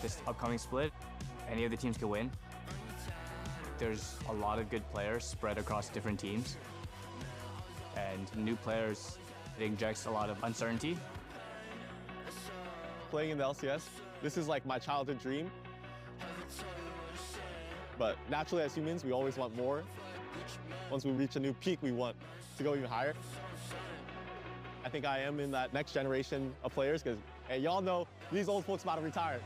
this upcoming split, any of the teams could win. There's a lot of good players spread across different teams. And new players, it injects a lot of uncertainty. Playing in the LCS, this is like my childhood dream. But naturally as humans, we always want more. Once we reach a new peak, we want to go even higher. I think I am in that next generation of players because, hey, y'all know these old folks about to retire.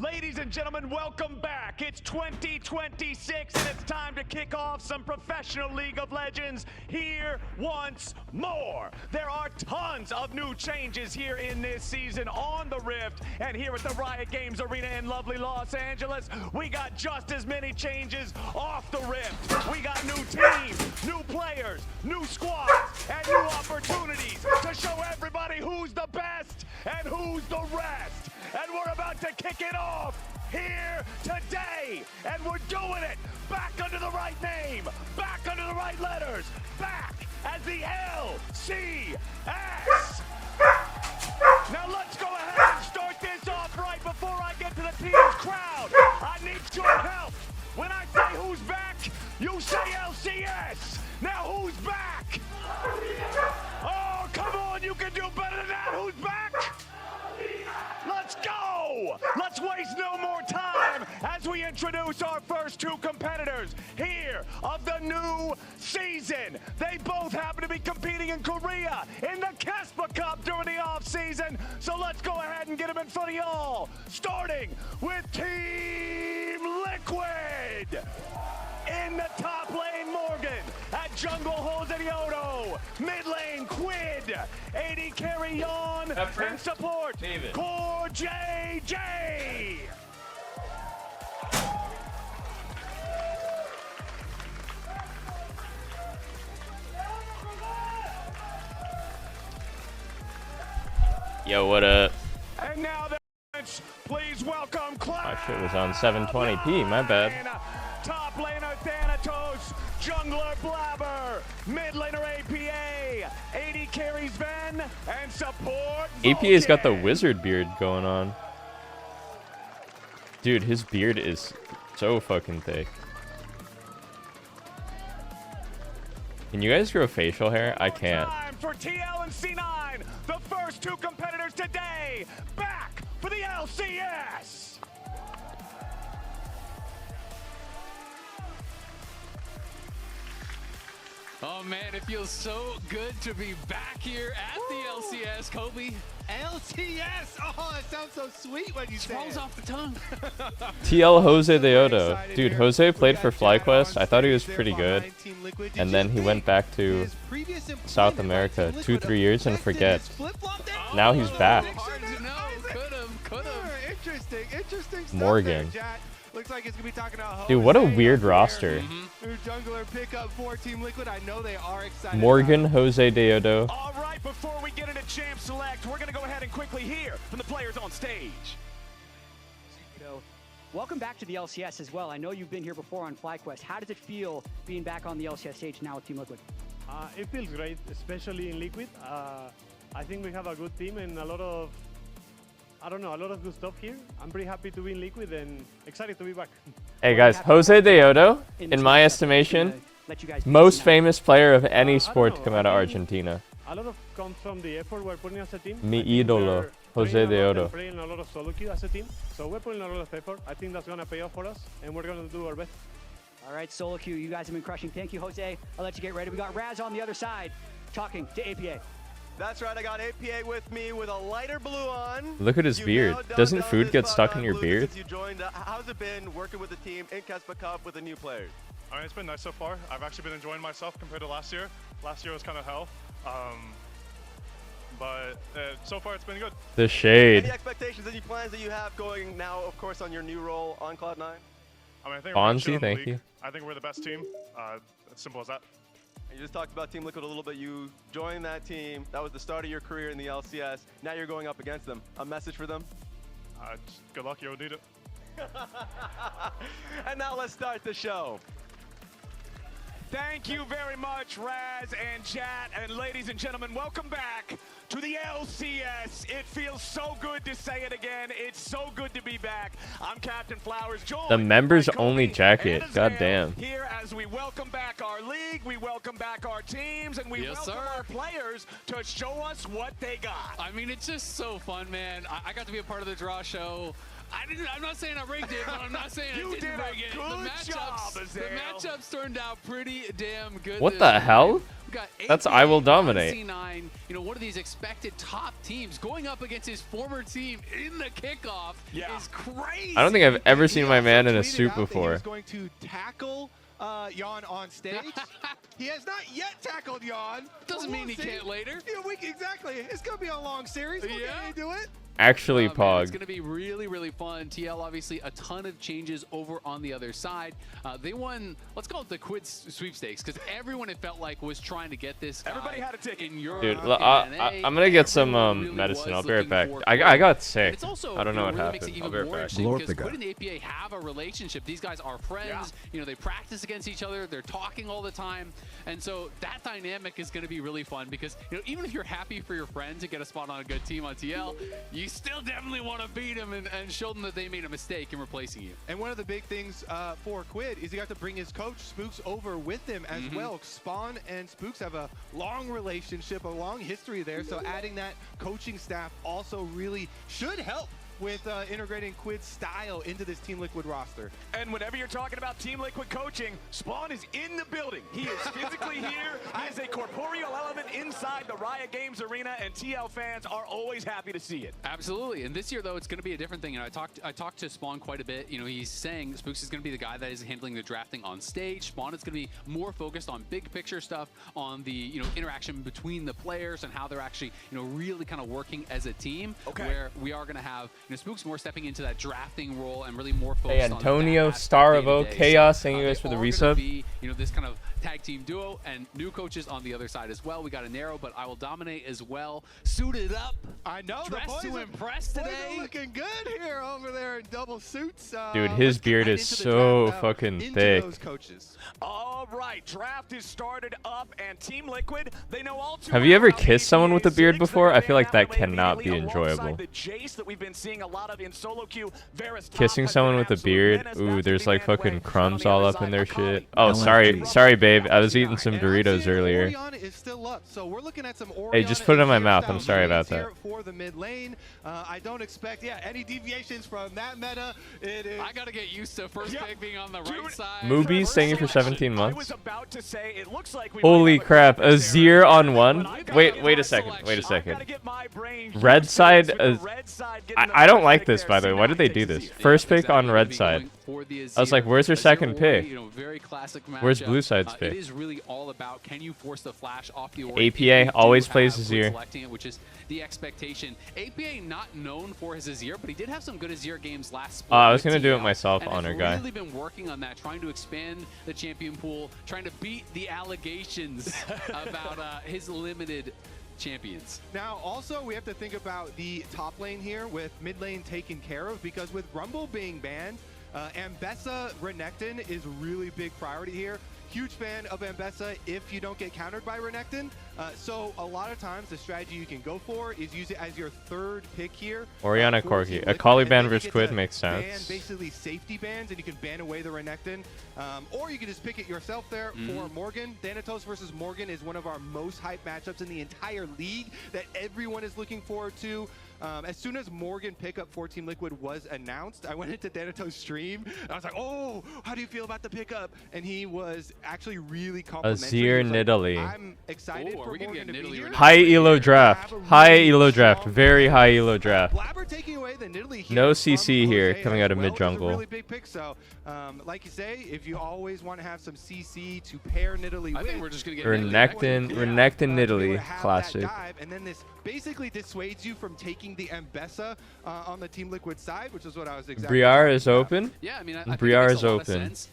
Ladies and gentlemen, welcome back. It's 2026 and it's time to kick off some professional League of Legends here once more. There are tons of new changes here in this season on the Rift and here at the Riot Games Arena in lovely Los Angeles. We got just as many changes off the Rift. We got new teams, new players, new squads, and new opportunities to show everybody who's the best and who's the rest. And we're about to kick it off here today. And we're doing it back under the right name, back under the right letters, back as the LCS. Now let's go ahead and start this off right before I get to the team's crowd. I need your help. When I say who's back, you say LCS. Now who's back? Oh, come on, you can do better than that. Who's back? Let's go! Let's waste no more time as we introduce our first two competitors here of the new season. They both happen to be competing in Korea in the Caspa Cup during the off-season. So let's go ahead and get them in front of y'all. Starting with Team Liquid. In the top lane, Morgan. At jungle, Jose Diodo. Mid lane, Quid. AD carry on. And support, David. Core JJ. Yo, what up? And now the bench, please welcome Cloud. My shit was on 720p, my bad. Top laner Thanatos, jungler Blabber, mid laner APA, AD carries Ven, and support APA's got the wizard beard going on. Dude, his beard is so fucking thick. Can you guys grow facial hair? I can't. Time for TL and C9, the first two competitors today, back for the LCS. Oh man, it feels so good to be back here at the LCS, Kobe. LCS! Oh, it sounds so sweet when you say it. Rolls off the tongue. TL Jose Deodo. Dude, Jose played for FlyQuest. I thought he was pretty good. And then he went back to South America 2-3 years and forget. Now he's back. Hard to know. Could have. Interesting stuff Morgan. there, Jack. Looks like it's gonna be talking about Dude, what a Jose weird up there. roster. New jungler pickup for Team Liquid. I know they are excited. Morgan, Jose Deodo. All right, before we get into Champ Select, we're going to go ahead and quickly hear from the players on stage. Welcome back to the LCS as well. I know you've been here before on FlyQuest. How does it feel being back on the LCS stage now with Team Liquid? It feels great, especially in Liquid. I think we have a good team and a lot of good stuff here. I'm pretty happy to be in Liquid and excited to be back. Hey guys, Jose Deodo, in my estimation, most famous player of any sport to come out of Argentina. A lot of comes from the effort we're putting as a team. Mi ídolo. Jose training a lot Deodo. and playing a lot of solo queue as a team. So we're putting a lot of effort. I think that's going to pay off for us, and we're going to do our best. All right, solo queue, you guys have been crushing. Thank you, Jose. I'll let you get ready. We got Raz on the other side talking to APA. That's right, I got APA with me with a lighter blue on. Look at his beard. Doesn't food get stuck in your beard? You joined, how's it been working with the team in Kespa Cup with the new players? I mean, it's been nice so far. I've actually been enjoying myself compared to last year. Last year was kind of hell. But so far it's been good. The shade. Any expectations, any plans that you have going now, of course, on your new role on Cloud9? I mean, I think Bonzi, thank you. I think we're the best team. As simple as that. You just talked about Team Liquid a little bit. You joined that team. That was the start of your career in the LCS. Now you're going up against them. A message for them? Just good luck. You would need it. And now let's start the show. Thank you very much, Raz and chat. And ladies and gentlemen, welcome back to the LCS. It feels so good to say it again. It's so good to be back. I'm Captain Flowers. The members only jacket. God damn. Here as we welcome back our league, we welcome back our teams, and we welcome our players to show us what they got. I mean, it's just so fun, man. I got to be a part of the draw show. I'm not saying I rigged it, but I'm not saying I didn't rig it. The matchups turned out pretty damn good. What the hell? That's I Will Dominate. C9, you know, one of these expected top teams going up against his former team in the kickoff is crazy. I don't think I've ever seen my man in a suit before. He's going to tackle Jan on stage. He has not yet tackled Jan. Doesn't mean he can't later. Yeah, exactly. It's going to be a long series. We'll get into it. Actually, Pog. It's going to be really, really fun. TL, obviously, a ton of changes over on the other side. They won, let's call it the Quid sweepstakes, because everyone, it felt like, was trying to get this guy. Everybody had a ticket. In Europe, Dude, I'm going to get some medicine. I'll be right back. I got sick. I don't know what happened. I'll be right back. Because Quid and APA have a relationship. These guys are friends. You know, they practice against each other. They're talking all the time. And so that dynamic is going to be really fun because, you know, even if you're happy for your friend to get a spot on a good team on TL, you still definitely want to beat them and show them that they made a mistake in replacing you. And one of the big things for Quid is he got to bring his coach Spooks over with him as well. Spawn and Spooks have a long relationship, a long history there, so adding that coaching staff also really should help with integrating Quid's style into this Team Liquid roster. And whenever you're talking about Team Liquid coaching, Spawn is in the building. He is physically here. He is a corporeal element inside the Riot Games arena, and TL fans are always happy to see it. Absolutely. And this year, though, it's going to be a different thing. You know, I talked to Spawn quite a bit. You know, he's saying Spooks is going to be the guy that is handling the drafting on stage. Spawn is going to be more focused on big picture stuff, on the, you know, interaction between the players and how they're actually, you know, really kind of working as a team. Where we are going to have, you know, Spooks more stepping into that drafting role and really more focused on Antonio, Star of O, Chaos, thank you guys for the resub. Be, you know, this kind of tag team duo and new coaches on the other side as well. We got a narrow, but I Will Dominate as well. Suited up. I know. Dressed to impress today. Boys are looking good here over there in double suits. Dude, his beard is so fucking thick. Those coaches. All right, draft is started up, and Team Liquid, they know all too Have you ever well kissed someone with a beard six. before? I feel like that They're gonna cannot be immediately enjoyable. alongside the Jace that we've been seeing a lot of in solo queue. Varus Top Kissing has someone been with a absolute beard? menace. Ooh, That's there's the like big man fucking way. crumbs On the all other up in side, their Akali. shit. Oh, sorry, babe. I was eating some Doritos earlier. Orion is still up, so we're looking at some Orion. Hey, just put it in my mouth. I'm sorry about that. For the mid lane, I don't expect any deviations from that meta. It is. I gotta get used to first pick being on the right side. Movies, thank you for 17 I months. was about to say, it looks like we Holy might have crap, a Azir on one? But Wait a second. Red Red side, I don't like this, by the way. Why did they do this? First pick on red side. I was like, where's their second pick? You know, very classic Where's matchup. blue side's pick? It is really all about, can you force the flash off the APA always plays Azir. Selecting it, which is the expectation. APA not known for his Azir, but he did have some good Azir games last split. I was gonna with do it TL, myself, and Honor has guy. really been working on that, trying to expand the champion pool, trying to beat the allegations about his limited champions. Now, also, we have to think about the top lane here with mid lane taken care of, because with Rumble being banned, Ambessa Renekton is really big priority here. Huge fan of Ambessa if you don't get countered by Renekton. So a lot of times the strategy you can go for is use it as your third pick here. Oriana for Corki. Team A Liquid, Kali and ban then you versus get Quid to makes ban sense. basically safety bans, and you can ban away the Renekton. Or you can just pick it yourself there for Morgan. Thanatos versus Morgan is one of our most hyped matchups in the entire league that everyone is looking forward to. As soon as Morgan pickup for Team Liquid was announced, I went into Thanatos' stream, and I was like, oh, how do you feel about the pickup? And he was actually really complimentary. Azir Nidalee. I'm excited for Morgan to be here. High elo draft. High elo draft. Very high elo draft. Blabber taking away the Nidalee here No from CC here Jose coming out of as mid well is a jungle. really big pick. So, like you say, if you always want to have some CC to pair Nidalee I with, think we're just gonna get Renekton Nidalee. Classic. and then this basically dissuades you from taking the Mbessa on the Team Liquid side, which is what I was exactly Briar talking is about. open. Yeah, I mean, I think Briar it makes is a lot of open. sense.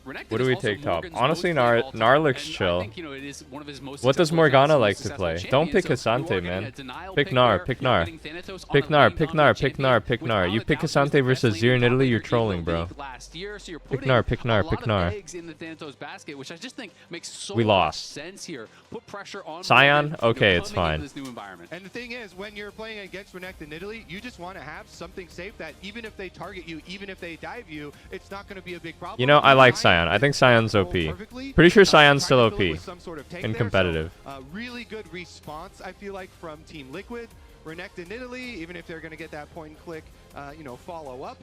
Renekton What do is we also take top? Morgan's Honestly, most played all-time, looks and chill. I think, you know, it is one of his most What does successful, Morgana most like to successful play? champions. Don't pick So Asante, you're getting man. a denial Pick pick Gnar, there. pick You're Gnar. getting Thanatos on Pick a Gnar, lane pick dominant Gnar, pick champion Gnar, pick with Gnar. You Ana pick down as Asante the versus best lane Azir Nidalee, dominator you're in the trolling, bro. league last year. So you're Pick putting Gnar, pick Gnar, a pick lot of Gnar. eggs in the Thanatos basket, which I just think makes so We much lost. sense here. Put pressure on Sion? Morgan, Okay, you know, it's coming into fine. this new environment. And the thing is, when you're playing against Renekton Nidalee, you just want to have something safe that even if they target you, even if they dive you, it's not going to be a big problem. You know, I like Sion. I think Sion's OP. Pretty sure Sion's still OP. And competitive. Really good response, I feel like, from Team Liquid. Renekton Nidalee, even if they're going to get that point and click, you know, follow up.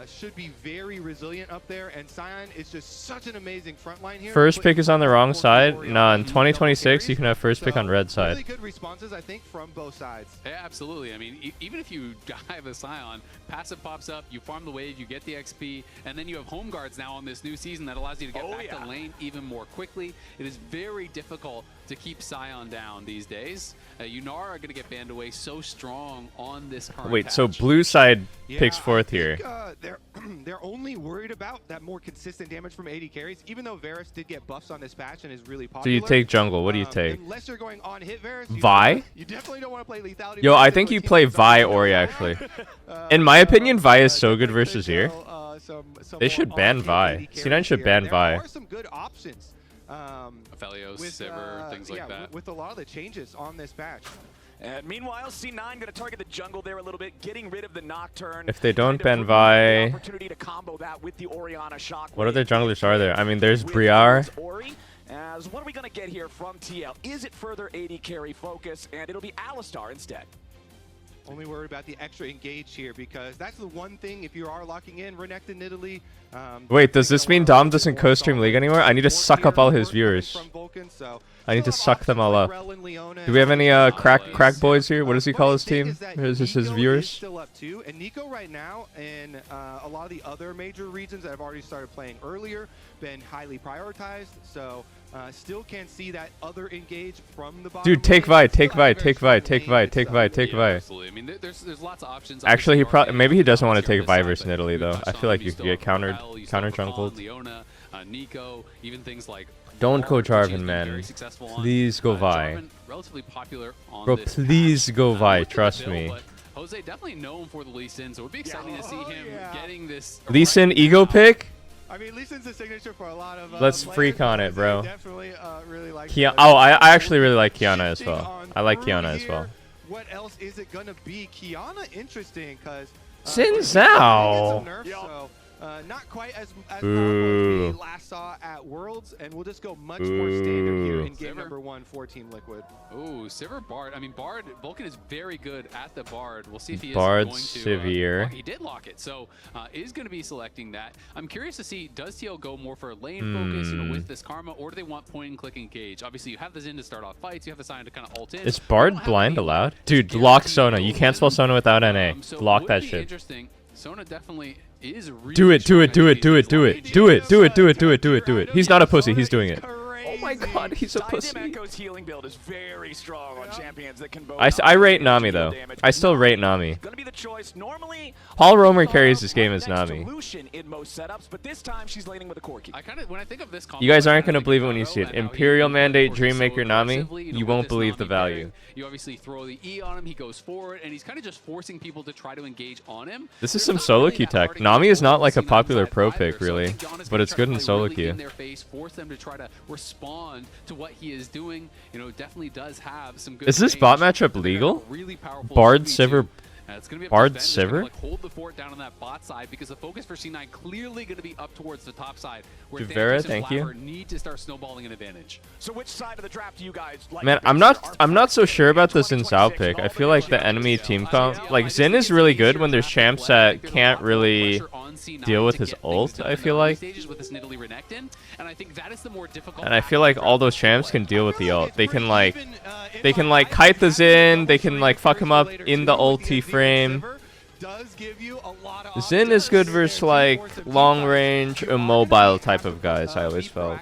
Should be very resilient up there, and Sion is just such an amazing front line here. First pick is on the wrong side. No, in 2026, you can have first pick on red side. Really good responses, I think, from both sides. Yeah, absolutely. I mean, even if you dive a Scion, passive pops up, you farm the wave, you get the XP, and then you have home guards now on this new season that allows you to get back to lane even more quickly. It is very difficult to keep Scion down these days. Yunar are going to get banned away so strong on this current Wait, patch. so blue side picks Yeah, fourth I here. think, they're only worried about that more consistent damage from AD carries, even though Varus did get buffs on this patch and is really popular. So you take jungle. What do you take? Unless you're going on hit Varus. Vi? You definitely don't want to play lethality. Yo, versus I think a you team play that's Vi already Ori, down. actually. In my opinion, Vi is so good definitely versus think here. so, some They more should ban on-hit Vi. AD C9 carries should here. ban There Vi. are some good options. Aphelios, With, Sivir, things like yeah, that. with a lot of the changes on this patch. And meanwhile, C9 going to target the jungle there a little bit, getting rid of the Nocturne. If they don't kind of ban the Vi, opportunity to combo that with the Orianna Shockwave. what other junglers are there? I mean, there's With Briar. Ori, as what are we going to get here from TL? Is it further AD carry focus? And it'll be Alistar instead. Only worried about the extra engage here because that's the one thing if you are locking in Renekton Nidalee. Wait, does this mean Dom doesn't co-stream League anymore? I need to suck up all his viewers. I need to suck them all up. Do we have any crack boys here? What does he call his team? Is this his viewers? Still up too, and Nico right now and a lot of the other major regions that have already started playing earlier been highly prioritized. So still can't see that other engage from the bottom. Dude, take lane. Vi, take Still Vi, have a take very Vi, strong take lane Vi, itself. take Vi, take Yeah, Vi. absolutely. I mean, there's lots of options. Actually, he Obviously, maybe he doesn't want to here take on Vi this versus side, but Nidalee we though. touched I on feel like him. you still could get have counter Rafael, you still have jungled. Rakan, Leona, Nico, even things like Don't go Bard, which he has Jarvan, been man. very successful on. Please go Vi. Jarvan, relatively popular on Bro, this please patch. go Vi. Looked at the Trust build, me. but Jose definitely known for the Lee Sin, so it would be exciting to see him getting this. Lee Sin ego pick? I mean, Lee Sin's a signature for a lot of. Let's players, freak on but it, bro. Definitely really like. Oh, I actually really like Kiana as well. I like Kiana as well. What else is it gonna be? Kiana, interesting, because Xin Zhao. not quite as Boo. powerful as we last saw at Worlds, and we'll just go much more standard here in game Sivir. number 1 for Team Liquid. Ooh, Sivir Bard. I mean, Bard, Vulcan is very good at the Bard. We'll see if he Bard is going to. Sivir. He did lock it, so is going to be selecting that. I'm curious to see, does TL go more for lane focus, you know, with this Karma, or do they want point and click engage? Obviously, you have the Xin to start off fights, you have the Sion to kind of ult in. Is Bard blind allowed? Dude, lock Sona. You can't spell Sona without NA. So Lock would that be shit. Interesting. Sona definitely is really Do it, do it, do strong it, do it, do it, do it, do it, do it, do it, do it, do it. He's not a pussy, he's doing it. Oh my god, he's a pussy. Echo's healing build is very strong on champions that can both I rate Nami though. I still rate Nami. Gonna be the choice. Normally, Paul Romer carries this game as Nami. solution in most setups, but this time she's laning with a Corki. I kind of, when I think of this combo, You guys I aren't kinda gonna think believe it of when you Naruto see it. and how he Imperial can Mandate play Dream so Maker Nami. aggressively, You with won't this believe the Nami value. pairing. You obviously throw the E on him, he goes forward, and he's kind of just forcing people to try to engage on him. This is There's some not solo really queue that tech. hard Nami is engagement not on like a C9 popular side pro either, pick so I really, think John is but gonna it's try good to in play solo really queue. in their face, force them to try to respond to what he is doing. You know, definitely does have some good Is this range. bot matchup They're legal? really powerful Bard, 2v2. Sivir, It's going to be up Bard to Sven, who's gonna, Sivir? like, hold the fort down on that bot side because the focus for C9 clearly going to be up towards the top side. Where Juvera, Thanatos and thank you. Flower need to start snowballing an advantage. So which side of the draft do you guys like? Man, I'm not so sure about the Xin Zhao pick. I feel like the enemy team comp, like Xin is really good when there's champs that can't really deal with his ult. I feel like, and I feel like all those champs can deal with the ult. They can like kite the Xin. They can like fuck him up in the ulti frame. Xin is good versus like long range, immobile type of guys. I always felt.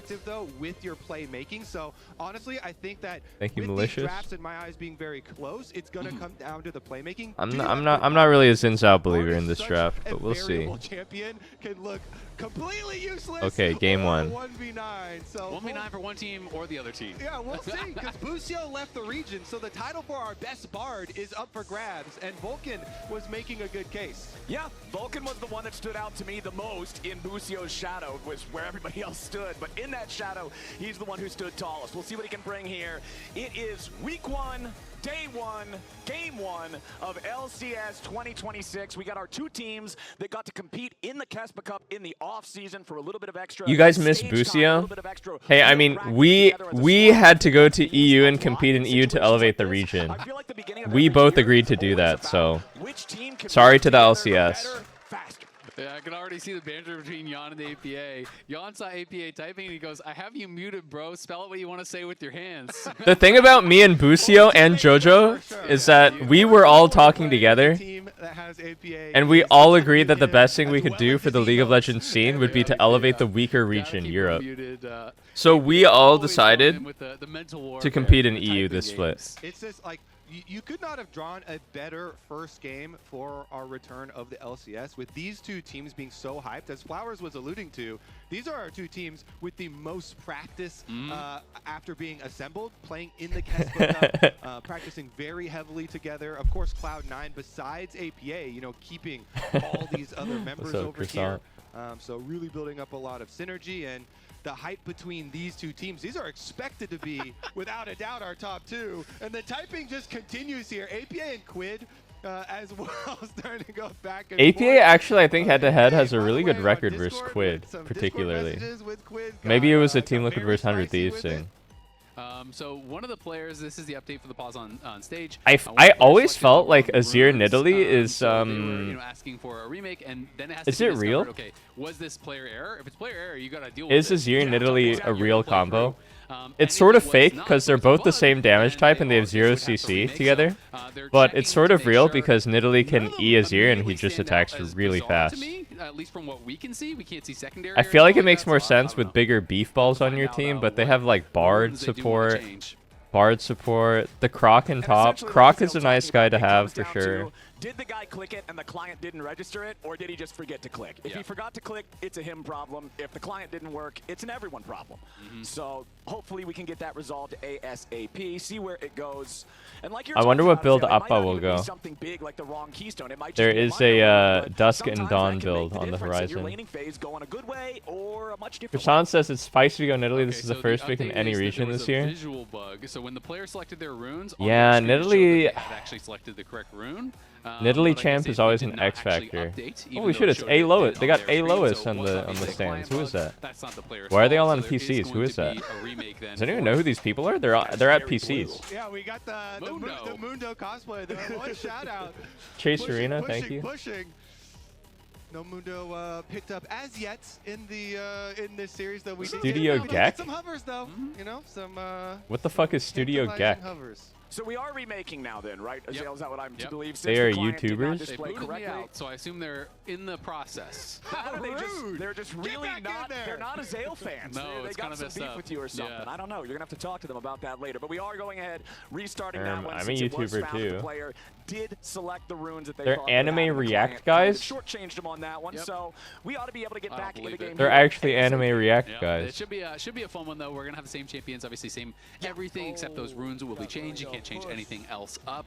With your playmaking, so honestly, I think that Thank you, with Malicious. these drafts in my eyes being very close, it's gonna come down to the playmaking. I'm not really a Xin Zhao believer in this draft, but we'll see. Champion can look completely useless. Okay, game one. 1v9. So 1v9 for one team or the other team. Yeah, we'll see, because Busio left the region, so the title for our best Bard is up for grabs, and Vulcan was making a good case. Yeah, Vulcan was the one that stood out to me the most in Busio's shadow, was where everybody else stood. But in that shadow, he's the one who stood tallest. We'll see what he can bring here. It is week 1, day 1, game 1 of LCS 2026. We got our 2 teams that got to compete in the Kespa Cup in the off season for a little bit of extra. You guys miss Busio? Hey, I mean, we had to go to EU and compete in EU to elevate the region. We both agreed to do that, so sorry to the LCS. Yeah, I can already see the banter between Jan and the APA. Jan saw APA typing and he goes, "I have you muted, bro. Spell it what you want to say with your hands." The thing about me and Busio and JoJo is that we were all talking together, and we all agreed that the best thing we could do for the League of Legends scene would be to elevate the weaker region, Europe. So we all decided to compete in EU this split. It's just like, you could not have drawn a better first game for our return of the LCS with these 2 teams being so hyped. As Flowers was alluding to, these are our 2 teams with the most practice after being assembled, playing in the Kespa Cup, practicing very heavily together. Of course, Cloud9, besides APA, you know, keeping all these other members over here. So really building up a lot of synergy, and the hype between these 2 teams, these are expected to be, without a doubt, our top 2. And the typing just continues here. APA and Quid as well, starting to go back and APA forth. actually, I think head-to-head has a really good record versus Quid, particularly. Maybe it was a Team Liquid versus 100 Thieves thing. So one of the players, this is the update for the pause on stage. I always felt like Azir Nidalee is asking for a remake, and then it has is to be it real? Okay, was this player error? If it's player error, you gotta deal with it. Is Azir Nidalee a real combo? It's sort of fake because they're both the same damage type and they have 0 CC together, but it's sort of real because Nidalee can E Azir and he just attacks really fast. At least from what we can see, we can't see secondary. I feel like it makes more sense with bigger beef balls on your team, but they have like Bard support, the Croc in top. Croc is a nice guy to have for sure. Did the guy click it and the client didn't register it, or did he just forget to click? If he forgot to click, it's a him problem. If the client didn't work, it's an everyone problem. So hopefully we can get that resolved ASAP, see where it goes. And like I wonder what build Appa will go. Something big like the wrong keystone. It might There is a Dusk and Dawn build on the horizon. Prashant says it's spicy to go Nidalee. This is the first pick in any region this year. Visual bug. So when the player selected their runes, yeah, Nidalee had actually selected the correct rune. Nidalee champ is always an X factor. Holy shit, it's A Lois. They got A Lois on the stands. Who is that? Why are they all on PCs? Who is that? Does anyone know who these people are? They're at PCs. Yeah, we got the Mundo cosplay. One shout out. Chase Arena, thank you. No Mundo picked up as yet in this series though. We Studio Gek? Some hovers though, you know, some. What the fuck is Studio Gek? So we are remaking now then, right? Is that what I'm to believe? They are YouTubers? They booted me out, so I assume they're in the process. How do they just, they're just really not, they're not Azale fans. No, they got some beef with you or something. I don't know. You're going to have to talk to them about that later. But we are going ahead, restarting that one. I'm a YouTuber too. The player did select the runes that they They're anime react guys? Shortchanged them on that one, so we ought to be able to get back into the game. They're actually anime react guys. It should be a fun one though. We're going to have the same champions, obviously same everything except those runes will be changed. You can't can't change anything else up.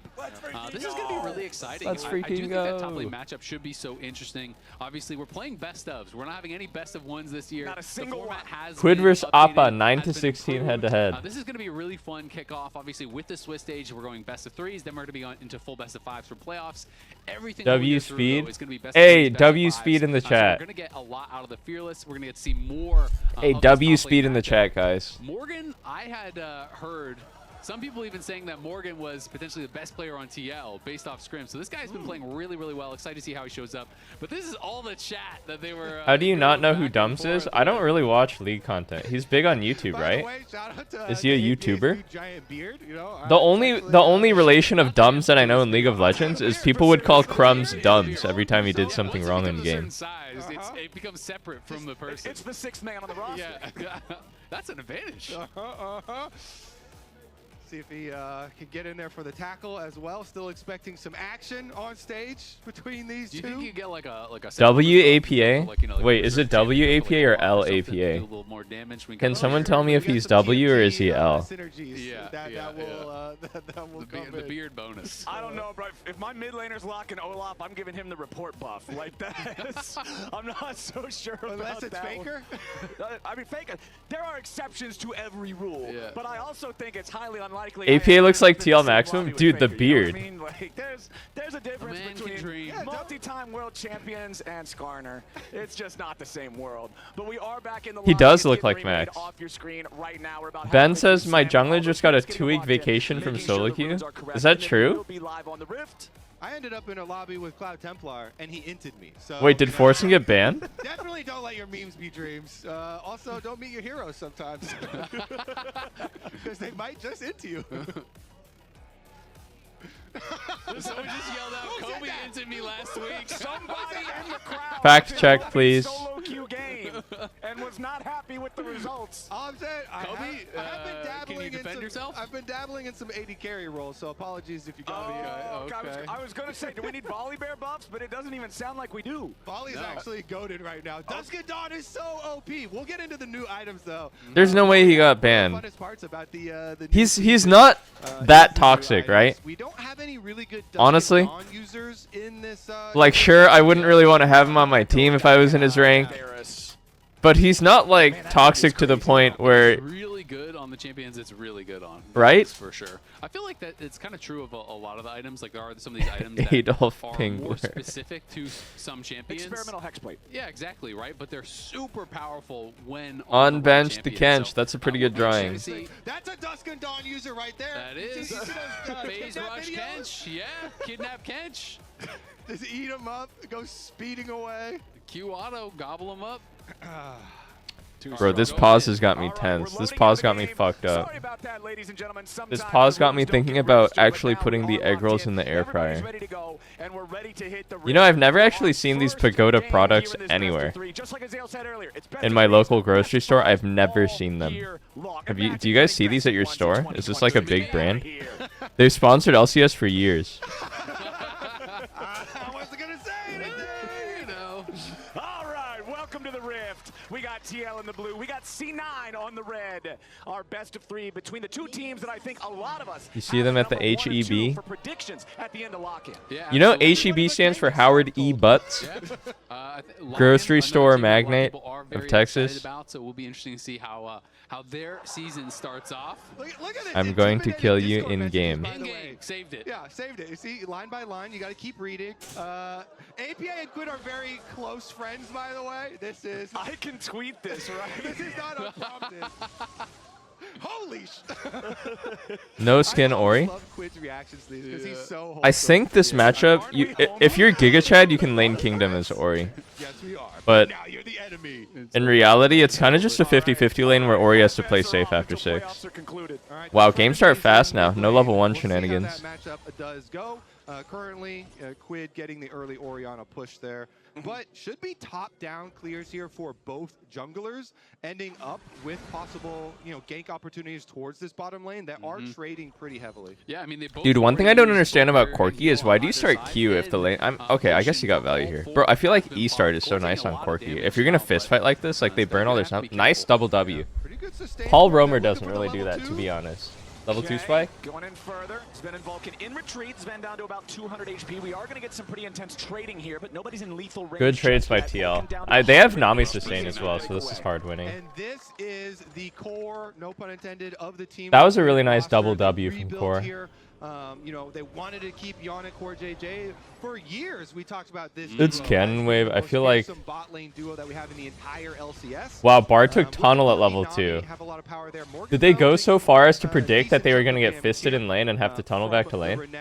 This is going to be really exciting. Let's I do freaking think that top go. lane matchup should be so interesting. Obviously, we're playing best ofs. We're not having any best of ones this year. Not a single the format one. has Quid been vs. updated, Appa, 9 has to been 16 improved. head-to-head. This is going to be a really fun kickoff. Obviously, with the Swiss stage, we're going best of 3s. Then we're going to be on into full best of 5s for playoffs. Everything W we go through, speed. though, is going to be best Hey, of 3s, best of W 5s. speed in the So chat. we're going to get a lot out of the Fearless. We're going to get to see more. Hey, of this W top lane speed in the matchup. chat, guys. Morgan, I had heard some people even saying that Morgan was potentially the best player on TL based off scrim. So this guy's been playing really, really well. Excited to see how he shows up. But this is all the chat that they were. How do you not know who back and Dumps is? forth I don't with. really watch League content. He's big on YouTube, By the right? way, shout out to, Is he a APA's YouTuber? new giant beard, you know? The only relation of Dumbs that I know in League of Legends is people would call Crumbs Dumbs every time he did something Once it wrong in becomes a game. certain size, it becomes separate from the person. It's the 6th man on the roster. Yeah, that's an advantage. See if he can get in there for the tackle as well. Still expecting some action on stage between these Do you two. think you could get like a WAPA? like, Wait, is it WAPA or LAPA? Can someone tell me if he's W or is he L? Synergies that will come the in. beard bonus. I don't know, bro. If my mid laner's locking Olaf, I'm giving him the report buff. Like that. I'm not so sure about Unless it's that Faker. I mean, Faker. There are exceptions to every rule, but I also think it's highly unlikely. APA looks like TL Maximum? Dude, the beard. I mean, like, there's a difference man can between dream. multi-time world champions and Skarner. It's just not the same world. But we are back in the He lobby. does It's look getting like remade Max. off your screen right now. We're about Ben halfway says through my Sam. jungler All just the got a players getting 2-week locked in, vacation from making sure solo the queue. runes are correct. Is that And then true? we'll be live on the Rift. I ended up in a lobby with Cloud Templar, and he inted me. So Wait, did Forcing get banned? definitely don't let your memes be dreams. Also, don't meet your heroes sometimes, because they might just into you. Someone just yelled out, "Kobe into me last week." Somebody in the crowd Fact check, please. solo queue game and was not happy with the results. All I'm saying, I Kobe, have been dabbling can you defend in some, yourself? I've been dabbling in some AD carry roles, so apologies if you got me. Okay. I was going to say, do we need Volley Bear buffs? But it doesn't even sound like we do. Volley's actually goaded right now. Dusk and Dawn is so OP. We'll get into the new items though. There's no way he got One banned. of the funnest parts about the new He's not that is the new toxic, items. right? We don't have any really good Dusk Honestly, and Dawn users in this. Like, sure, I wouldn't really want to have him on my team if I was in his rank, but he's not like toxic to the point where, really good on the champions. It's really good on. Right? That's for sure. I feel like that it's kind of true of a lot of the items. Like there are some of these items that Adolf are Pingler. more specific to some champions. Experimental hexplate. Yeah, exactly, right? But they're super powerful when on the bench right the champion. Kench. So, That's a pretty we'll good be interested drawing. to see- That's a Dusk and Dawn user right there. That is You see those, Phase kidnap Rush videos? Kench. Yeah, kidnap Kench. Just eat him up, go speeding away. Q auto, gobble him up. Bro, this pause has got me tense. This pause got me fucked up. Sorry about that, ladies and gentlemen. This Sometimes pause the got me rules don't thinking get about registered, but actually now putting we the are egg locked rolls in the air Everybody's fryer. ready to go, and we're ready to hit the You know, I've Rift. never Our actually seen these first Pagoda game products here in this best of anywhere. three. Just like Azale said earlier, it's best In of my three, local best grocery of store, five I've never all seen them. year long. Have And you? back Do you to guys see best these at your ones in store? 2020. Is this like a big brand? Here. They've sponsored LCS for years. I wasn't gonna say anything. You know. All right, welcome to the Rift. We got TL in the blue. We got C9 on the red. Our best of three between the two teams that I think a lot of us You see have them at the number 1 and 2 HEB? for predictions at the end of lock-in. Yeah, You know, absolutely. HEB stands for Howard E. Butts. Grocery store magnate of Texas. About, so it will be interesting to see how their season starts off. Look at this. I'm going to intimidating kill you Discord in messages, game. by the In way. game, saved it. Yeah, saved it. You see, line by line, you got to keep reading. APA and Quid are very close friends, by the way. This is I can tweet this, right? this is not unprompted. Holy sh! No skin Ori. I love Quid's reactions to these because he's so. I think this matchup, if you're Giga Chad, you can lane Kingdom as Ori. Yes, we are. But now you're the enemy. in reality, it's kind of just a 50-50 lane where Ori has to play safe after 6. Wow, game start fast now. No level 1 shenanigans. We'll see how that matchup does go. Currently, Quid getting the early Orianna push there. But should be top-down clears here for both junglers, ending up with possible, gank opportunities towards this bottom lane that are trading pretty heavily. Yeah, I mean, they both Dude, one thing I don't already understand about used Corki Corki is why do you on start either Q side. if the lane... Okay, I guess you got value here. Bro, I feel like E-Start is so nice on Corki. If you're going to fist fight like this, like they burn all their stuff. Nice double W. Pretty good sustain. Paul They're Romer looking doesn't for the really do level that, to 2. be honest. Level 2 spike. Going in further. Sven and Vulcan in retreat. Sven down to about 200 HP. We are going to get some pretty intense trading here, but nobody's in lethal range. Good trades by TL. They have Nami sustain as well, so this is hard winning. And this is the core, no pun intended, of the team. That was a really nice double W from core. Here. You know, they wanted to keep Yannick Core JJ for years. We talked about this. It's Cannon Wave. I feel like some bot lane duo that we have in the entire LCS. Wow, Bard took Tunnel at level 2. Did they go so far as to predict that they were going to get fisted in lane and have to tunnel back to lane?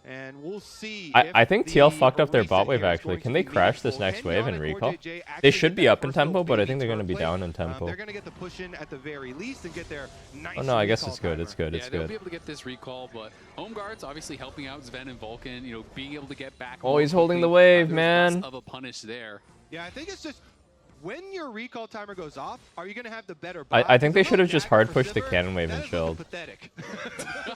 And we'll see. I think TL fucked up their bot wave actually. Can they crash this next wave and recall? They should be up in tempo, but I think they're going to be down in tempo. They're going to get the push in at the very least and get their nice. Oh no, I guess it's good. It's good. It's They'll good. be able to get this recall, but Home Guard's obviously helping out Sven and Vulcan. You know, being able to get back. Oh, he's holding the wave, there's man. less of a punish there. Yeah, I think it's just. When your recall timer goes off, are you going to have the better buy? I think they should have just hard pushed the cannon wave and chilled. Pathetic.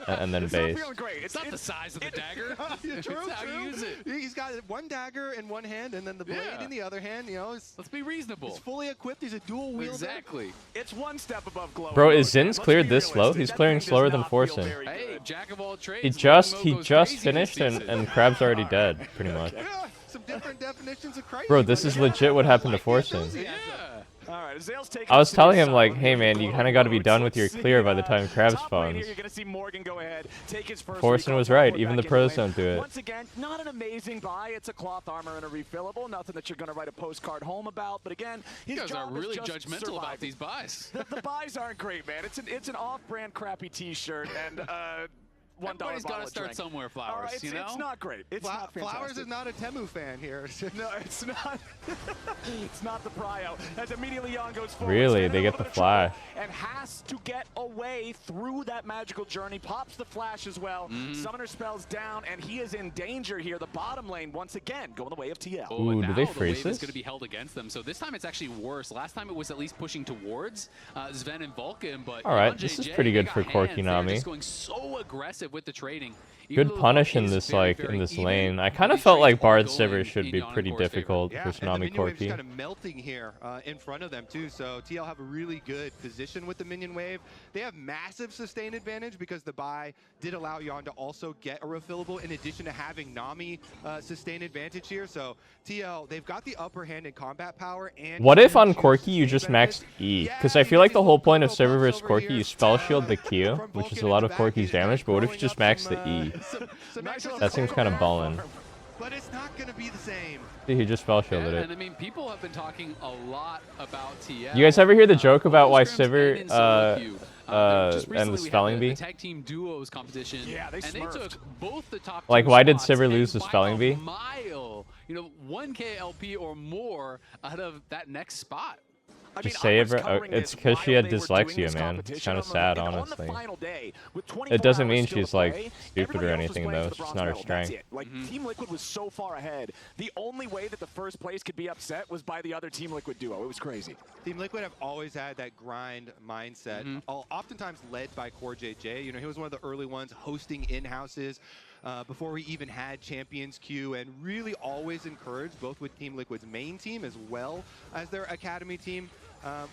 And then base. It's not the size of the dagger. It's how you use it. He's got one dagger in one hand and then the blade in the other hand. You know, let's be reasonable. He's fully equipped. He's a dual wielder. Exactly. It's one step above glow. Bro, is Zin's cleared this slow? He's clearing slower than Forsen. Hey, jack of all trades. He just finished and Crab's already dead, pretty much. Yeah, some different definitions of crazy. Bro, this is legit what happened to Forsen. Yeah. All right, I was telling him like, hey man, you kind of got to be done with your clear by the time Crab spawns. Forsen was right. Even the pros don't do it. Once again, not an amazing buy. It's a cloth armor and a refillable. Nothing that you're going to write a postcard home about. But again, his you guys are job really is just judgmental about surviving. these buys. The buys aren't great, man. It's an off-brand crappy T-shirt and $1 Everybody's got to start somewhere, Flowers. Right, you know, it's not great. It's not fantastic. Flowers is not a Temu fan here. No, it's not. It's not the prio. As immediately Yon goes forward. Really, they get the flash. And has to get away through that magical journey. Pops the flash as well. Summoner spells down, and he is in danger here. The bottom lane once again going the way of TL. Oh, Ooh, now do they the freeze wave this? is going to be held against them. So this time it's actually worse. Last time it was at least pushing towards Sven and Vulcan, but All right, this is pretty good for Corky Nami. Just going so aggressive with the trading. Good punish in this in this lane. I kind of felt like Bard Sivir should be pretty difficult for Nami Corky. Kind of melting here in front of them too. So TL have a really good position with the minion wave. They have massive sustain advantage because the buy did allow Yon to also get a refillable in addition to having Nami sustain advantage here. So TL, they've got the upper hand in combat power. And What if on Corky you just maxed E? Because I feel like the whole point of Sivir versus Corky, you spell shield the Q, which is a lot of Corky's damage. But what if you just max the E? That seems kind of ballin'. But it's not going to be the same. See, he just spell shielded it. And I mean, people have been talking a lot about TL. You guys ever hear the joke about why Sivir and the spelling bee? The tag team duos competition. Yeah, they and smurfed. they took both the top Like, two why did spots Sivir and lose the by spelling a bee? mile, you know, 1K LP or more out of that next spot. Just say it. It's because she had dyslexia, man. It's kind of sad, honestly. It doesn't mean she's like stupid or anything, though. It's just not her strength. Like Team Liquid was so far ahead. The only way that the first place could be upset was by the other Team Liquid duo. It was crazy. Team Liquid have always had that grind mindset, oftentimes led by Core JJ. You know, he was one of the early ones hosting in-houses. Before we even had Champions Queue, and really always encouraged both with Team Liquid's main team as well as their academy team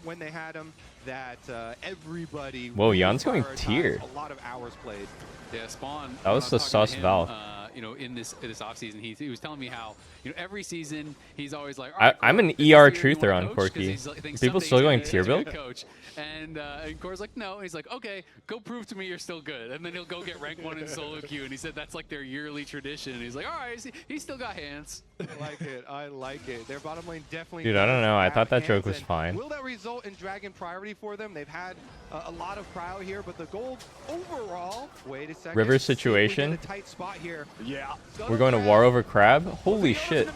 when they had them, that everybody. Whoa, Jan's going tiered. A lot of hours played. Yeah, Spawn. That was the sus Valve. You know, in this offseason, he was telling me how, you know, every season he's always like, I'm an ER truther on Corky. People still going tier build? Coach. And Core's like, no. And he's like, okay, go prove to me you're still good. And then he'll go get rank 1 in solo queue. And he said that's like their yearly tradition. And he's like, all right, he's still got hands. I like it. I like it. Their bottom lane definitely. Dude, I don't know. I thought that joke was fine. Will that result in Dragon priority for them? They've had a lot of prio here, but the gold overall. Wait a second. River situation. A tight spot here. Yeah. We're going to war over Crab. Holy shit.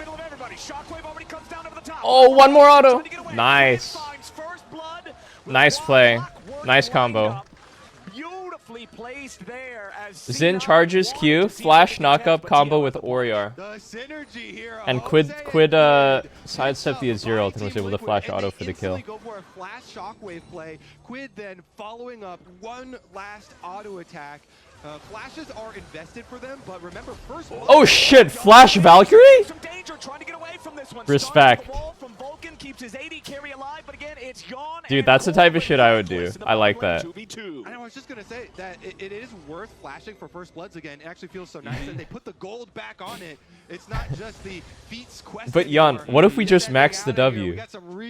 Oh, one more auto. Nice. Nice play. Nice combo. Beautifully placed there as Zin charges Q, flash knockup combo with Oriar. And Quid sidestepped the Azir ult and was able to flash auto for the kill. Go for a flash shockwave play. Quid then following up one last auto attack. Flashes are invested for them, but remember first. Oh shit! Flash Valkyrie? Respect. keeps his AD carry alive, but again, it's gone. Dude, that's the type of shit I would do. I like that. And I was just going to say that it is worth flashing for First Bloods again. It actually feels so nice that they put the gold back on it. It's not just the feats quest. But Jan, what if we just max the W?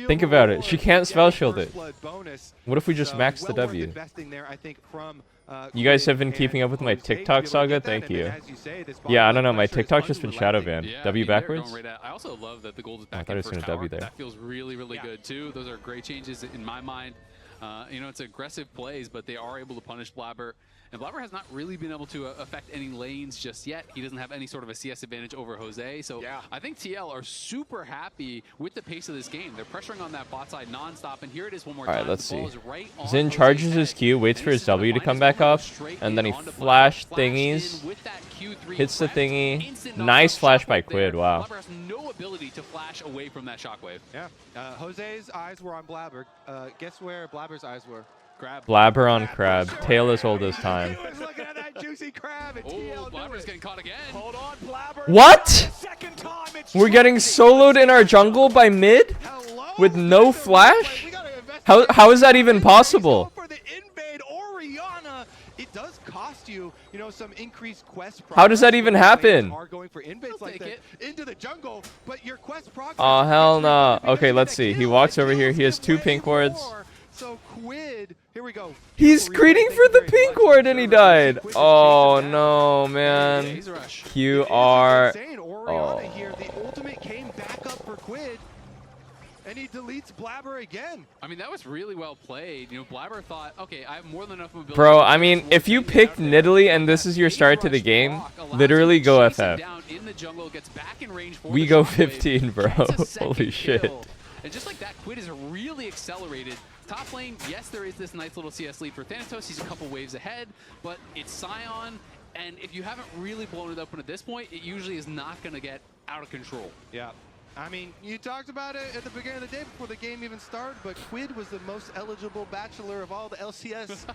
Think about it. She can't spell shield it. What if we just max the W? You guys have been keeping up with my TikTok saga? Thank you. Yeah, I don't know. My TikTok's just been shadow banned. Yeah, W backwards? I also love that the gold is I back thought in it was first gonna tower. W there. That feels really, really good too. Those are great changes in my mind. You know, it's aggressive plays, but they are able to punish Blabber. And Blabber has not really been able to affect any lanes just yet. He doesn't have any sort of a CS advantage over Jose. So I think TL are super happy with the pace of this game. They're pressuring on that bot side nonstop. And here it is one more time. All right, let's see. Right Zin charges his Q, waits for his W to come back up, and then he flash thingies, hits the thingy. Nice flash by Quid, wow. Blabber has no ability to flash away from that shockwave. Yeah. Jose's eyes were on Blabber. Guess where Blabber's eyes were? Crab. Blabber on crab, tail as old as time. He was looking at that juicy crab, and TL Blabber's getting caught again. Hold on, Blabber. What? Second time it's We're getting soloed in our jungle by mid? With no flash? How is that even possible? For the invade, Orianna, it does cost you, you know, some increased quest progress. How does that even happen? Are going for invades like that into the jungle, but your quest progress. Oh, hell no. Okay, let's see. He walks over here. He has 2 pink wards. So Quid, here we go. He's greeting for the pink ward and he died. Oh no, man. QR. Orianna here, the ultimate came back up for Quid. And he deletes Blabber again. I mean, that was really well played. You know, Blabber thought, okay, I have more than enough mobility. Bro, I mean, if you picked Nidalee and this is your start to the game, literally go FF. We go 15, bro. Holy shit. And just like that, Quid is really accelerated. Top lane, yes, there is this nice little CS lead for Thanatos. He's a couple waves ahead, but it's Sion. And if you haven't really blown it up at this point, it usually is not going to get out of control. Yeah. I mean, you talked about it at the beginning of the day before the game even started, but Quid was the most eligible bachelor of all the LCS.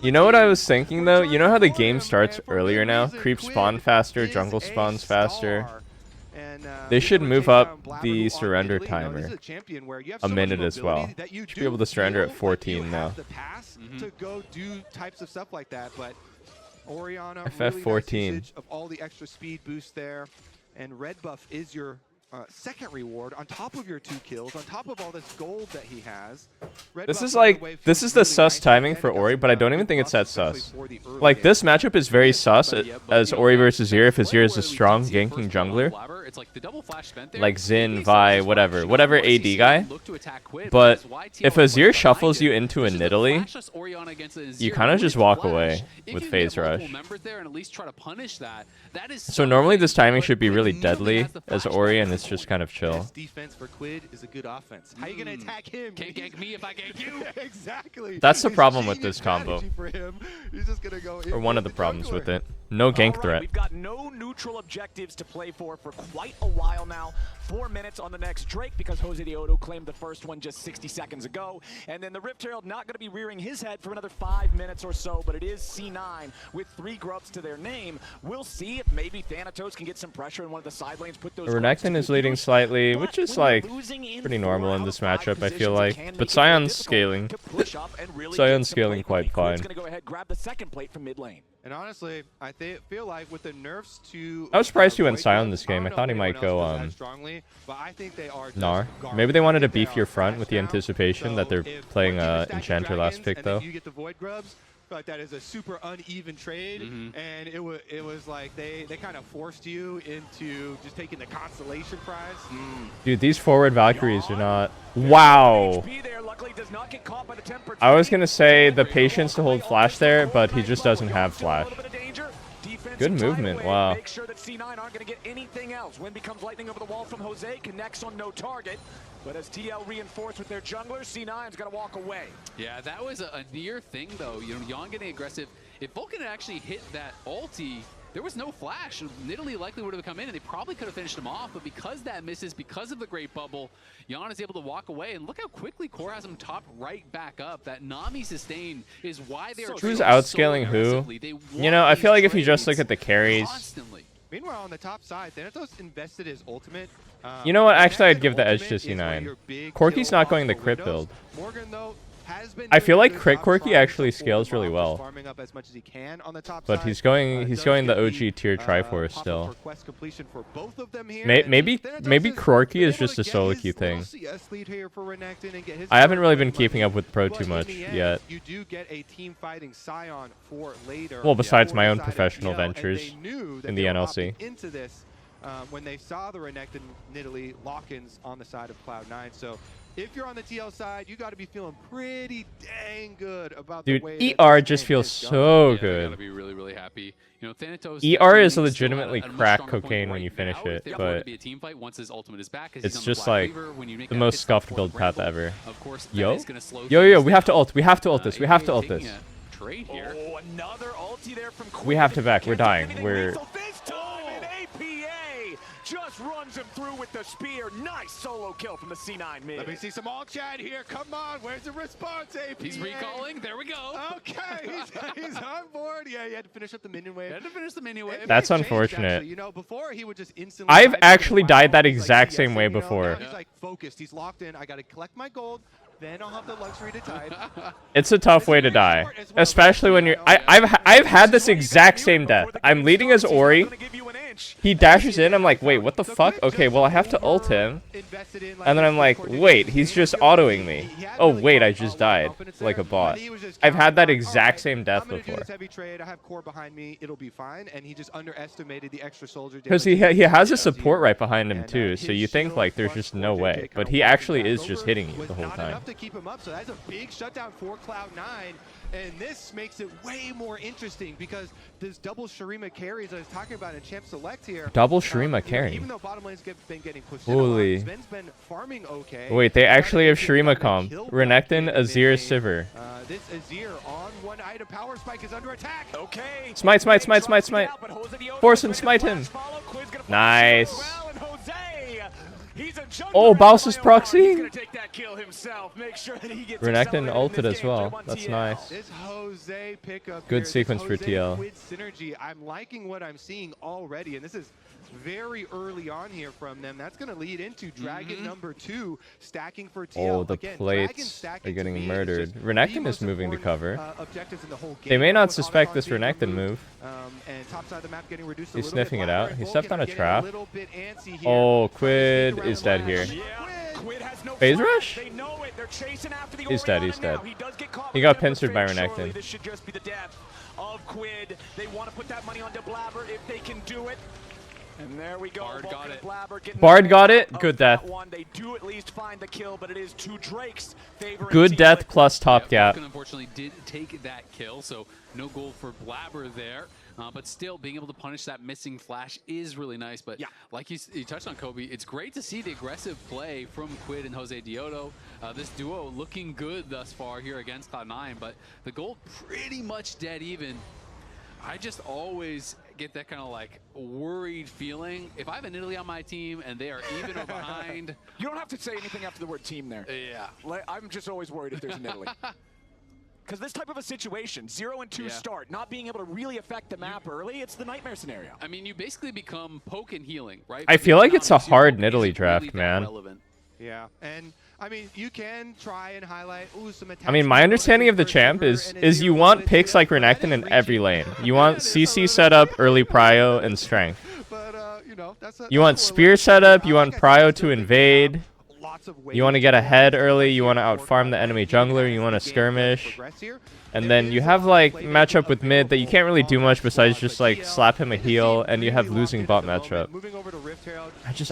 You know what I was thinking, though? You know how the game starts earlier now? Creep spawn faster, jungle spawns faster. They should move up the surrender timer a minute as well. Should be able to surrender at 14 now. To go do types of stuff like that, but Orianna FF 14 of all the extra speed boost there, and red buff is your second reward on top of your 2 kills, on top of all this gold that he has. This is like, this is the sus timing for Ori, but I don't even think it's that sus. Like, this matchup is very sus as Ori versus Azir if Azir is a strong ganking jungler. Like Xin, Vi, whatever AD guy. But if Azir shuffles you into a Nidalee, you kind of just walk away with Phase Rush. So normally this timing should be really deadly as Ori, and it's just kind of chill. Defense for Quid is a good offense. How are you gonna attack him? Can't gank me if I gank you. Exactly. That's the problem with this combo. For him. He's just gonna go or one of the problems with it. No gank threat. We've got no neutral objectives to play for quite a while now. 4 minutes on the next Drake because Jose Deodo claimed the first one just 60 seconds ago. And then the Rift Herald not going to be rearing his head for another 5 minutes or so, but it is C9 with 3 grubs to their name. We'll see if maybe Thanatos can get some pressure in one of the side lanes. Put those Renekton is leading slightly, which is like pretty normal in this matchup, I feel like. But Sion's scaling. Sion's scaling quite fine. Going to go ahead grab the second plate from mid lane. And honestly, I feel like with the nerfs to... I was surprised he went Sion this game. I thought he might go Gnar. Maybe they wanted to beef your front with the anticipation that they're playing Enchanter last pick, though. You get the Void Grubs. Like that is a super uneven trade, and it was like they kind of forced you into just taking the consolation prize. Dude, these forward Valkyries are not... Wow! I was gonna say the patience to hold flash there, but he just doesn't have flash. Good movement, wow. Make sure that C9 aren't going to get anything else. Wind becomes lightning over the wall from Jose, connects on no target. But as TL reinforced with their jungler, C9's going to walk away. Yeah, that was a near thing, though. You know, Jan getting aggressive. If Vulcan had actually hit that ulti, there was no flash. Nidalee likely would have come in, and they probably could have finished him off. But because that misses, because of the Great Bubble, Jan is able to walk away. And look how quickly Core has him top right back up. That Nami sustain is why they are... Who's outscaling who? You know, I feel like if you just look at the carries, Meanwhile, on the top side, Thanatos invested his ultimate. You know what? Actually, I'd give the edge to C9. Corki's not going the crit build. Morgan, though, has been I feel doing a like good crit job Corki trying to actually support scales really Rob, well. just farming up as much as he can on the top But side. he's going Does the get OG tier Triforce pop-up still. for quest completion for both of them here, Maybe and maybe Thanatos Corki is able just to a get solo his queue thing. little CS lead here for Renekton and get his I haven't first really been money. keeping up with Pro But too in much the end, yet. You do get a team fighting Scion for later. Well, besides for my the own side of professional TL, and ventures they knew that in they the were NLC. opting into this when they saw the Renekton Nidalee lock-ins on the side of Cloud9. So if you're on the TL side, you got to be feeling pretty dang good about the way Dude, that ER this just game feels is so going. Yeah, they good. gotta be really, really happy. You know, Thanatos ER is definitely still legitimately at a much crack stronger point cocaine when right you finish now. it, If they want but to be a team fight once his ultimate is back, 'cause it's he's on the just Black like Cleaver. When you make the that most pit stop scuffed for build path Bramble, ever. Of course, that Yo, is gonna slow yo, things we have to down. ult. We have to ult this. We have to ult taking this. a trade here. Oh, another ulti there from Quid. We have to back. We're Can't do dying. anything We're lethal this time, and APA just runs him through with the spear. Nice solo kill from the C9 mid. Let me see some all chat here. Come on, where's the response, APA? He's recalling. There we go. Okay, he's on board. Yeah, he had to finish up the minion wave. Had to finish the minion wave. That's It's changed, unfortunate. actually. You know, before he would just instantly. I've dive actually into died WoW. that He's like, exact yes, same way and, you know, before. now he's like focused. He's locked in. I got to collect my gold. Then I'll have the luxury to tide. It's a tough way to die, especially when you're. I've had this exact same death. I'm leading as Ori. He dashes in. I'm like, wait, what the fuck? Okay, well I have to ult him, and then I'm like, wait, he's just autoing me. Oh wait, I just died like a bot. I've had that exact same death before. Heavy trade. I have core behind me. It'll be fine. And he just underestimated the extra soldier. Because he has a support right behind him too, so you think like there's just no way, but he actually is just hitting you the whole time. To keep him up, so that's a big shutdown for Cloud9, and this makes it way more interesting because this double Shurima carries I was talking about in Champ Select here. Double Shurima carry. Even though bottom lane's been getting pushed Holy. in a lot, Sven's been farming okay. Wait, they actually have Shurima comp. Renekton, Azir, Sivir. This Azir on one item. Power Spike is under attack. Okay. Smite, smite, smite, smite, smite. Force and smite him. Nice. Oh, Bowser's proxy. Renekton ulted as well. That's nice. This Jose pickup Good here, sequence this for Jose TL. Quid synergy. I'm liking what I'm seeing already, and this is very early on here from them. That's going to lead into Dragon number 2 stacking for TL. Oh, the Again, Dragon plates stacking are getting to me is murdered. just Renekton the is most moving to important, cover. objectives in the whole They game. may not With suspect Omicron this being Renekton removed, move. and top side of the map getting reduced a He's little sniffing bit. it out. Blabber He and stepped Vulcan on a getting trap. little bit antsy here. Oh, Trying to Quid sneak around is the dead line. here. Quid has no Phase flash. rush? They know it. They're chasing after the He's dead, Orianna he's dead. now. He does get caught He with got the Emperor's pincered by Fate. Surely Renekton. This should just be the death of Quid. They want to put that money onto Blabber if they can do it. And there we go. Bard got Vulcan it. Blabber getting Bard the got out it. of Good that death. one. They do at least find the kill, but it is two Drakes favoring Good Team death Liquid. plus top gap. Vulcan unfortunately did take that kill, so no goal for Blabber there. But still, being able to punish that missing flash is really nice. But Yeah. like you touched on, Kobe, it's great to see the aggressive play from Quid and Jose Diodo. This duo looking good thus far here against Cloud9, but the gold pretty much dead even. I just always get that kind of like worried feeling. If I have an Italy on my team and they are even or behind. You don't have to say anything after the word team there. Yeah. I'm just always worried if there's an Italy. Because this type of a situation, 0 and 2 start, not being able to really affect the map early, it's the nightmare scenario. I mean, you basically become poke and healing, right? I feel like it's a hard Nidalee draft, really man. relevant. Yeah, and I mean, you can try and highlight some attacks. I mean, my understanding of the champ is you want picks like Renekton in every lane. You want CC setup, early prio, and strength. But you know, You want spear setup, you want prio to invade. You want to get ahead early, you want to outfarm the enemy jungler, you want to skirmish. And then you have like matchup with mid that you can't really do much besides just like slap him a heal, and you have losing bot matchup.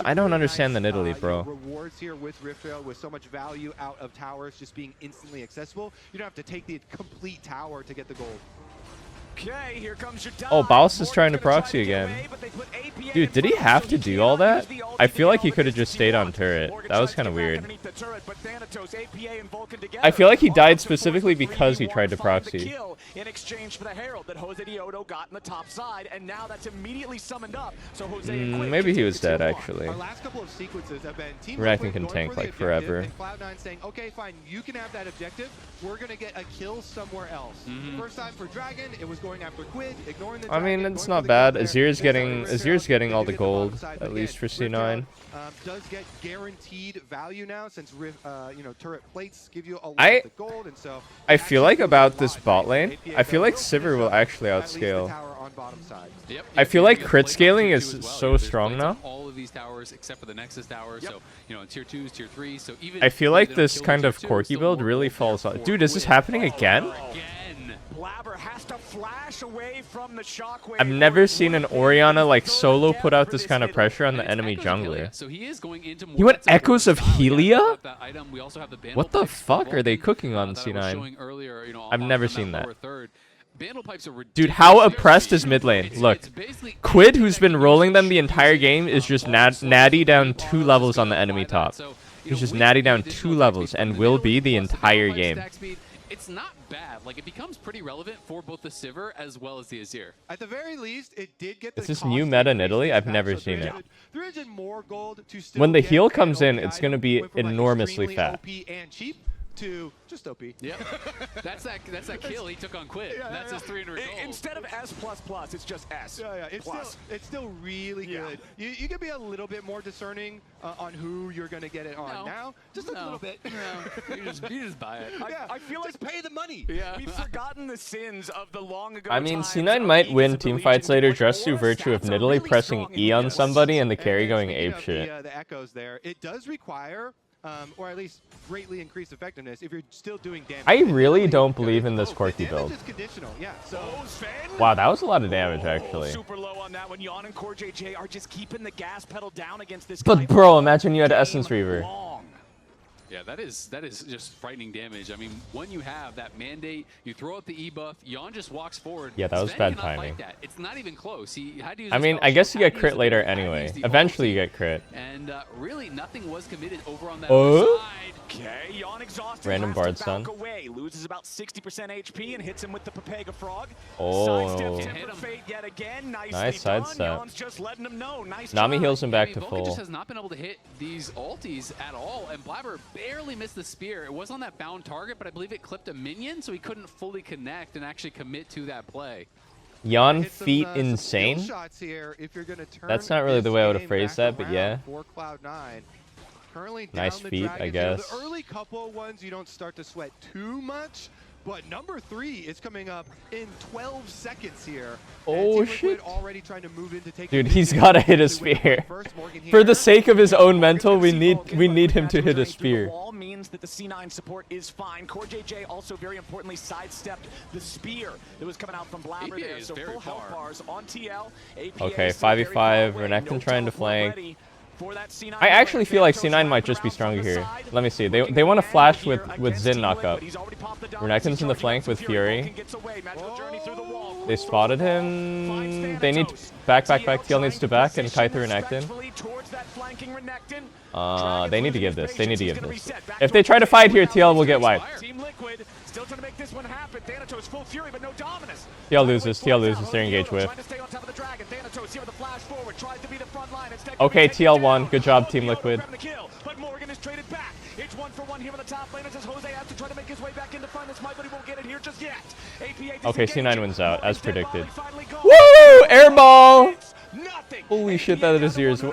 I don't understand the Nidalee, bro. Rewards here with Rift Rail with so much value out of towers just being instantly accessible. You don't have to take the complete tower to get the gold. Okay, here comes your Oh, Baus is trying to proxy again. Dude, did he have to do all that? I feel like he could have just stayed on turret. That was kind of weird. I feel like he died specifically because he tried to proxy. In exchange for the Herald that Jose Diodo got in the top side, and now that's immediately summoned up. So Jose Maybe he was dead actually. Our last couple of sequences have been Team Renekton Liquid can going tank for the like objective, forever. and Cloud9 saying, okay, fine, you can have that objective. We're gonna get a kill somewhere else. First time for Dragon, it was going going after Quid, ignoring the I mean, dragon, it's going not for the bad. kill there. Azir's getting all the They do get gold, bottom side, at but least again, for Rift C9. does get guaranteed value now since turret plates give you a lot I of the gold, and so I feel like actually about a this lot, bot right? lane, APA I feel like will Sivir finish will up actually at least the outscale. tower on bottom side. Yep, I feel like crit scaling is so strong now. All of these towers except for the Nexus tower. So, in tier 2s, tier 3s. So even I feel if like they don't this kill kind tier of 2, Corki still build more really gold falls there off. for Dude, is this Quid. happening again? Again. Blabber has to flash away from the shockwave. I've never seen an Orianna like solo put out this kind of pressure on the enemy jungler. So he is going into more. He went that's a more Echoes of style. Yeah, Helia? about that item. We also have the What Bandle the Pipes fuck for are they Vulcan, cooking on that I was C9? showing earlier, I've on never that seen that. lower third. Bandle Pipes are ridiculous. Dude, how They're oppressed speed. is mid lane? It's Look, basically Quid, anything who's that been can rolling use them the shoot entire using game, is just natty down 2 levels on the enemy top. He's just natty down 2 levels and will be the entire game. It's not bad. Like, it becomes pretty relevant for both the Sivir as well as the Azir. At the very least, it did get the Is this cost new meta in increase Italy? this I've patch, never so seen it. 300 more gold to still When the get heal comes an in, OP it's going to item, be went from, like, enormously extremely fat. OP and cheap to just OP. Yep. that's that kill he took on Quid. Yeah, That's his 300 gold. Instead of S++, it's just S. Yeah, it's still really good. You can be a little bit more discerning on who you're going to get it on now. Just a little bit. No. you just buy it. I feel like pay the money. Yeah. we've forgotten the sins of the long ago. I mean, times C9 of might Eagles win of the teamfights Legion later Force just through or virtue of stats are Nidalee really pressing strong in E on this. somebody and the carry going speaking of apeshit. the echoes there, it does require, or at least greatly increased effectiveness if you're still doing damage. I really don't believe in this Corki Damage build. is conditional, yeah. So Wow, that was a lot of damage, actually. Super low on that one. Yon and Core JJ are just keeping the gas pedal down against this. But bro, imagine you had Essence Reaver. Yeah, that is just frightening damage. I mean, when you have that mandate, you throw out the E buff, Yon just walks forward. Yeah, that was Sven bad cannot timing. fight that. It's not even close. He had to use I his mean, spell I guess you shield, get had to crit use later the- had to anyway. use the Eventually you ulti. get crit. And really, nothing was committed over on that Oh? other side. Okay, Yon exhausted. Random has to Bard back stun. away. Loses about 60% HP and hits him with the Papega Frog. Oh. Sidestep Temper Fate yet again. Nicely Nice done. sidestep. Yon's just letting him know. Nice Nami try. heals him back to Vulcan just full. has not been able to hit these ultis at all, and Blabber barely missed the spear. It was on that bound target, but I believe it clipped a minion, so he couldn't fully connect and actually commit to that play. Yon hit some, feet some insane? skill shots here if you're gonna turn That's not really the this way I would've game phrased back that, but around yeah. for Cloud9. Currently Nice down the feat, Dragons. I You know, guess. the early couple ones you don't start to sweat too much, but number 3 is coming up in 12 seconds here. Oh, and Team Liquid shit. already trying to move in to take Dude, the he's lead. gotta hit a Especially with spear. first Morgan For the here. sake of his own mental, we See need Vulcan, but him to natural hit a journey through the spear. wall means that the C9 support is fine. Core JJ also very importantly sidestepped the spear that was coming out from Blabber APA there. is So very full health far. bars on TL. APA Okay, is still very 5v5, far away. Renekton No trying to teleport flank. ready for that C9 I actually feel like Thanatos C9 might wrapping just be around stronger from the here. side. Let me see. They Looking want to bad flash here with against Xin Team knock Liquid. up. He's already popped the dodge. Renekton's He's in the charging flank up with some Fury. Vulcan gets away. Magical journey through the wall. They spotted him. They need back. TL needs to back and Kai through Renekton. They need to give this. They need to give this. If they try to fight here, TL will get wiped. Team Liquid still trying to make this one happen. Thanatos full fury, but no dominance. TL loses. They're engaged with. Trying to stay on top of the dragon. Thanatos here with the flash forward. Tries to be the front line. Instead, Okay, taken TL won. down. Good job, Team Obi Liquid. grabbing the kill, but Morgan is traded back. It's 1-for-1 here on the top lane. As Jose has to try to make his way back into front. This might, but he won't get it here just yet. APA Okay, C9 wins out, as Morgan's dead predicted. body finally gone. Woo! Airball! Nothing. Holy shit, that is yours. Team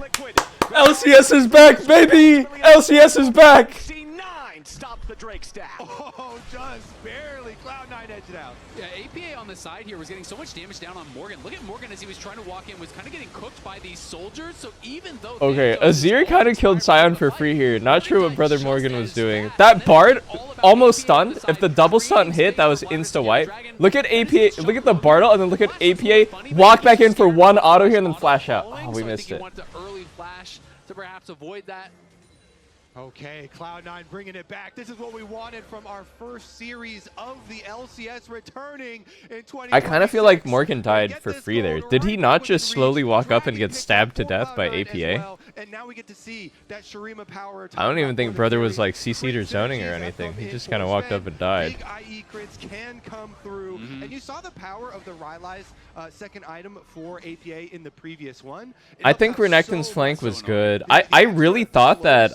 Liquid. LCS is back, baby! LCS is back! C9 stops the Drake stack. Oh, just barely. Cloud9 edged out. Yeah, APA on the side here was getting so much damage down on Morgan. Look at Morgan as he was trying to walk in, was kind of getting cooked by these soldiers. So even though Okay, Thanatos Azir is kind all of killed the time Sion for for the free fight, here. Not sure what Brother just Morgan as was doing. fast. That And Bard, it's all about almost APA on the stunned. side, If the double stun creating hit, that was space on insta Blabber, wipe. Dragon. Look at That is APA, a look at the choke Bartle, and then look at Flash was APA. really funny, but Walk he back just in for scared one him. auto here and then Auto flash out. falling, Oh, we so I missed think he it. wanted to early flash to perhaps avoid that. Okay, Cloud9 bringing it back. This is what we wanted from our first series of the LCS returning in 2026. I kind of feel like Morgan died Get for this free there. gold Did he right not within just slowly reach. walk up and Dragon get picked stabbed up to for death by Cloud9 as APA? well, and now we get to see that Shurima power. I don't even think top Brother for the was like Fury. CC'd or Great zoning or synergies that anything. come He in just kind of full walked spend. up and died. Big IE crits can come through, and you saw the power of the Rylai's second item for APA in the previous one. It I helps think out Renekton's so flank much. was good. I really thought that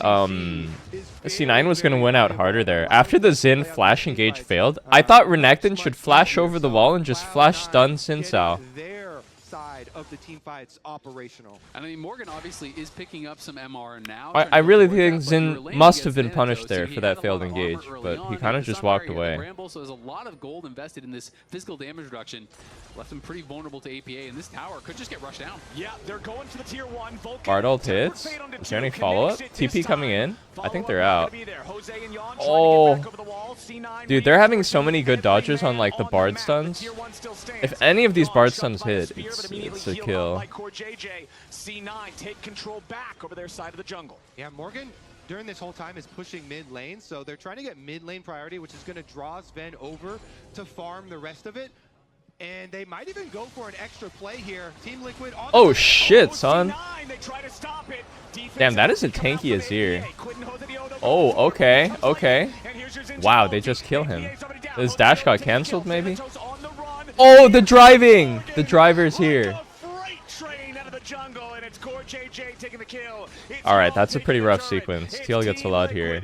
C9 was going to win out harder there. After the Xin flash engage failed, I thought Renekton should flash over the wall and just flash stun Xin Sao. Side of the team fights operational. And I mean, Morgan obviously is picking up some MR now. I really think Xin must have been punished there for that failed engage, but he kind of just walked away. So there's a lot of gold invested in this physical damage reduction. Left him pretty vulnerable to APA, and this tower could just get rushed down. Yeah, they're going for the tier 1. Bard ult hits. Is there any follow-up? TP coming in? I think they're out. Oh. Dude, they're having so many good dodges on like the Bard stuns. If any of these Bard stuns hit, it's a kill. C9 take control back over their side of the jungle. Yeah, Morgan during this whole time is pushing mid lane, so they're trying to get mid lane priority, which is going to draw Sven over to farm the rest of it. And they might even go for an extra play here. Team Liquid on oh shit, son. Damn, that is a tanky Azir. Oh, okay, okay. Wow, they just kill him. His dash got cancelled, maybe? Oh, the driving! The driver's here. Alright, that's a pretty rough sequence. TL gets a lot here.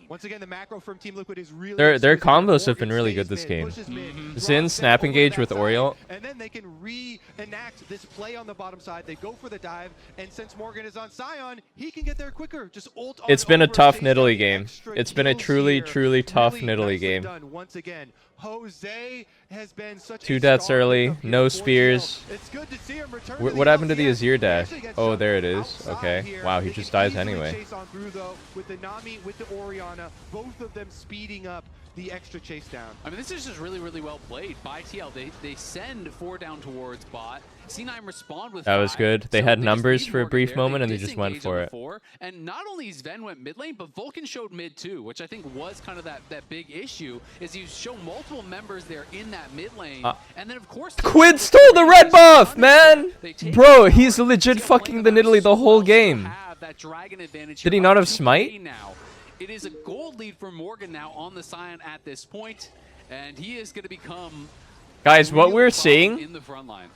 Once again, the macro from Team Liquid is really their combos have been really good this game. Xin snap engage with Oriole. And then they can reenact this play on the bottom side. They go for the dive, and since Morgan is on Sion, he can get there quicker. Just ult on. It's been a tough Nidalee game. It's been a truly tough Nidalee game. Once again, Jose has been such 2 deaths early, no spears. It's good to see him return. What happened to the Azir dash? Oh, there it is. Okay. Wow, he just dies anyway. With the Nami, with the Orianna, both of them speeding up the extra chase down. I mean, this is just really well played by TL. They send 4 down towards bot. C9 respond with 5. That was good. They had numbers for a brief moment and they just went for it. And not only Sven went mid lane, but Vulcan showed mid too, which I think was kind of that big issue, is you show multiple members there in that mid lane. And then of course Quid stole the red buff, man! Bro, he's legit fucking the Nidalee the whole game. Did he not have smite? It is a gold lead for Morgan now on the Sion at this point, and he is going to become guys, what we're seeing, in the front line.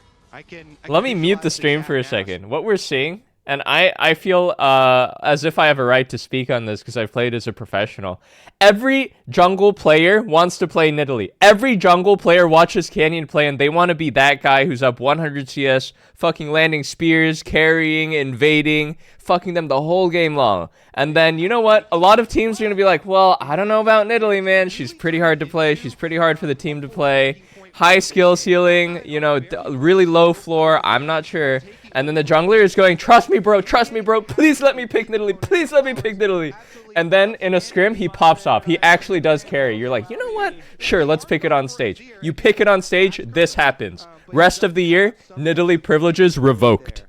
Let me mute the stream for a second. What we're seeing, and I feel as if I have a right to speak on this because I've played as a professional. Every jungle player wants to play Nidalee. Every jungle player watches Canyon play and they want to be that guy who's up 100 CS, fucking landing spears, carrying, invading, fucking them the whole game long. And then, you know what? A lot of teams are going to be like, well, I don't know about Nidalee, man. She's pretty hard to play. She's pretty hard for the team to play. High skill ceiling, you know, really low floor. I'm not sure. And then the jungler is going, trust me, bro. Please let me pick Nidalee. Please let me pick Nidalee. And then in a scrim, he pops off. He actually does carry. You're like, you know what? Sure, let's pick it on stage. You pick it on stage, this happens. Rest of the year, Nidalee privileges revoked.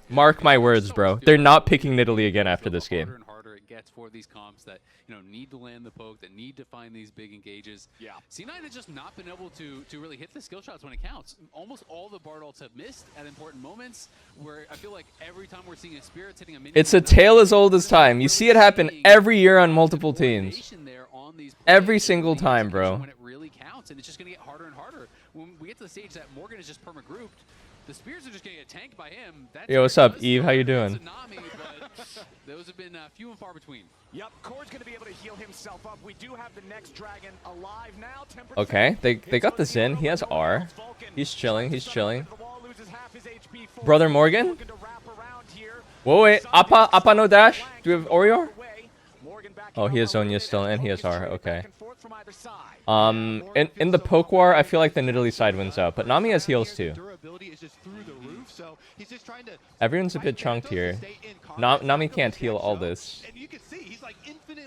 Mark my words, bro. They're not picking Nidalee again after this game. Harder it gets for these comps that need to land the poke, that need to find these big engages. Yeah. C9 has just not been able to really hit the skill shots when it counts. Almost all the Bard ults have missed at important moments, where I feel like every time we're seeing a Spirit's hitting a minion. It's a tale as old as time. You see it happen every year on multiple teams. Every single time, bro. When it really counts, and it's just going to get harder and harder. When we get to the stage that Morgan is just perma-grouped, the spears are just going to get tanked by him. Yo, what's up, Eve? How you doing? Those have been few and far between. Yep, Core's going to be able to heal himself up. We do have the next dragon alive now. Okay, they got the Xin. He has R. He's chilling. He's chilling. Brother Morgan? Whoa, wait. Appa no dash? Do we have Orior? Oh, he has Zonya still, and he has R. Okay. In the poke war, I feel like the Nidalee side wins out, but Nami has heals too. Everyone's a bit chunked here. Nami can't heal all this.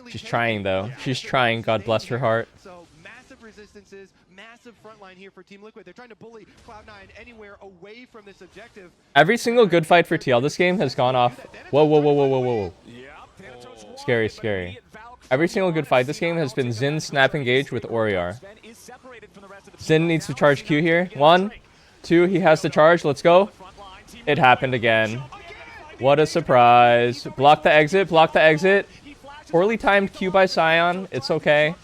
She's trying though. She's trying. God bless her heart. So massive resistances, massive front line here for Team Liquid. They're trying to bully Cloud9 anywhere away from this objective. Every single good fight for TL this game has gone off. Whoa. Scary, scary. Every single good fight this game has been Xin snap engage with Oriar. Xin needs to charge Q here. 1, 2, he has the charge. Let's go. It happened again. What a surprise. Block the exit, block the exit. Poorly timed Q by Sion. It's okay.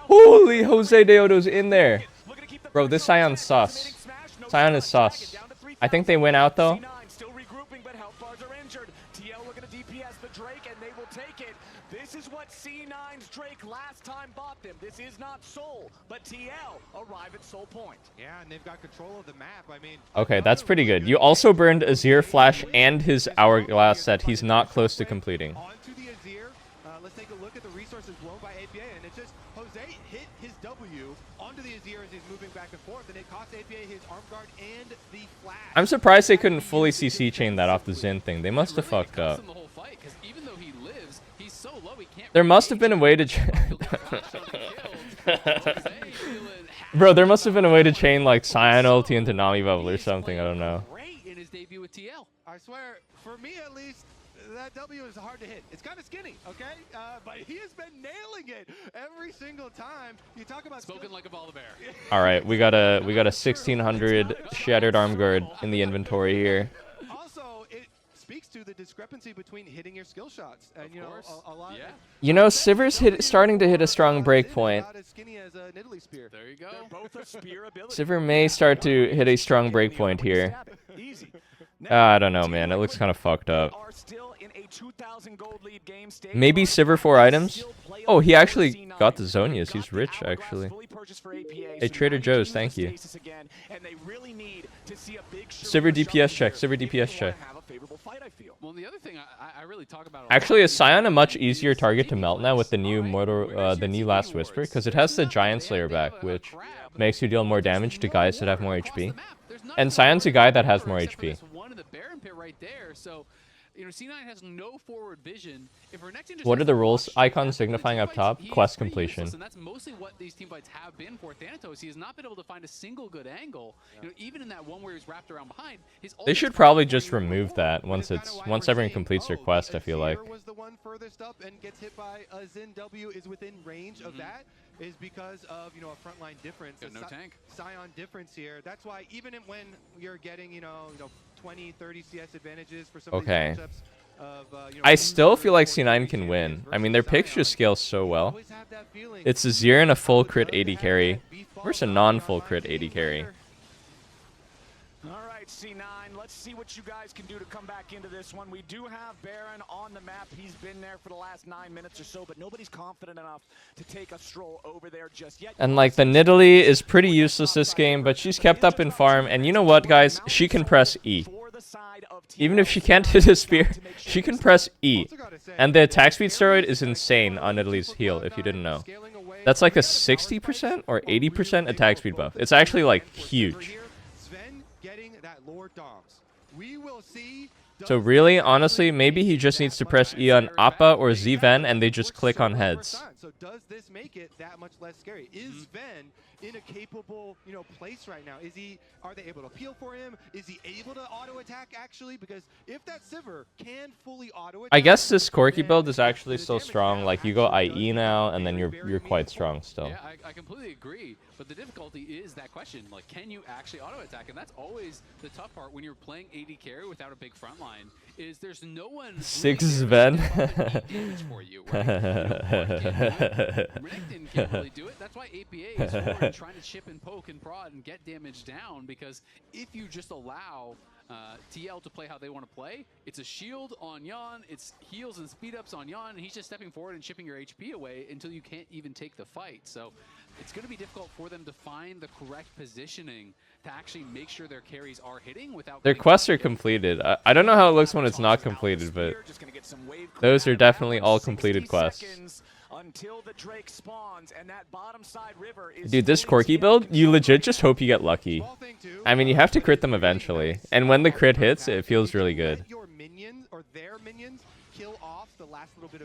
Holy, Jose Deodo's in there. Bro, this Sion's sus. Sion is sus. I think they win out though. take it. This is what C9's Drake last time bought them. This is not Soul, but TL arrive at Soul Point. Yeah, and they've got control of the map. I mean, Okay, that's pretty good. You also burned Azir Flash and his Hourglass that he's not close to completing. Onto the Azir. Let's take a look at the resources blown by APA, and it's just Jose hit his W onto the Azir as he's moving back and forth, and it cost APA his arm guard and the flash. I'm surprised they couldn't fully CC chain that off the Xin thing. They must have fucked up. There must have been a way to Bro, there must have been a way to chain like Cyan ulti into Nami bubble or something, I don't know. In his debut with TL. I swear, for me at least, that W is hard to hit. It's kind of skinny, okay? But he has been nailing it every single time. You talk about spoken like a ball of bear. All right, we got a 1600 shattered arm guard in the inventory here. Also, it speaks to the discrepancy between hitting your skill shots, and you know, a lot. Yeah. You know, Sivir's starting to hit a strong break point. There you go. Sivir may start to hit a strong break point here. I don't know, man. It looks kind of fucked up. Maybe Sivir 4 items? Oh, he actually got the Zonias. He's rich, actually. Hey, Trader Joe's, thank you. Sivir DPS check. Sivir DPS check. Well, the other thing I really talk about. Actually, is Sion a much easier target to melt now with the new the new Last Whisper? Because it has the Giant Slayer back, which makes you deal more damage to guys that have more HP. And Sion's a guy that has more HP. One in the Baron pit right there, so you know C9 has no forward vision. If Renekton just What are the rules icons signifying up top? Quest completion. And that's mostly what these team fights have been for Thanatos. He has not been able to find a single good angle. You know, even in that one where he's wrapped around behind. They should probably just remove that once everyone completes their quest, I feel like. Was the one furthest up and gets hit by a Xin W is within range of that is because of, you know, a frontline difference. No tank. Sion difference here. That's why even when you're getting, you know 20, 30 CS advantages for some of these matchups of, you know, I still feel like C9 can win. I mean, their picks just scale so well. It's Azir and a full crit 80 carry versus a non-full crit 80 carry. C9, let's see what you guys can do to come back into this one. We do have Baron on the map. He's been there for the last 9 minutes or so, but nobody's confident enough to take a stroll over there just yet. And like the Nidalee is pretty useless this game, but she's kept up in farm. And you know what, guys? She can press E. Even if she can't hit a spear, she can press E. And the attack speed steroid is insane on Nidalee's heal, if you didn't know. That's like a 60% or 80% attack speed buff. It's actually like huge. So really, honestly, maybe he just needs to press E on Appa or Zven and they just click on heads. So does this make it that much less scary? Is Ven in a capable, you know, place right now? Are they able to peel for him? Is he able to auto attack actually? Because if that Sivir can fully auto attack, I guess this Corki build is actually still strong. Like you go IE now and then you're quite strong still. Yeah, I completely agree. But the difficulty is that question, like, can you actually auto attack? And that's always the tough part when you're playing AD carry without a big front line. Is there's no one 6 Sven. for you, right? Renekton can't really do it. That's why APA is forward trying to chip and poke and prod and get damage down, because if you just allow TL to play how they want to play, it's a shield on Yon, it's heals and speed ups on Yon, and he's just stepping forward and chipping your HP away until you can't even take the fight. So it's going to be difficult for them to find the correct positioning to actually make sure their carries are hitting without... Their quests are completed. I don't know how it looks when it's not completed, but those are definitely all completed quests. Dude, this Corki build, you legit just hope you get lucky. I mean, you have to crit them eventually. And when the crit hits, it feels really good.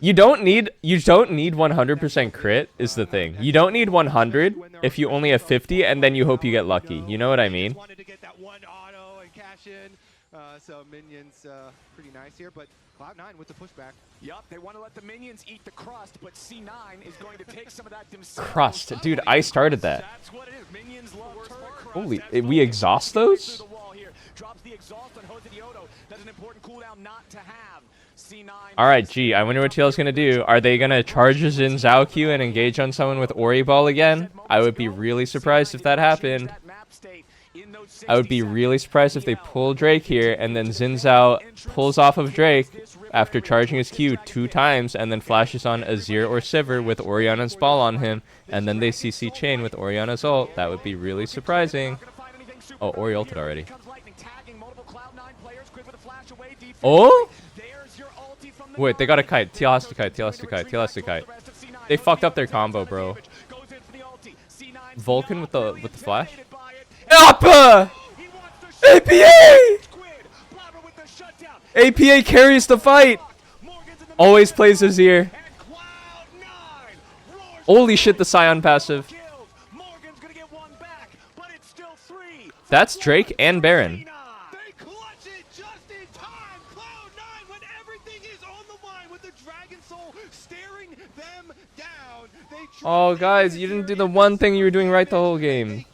You don't need 100% crit is the thing. You don't need 100 if you only have 50 and then you hope you get lucky. You know what I mean? So minions pretty nice here, but Cloud9 with the pushback. Yup, they want to let the minions eat the crust, but C9 is going to take some of that themselves. Crust, dude, I started that. That's what it is. Minions love crust. Holy, we exhaust those? Drops the exhaust on Jose Diodo. That's an important cooldown not to have. C9. Alright, G, I wonder what TL's gonna do. Are they gonna charge us in Zhao Q and engage on someone with Ori Ball again? I would be really surprised if that happened. In I would be really surprised if they pull Drake here, and then Xin Zhao pulls off of Drake after charging his Q 2 times, and then flashes on Azir or Sivir with Orianna's ball on him, and then they CC chain with Orianna's ult. That would be really surprising. Oh, Ori ulted already. Oh? Wait, they got a kite. TL has to kite, TL has to kite, TL has to kite. They fucked up their combo, bro. Vulcan with the flash? APA! APA! APA carries the fight! Always plays Azir. Holy shit, the Scion passive. That's Drake and Baron. Oh, guys, you didn't do the one thing you were doing right the whole game.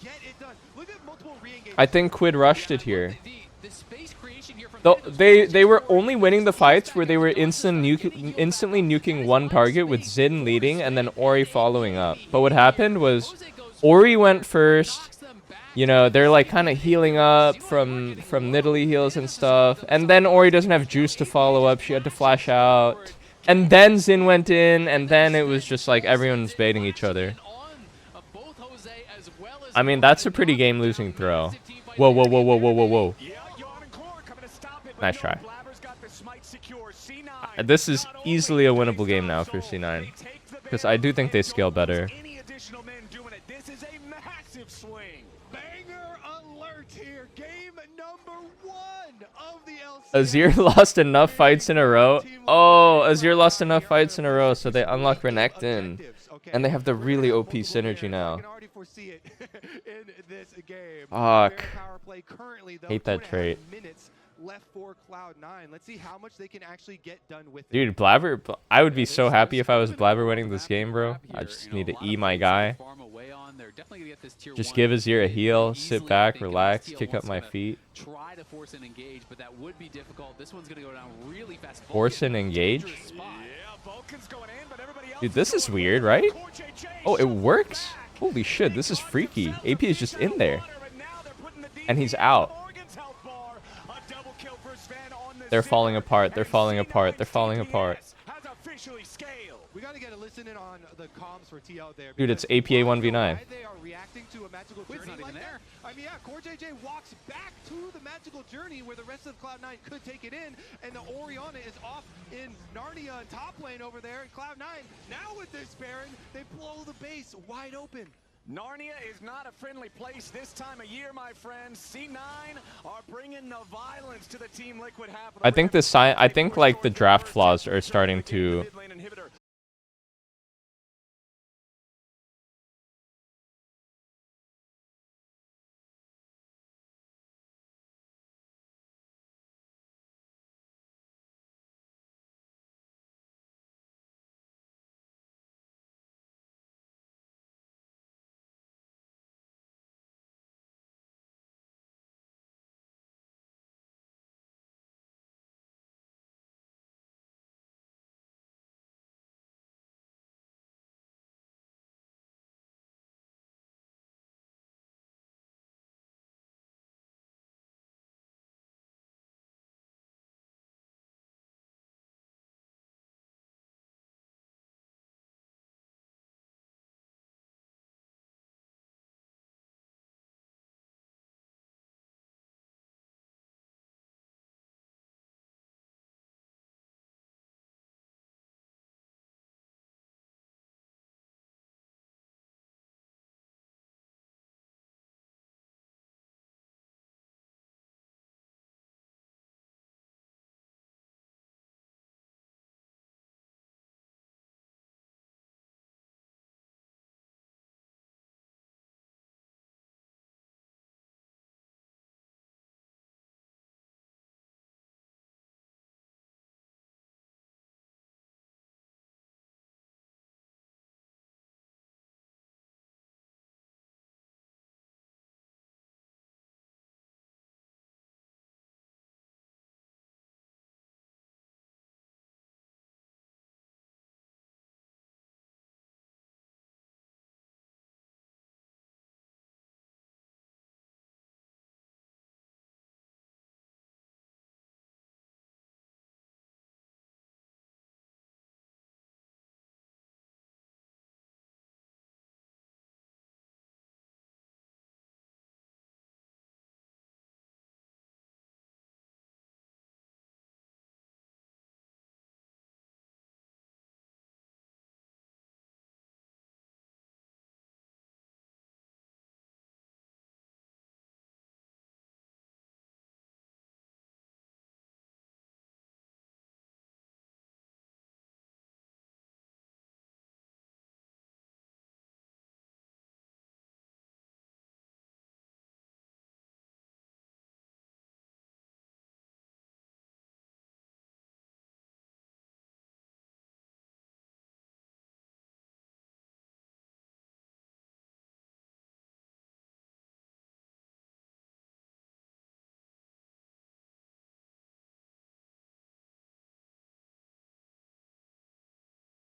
I think Quid rushed it here. They were only winning the fights where they were instantly nuking one target with Xin leading and then Ori following up. But what happened was Ori went first. You know, they're like kind of healing up from Nidalee heals and stuff. And then Ori doesn't have juice to follow up. She had to flash out. And then Xin went in, and then it was just like everyone's baiting each other. I mean, that's a pretty game-losing throw. Whoa, whoa, whoa, whoa, whoa, whoa, whoa. Nice try. This is easily a winnable game now for C9. Because I do think they scale better. Azir lost enough fights in a row. Oh, Azir lost enough fights in a row, so they unlock Renekton. And they have the really OP synergy now. Fuck. Hate that trait. Dude, Blabber, I would be so happy if I was Blabber winning this game, bro. I just need to E my guy. Just give Azir a heal, sit back, relax, kick up my feet. Try to force and engage, but that would be difficult. This one's gonna go down really fast. Force and engage? Dude, this is weird, right? Oh, it works? Holy shit, this is freaky. AP is just in there. And he's out. They're falling apart, they're falling apart, they're falling apart. We gotta get a listen in on the comms for TL there. Dude, it's APA 1v9. They are reacting to a magical journey like that. I mean, yeah, CoreJJ walks back to the magical journey where the rest of Cloud9 could take it in, and the Orianna is off in Narnia and top lane over there. And Cloud9, now with this Baron, they blow the base wide open. Narnia is not a friendly place this time of year, my friends. C9 are bringing the violence to the Team Liquid half. I think like the draft flaws are starting to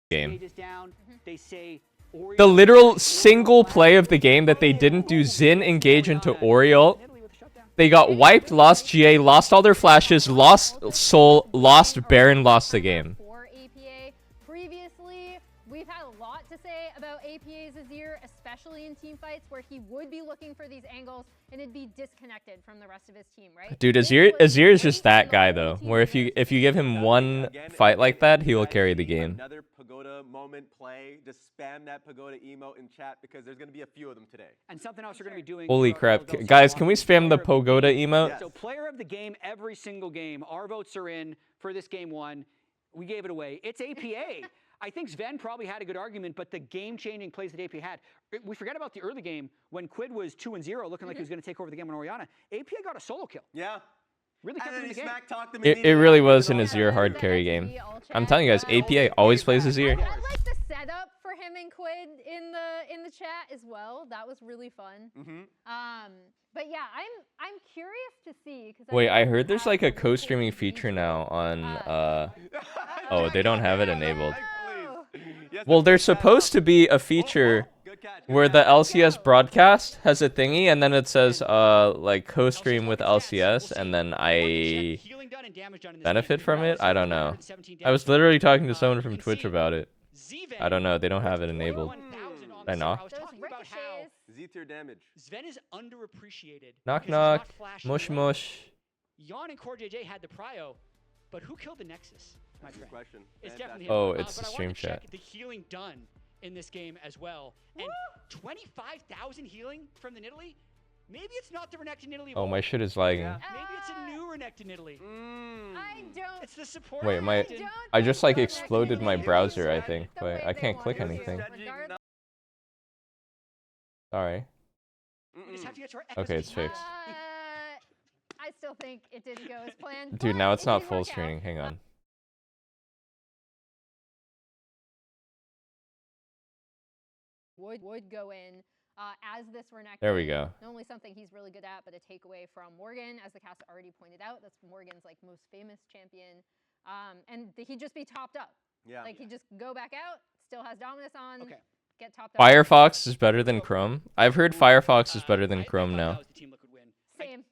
game. They say The literal single play of the game that they didn't do Xin engage into Oriole. They got wiped, lost GA, lost all their flashes, lost Soul, lost Baron, lost the game. For APA. Previously, we've had a lot to say about APA's Azir, especially in team fights where he would be looking for these angles and it'd be disconnected from the rest of his team, right? Dude, Azir is just that guy though, where if you give him one fight like that, he will carry the game. Another Pagoda moment play. Just spam that Pagoda emote in chat because there's going to be a few of them today. And something else we're going to be doing. Holy crap. Guys, can we spam the Pagoda emote? So player of the game every single game. Our votes are in for this game 1. We gave it away. It's APA. I think Sven probably had a good argument, but the game-changing plays that AP had. We forget about the early game when Quid was 2-0, looking like he was going to take over the game on Orianna. APA got a solo kill. Yeah. Really kept him in the game. It really was an Azir hard carry game. I'm telling you guys, APA always plays Azir. I like the setup for him and Quid in the chat as well. That was really fun. But yeah, I'm curious to see. Wait, I heard there's like a co-streaming feature now on oh, they don't have it enabled. Well, there's supposed to be a feature where the LCS broadcast has a thingy and then it says like co-stream with LCS and then I benefit from it. I don't know. I was literally talking to someone from Twitch about it. I don't know. They don't have it enabled. I knock. Z-tier damage. Sven is underappreciated. Knock knock. Mush mush. Yon and Core JJ had the prio, but who killed the Nexus? My friend. Question. It's definitely oh, him. it's the stream chat. The healing done in this game as well. And 25,000 healing from the Nidalee? Maybe it's not the Renekton Nidalee. Oh, my shit is lagging. Maybe it's a new Renekton Nidalee. I don't. It's the support. Wait, I just like exploded my browser, I think. Wait, I can't click anything. Sorry. Okay, it's fixed. I still think it didn't go as planned. Dude, now it's not full screening. Hang on. Would go in as this Renekton. There we go. Not only something he's really good at, but a takeaway from Morgan, as the cast already pointed out. That's Morgan's like most famous champion, and he'd just be topped up. Yeah. Like he'd just go back out, still has Dominus on. Okay. Get topped up. Firefox is better than Chrome. I've heard Firefox is better than Chrome now. Same.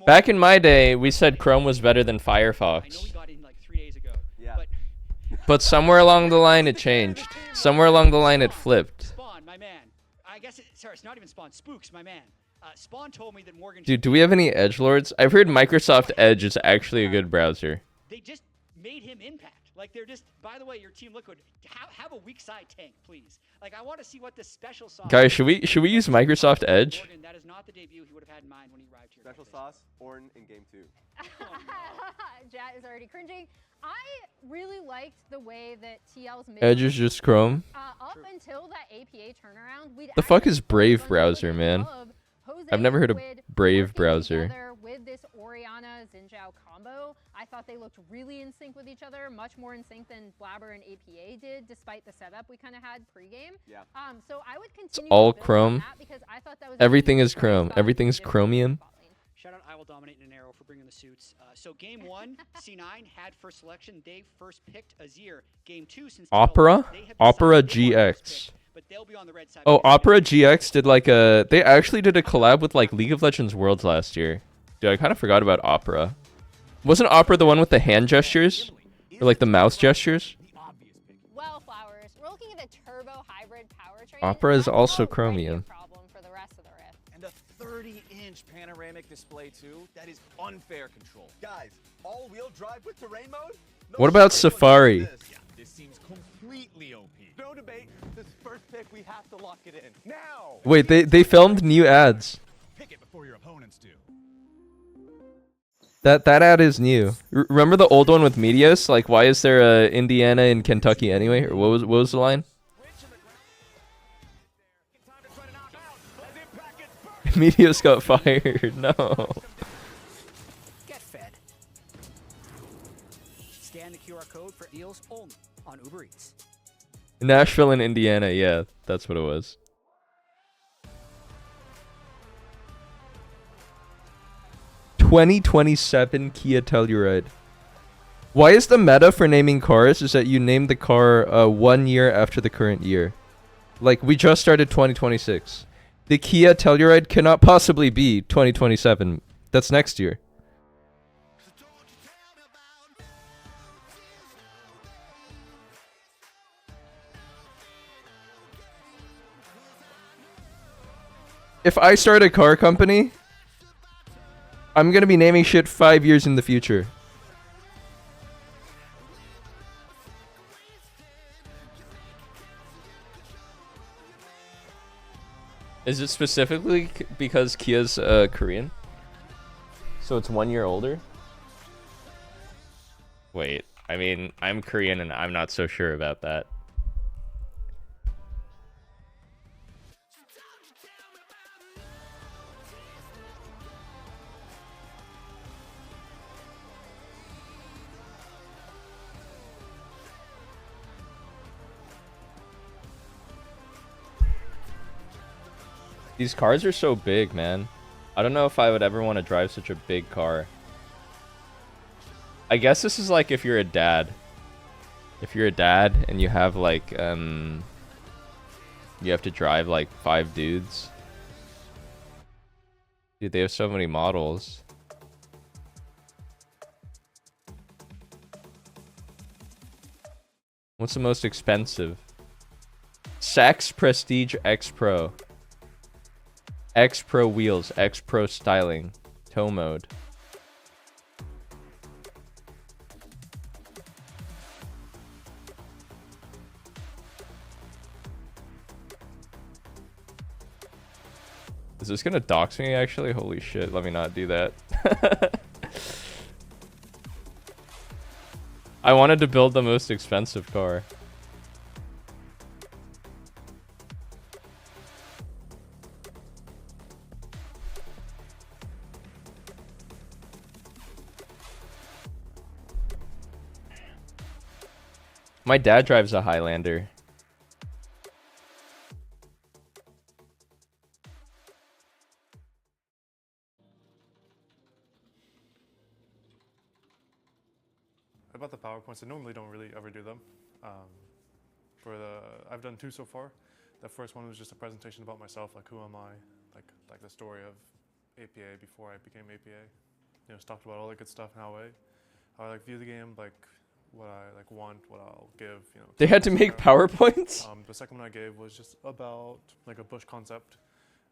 Back in my day, we said Chrome was better than Firefox. Yeah. But somewhere along the line it changed. Somewhere along the line it flipped. Spawn, my man. I guess sorry, it's not even Spawn. Spooks, my man. Spawn told me that Morgan. Dude, do we have any edgelords? I've heard Microsoft Edge is actually a good browser. They just made him impact. Like they're just. By the way, your Team Liquid have a weak side tank, please. Like I want to see what this special sauce. Guys, should we use Microsoft Edge? Morgan, that is not the debut he would have had in mind when he arrived here. Special sauce, Ornn in game 2. Jat is already cringing. I really liked the way that TL's mid Edge is just Chrome. up until that APA turnaround. The fuck is Brave browser, man? I've never heard of Brave browser. With this Orianna Xin combo, I thought they looked really in sync with each other, much more in sync than Blabber and APA did, despite the setup we kind of had pregame. Yeah. So I would continue. It's all to build on Chrome. that because I thought that was Everything is Chrome. Everything's Chromium. Shout out I Will Dominate in an Arrow for bringing the suits. So game 1, C9 had first selection. They first picked Azir. Game 2, since Opera? Opera GX. But they'll be on the red side. Oh, Opera GX did like a... They actually did a collab with like League of Legends Worlds last year. Dude, I kind of forgot about Opera. Wasn't Opera the one with the hand gestures? Or like the mouse gestures? Wellflowers. We're looking at the turbo hybrid powertrain. Opera is also Chromium. And a 30-inch panoramic display too. That is unfair control. Guys, all-wheel drive with terrain mode? No What about shit, Safari? this. Yeah, this seems completely OP. No debate. This first pick, we have to lock it in. Now! Wait, they filmed new ads. Pick it before your opponents do. That ad is new. Remember the old one with Meteos? Like, why is there a Indiana in Kentucky anyway? Or what was the line? Meteos got fired. No. Get fed. Scan the QR code for deals only on Uber Eats. Nashville and Indiana. Yeah, that's what it was. '2027 Kia Telluride. Why is the meta for naming cars is that you name the car 1 year after the current year? Like, we just started 2026. The Kia Telluride cannot possibly be 2027. That's next year. If I start a car company, I'm gonna be naming shit 5 years in the future. Is it specifically because Kia's Korean? So it's 1 year older? Wait, I mean, I'm Korean and I'm not so sure about that. These cars are so big, man. I don't know if I would ever want to drive such a big car. I guess this is like if you're a dad. If you're a dad and you have like, you have to drive like 5 dudes. Dude, they have so many models. What's the most expensive? Sax Prestige X Pro. X Pro wheels, X Pro styling, tow mode. Is this gonna dox me actually? Holy shit, let me not do that. I wanted to build the most expensive car. My dad drives a Highlander. About the PowerPoints, I normally don't really ever do them. I've done 2 so far. The first one was just a presentation about myself, like who am I, like the story of APA before I became APA. You know, just talked about all the good stuff and how I like view the game, like what I like want, what I'll give. You know. They had to make PowerPoints? The second one I gave was just about like a Bush concept,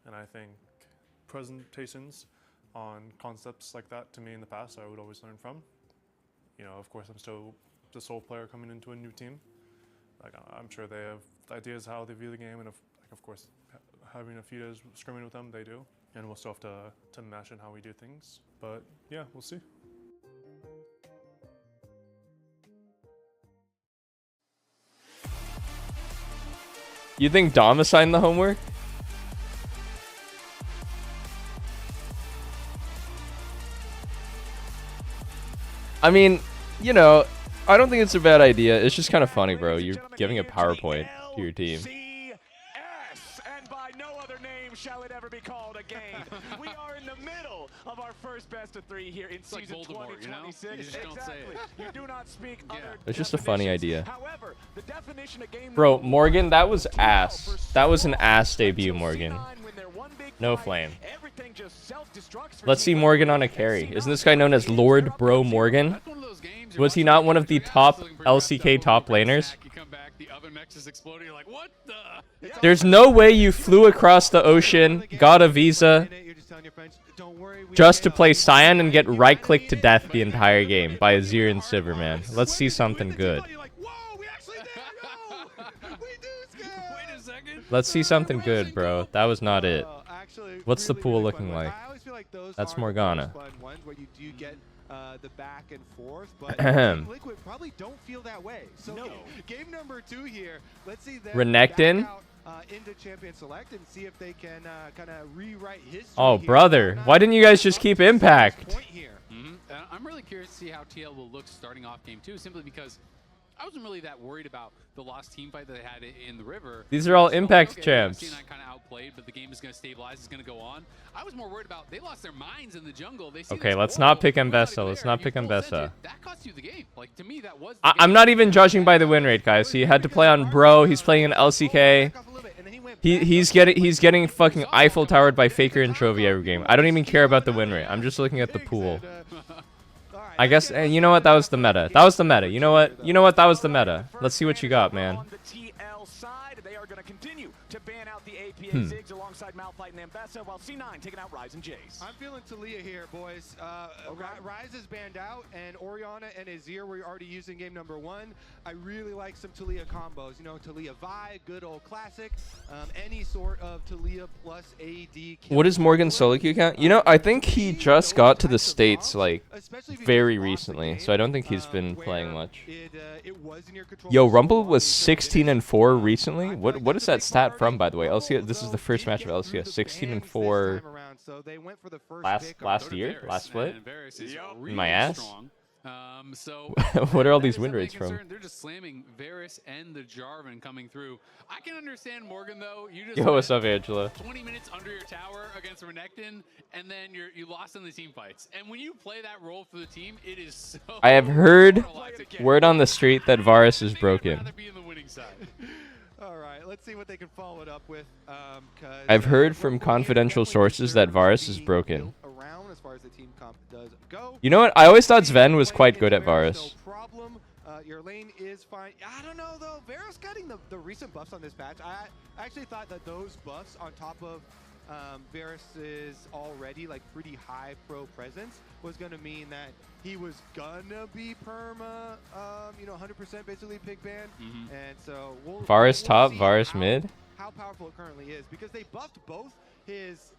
and I think presentations on concepts like that to me in the past I would always learn from. You know, of course, I'm still the sole player coming into a new team. Like, I'm sure they have ideas how they view the game, and of course, having a few days scrimming with them, they do. And we'll still have to mesh in how we do things. But yeah, we'll see. You think Dom assigned the homework? I mean, you know, I don't think it's a bad idea. It's just kind of funny, bro. You're giving a PowerPoint to your team. And by no other name shall it ever be called again. We are in the middle of our first best of 3 here in season like Voldemort, 2026. you know? You just don't say it. You do not speak other It's just a funny idea. However, the definition of game Bro, Morgan, that was ass. That was an ass debut, Morgan. No flame. Let's see Morgan on a carry. Isn't this guy known as Lord Bro Morgan? Was he not one of the top LCK top laners? There's no way you flew across the ocean, got a visa, just to play Cyan and get right-clicked to death the entire game by Azir and Sivir, man. Let's see something good. Let's see something good, bro. That was not it. What's the pool looking like? That's Morgana. The back and forth, but Liquid probably don't feel that way. So game number 2 here. Let's see them Renekton into Champion Select and see if they can kind of rewrite history. Oh, brother. Why didn't you guys just keep Impact? I'm really curious to see how TL will look starting off game 2, simply because I wasn't really that worried about the lost team fight that they had in the river. These are all Impact okay, champs. C9 kind of outplayed, but the game is going to stabilize. It's going to go on. I was more worried about they lost their minds in the jungle. They see Okay, this let's wall, not pick we're not Mbessa. even Let's there. not You pick full Mbessa. sent it. That cost you the game. Like, to me, that was the I'm game. not even judging by the win rate, guys. He had to play on Bro. He's playing an LCK. He's getting fucking Eiffel Towered by Faker and Chovy every game. I don't even care about the win rate. I'm just looking at the pool. I guess, and you know what? That was the meta. That was the meta. You know what? You know what? That was the meta. Let's see what you got, man. They are going to continue to ban out the APA Ziggs alongside Malphite and Ambessa, while C9 taking out Ryze and Jace. I'm feeling Taliyah here, boys. Ryze is banned out, and Orianna and Azir were already using game number 1. I really like some Taliyah combos. You know, Taliyah Vi, good old classic. Any sort of Taliyah plus AD. What is Morgan's solo queue count? You know, I think he just got to the States, like, very recently, so I don't think he's been playing much. Yo, Rumble was 16-4 recently. What is that stat from, by the way? LCS. This is the first match of LCS. 16-4. Last year, last split. In my ass. What are all these win rates from? They're just slamming Varus and the Jarvan coming through. I can understand Morgan though. You just Yo, what's up, Angela? 20 minutes under your tower against Renekton, and then you lost in the team fights. And when you play that role for the team, it is so. I have heard word on the street that Varus is broken. All right, let's see what they can follow it up with. I've heard from confidential sources that Varus is broken. As far as the team comp does go. You know what? I always thought Sven was quite good at Varus. Your lane is fine. I don't know though. Varus getting the recent buffs on this patch. I actually thought that those buffs on top of Varus's already like pretty high pro presence was gonna mean that he was gonna be perma, 100% basically pick ban. And so Varus top, see Varus mid. How powerful it currently is, because they buffed both his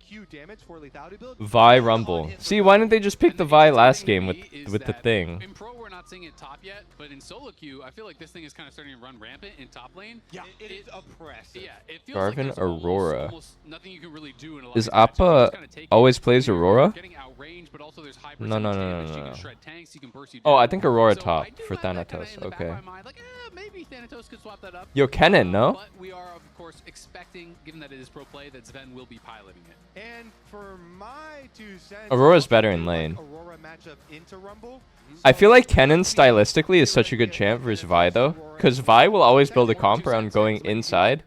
Q damage for lethality build. Vi Rumble. See, why didn't they just pick the Vi last game with the thing? In pro, we're not seeing it top yet, but in solo queue, I feel like this thing is kind of starting to run rampant in top lane. Yeah, it is oppressive. Yeah, it feels Garvin like there's Aurora. almost nothing you can really do in a lot Is of these matches. Appa Just kinda take always it. plays Aurora? Getting outranged, but also there's high No, no, percentage no, damage. no, You no. can shred tanks, you can burst you Oh, down. I think Aurora So top I do for have that kinda Thanatos. in the back Okay. of my mind, like, maybe Thanatos could swap that up. Yo, Kennen, no? But we are, of course, expecting, given that it is pro play, that Sven will be piloting it. And for my 2 cents, Aurora's better in lane. Aurora matchup into Rumble. I feel like Kennen stylistically is such a good champ versus Vi though, because Vi will always build a comp around going inside,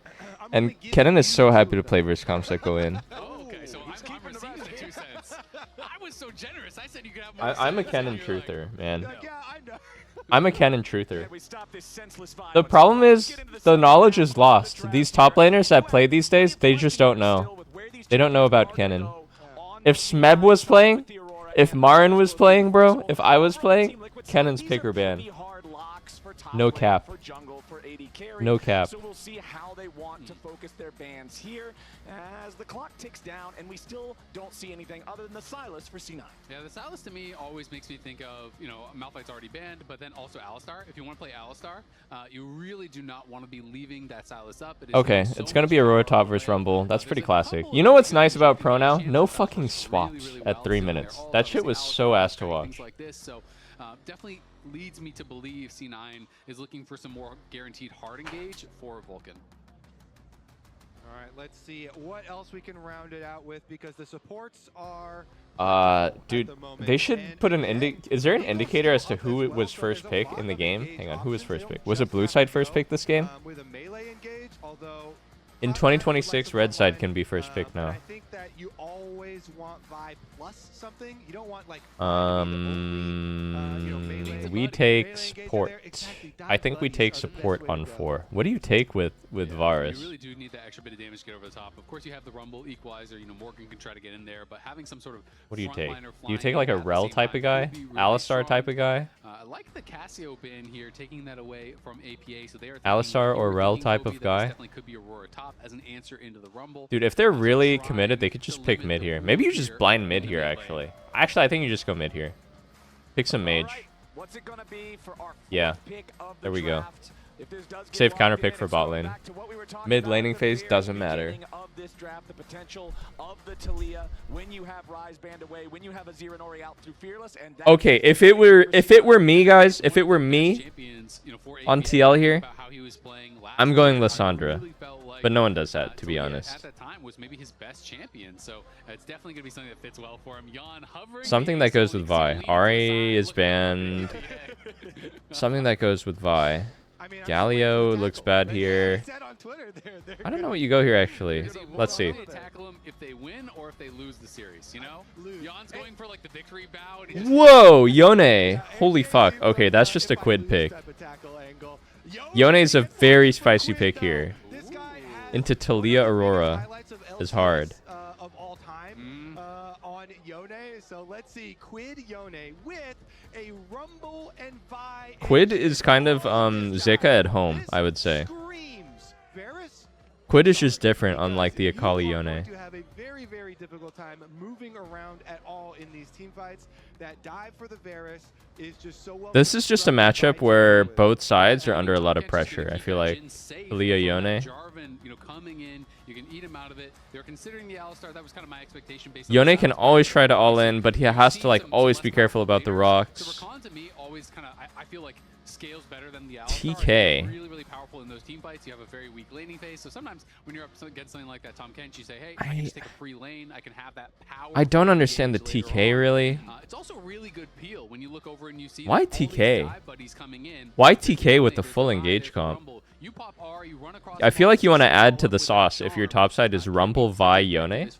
and Kennen is so happy to play versus comps that go in. Oh, okay, so I'm receiving the 2 cents. I was so generous. I said you could have more. I'm a cents. Kennen You're like, truther, man. Yeah, I know. I'm a Kennen truther. The problem is, the knowledge is lost. These top laners that play these days, they just don't know. They don't know about Kennen. If Smeb was playing, if Marin was playing, bro, if I was playing, Kennen's pick or ban. No cap. No cap. So we'll see how they want to focus their bans here as the clock ticks down, and we still don't see anything other than the Sylas for C9. Yeah, the Sylas to me always makes me think of, Malphite's already banned, but then also Alistar. If you want to play Alistar, you really do not want to be leaving that Sylas up. It is Okay, so it's gonna be much Aurora power top versus play. Rumble. That's pretty There's a classic. couple You know of what's nice things about you Pro can now? chance No that fucking really swaps well. at 3 So minutes. they're all That shit obviously was so Alistar ass to things watch. like this, so definitely leads me to believe C9 is looking for some more guaranteed hard engage for Vulcan. All right, let's see what else we can round it out with, because the supports are. Dude, they should put an is there an indicator as to who it was first pick in the game? Hang on, who was first pick? Was it blue side first pick this game? With a melee engage, although In 2026, red side can be first pick now. I think that you always want Vi plus something. You don't want like. We take support. I think we take support on 4. What do you take with Varus? You really do need that extra bit of damage to get over the top. Of course, you have the Rumble Equalizer. Morgan can try to get in there, but having some sort of What do you take? frontliner Do you flying take like a at the Rel same type time of guy? would be really Alistar strong. type of guy? I like the Cassio ban here, taking that away from APA. So they are Alistar or Rel type of guy? Definitely could be Aurora top as an answer into the Rumble. Dude, if they're really committed, they could just pick mid here. Maybe you just blind mid here, actually. Actually, I think you just go mid here. Pick some mage. What's it gonna be for our Yeah. pick of the There we go. draft? If this does get Safe locked counter in, pick for it's bot going lane. back to what we were talking Mid about laning at the phase very doesn't matter. beginning of this this draft the potential of the Taliyah when you have Rise banned away, when you have Azir and Ori out through Fearless. And Okay, if it were me, guys, if it were me on TL here, I'm going Lissandra. But no one does that, to be honest. At that time was maybe his best champion, so it's definitely going to be something that fits well for him. Jan hovering. Something that goes with Vi. Ari is banned. Something that goes with Vi. Galio looks bad here. I don't know what you go here, actually. Let's see. Tackle them if they win or if they lose the series, you know? Jan's going for like the victory bow. Whoa, Yone. Holy fuck. Okay, that's just a quid pick. Yone's a very spicy pick here. Into Taliyah Aurora is hard. Of all time on Yone. So let's see, Quid Yone with a Rumble and Vi. Quid is kind of Zika at home, I would say. Quid is just different, unlike the Akali Yone. To have a very, very difficult time moving around at all in these team fights. That dive for the Varus is just so well. This is just a matchup where both sides are under a lot of pressure. I feel like Taliyah Yone. You know, coming in, you can eat him out of it. They're considering the Alistar. That was kind of my expectation. Based Yone can always try to all in, but he has to like always be careful about the rocks. So Rakan to me always kind of, I feel like scales better than the Alistar. TK. Really, really powerful in those team fights. You have a very weak laning phase. So sometimes when you're up against something like that, Tom Kent, you say, hey, I can just take a free lane. I can have that power. I don't understand the TK really. It's also really good peel when you look over and you see why TK? Why TK with the full engage comp? I feel like you want to add to the sauce if your top side is Rumble, Vi, Yone.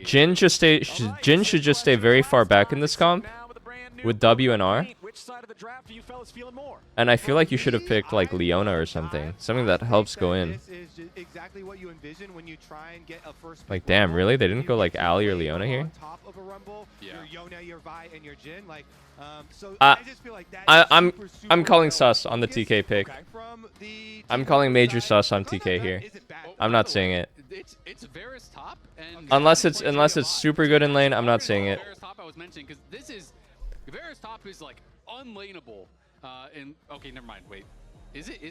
Jin should just stay very far back in this comp with W and R. And I feel like you should have picked like Leona or something that helps go in. Like damn, really? They didn't go like Ali or Leona here? I'm calling sus on the TK pick. I'm calling major sus on TK here. I'm not saying it. It's Varus top, and unless it's super good in lane, I'm not saying it. Varus top I was mentioning because this is Varus top is like unlaneable. And okay, never mind. Wait, is it?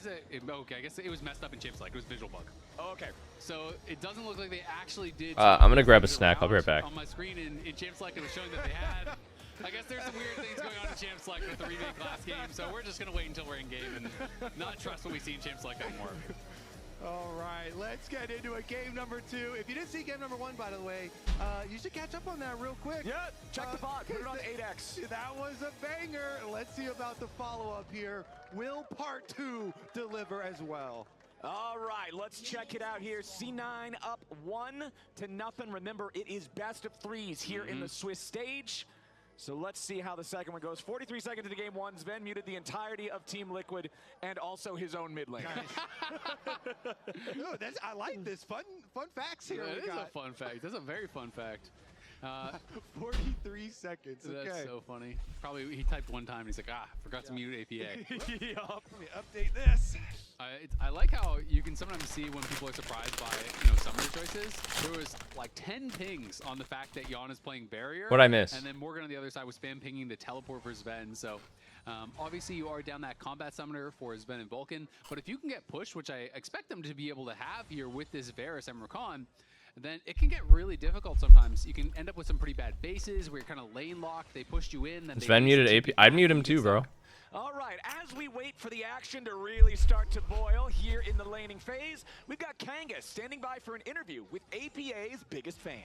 Okay, I guess it was messed up in Champs Select. It was visual bug. Okay, so it doesn't look like they actually did. I'm gonna grab a snack. I'll be right back. On my screen in Champs Select, it was showing that they had. I guess there's some weird things going on in Champs Select with the remake last game, so we're just gonna wait until we're in game and not trust what we see in Champs Select anymore. All right, let's get into a game number 2. If you didn't see game number 1, by the way, you should catch up on that real quick. Yeah, check the bot, put it on 8x. That was a banger. Let's see about the follow-up here. Will part 2 deliver as well? All right, let's check it out here. C9 up 1-0. Remember, it is best of 3s here in the Swiss stage. So let's see how the second one goes. 43 seconds into game 1. Sven muted the entirety of Team Liquid and also his own mid lane. No, I like this. Fun facts here. That is a fun fact. That's a very fun fact. 43 seconds. Okay. That's so funny. Probably he typed one time and he's like, forgot to mute APA. Yup. Let me update this. I like how you can sometimes see when people are surprised by some of the choices. There was like 10 pings on the fact that Jan is playing barrier. What'd I miss? And then Morgan on the other side was spam pinging the teleport for Sven. So obviously you are down that combat summoner for Sven and Vulcan. But if you can get pushed, which I expect them to be able to have here with this Varus and Rakan, then it can get really difficult sometimes. You can end up with some pretty bad bases where you're kind of lane locked. They pushed you in. Then Sven muted AP. I'd mute him too, bro. All right, as we wait for the action to really start to boil here in the laning phase, we've got Kangas standing by for an interview with APA's biggest fan.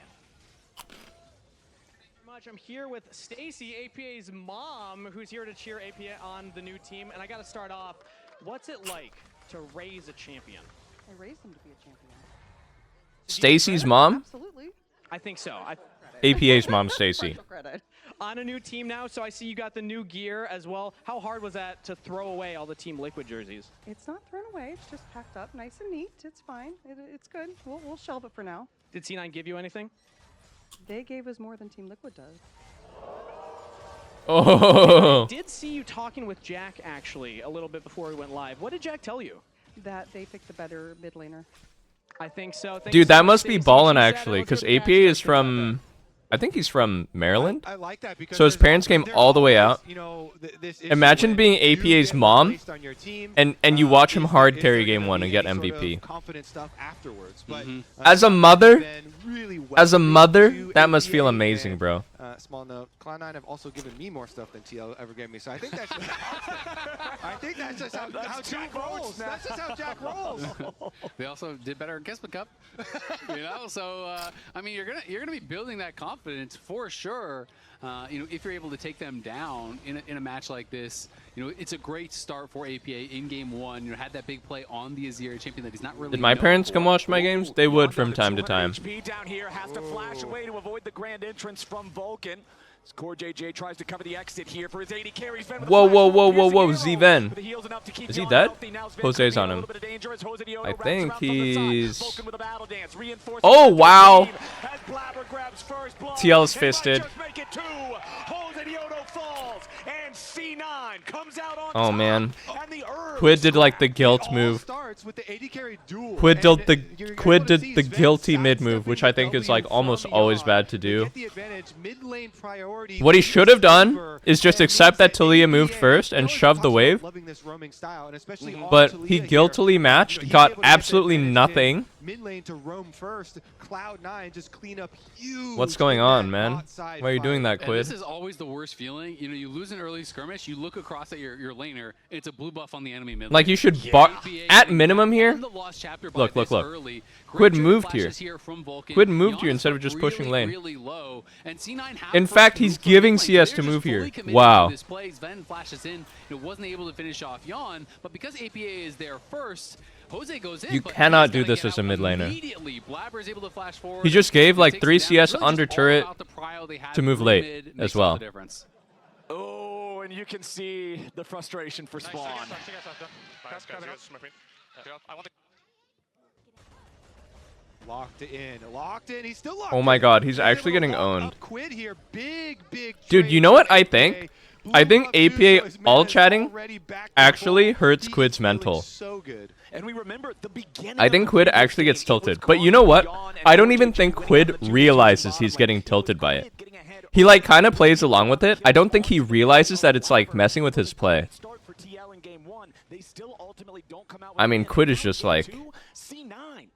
I'm here with Stacy, APA's mom, who's here to cheer APA on the new team. And I got to start off, what's it like to raise a champion? I raised him to be a champion. Stacy's mom? Absolutely. I think so. APA's mom, Stacy. On a new team now, so I see you got the new gear as well. How hard was that to throw away all the Team Liquid jerseys? It's not thrown away. It's just packed up nice and neat. It's fine. It's good. We'll shelve it for now. Did C9 give you anything? They gave us more than Team Liquid does. Oh. I did see you talking with Jack, actually, a little bit before we went live. What did Jack tell you? That they picked the better mid laner. I think so. Dude, that must be ballin' actually, because APA is from I think he's from Maryland. I like that because so his parents came all the way out. You know, Imagine being APA's mom, and you watch him hard carry game 1 and get MVP. As a mother, that must feel amazing, bro. Small note: Cloud9 have also given me more stuff than TL ever gave me, so I think that's just how Jack rolls. That's just how Jack rolls. They also did better in Kismet Cup, you know. So I mean, you're gonna be building that confidence for sure. You know, if you're able to take them down in a match like this, you know, it's a great start for APA in game 1. You know, had that big play on the Azir champion that he's not really. Did my parents come watch my games? They would from time to time. HP down here has to flash away to avoid the grand entrance from Vulcan. Core JJ tries to cover the exit here for his 80 carries. Whoa, Z-Ven. Is he dead? Jose's on him. I think he's... Oh, wow. TL's fisted. Oh, man. Quid did, like, the guilt move. Quid did the guilty mid move, which I think is, like, almost always bad to do. What he should have done is just accept that Taliyah moved first and shove the wave. But he guiltily matched, got absolutely nothing. Mid lane to roam first. Cloud9 just clean up huge. What's going on, man? Why are you doing that, Quid? This is always the worst feeling. You know, you lose an early skirmish, you look across at your laner, and it's a blue buff on the enemy mid lane. Like, you should at minimum here. Look. Quid moved here. Quid moved here instead of just pushing lane. In fact, he's giving CS to move here. Wow. Sven flashes in. It wasn't able to finish off Yon, but because APA is there first, Jose goes in. You cannot do this as a mid laner. Blabber is able to flash forward. He just gave like 3 CS under turret to move late as well. Oh, and you can see the frustration for Spawn. Locked in. He's still locked. Oh my god, he's actually getting owned. Quid here. Big Dude, you know what I think? I think APA all chatting actually hurts Quid's mental. And we remember the beginning. I think Quid actually gets tilted. But you know what? I don't even think Quid realizes he's getting tilted by it. He like kind of plays along with it. I don't think he realizes that it's like messing with his play. I mean, Quid is just like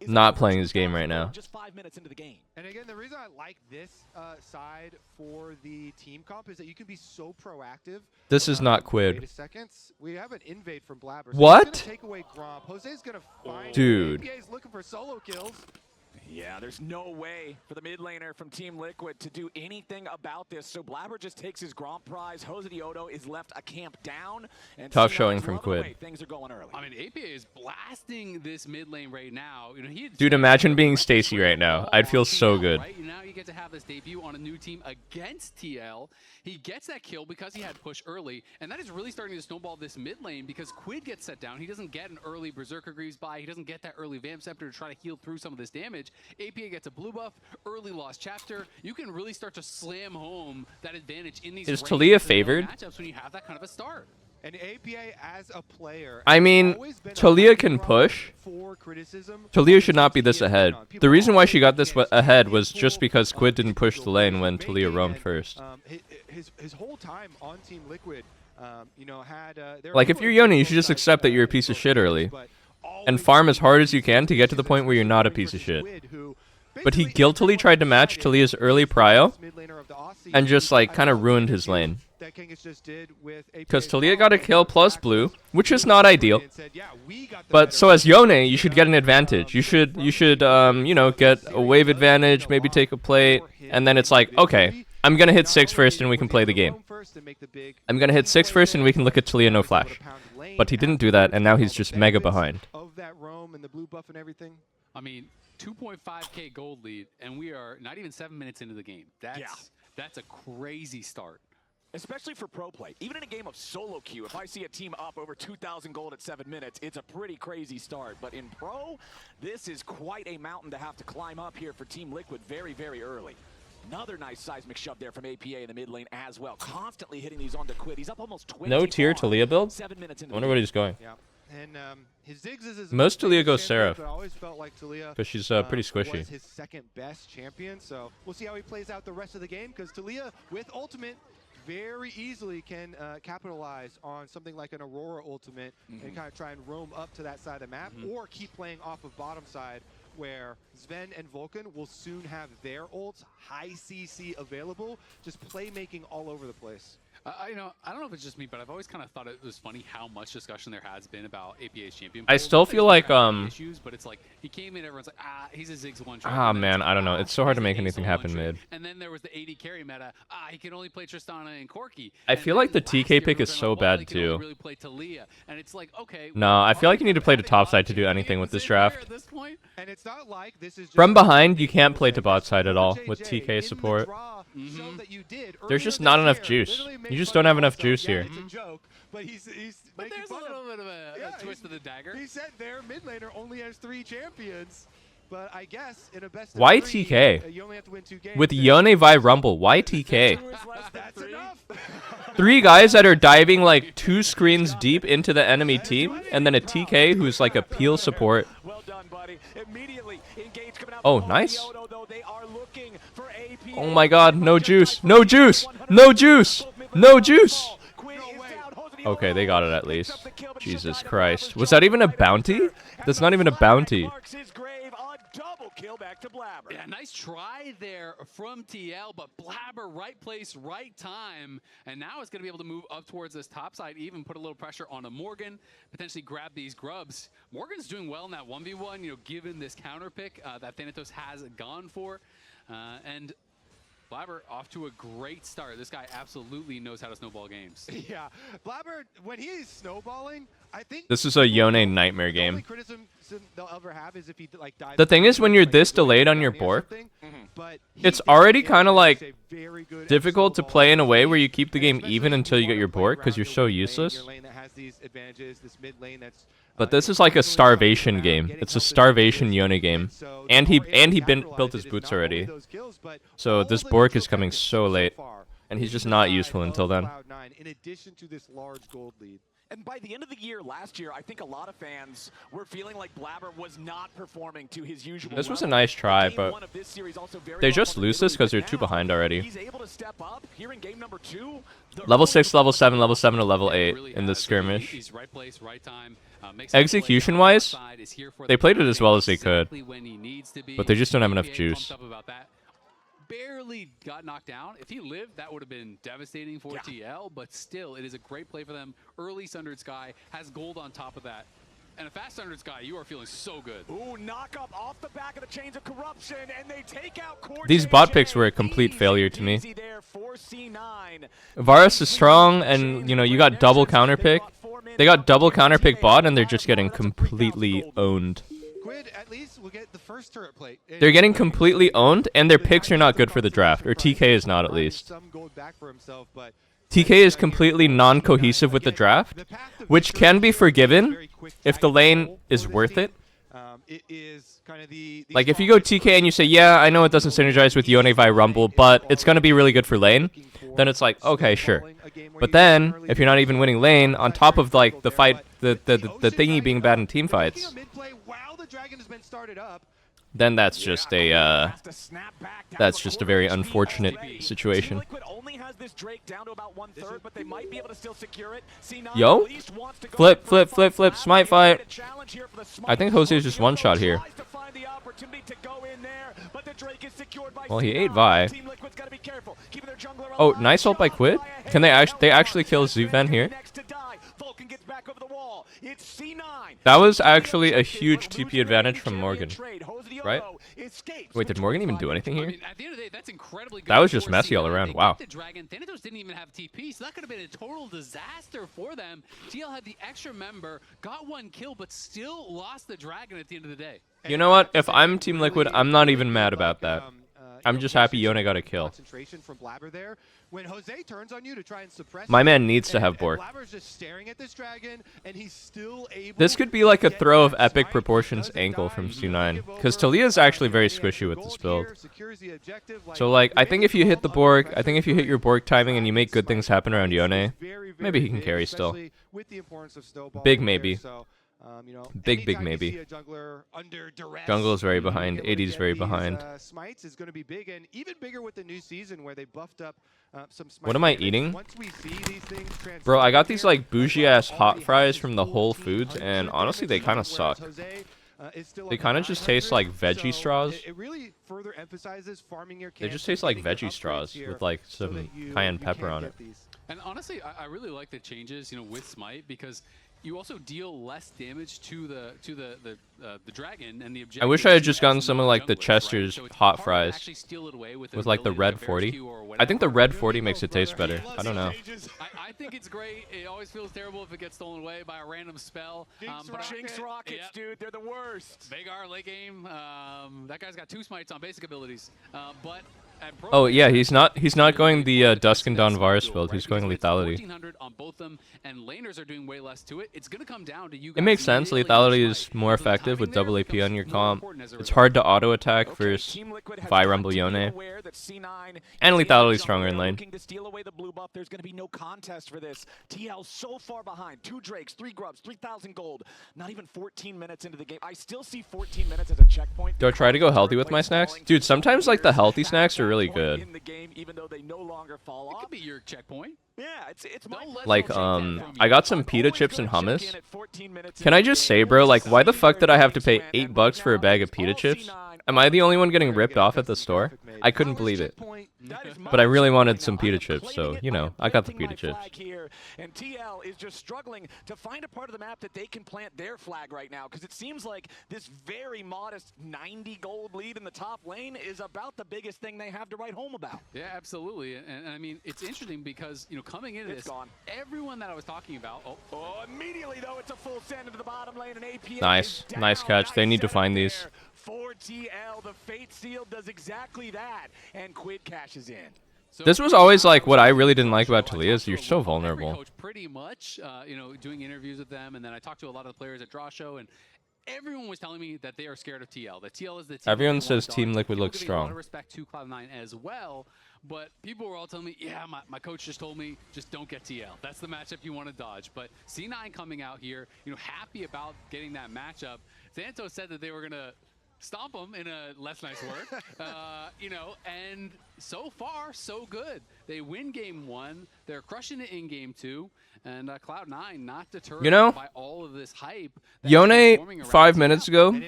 not playing his game right now. Just 5 minutes into the game. And again, the reason I like this side for the team comp is that you can be so proactive. This is not Quid. We have an invade from Blabber. What? Take away Gromp. Jose's gonna find Dude. APA's looking for solo kills. Yeah, there's no way for the mid laner from Team Liquid to do anything about this. So Blabber just takes his Gromp prize. Jose Diodo is left a camp down. And tough showing from Quid. Things are going early. I mean, APA is blasting this mid lane right now. You know, dude, imagine being Stacy right now. I'd feel so good. Right? Now you get to have this debut on a new team against TL. He gets that kill because he had push early, and that is really starting to snowball this mid lane because Quid gets set down. He doesn't get an early Berserker Greaves buy. He doesn't get that early Vamp Scepter to try to heal through some of this damage. APA gets a blue buff, early lost chapter. You can really start to slam home that advantage in these. Is Taliyah favored? Matchups when you have that kind of a start. And APA as a player. I mean, Taliyah can push. Taliyah should not be this ahead. The reason why she got this ahead was just because Quid didn't push the lane when Taliyah roamed first. His whole time on Team Liquid, you know, had like if you're Yone, you should just accept that you're a piece of shit early, and farm as hard as you can to get to the point where you're not a piece of shit. But he guiltily tried to match Taliyah's early prio, and just like kind of ruined his lane. Because Taliyah got a kill plus blue, which is not ideal. But so as Yone, you should get an advantage. You should you know, get a wave advantage, maybe take a plate, and then it's like, okay, I'm gonna hit 6 first and we can play the game. I'm gonna hit 6 first and we can look at Taliyah no flash. But he didn't do that, and now he's just mega behind. I mean, 2.5k gold lead, and we are not even 7 minutes into the game. That's a crazy start. Especially for pro play. Even in a game of solo queue, if I see a team up over 2,000 gold at 7 minutes, it's a pretty crazy start. But in pro, this is quite a mountain to have to climb up here for Team Liquid very, very early. Another nice seismic shove there from APA in the mid lane as well. Constantly hitting these onto Quid. He's up almost 20. No tier Taliyah build? I wonder what he's going. Yeah. And his Ziggs is his Most Taliyah goes champion, Seraph, but I always felt like Taliyah but she's pretty squishy. was his second best champion. So we'll see how he plays out the rest of the game, because Taliyah with ultimate very easily can capitalize on something like an Aurora ultimate and kind of try and roam up to that side of the map, or keep playing off of bottom side, where Sven and Vulcan will soon have their ults, high CC available, just playmaking all over the place. I don't know if it's just me, but I've always kind of thought it was funny how much discussion there has been about APA's champion. I still feel like issues, but it's like he came in, everyone's like, he's a Ziggs one. Ah man, I don't know. It's so hard to make anything happen mid. And then there was the AD carry meta. He can only play Tristana and Corki. I feel like the TK pick is so bad too. Really play Taliyah, and it's like, okay. No, I feel like you need to play to top side to do anything with this draft. And it's not like this is just From behind, you can't play to bot side at all with TK support. There's just not enough juice. You just don't have enough juice here. It's a joke, but he's But there's a little bit of a twist of the dagger. He said their mid laner only has 3 champions. But I guess in a best of Why 3, TK? you only have to win 2 games. With Yone Vi Rumble, why TK? That's enough. 3 guys that are diving like 2 screens deep into the enemy team, and then a TK who's like a peel support. Oh, nice. Oh my god, no juice, no juice, no juice, no juice. Okay, they got it at least. Jesus Christ. Was that even a bounty? That's not even a bounty. Yeah, nice try there from TL, but Blabber, right place, right time. And now it's going to be able to move up towards this top side, even put a little pressure on a Morgan, potentially grab these grubs. Morgan's doing well in that 1v1, given this counter pick that Thanatos has gone for. And Blabber off to a great start. This guy absolutely knows how to snowball games. Yeah, Blabber, when he's snowballing, I think This is a Yone nightmare game. criticism they'll ever have is if he like dives. The thing is, when you're this delayed on your Bork, it's already kind of like difficult to play in a way where you keep the game even until you get your Bork, because you're so useless. But this is like a starvation game. It's a starvation Yone game, and he built his boots already. So this Bork is coming so late, and he's just not useful until then. In addition to this large gold lead. And by the end of the year last year, I think a lot of fans were feeling like Blabber was not performing to his usual This was a nice try, but they just lose this because they're 2 behind already. He's able to step up here in game number 2. Level 6, level 7, level 7 to level 8 in this skirmish. He's right place, right time. Execution-wise, they played it as well as they could, but they just don't have enough juice. Barely got knocked down. If he lived, that would have been devastating for TL, but still, it is a great play for them. Early Sundered Sky has gold on top of that. And a fast Sundered Sky, you are feeling so good. Ooh, knock up off the back of the chains of corruption, and they take out These bot picks were a complete failure to me. Varus is strong, and you got double counter pick. They got double counter pick bot, and they're just getting completely owned. At least we'll get the first turret plate. They're getting completely owned, and their picks are not good for the draft, or TK is not at least. TK is completely non-cohesive with the draft, which can be forgiven if the lane is worth it. Like if you go TK and you say, yeah, I know it doesn't synergize with Yone Vi Rumble, but it's going to be really good for lane, then it's like, okay, sure. But then, if you're not even winning lane, on top of like the fight, the thingy being bad in team fights, then that's just a very unfortunate situation. Yo, flip, smite fight. I think Jose is just one shot here. Well, he ate Vi. Oh, nice ult by Quid. Can they actually kill Zuven here? That was actually a huge TP advantage from Morgan, right? Wait, did Morgan even do anything here? At the end of the day, that's incredibly good. That was just messy all around. Wow. The Dragon. Thanatos didn't even have TP, so that could have been a total disaster for them. TL had the extra member, got 1 kill, but still lost the Dragon at the end of the day. You know what? If I'm Team Liquid, I'm not even mad about that. I'm just happy Yone got a kill. From Blabber there. When Jose turns on you to try and suppress My man needs to have Bork. Blabber's just staring at this dragon, and he's still able This could be like a throw of epic proportions ankle from Su9, because Taliyah is actually very squishy with this build. So like, I think if you hit the Bork, I think if you hit your Bork timing and you make good things happen around Yone, maybe he can carry still. Big maybe. You know, Big anytime you maybe. see a jungler under duress, Jungle is very being behind. able to 80's get very these, behind. Smites is going to be big, and even bigger with the new season where they buffed up some smite. What am I damage. eating? Once we see these things Bro, I got transition these here, like bougie ass hot already fries has from the Whole Foods, and honestly they kind of suck. They kind of just taste like veggie straws. It really further emphasizes farming your They camps just and taste like getting the veggie upgrades straws here with like so some that you cayenne can pepper on get it. these. And honestly, I really like the changes, you know, with Smite because you also deal less damage to the dragon, and the objective. I wish I had just gotten some of like the Chester's hot fries with like the red 40. I think the red 40 makes it taste better. I don't know. I think it's great. It always feels terrible if it gets stolen away by a random spell. Jinx rockets, dude, they're the worst. Vagar late game. That guy's got 2 smites on basic abilities, but. Oh yeah, he's not going the Dusk and Dawn Varus build. He's going lethality. 1400 on both them, and laners are doing way less to it. It's gonna come down to you. It makes sense. Lethality is more effective with double AP on your comp. It's hard to auto attack versus Vi Rumble Yone. And lethality is stronger in lane. Looking to steal away the blue buff. There's going to be no contest for this. TL so far behind. 2 Drakes, 3 Grubs, 3,000 gold. Not even 14 minutes into the game. I still see 14 minutes as a checkpoint. Do I try to go healthy with my snacks? Dude, sometimes like the healthy snacks are really good. In the game, even though they no longer fall off. It could be your checkpoint. Yeah, it's my Like, I got some pita chips and hummus. Can I just say, bro, like, why the fuck did I have to pay $8 for a bag of pita chips? Am I the only one getting ripped off at the store? I couldn't believe it. But I really wanted some pita chips, so, you know, I got the pita chips. And TL is just struggling to find a part of the map that they can plant their flag right now, because it seems like this very modest 90 gold lead in the top lane is about the biggest thing they have to write home about. Yeah, absolutely. And I mean, it's interesting because, you know, coming into this, everyone that I was talking about. Immediately, though, it's a full send into the bottom lane, and APA Nice. Nice catch. They need to find these. For TL, the Fate Seal does exactly that, and Quid cashes in. This was always like what I really didn't like about Taliyah is you're so vulnerable. Coach pretty much, you know, doing interviews with them, and then I talked to a lot of the players at Draw Show, and everyone was telling me that they are scared of TL. That TL is the team. Everyone says Team Liquid looks strong. A lot strong. of respect to Cloud9 as well, but people were all telling me, yeah, my coach just told me, just don't get TL. That's the matchup you want to dodge. But C9 coming out here, you know, happy about getting that matchup. Xanto said that they were gonna stomp them in a less nice word, you know, and so far, so good. They win game 1, they're crushing it in game 2, and Cloud9 not deterred by all of this hype. Yone 5 minutes ago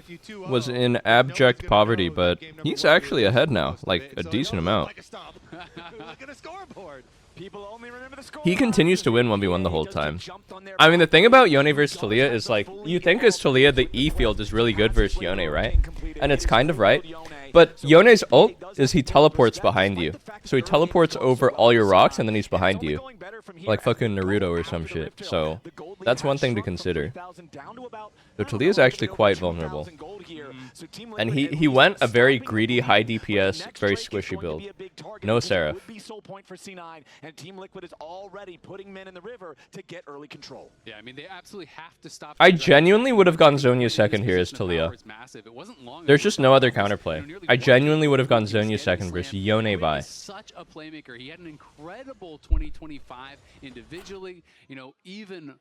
was in abject poverty, but he's actually ahead now, like a decent amount. Look at the scoreboard. People only remember the score. He continues to win 1v1 the whole time. I mean, the thing about Yone versus Taliyah is like, you think as Taliyah the E field is really good versus Yone, right? And it's kind of right. But Yone's ult is he teleports behind you. So he teleports over all your rocks and then he's behind you. Like fucking Naruto or some shit. So that's one thing to consider. So Taliyah is actually quite vulnerable. And he went a very greedy, high DPS, very squishy build. No Seraph. And Team Liquid is already putting men in the river to get early control. Yeah, I mean, they absolutely have to stop. I genuinely would have gone Zhonya second here as Taliyah. There's just no other counterplay. I genuinely would have gone Zhonya second versus Yone Vi. Such a playmaker. He had an incredible 2025 individually. You know, even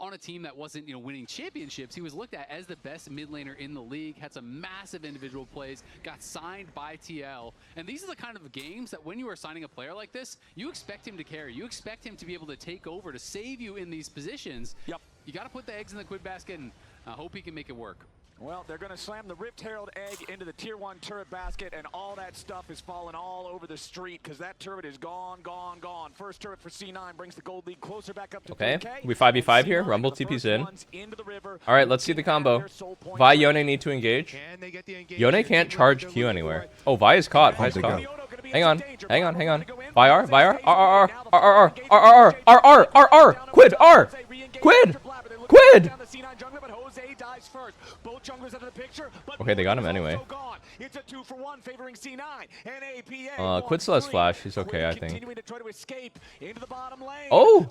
on a team that wasn't, you know, winning championships, he was looked at as the best mid laner in the league, had some massive individual plays, got signed by TL. And these are the kind of games that when you are signing a player like this, you expect him to carry. You expect him to be able to take over, to save you in these positions. Yep. You got to put the eggs in the Quid basket and hope he can make it work. Well, they're going to slam the Rift Herald egg into the Tier 1 turret basket, and all that stuff is falling all over the street because that turret is gone, gone, gone. First turret for C9 brings the gold lead closer back up to Okay, 3K. we 5v5 here. Rumble TP's in. Alright, let's see the combo. Vi, Yone need to engage. Yone can't charge Q anywhere. Oh, Vi is caught. Vi is caught. Hang on, hang on, hang on. Vi R, Vi R, R, R, R, R, R, R, R, R, R, R, Quid, R, Quid, Quid. Okay, they got him anyway. Quid still has flash. He's okay, I think. Oh!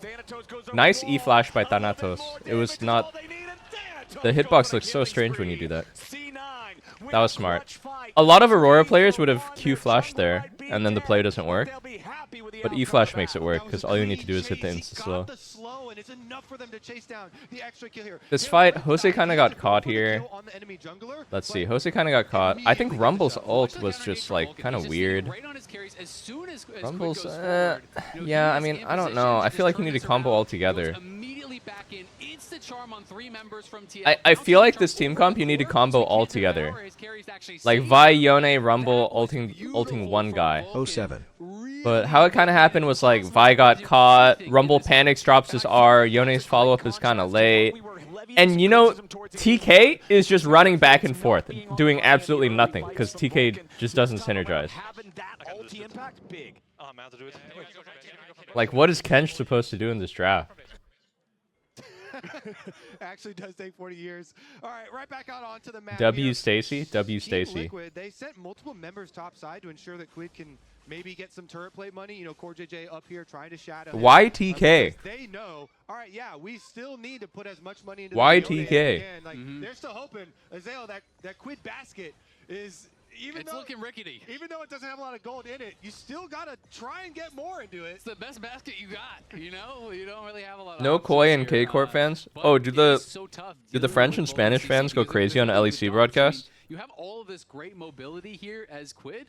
Nice E flash by Thanatos. It was not... The hitbox looks so strange when you do that. That was smart. A lot of Aurora players would have Q flashed there, and then the play doesn't work. But E flash makes it work, because all you need to do is hit the insta slow. is enough for them to chase down the extra kill here. This fight, Jose kind of got caught here. Let's see, Jose kind of got caught. I think Rumble's ult was just like kind of weird. Rumble's, yeah, I mean, I don't know. I feel like you need to combo all together. I feel like this team comp, you need to combo all together. Like Vi, Yone, Rumble, ulting one guy. 07. But how it kind of happened was like Vi got caught, Rumble panics, drops his R, Yone's follow-up is kind of late. And you know, TK is just running back and forth, doing absolutely nothing, because TK just doesn't synergize. Like, what is Kench supposed to do in this draft? Actually does take 40 years. All right, right back out onto the map. W Stacy, W Stacy. Liquid, they sent multiple members top side to ensure that Quid can maybe get some turret plate money. You know, Core JJ up here trying to shadow. Why TK? They know. All right, yeah, we still need to put as much money into. Why the TK? Like, they're still hoping, Azale, that Quid basket is. It's looking rickety. Even though it doesn't have a lot of gold in it, you still gotta try and get more into it. It's the best basket you got. You know, you don't really have a lot of. No Koi and K Corp fans. Oh, do the French and Spanish fans go crazy on LEC broadcast? You have all of this great mobility here as Quid,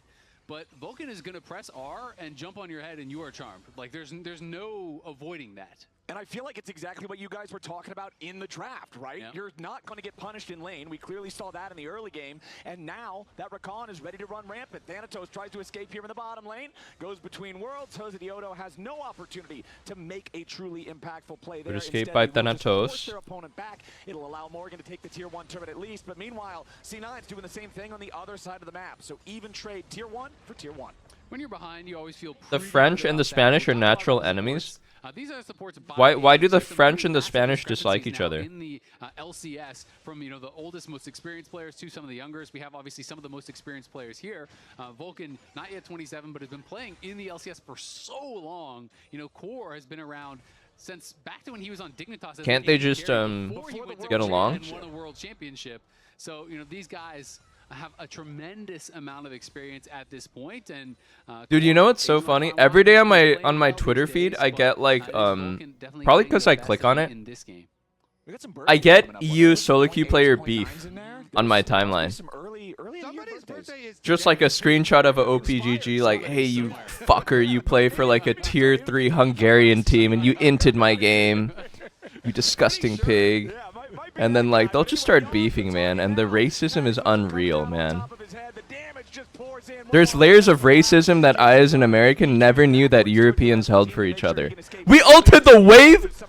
but Vulcan is gonna press R and jump on your head, and you are charmed. Like there's no avoiding that. And I feel like it's exactly what you guys were talking about in the draft, right? Yeah. You're not going to get punished in lane. We clearly saw that in the early game. And now that Rakan is ready to run rampant. Thanatos tries to escape here in the bottom lane, goes between worlds. Jose Diodo has no opportunity to make a truly impactful play there. Good escape by Thanatos. Their opponent back. It'll allow Morgan to take the tier 1 turret at least. But meanwhile, C9's doing the same thing on the other side of the map. So even trade tier 1 for tier 1. When you're behind, you always feel The French and the Spanish are natural enemies. These are supports Why do the French and the Spanish dislike each other? In the LCS, from the oldest, most experienced players to some of the youngest, we have obviously some of the most experienced players here. Vulcan, not yet 27, but has been playing in the LCS for so long. Core has been around since back to when he was on Dignitas. Can't they just get along? And won a world championship. So these guys have a tremendous amount of experience at this point, and dude, you know what's so funny? Every day on my Twitter feed, I get like probably because I click on it, I get EU solo queue player beef on my timeline. Just like a screenshot of a OPGG, like, hey, you fucker, you play for like a tier 3 Hungarian team and you inted my game, you disgusting pig. And then, like, they'll just start beefing, man, and the racism is unreal, man. There's layers of racism that I, as an American, never knew that Europeans held for each other. We ulted the wave?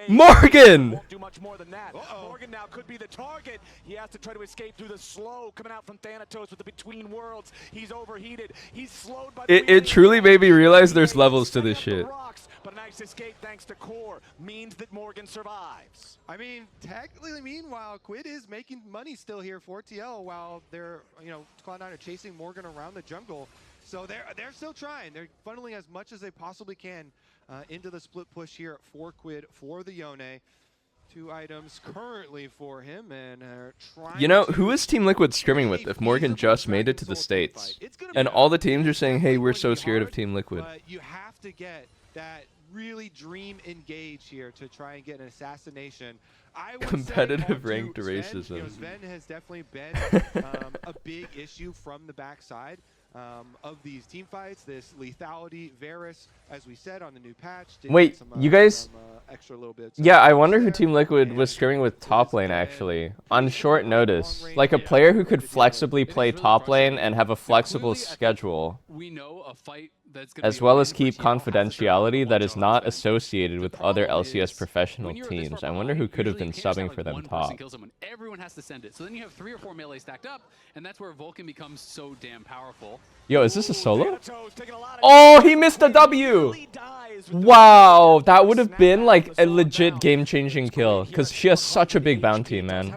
Morgan! Morgan now could be the target. He has to try to escape through the slow coming out from Thanatos with the between worlds. He's overheated. He's slowed by It truly made me realize there's levels to this shit. But a nice escape thanks to Core means that Morgan survives. I mean, technically, meanwhile, Quid is making money still here for TL while they're, Cloud9 are chasing Morgan around the jungle. So they're still trying. They're funneling as much as they possibly can into the split push here for Quid for the Yone. 2 items currently for him, and trying who is Team Liquid scrimming with if Morgan just made it to the States? And all the teams are saying, hey, we're so scared of Team Liquid. But you have to get that really dream engage here to try and get an assassination. Competitive ranked racism. Sven has definitely been a big issue from the backside of these team fights. This lethality, Varus, as we said on the new patch. Wait, you guys? Extra little bits. Yeah, I wonder who Team Liquid was scrimming with top lane actually on short notice. Like a player who could flexibly play top lane and have a flexible schedule. We know a fight as well as keep confidentiality that is not associated with other LCS professional teams. I wonder who could have been subbing for them top. Everyone has to send it. So then you have 3 or 4 melee stacked up, and that's where Vulcan becomes so damn powerful. Yo, is this a solo? Oh, he missed a W! Wow, that would have been like a legit game-changing kill, because she has such a big bounty, man.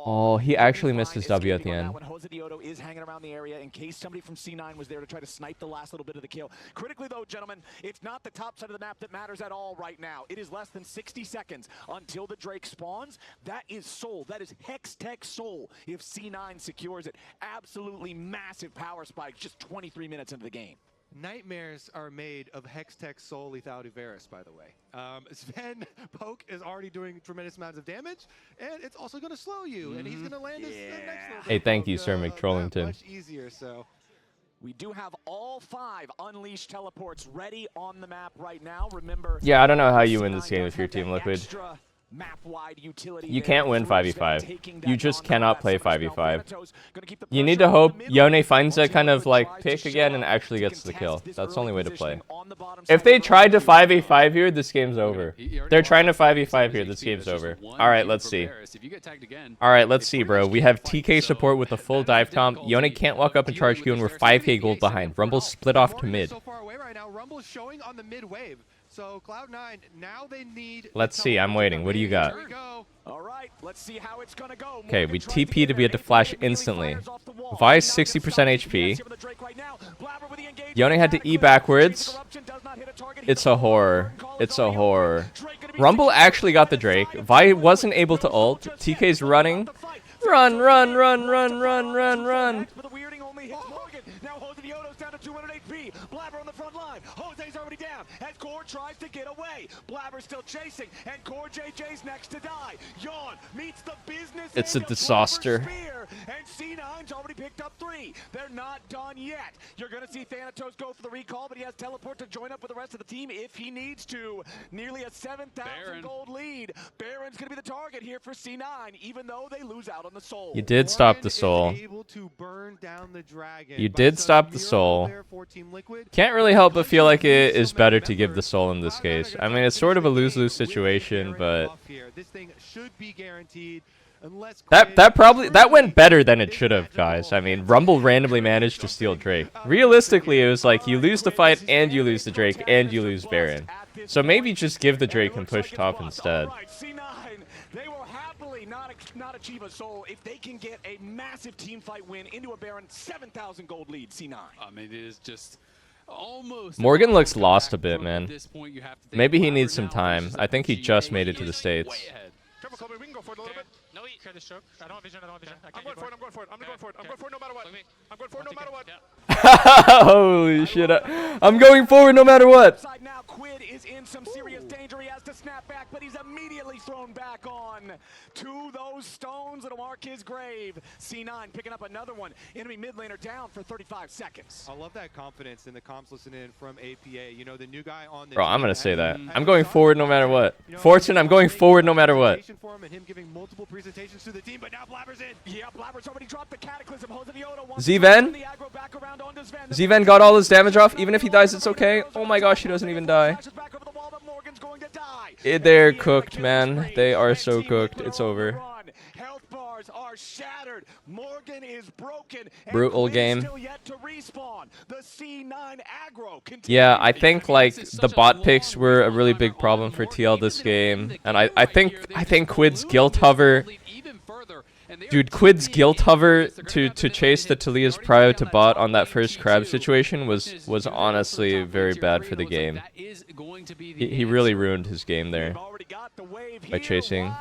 Oh, he actually missed his W at the end. When Jose Diodo is hanging around the area in case somebody from C9 was there to try to snipe the last little bit of the kill. Critically though, gentlemen, it's not the top side of the map that matters at all right now. It is less than 60 seconds until the Drake spawns. That is soul. That is Hex Tech soul if C9 secures it. Absolutely massive power spike just 23 minutes into the game. Nightmares are made of Hextech Soul Lethality Varus, by the way. Sven Poke is already doing tremendous amounts of damage, and it's also going to slow you, and he's going to land his next little Hey, bit thank of you, Sir poke, McTrollington. much easier, so. We do have all 5 Unleashed teleports ready on the map right now. Remember, Yeah, I don't know how you win this game if you're Team Liquid. extra map-wide utility You there can't win through Sven 5v5. taking You that just non-combat cannot play summon spell. 5v5. Thanatos gonna keep the You need pressure to on the hope mid Yone lane. finds that kind of Ultimate like tries pick to again show and up actually to gets the contest kill. this That's the only early way to play. positioning on the bottom If side they of the tried to map. 5v5 here, this game's over. They're trying to 5v5 here, this game's over. Alright, let's see. Alright, let's see, bro. We have TK support with a full dive comp. Yone can't walk up and charge Q, and we're 5k gold behind. Rumble's split off to mid. So far away right now. Rumble's showing on the mid wave. So Cloud9, now they need. Let's see, I'm waiting. What do you got? All right, let's see how it's gonna go. Okay, we TP'd, we had to flash instantly. Vi 60% HP. Yone had to E backwards. It's a horror. It's a horror. Rumble actually got the Drake. Vi wasn't able to ult. TK's running. Run, run, run, run, run, run, run. Now Jose Diodo's down to 200 HP. Blabber on the front line. Jose's already down. And Core tries to get away. Blabber's still chasing. And Core JJ's next to die. Yawn meets the business. It's a disaster. And C9's already picked up 3. They're not done yet. You're going to see Thanatos go for the recall, but he has teleport to join up with the rest of the team if he needs to. Nearly a 7,000 gold lead. Baron's going to be the target here for C9, even though they lose out on the soul. You did stop the soul. You did stop the soul. Can't really help but feel like it is better to give the soul in this case. I mean, it's sort of a lose-lose situation, but that went better than it should have, guys. I mean, Rumble randomly managed to steal Drake. Realistically, it was like you lose the fight and you lose the Drake and you lose Baron. So maybe just give the Drake and push top instead. They will happily not achieve a soul if they can get a massive team fight win into a Baron 7,000 gold lead. C9. I mean, it is just almost. Morgan looks lost a bit, man. Maybe he needs some time. I think he just made it to the States. We can go for it a little bit. No, try this choke. I don't have vision. I'm going for it. I'm going for it. I'm going for it. I'm going for it no matter what. I'm going for it no matter what. Holy shit. I'm going forward no matter what. Now Quid is in some serious danger. He has to snap back, but he's immediately thrown back on to those stones that'll mark his grave. C9 picking up another one. Enemy mid laner down for 35 seconds. I love that confidence in the comps listening in from APA. You know, the new guy on the Bro, I'm going to say that. I'm going forward no matter what. Fortune, I'm going forward no matter what. And him giving multiple presentations to the team, but now Blabber's in. Yeah, Blabber's already dropped the Cataclysm. Zven? Zven got all his damage off. Even if he dies, it's okay. Oh my gosh, he doesn't even die. They're cooked, man. They are so cooked. It's over. Health bars are shattered. Morgan is broken. Brutal game. Still yet to respawn. The C9 aggro continues. Yeah, I think like the bot picks were a really big problem for TL this game, and I think Quid's guilt hover. Dude, Quid's guilt hover to chase the Talia's prio to bot on that first crab situation was honestly very bad for the game. He really ruined his game there by chasing.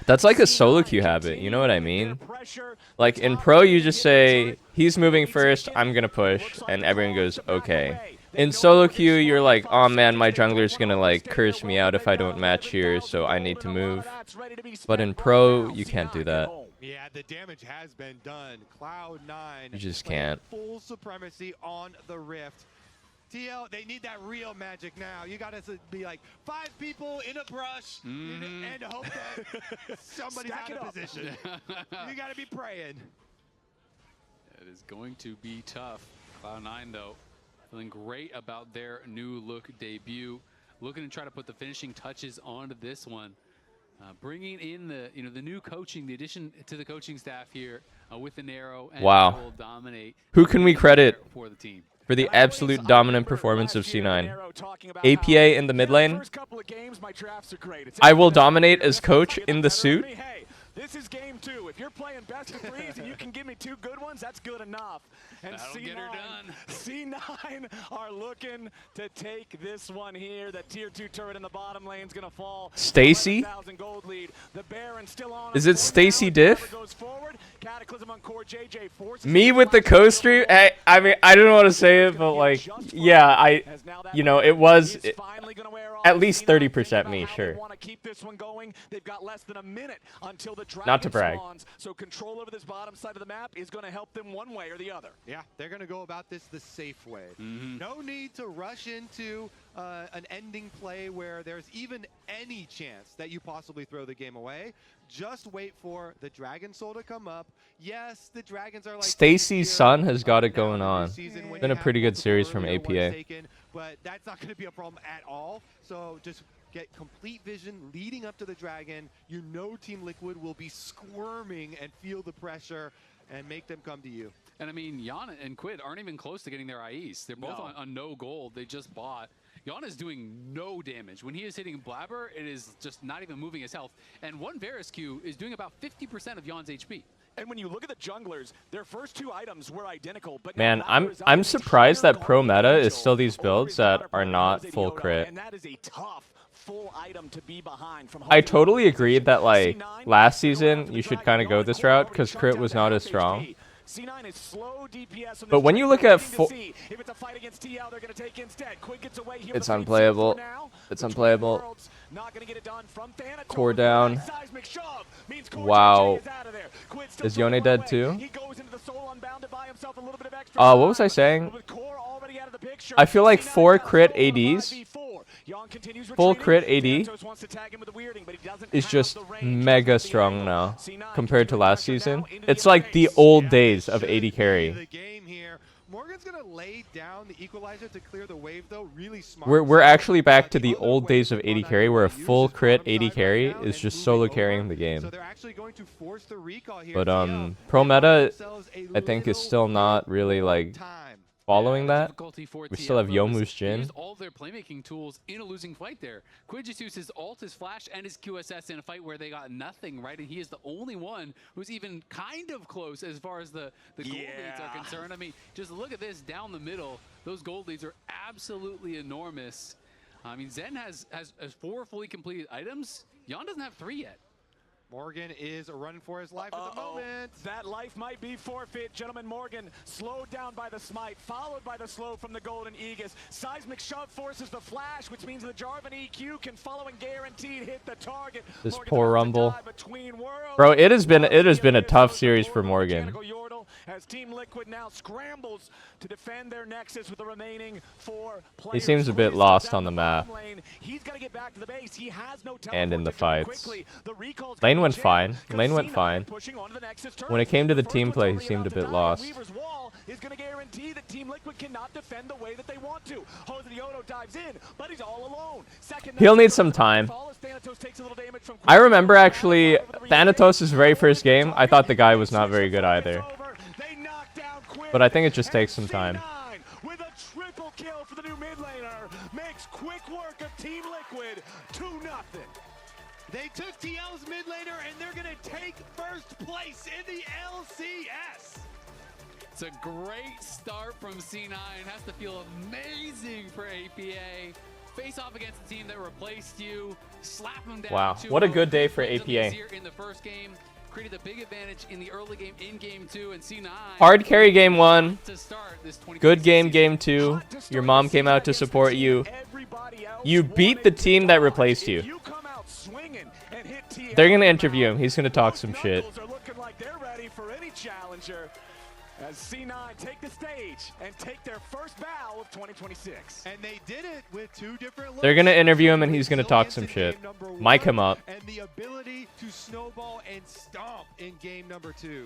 That's like a solo queue habit, you know what I mean? Like in pro, you just say, he's moving first, I'm gonna push, and everyone goes, okay. In solo queue, you're like, oh man, my jungler's gonna like curse me out if I don't match here, so I need to move. But in pro, you can't do that. Yeah, the damage has been done. Cloud9. You just can't. Full supremacy on the Rift. TL, they need that real magic now. You gotta be like 5 people in a brush and hope that somebody's out of position. You gotta be praying. It is going to be tough. Cloud9 though, feeling great about their new look debut, looking to try to put the finishing touches onto this one. Bringing in the new coaching, the addition to the coaching staff here with the Narrow, and will dominate. Who can we credit for the team? For the absolute dominant performance of C9. APA in the mid lane. I will dominate as coach in the suit. This is game 2. If you're playing best of 3s and you can give me 2 good ones, that's good enough. And C9 are looking to take this one here. The tier 2 turret in the bottom lane is going to fall. Stacy? Is it Stacy Diff? Me with the co-stream? I mean, I don't know how to say it, but like, yeah, you know, it was at least 30% me, sure. Not to brag. So control over this bottom side of the map is going to help them one way or the other. Yeah, they're going to go about this the safe way. No need to rush into an ending play where there's even any chance that you possibly throw the game away. Just wait for the Dragon Soul to come up. Yes, the Dragons are like Stacy's son has got it going on. Been a pretty good series from APA. But that's not going to be a problem at all. So just get complete vision leading up to the Dragon. You know Team Liquid will be squirming and feel the pressure and make them come to you. And I mean, Yana and Quid aren't even close to getting their IEs. They're both on no gold. They just bought. Yana is doing no damage. When he is hitting Blabber, it is just not even moving his health. And one Varus Q is doing about 50% of Yon's HP. And when you look at the junglers, their first two items were identical. But man, I'm surprised that pro meta is still these builds that are not full crit. And that is a tough full item to be behind from I totally agreed that like last season you should kind of go this route because crit was not as strong. C9 is slow DPS. But when you look at if it's a fight against TL, they're going to take instead. Quid gets away here. It's unplayable. It's unplayable. Not going to get it done from Thanatos. Core down. Wow. Is Yone dead too? What was I saying? I feel like 4 crit ADs, full crit AD, is just mega strong now compared to last season. It's like the old days of AD carry. Morgan's gonna lay down the equalizer to clear the wave though, really smart. We're actually back to the old days of AD carry where a full crit AD carry is just solo carrying the game. But pro meta I think is still not really like following that. We still have Yomu's Jin. Used all their playmaking tools in a losing fight there. Quid just used his ult, his flash, and his QSS in a fight where they got nothing, right? And he is the only one who's even kind of close as far as the gold leads are concerned. I mean, just look at this down the middle. Those gold leads are absolutely enormous. I mean, Zen has 4 fully completed items. Yon doesn't have 3 yet. Morgan is running for his life at the moment. That life might be forfeit. Gentlemen, Morgan slowed down by the smite, followed by the slow from the golden Aegis. Seismic shove forces the flash, which means the Jarvan EQ can follow and guaranteed hit the target. This poor Rumble. Bro, it has been a tough series for Morgan. As Team Liquid now scrambles to defend their nexus with the remaining 4 players. He seems a bit lost on the map. He's got to get back to the base. He has no and in the fights. Lane went fine. Lane went fine. When it came to the team play, he seemed a bit lost. Is going to guarantee that Team Liquid cannot defend the way that they want to. Jose dives in, but he's all alone. He'll need some time. I remember actually Thanatos' very first game, I thought the guy was not very good either. But I think it just takes some time. With a triple kill for the new mid laner, makes quick work of Team Liquid 2-0. They took TL's mid laner and they're going to take first place in the LCS. It's a great start from C9. Has to feel amazing for APA. Face off against the team that replaced you. Slap them down. Wow, what a good day for APA. In the first game, created a big advantage in the early game in game 2, and C9 hard carry game 1. Good game 2. Your mom came out to support you. You beat the team that replaced you. They're gonna interview him. He's gonna talk some shit. As C9 take the stage and take their first bow of 2026. And they did it with 2 different looks. They're going to interview him and he's going to talk some shit. Mic him up. And the ability to snowball and stomp in game number 2.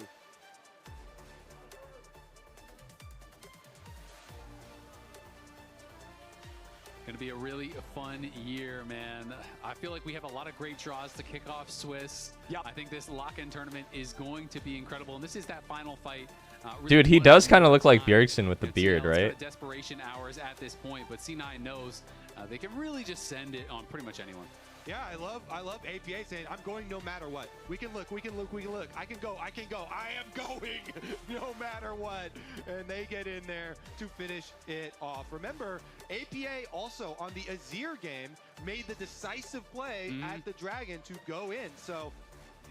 Going to be a really fun year, man. I feel like we have a lot of great draws to kick off Swiss. Yep. I think this lock-in tournament is going to be incredible. And this is that final fight. Really dude, he does kind of look like Bjergsen with the beard, right? Desperation hours at this point, but C9 knows they can really just send it on pretty much anyone. Yeah, I love APA saying, I'm going no matter what. We can look. I can go. I am going no matter what. And they get in there to finish it off. Remember, APA also on the Azir game made the decisive play at the Dragon to go in. So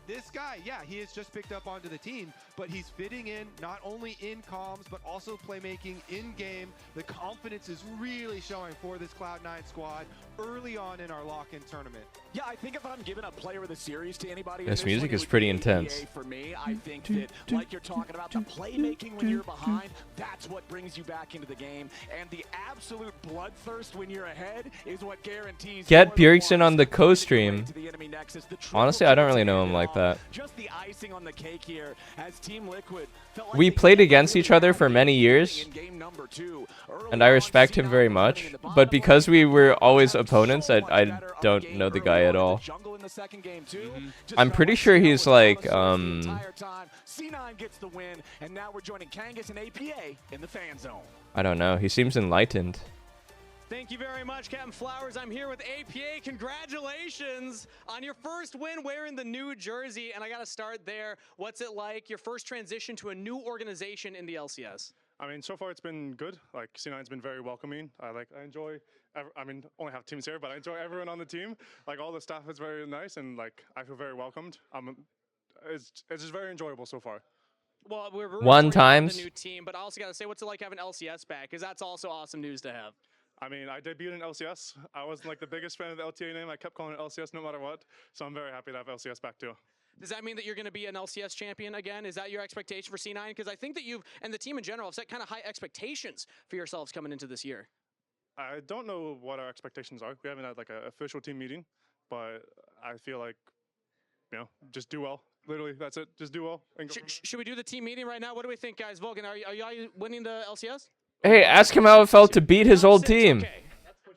This guy, yeah, he has just picked up onto the team, but he's fitting in not only in comms, but also playmaking in-game. The confidence is really showing for this Cloud9 squad early on in our lock-in tournament. Yeah, I think if I'm giving a player of the series to anybody, This in music one, is pretty it would be intense. EA for me. I think that, like you're talking about, the playmaking when you're behind, that's what brings you back into the game. And the absolute bloodthirst when you're ahead is what guarantees. Get Bjergsen on the co-stream. Honestly, I don't really know him like that. Just the icing on the cake here as Team Liquid felt like We played against each other for many years, and I respect him very much. But because we were always opponents, I don't know the guy at all. I'm pretty sure he's like, C9 gets the win, and now we're joining Kangas and APA in the fan zone. I don't know. He seems enlightened. Thank you very much, Captain Flowers. I'm here with APA. Congratulations on your first win wearing the new jersey. And I got to start there. What's it like, your first transition to a new organization in the LCS? I mean, so far it's been good. Like, C9's been very welcoming. I enjoy, I mean, only have teams here, but I enjoy everyone on the team. Like, all the staff is very nice, and like, I feel very welcomed. It's just very enjoyable so far. Well, we're One times times. the new team, but I also got to say, what's it like having LCS back? Because that's also awesome news to have. I mean, I debuted in LCS. I wasn't like the biggest fan of the LTA name. I kept calling it LCS no matter what. So I'm very happy to have LCS back too. Does that mean that you're going to be an LCS champion again? Is that your expectation for C9? Because I think that you've, and the team in general, have set kind of high expectations for yourselves coming into this year. I don't know what our expectations are. We haven't had like an official team meeting, but I feel like, you know, just do well. Literally, that's it. Just do well. And go Should we do the team meeting right now? What do we think, guys? Vulcan, are you winning the LCS? Hey, ask him how it felt to beat his old team. Okay.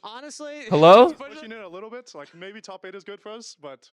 Honestly, Hello? pushing it a little bit. Like maybe top 8 is good for us, but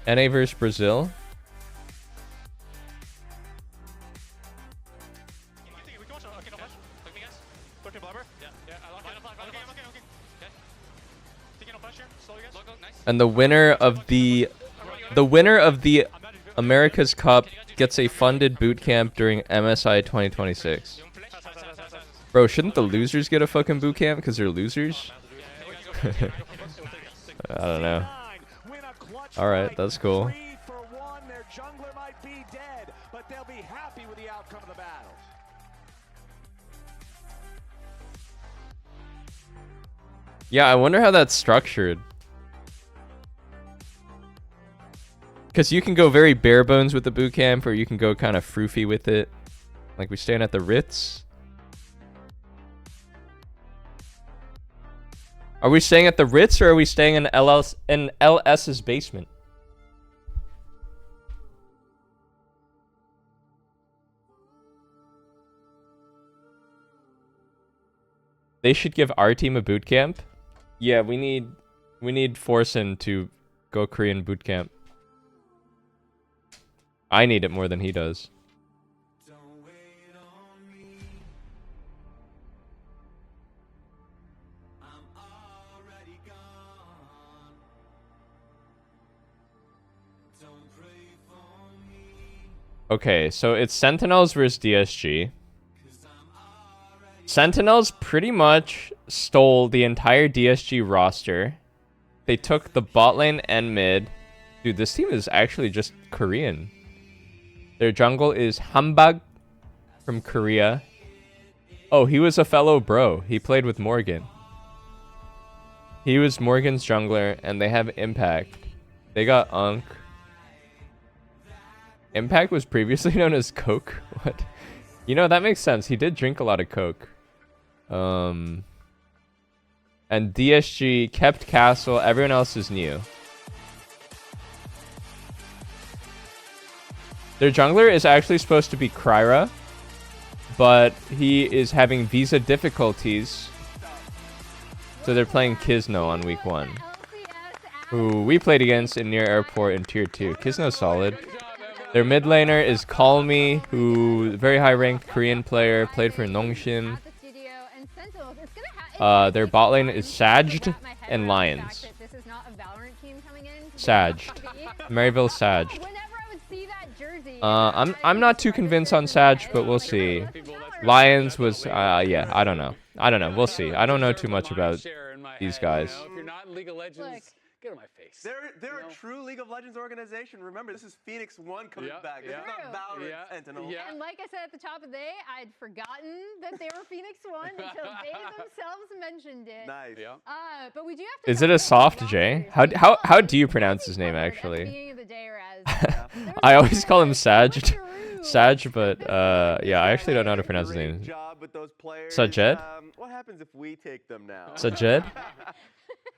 NA versus Brazil. And the winner of the America's Cup gets a funded boot camp during MSI 2026. Bro, shouldn't the losers get a fucking boot camp because they're losers? I don't know. All right, that's cool. Their jungler might be dead, but they'll be happy with the outcome of the battle. Yeah, I wonder how that's structured. Because you can go very bare bones with the boot camp, or you can go kind of froofy with it. Like we staying at the Ritz. Are we staying at the Ritz, or are we staying in LS's basement? They should give our team a boot camp. Yeah, we need Forsen to go Korean boot camp. I need it more than he does. Okay, so it's Sentinels versus DSG. Sentinels pretty much stole the entire DSG roster. They took the bot lane and mid. Dude, this team is actually just Korean. Their jungle is Hambag from Korea. Oh, he was a fellow bro. He played with Morgan. He was Morgan's jungler, and they have Impact. They got Unk. Impact was previously known as Coke. What? You know, that makes sense. He did drink a lot of Coke. And DSG kept Castle. Everyone else is new. Their jungler is actually supposed to be Kryra, but he is having visa difficulties. So they're playing Kisno on week 1. Who we played against in Near Airport in Tier 2. Kisno's solid. Their mid laner is Calmy, who very high ranked Korean player, played for Nongshim. Their bot lane is Sagged and Lions. Sagged. Maryville Sagged. I'm not too convinced on Sag, but we'll see. Lions was yeah, I don't know. We'll see. I don't know too much about these guys. If you're not in League of Legends, get on my face. They're a true League of Legends organization. Remember, this is Phoenix 1 coming back. This is not Valorant Sentinel. And like I said at the top of the day, I'd forgotten that they were Phoenix 1 until they themselves mentioned it. Nice. But we do have to. Is it a soft J? How do you pronounce his name actually? I always call him Sag. Sag, but yeah, I actually don't know how to pronounce his name. Sajed? What happens if we take them now? Sajed?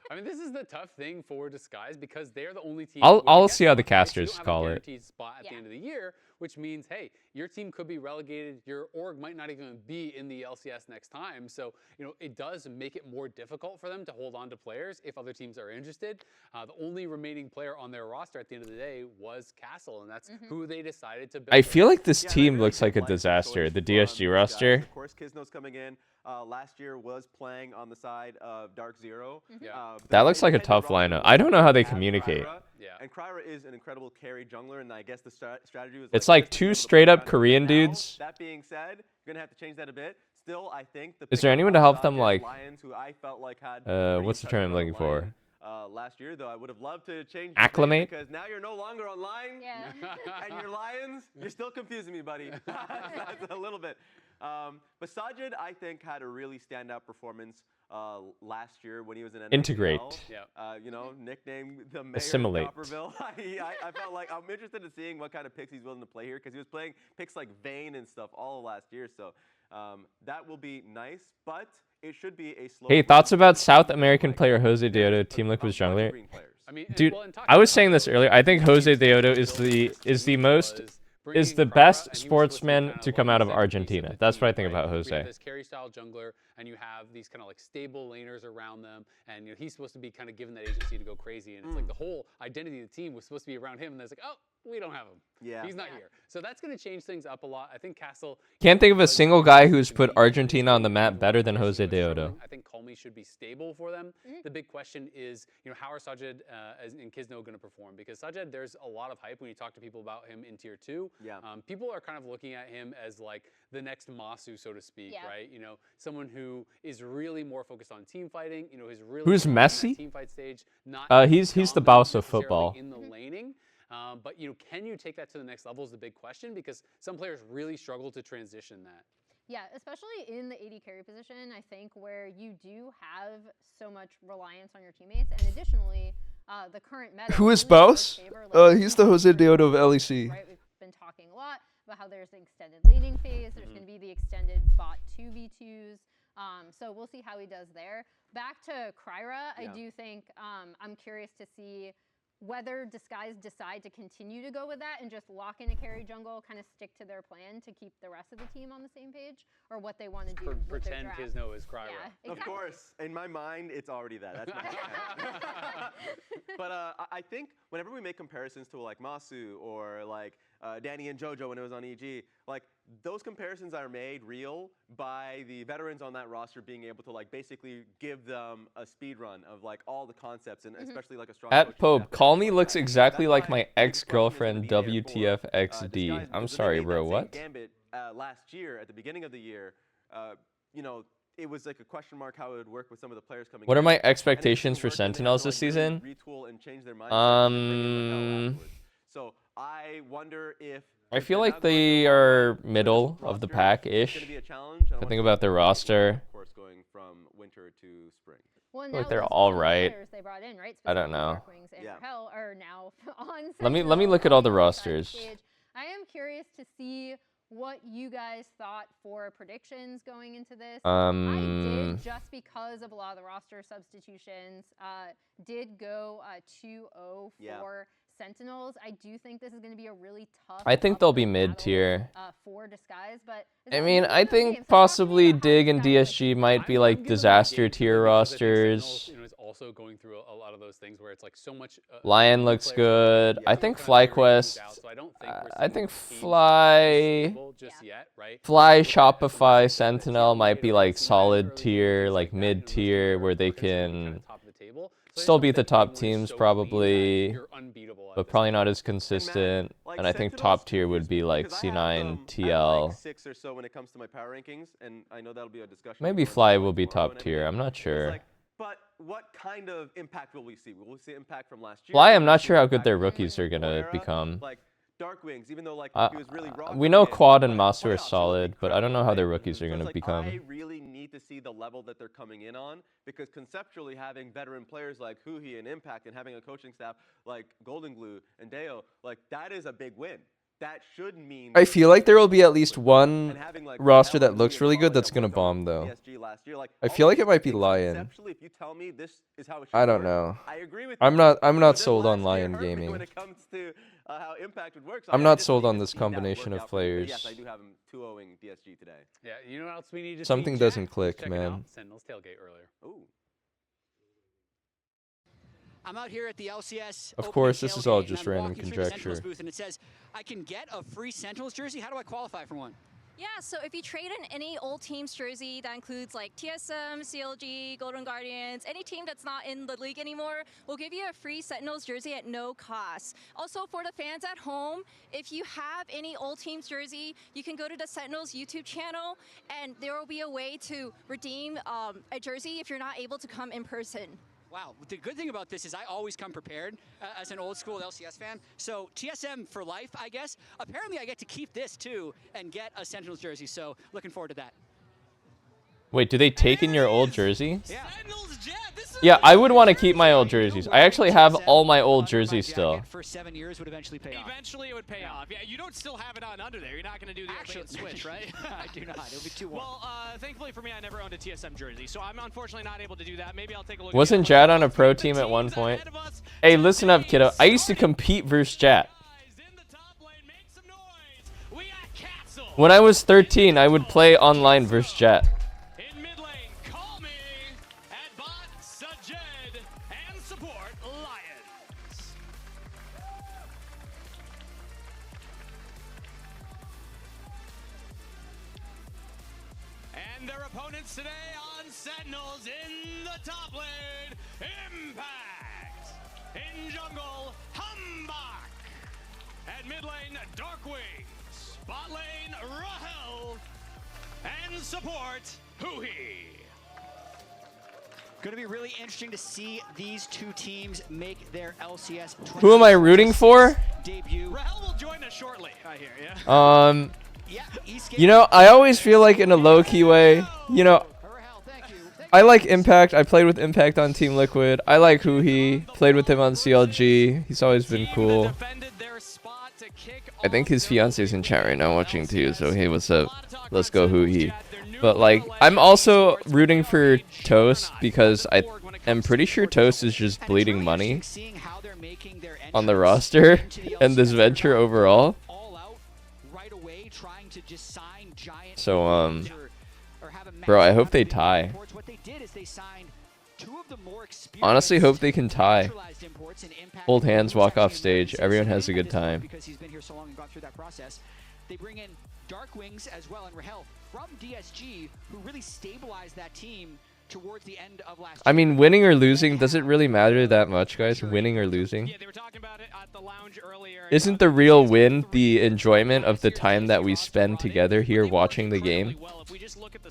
I mean, this is the tough thing for Disguise because they're the only team. I'll see how the casters call it. Spot at the end of the year, which means, hey, your team could be relegated. Your org might not even be in the LCS next time. So, you know, it does make it more difficult for them to hold on to players if other teams are interested. The only remaining player on their roster at the end of the day was Castle, and that's who they decided to build. I feel like this team looks like a disaster, the DSG roster. Of course, Kisno's coming in. Last year was playing on the side of Dark Zero. That looks like a tough lineup. I don't know how they communicate. And Kryra is an incredible carry jungler, and I guess the strategy was. It's like two straight up Korean dudes. That being said, you're gonna have to change that a bit. Still, I think. Is there anyone to help them, like? Lions, who I felt like had what's the term I'm looking for? Last year, though, I would have loved to change. Acclimate. Because now you're no longer online. And your Lions, you're still confusing me, buddy. That's a little bit. But Sajid, I think, had a really standout performance last year when he was in NWL. Integrate. You know, nicknamed the mayor Assimilate. of Copperville. I felt like I'm interested in seeing what kind of picks he's willing to play here because he was playing picks like Vayne and stuff all of last year. So that will be nice, but it should be a slow. Hey, thoughts about South American player Jose Deodo, Team Liquid's jungler? Dude, I was saying this earlier. I think Jose Deodo is the most is the best sportsman to come out of Argentina. That's what I think about Jose. You have this carry style jungler, and you have these kind of like stable laners around them, and you know, he's supposed to be kind of given that agency to go crazy. And it's like the whole identity of the team was supposed to be around him, and it's like, oh, we don't have him. Yeah. He's not here. So that's going to change things up a lot. I think Castle Can't think of a single guy who's put Argentina on the map better than Jose Deodo. I think Colmy should be stable for them. The big question is, you know, how are Sajid and Kisno going to perform? Because Sajid, there's a lot of hype when you talk to people about him in tier 2. Yeah. People are kind of looking at him as like the next Masu, so to speak, right? You know, someone who is really more focused on team fighting. You know, is really Who's Messi? team fight stage. Not He's the boss of football. In the laning. But you know, can you take that to the next level is the big question, because some players really struggle to transition that. Yeah, especially in the AD carry position, I think, where you do have so much reliance on your teammates, and additionally, the current meta. Who is boss? He's the Jose Deodo of LEC. Right, we've been talking a lot about how there's the extended laning phase. There's going to be the extended bot 2v2s. So we'll see how he does there. Back to Kryra, I do think I'm curious to see whether Disguise decide to continue to go with that and just lock in a carry jungle, kind of stick to their plan to keep the rest of the team on the same page, or what they want to do. Pretend Kisno is Kryra. Yeah, exactly. Of course. In my mind, it's already that. That's my plan. But I think whenever we make comparisons to like Masu or like Danny and JoJo when it was on EG, like those comparisons are made real by the veterans on that roster being able to like basically give them a speed run of like all the concepts, and especially like a strong At Pope, call me looks exactly like my ex-girlfriend WTF XD. I'm sorry, bro, what? Gambit last year at the beginning of the year, you know, it was like a question mark how it would work with some of the players coming. What are my expectations for Sentinels this season? Retool and change their mindset. So I wonder if I feel like they are middle of the pack-ish. I think about their roster. Of course, going from winter to spring. Well, Like they're all right. They brought in, right? I don't know. And Hell are now on. Let me look at all the rosters. I am curious to see what you guys thought for predictions going into this. I did, just because of a lot of the roster substitutions, did go 2-0 for Sentinels. I do think this is going to be a really tough. I think they'll be mid-tier. For Disguise, but I mean, I think possibly Dig and DSG might be like disaster tier rosters. You know, it's also going through a lot of those things where it's like so much. Lion looks good. I think FlyQuest. I think Fly Shopify Sentinel might be like solid tier, like mid-tier, where they can still beat the top teams probably, but probably not as consistent. And I think top tier would be like C9, TL. Like 6 or so when it comes to my power rankings, and I know that'll be a discussion. Maybe Fly will be top tier. I'm not sure. But what kind of impact will we see? Will we see impact from last year? Fly, I'm not sure how good their rookies are gonna become. Like Dark Wings, even though like he was really raw. We know Quad and Masu are solid, but I don't know how their rookies are gonna become. I really need to see the level that they're coming in on, because conceptually having veteran players like Huhi and Impact and having a coaching staff like Golden Glue and Deo, like that is a big win. That should mean. I feel like there will be at least one roster that looks really good that's gonna bomb though. I feel like it might be Lion. If you tell me this is how it should I don't work, know. I agree with I'm not sold on Lion when Gaming. it comes to how Impact would work. So I'm not sold on this combination of players. Yes, I do have him 2-0ing DSG today. Yeah, you know what else we need to see? Something doesn't click, Check it man. out. Sentinels tailgate earlier. Ooh. I'm out here at the LCS. Of course, Opening this is all tailgate, just and I'm random walking through the Sentinels conjecture. booth, and it says I can get a free Sentinels jersey. How do I qualify for one? Yeah, so if you trade in any old team's jersey, that includes like TSM, CLG, Golden Guardians, any team that's not in the league anymore, we'll give you a free Sentinels jersey at no cost. Also, for the fans at home, if you have any old team's jersey, you can go to the Sentinels YouTube channel, and there will be a way to redeem a jersey if you're not able to come in person. Wow, the good thing about this is I always come prepared as an old school LCS fan. So TSM for life, I guess. Apparently I get to keep this too and get a Sentinels jersey, so looking forward to that. Wait, do they take in your old jersey? Yeah, I would want to keep my old jerseys. I actually have all my old jerseys still. For 7 years would eventually pay off. Eventually it would pay off. Yeah, you don't still have it on under there. You're not going to do the actual switch, right? I do not. It'll be too warm. Well, thankfully for me, I never owned a TSM jersey, so I'm unfortunately not able to do that. Maybe I'll take a look. Wasn't Jad on a pro team at one point? Hey, listen up, kiddo. I used to compete versus Jad. When I was 13, I would play online versus Jet. In mid lane, call me. At bot, Sajed. And support, Lions. And their opponents today on Sentinels in the top lane, Impact. In jungle, Humbach. At mid lane, Darkwings. Bot lane, Rahel. And support, Huhi. Going to be really interesting to see these two teams make their LCS. Who am I rooting for? Debut. Rahel will join us shortly, I hear, yeah? You know, I always feel like in a low-key way, you know, I like Impact. I played with Impact on Team Liquid. I like Huhi. Played with him on CLG. He's always been cool. I think his fiance's in chat right now watching too, so hey, what's up? Let's go Huhi. But like, I'm also rooting for Toast because I am pretty sure Toast is just bleeding money on the roster and this venture overall. So bro, I hope they tie. Honestly, hope they can tie. Hold hands, walk off stage. Everyone has a good time. Because he's been here so long and gone through that process. They bring in Darkwings as well and Rahel from DSG, who really stabilized that team towards the end of last year. I mean, winning or losing, does it really matter that much, guys? Winning or losing? Isn't the real win the enjoyment of the time that we spend together here watching the game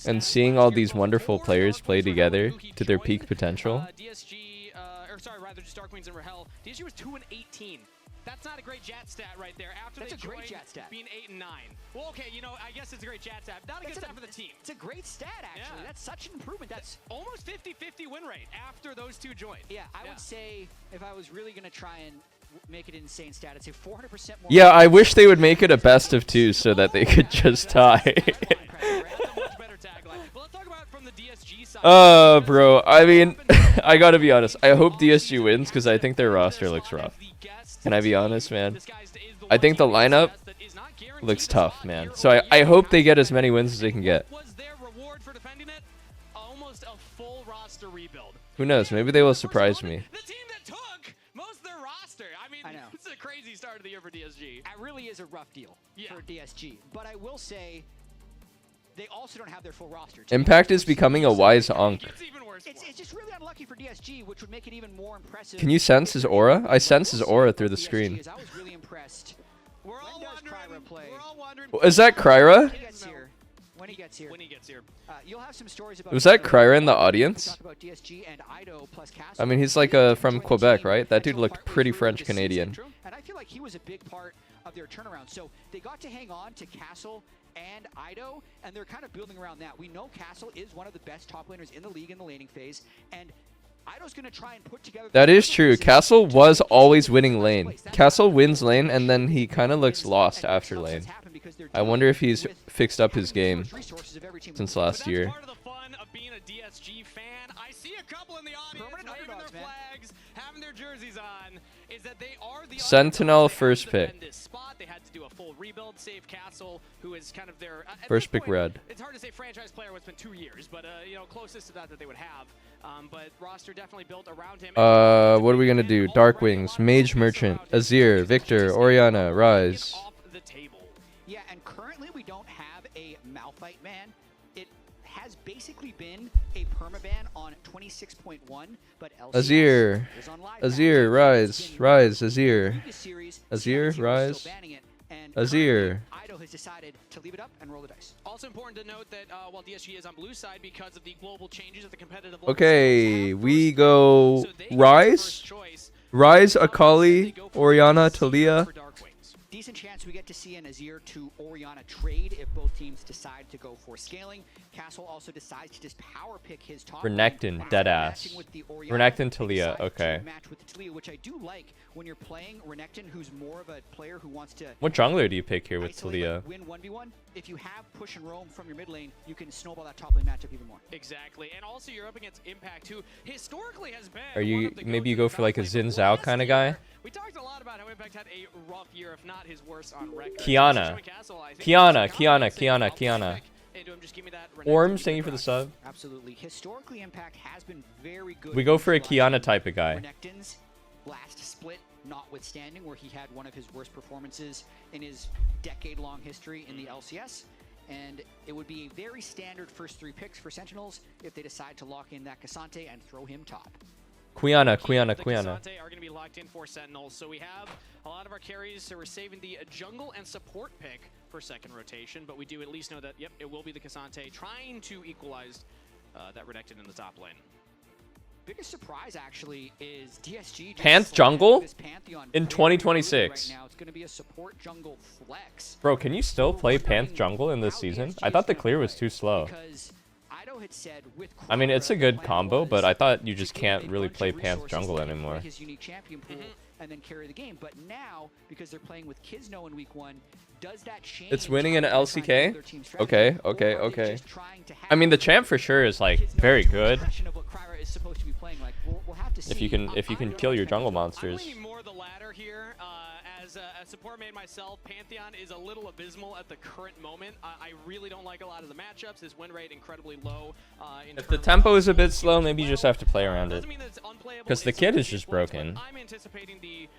and seeing all these wonderful players play together to their peak potential? Just Darkwings and Rahel. DSG was 2-18. That's not a great Jat stat right there. After That's they a great joined, Jat stat. being 8 and 9. Well, okay, you know, I guess it's a great Jat stat. Not a good stat for the team. It's a great stat, actually. Yeah. That's such an improvement. That's almost 50-50 win rate after those two joined. Yeah, I would say if I was really going to try and make it an insane stat, I'd say 400% more. Yeah, I wish they would make it a best of 2 so that they could just tie. Bro, I mean, I gotta be honest. I hope DSG wins because I think their roster looks rough. Can I be honest, man? I think the lineup looks tough, man. So I hope they get as many wins as they can get. Who knows? Maybe they will surprise me. It's a crazy start of the year for DSG. It really is a rough deal for DSG. But I will say, they also don't have their full roster. Impact is becoming a wise unk. It's just really unlucky for DSG, which would make it even more impressive. Can you sense his aura? I sense his aura through the screen. I was really impressed. We're all wondering. Is that Kryra? When he gets here. You'll have some stories about. Was that Kryra in the audience? Talk about DSG and Ido plus Castle. I mean, he's like from Quebec, right? That dude looked pretty French-Canadian. And I feel like he was a big part of their turnaround. So they got to hang on to Castle and Ido, and they're kind of building around that. We know Castle is one of the best top laners in the league in the laning phase, and Ido's going to try and put together. That is true. Castle was always winning lane. Castle wins lane, and then he kind of looks lost after lane. I wonder if he's fixed up his game since last year. Part of the fun of being a DSG fan, I see a couple in the audience waving their flags, having their jerseys on, is that they are the Sentinel first pick. this spot. They had to do a full rebuild, save Castle, who is kind of their First pick red. It's hard to say franchise player. It's been 2 years, but you know, closest to that they would have. But roster definitely built around him. What are we gonna do? Darkwings, Mage Merchant, Azir, Victor, Orianna, Rise. Yeah, and currently we don't have a Malphite ban. It has basically been a permaban on 26.1, but Azir, Azir, Rise, Azir, Azir, Rise, Azir. Ido has decided to leave it up and roll the dice. Also important to note that while DSG is on blue side because of the global changes at the competitive level. Okay, we go Rise, Akali, Orianna, Talia. Decent chance we get to see an Azir to Orianna trade if both teams decide to go for scaling. Castle also decides to just power pick his top. Renekton, deadass. Renekton, Talia, okay. Match with Talia, which I do like when you're playing Renekton, who's more of a player who wants to. What jungler do you pick here with Talia? Win 1v1. if you have push and roam from your mid lane, you can snowball that top lane matchup even more. Exactly, and also you're up against Impact, who historically has been. Are you maybe you go for like a Xin Zhao kind of guy? We talked a lot about how Impact had a rough year, if not his worst on record. Kiana. Orms, thank you for the sub. Absolutely. Historically, Impact has been very good. We go for a Kiana type of guy. Renekton's last split, notwithstanding, where he had one of his worst performances in his decade-long history in the LCS. And it would be a very standard first 3 picks for Sentinels if they decide to lock in that Cassante and throw him top. Quiana. Cassante are going to be locked in for Sentinels, so we have a lot of our carries, so we're saving the jungle and support pick for second rotation, but we do at least know that, yep, it will be the Cassante trying to equalize that Renekton in the top lane. Biggest surprise, actually, is DSG Panth jungle in 2026. Right now. It's going to be a support jungle flex. Bro, can you still play Panth jungle in this season? I thought the clear was too slow. I mean, it's a good combo, but I thought you just can't really play Panth jungle anymore. His unique champion pool and then carry the game. But now, because they're playing with Kizno in week 1, does that change? It's winning in LCK? Okay. I mean, the champ for sure is like very good. If you can kill your jungle monsters. I'm leaning more the latter here. As a support main myself, Pantheon is a little abysmal at the current moment. I really don't like a lot of the matchups. His win rate incredibly low. If the tempo is a bit slow, maybe you just have to play around it. Because the kit is just broken.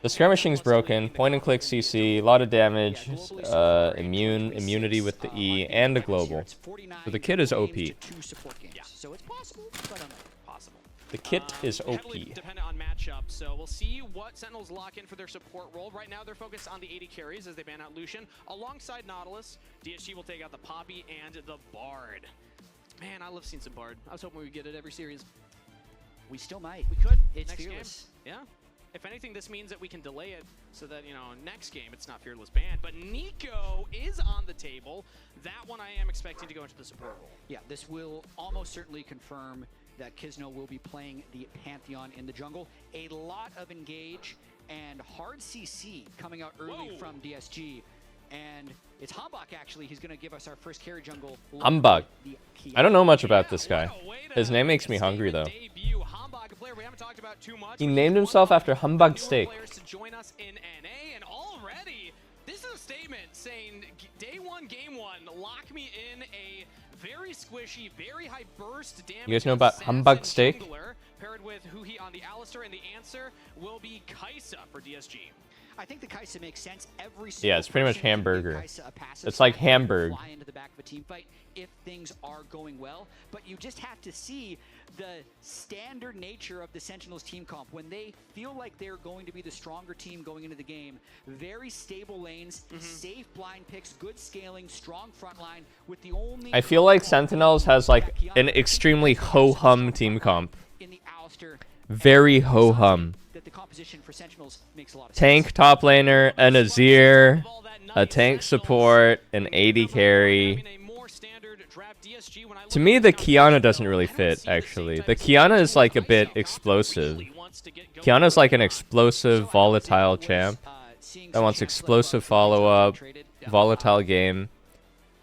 The skirmishing's broken, point and click CC, a lot of damage, immunity with the E, and the global. So the kit is OP. So it's possible, but possible. The kit is OP. Heavily dependent on matchup, so we'll see what Sentinels lock in for their support role. Right now, they're focused on the 80 carries as they ban out Lucian. Alongside Nautilus, DSG will take out the Poppy and the Bard. Man, I love seeing some Bard. I was hoping we would get it every series. We still might. We could. It's next fearless. Game. Yeah. If anything, this means that we can delay it so that, you know, next game it's not fearless banned. But Nico is on the table. That one I am expecting to go into the support role. Yeah, this will almost certainly confirm that Kizno will be playing the Pantheon in the jungle. A lot of engage and hard CC coming out early from DSG. And it's Hambach, actually. He's going to give us our first carry jungle. Hambach. I don't know much about this guy. His name makes me hungry, though. He named himself after Hambach steak. To join us in NA, and already this is a statement saying day 1, game 1, lock me in a very squishy, very high burst damage. You guys know about Hambach steak? Paired with Huhi on the Alistar, and the answer will be Kaisa for DSG. I think the Kaisa makes sense. Yeah, it's pretty much hamburger. It's like Hamburg. Fly into the back of a team fight if things are going well, but you just have to see the standard nature of the Sentinels team comp. When they feel like they're going to be the stronger team going into the game, very stable lanes, safe blind picks, good scaling, strong front line, with the only... I feel like Sentinels has like an extremely ho-hum team comp. In the Alistar, very ho-hum. that the composition for Sentinels makes a lot of tank sense. top laner, an Azir, a tank support, an 80 carry. To me, the Kiana doesn't really fit, actually. The Kiana is like a bit explosive. Kiana's like an explosive, volatile champ that wants explosive follow-up, volatile game.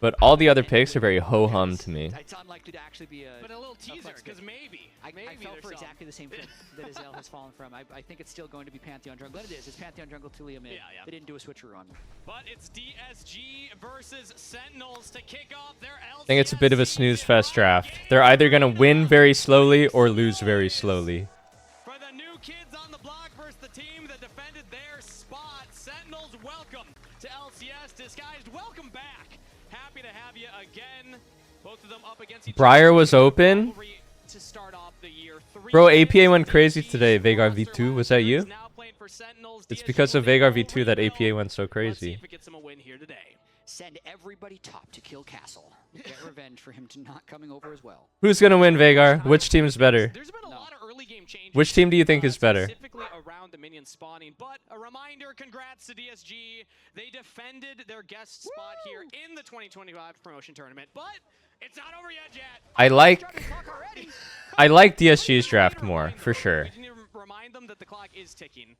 But all the other picks are very ho-hum to me. It's unlikely to actually be a... But a little teaser, because maybe. I fell for exactly the same thing that Azel has fallen from. I think it's still going to be Pantheon jungle. But it is. It's Pantheon jungle, Tulia mid. They didn't do a switcheroo on them. But it's DSG versus Sentinels to kick off their LCS. I think it's a bit of a snooze fest draft. They're either going to win very slowly or lose very slowly. For the new kids on the block versus the team that defended their spot, Sentinels, welcome to LCS Disguised. Welcome back. Happy to have you again. Both of them up against each Briar other. was open. To start off the year. Bro, APA went crazy today. Veigar V2, was that you? It's because of Veigar V2 that APA went so crazy. Send everybody top to kill Castle. Get revenge for him to not coming over as well. Who's gonna win, Veigar? Which team is better? There's been a lot of early game changes. Which team do you think is better? Specifically around the minion spawning, but a reminder, congrats to DSG. They defended their guest spot here in the 2025 promotion tournament, but it's not over yet. I like DSG's draft more, for sure. We need to remind them that the clock is ticking.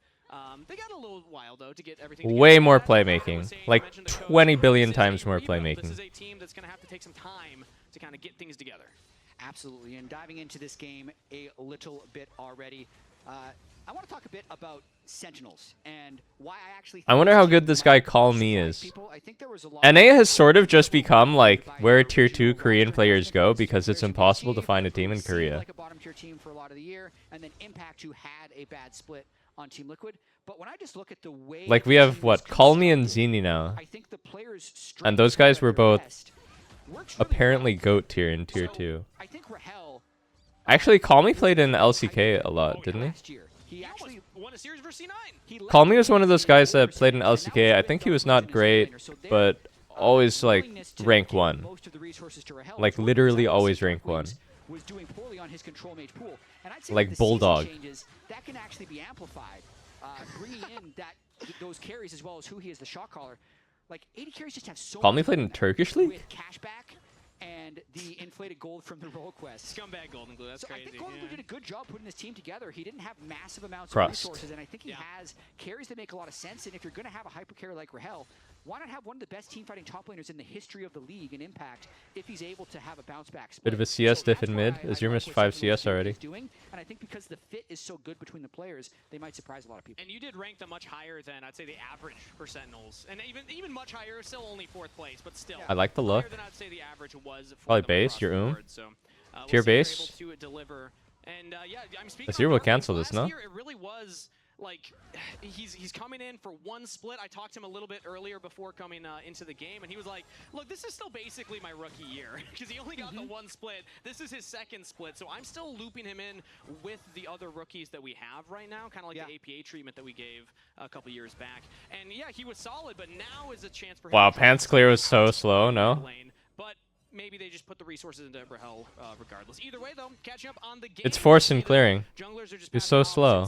They got a little while though to get everything. Way more playmaking, like 20 billion times more playmaking. This is a team that's going to have to take some time to kind of get things together. Absolutely, and diving into this game a little bit already, I want to talk a bit about Sentinels and why I actually. I wonder how good this guy Call Me is. NA has sort of just become like where tier 2 Korean players go because it's impossible to find a team in Korea. Like a bottom tier team for a lot of the year, and then Impact, who had a bad split on Team Liquid. But when I just look at the way, Like we have what, Call Me and Zini now, and those guys were both apparently GOAT tier in tier 2. Actually, Call Me played in LCK a lot, didn't he? He actually won a series versus C9. Call Me was one of those guys that played in LCK. I think he was not great, but always like rank 1. Like literally always rank 1. Was doing poorly on his control mage pool, and I'd say like Bulldog. That can actually be amplified, bringing in those carries as well as who he is, the shot caller. Like 80 carries just have so. Call Me played in Turkish League. With cashback and the inflated gold from the roll quest. Scumbag Golden Glue, that's crazy. I think Golden Glue did a good job putting this team together. He didn't have massive amounts Crust. of resources, and I think he has carries that make a lot of sense. And if you're going to have a hyper carry like Rahel, why not have one of the best team fighting top laners in the history of the league in Impact if he's able to have a bounce back split? Bit of a CS diff in mid. Azir missed 5 CS already. And I think because the fit is so good between the players, they might surprise a lot of people. And you did rank them much higher than I'd say the average for Sentinels, and even much higher, still only 4th place, but still. I like the look. Higher than I'd say the average was for Probably them base, across your the oom. board. So, Tier we'll see if they're base. able to deliver. And yeah, I'm speaking. Azir will on cancel this, no? last year, it really was. Like, he's coming in for one split. I talked to him a little bit earlier before coming into the game, and he was like, look, this is still basically my rookie year, because he only got the one split. This is his 2nd split, so I'm still looping him in with the other rookies that we have right now, kind of like the APA treatment that we gave a couple years back. And yeah, he was solid, but now is a chance for him. Wow, Pants Clear was so slow, no? But maybe they just put the resources into Rahel regardless. Either way, though, catching up on the game. It's forced in clearing. Junglers are just He's so slow.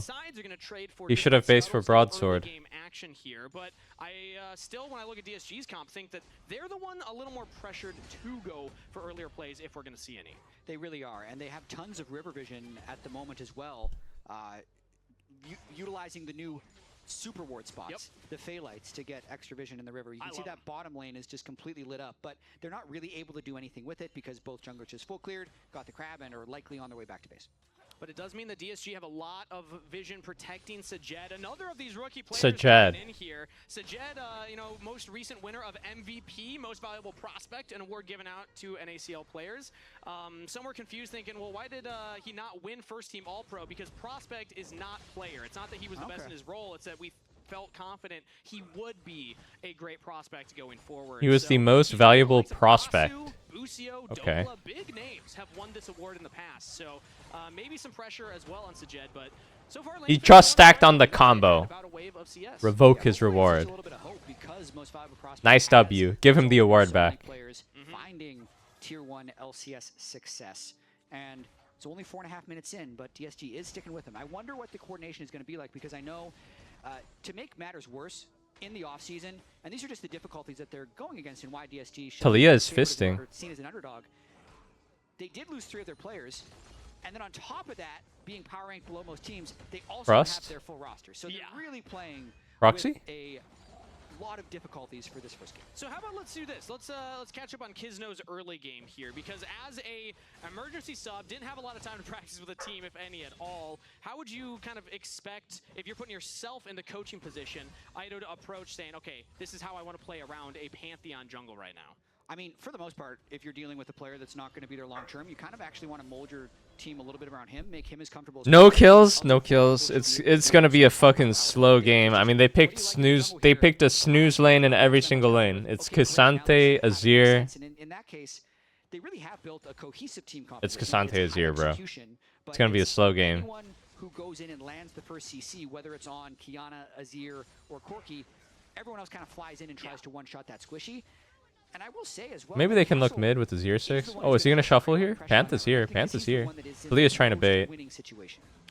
He should have based for broadsword. Game action here, but I still, when I look at DSG's comp, think that they're the one a little more pressured to go for earlier plays if we're going to see any. They really are, and they have tons of river vision at the moment as well, utilizing the new super ward spots, the Phalites, to get extra vision in the river. You can see that bottom lane is just completely lit up, but they're not really able to do anything with it because both junglers just full cleared, got the crab, and are likely on their way back to base. But it does mean that DSG have a lot of vision protecting Sajed. Another of these rookie players Sajed. in here. Sajed, you know, most recent winner of MVP, Most Valuable Prospect, an award given out to NACL players. Some were confused thinking, well, why did he not win first team All-Pro? Because Prospect is not player. It's not that he was the best in his role. It's that we felt confident he would be a great prospect going forward. He was the most valuable prospect. Busio, okay. Dola, big names have won this award in the past, so maybe some pressure as well on Sajed, but so far He just stacked on the combo. Revoke his reward. Nice W. Give him the award back. Finding tier 1 LCS success, and it's only 4.5 minutes in, but DSG is sticking with him. I wonder what the coordination is going to be like, because I know to make matters worse in the offseason, and these are just the difficulties that they're going against and why DSG Talia is fisting. Seen as an underdog. They did lose 3 of their players, and then on top of that, being power ranked below most teams, they also have their full roster. So they're really playing Roxy? with a lot of difficulties for this first game. So how about let's do this? Let's catch up on Kizno's early game here, because as a emergency sub, didn't have a lot of time to practice with a team, if any at all. How would you kind of expect, if you're putting yourself in the coaching position, Ido to approach saying, okay, this is how I want to play around a Pantheon jungle right now? I mean, for the most part, if you're dealing with a player that's not going to be there long term, you kind of actually want to mold your team a little bit around him, make him as comfortable as No kills, no kills. It's gonna be a fucking slow game. I mean, they picked snooze. They picked a snooze lane in every single lane. It's Cassante, Azir. In that case, they really have built a cohesive team. It's Cassante, Azir, bro. It's gonna be a slow game. Anyone who goes in and lands the first CC, whether it's on Kiana, Azir, or Corki, everyone else kind of flies in and tries to one-shot that squishy. And I will say as well, Maybe they can look mid with the Azir 6. Oh, is he gonna shuffle here? Panther's here. Panther's here. Talia's trying to bait.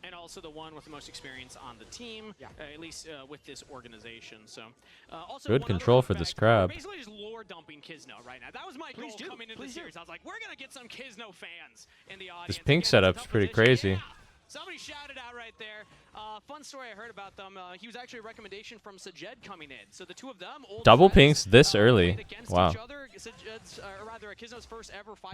And also the one with the most experience on the team, at least with this organization. So, also good control for this crab. Basically just lore dumping Kizno right now. That was my goal coming into the series. I was like, we're gonna get some Kizno fans in the audience. This pink setup's pretty crazy. Somebody shouted out right there. Fun story I heard about them. He was actually a recommendation from Sajed coming in. So the two of them, old Double friends, pinks this early. Wow.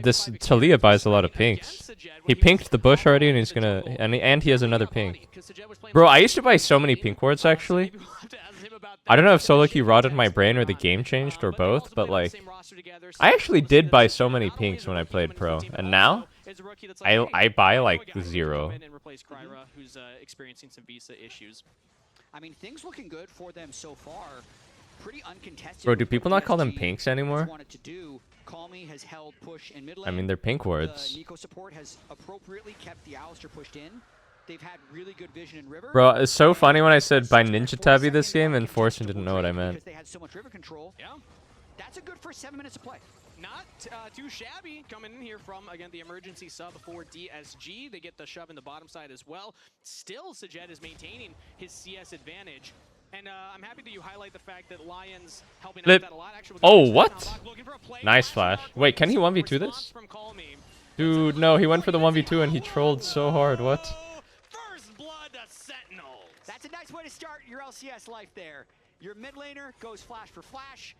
This Talia buys a lot of pinks. He pinked the bush already, and he's gonna and he has another pink. Bro, I used to buy so many pink wards actually. I don't know if solo queue rotted my brain or the game changed or both, but like I actually did buy so many pinks when I played pro, and now I buy like 0. Who's experiencing some visa issues. I mean, things looking good for them so far. Pretty uncontested. Bro, do people not call them pinks anymore? Has held push in mid lane. I mean, they're pink wards. Nico support has appropriately kept the Alistar pushed in. They've had really good vision in River. Bro, it's so funny when I said buy Ninja Tabby this game and Fortune didn't know what I meant. Because they had so much River control. Yeah. That's a good first 7 minutes of play. Not too shabby coming in here from, again, the emergency sub for DSG. They get the shove in the bottom side as well. Still, Sajed is maintaining his CS advantage. And I'm happy that you highlight the fact that Lions helping out that a lot. Actually, oh, what? Nice flash. Wait, can he 1v2 this? Dude, no, he went for the 1v2 and he trolled so hard. What? First blood to Sentinels. That's a nice way to start your LCS life there. Your mid laner goes flash for flash.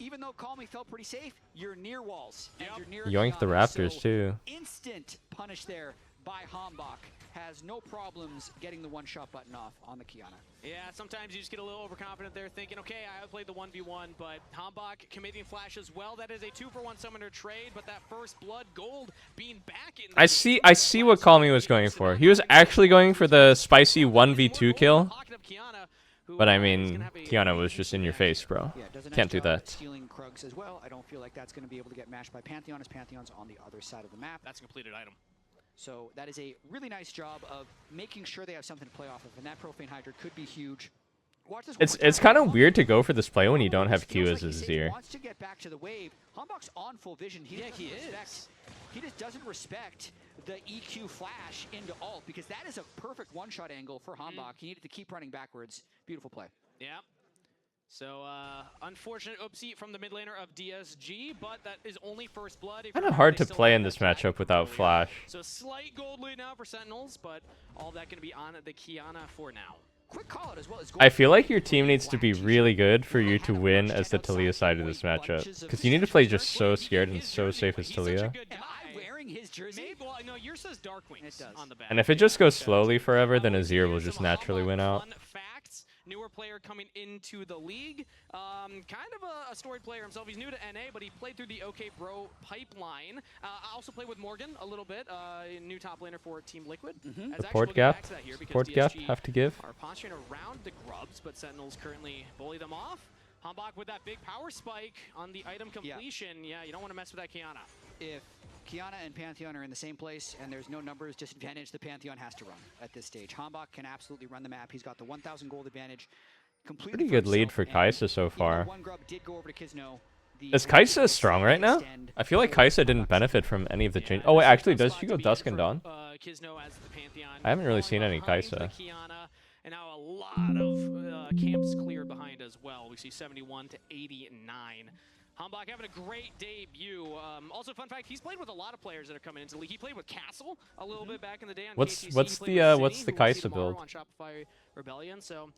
Even though Call Me felt pretty safe, you're near walls. And you're near Yoink the Raptors too. Instant punish there by Hambach. Has no problems getting the one-shot button off on the Kiana. Yeah, sometimes you just get a little overconfident there thinking, okay, I outplayed the 1v1, but Hambach committing flash as well. That is a 2-for-1 summoner trade, but that first blood gold being back in. I see what Call Me was going for. He was actually going for the spicy 1v2 kill. But I mean, Kiana was just in your face, bro. Can't do that. Stealing Krugs as well. I don't feel like that's going to be able to get mashed by Pantheon, as Pantheon's on the other side of the map. That's a completed item. So that is a really nice job of making sure they have something to play off of, and that Profane Hydra could be huge. Watch this. It's kind of weird to go for this play when you don't have Q as a Azir. Wants to get back to the wave. Hambach's on full vision. He just doesn't respect the EQ flash into ult, because that is a perfect one-shot angle for Hambach. He needed to keep running backwards. Beautiful play. Yeah. So, unfortunate oopsie from the mid laner of DSG, but that is only first blood. Kind of hard to play in this matchup without flash. So, slight gold lead now for Sentinels, but all that going to be on the Kiana for now. Quick call out as well. I feel like your team needs to be really good for you to win as the Talia side of this matchup, because you need to play just so scared and so safe as Talia. His jersey? Well, no, yours says Darkwings on the back. And if it just goes slowly forever, then Azir will just naturally win out. Newer player coming into the league. Kind of a storied player himself. He's new to NA, but he played through the OK Bro pipeline. I also played with Morgan a little bit, new top laner for Team Liquid. Support gap. Support gap, have to give. Are posturing around the grubs, but Sentinels currently bully them off. Hambach with that big power spike on the item completion. Yeah, you don't want to mess with that Kiana. If Kiana and Pantheon are in the same place and there's no numbers disadvantage, the Pantheon has to run at this stage. Hambach can absolutely run the map. He's got the 1,000 gold advantage. Pretty good lead for Kaisa so far. One grub did go over to Kisno. Is Kaisa strong right now? I feel like Kaisa didn't benefit from any of the change. Oh wait, actually, does she go Dusk and Dawn? I haven't really seen any Kaisa. And now a lot of camps cleared behind as well. We see 71 to 89. Hambach having a great debut. Also, fun fact, he's played with a lot of players that are coming into the league. He played with Castle a little bit back in the day on KCC. What's the Kaisa build? On Shopify Rebellion. So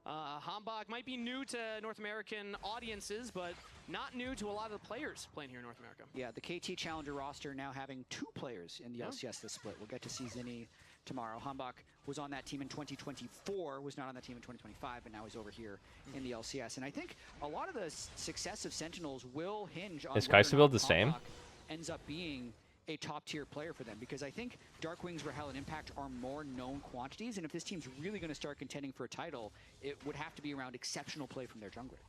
Hambach might be new to North American audiences, but not new to a lot of the players playing here in North America. Yeah, the KT Challenger roster now having 2 players in the LCS this split. We'll get to see Zinni tomorrow. Hambach was on that team in 2024, was not on that team in 2025, and now he's over here in the LCS. And I think a lot of the success of Sentinels will hinge on is Kaisa build the same? Ends up being a top-tier player for them, because I think Darkwings, Rahel, and Impact are more known quantities, and if this team's really going to start contending for a title, it would have to be around exceptional play from their jungler.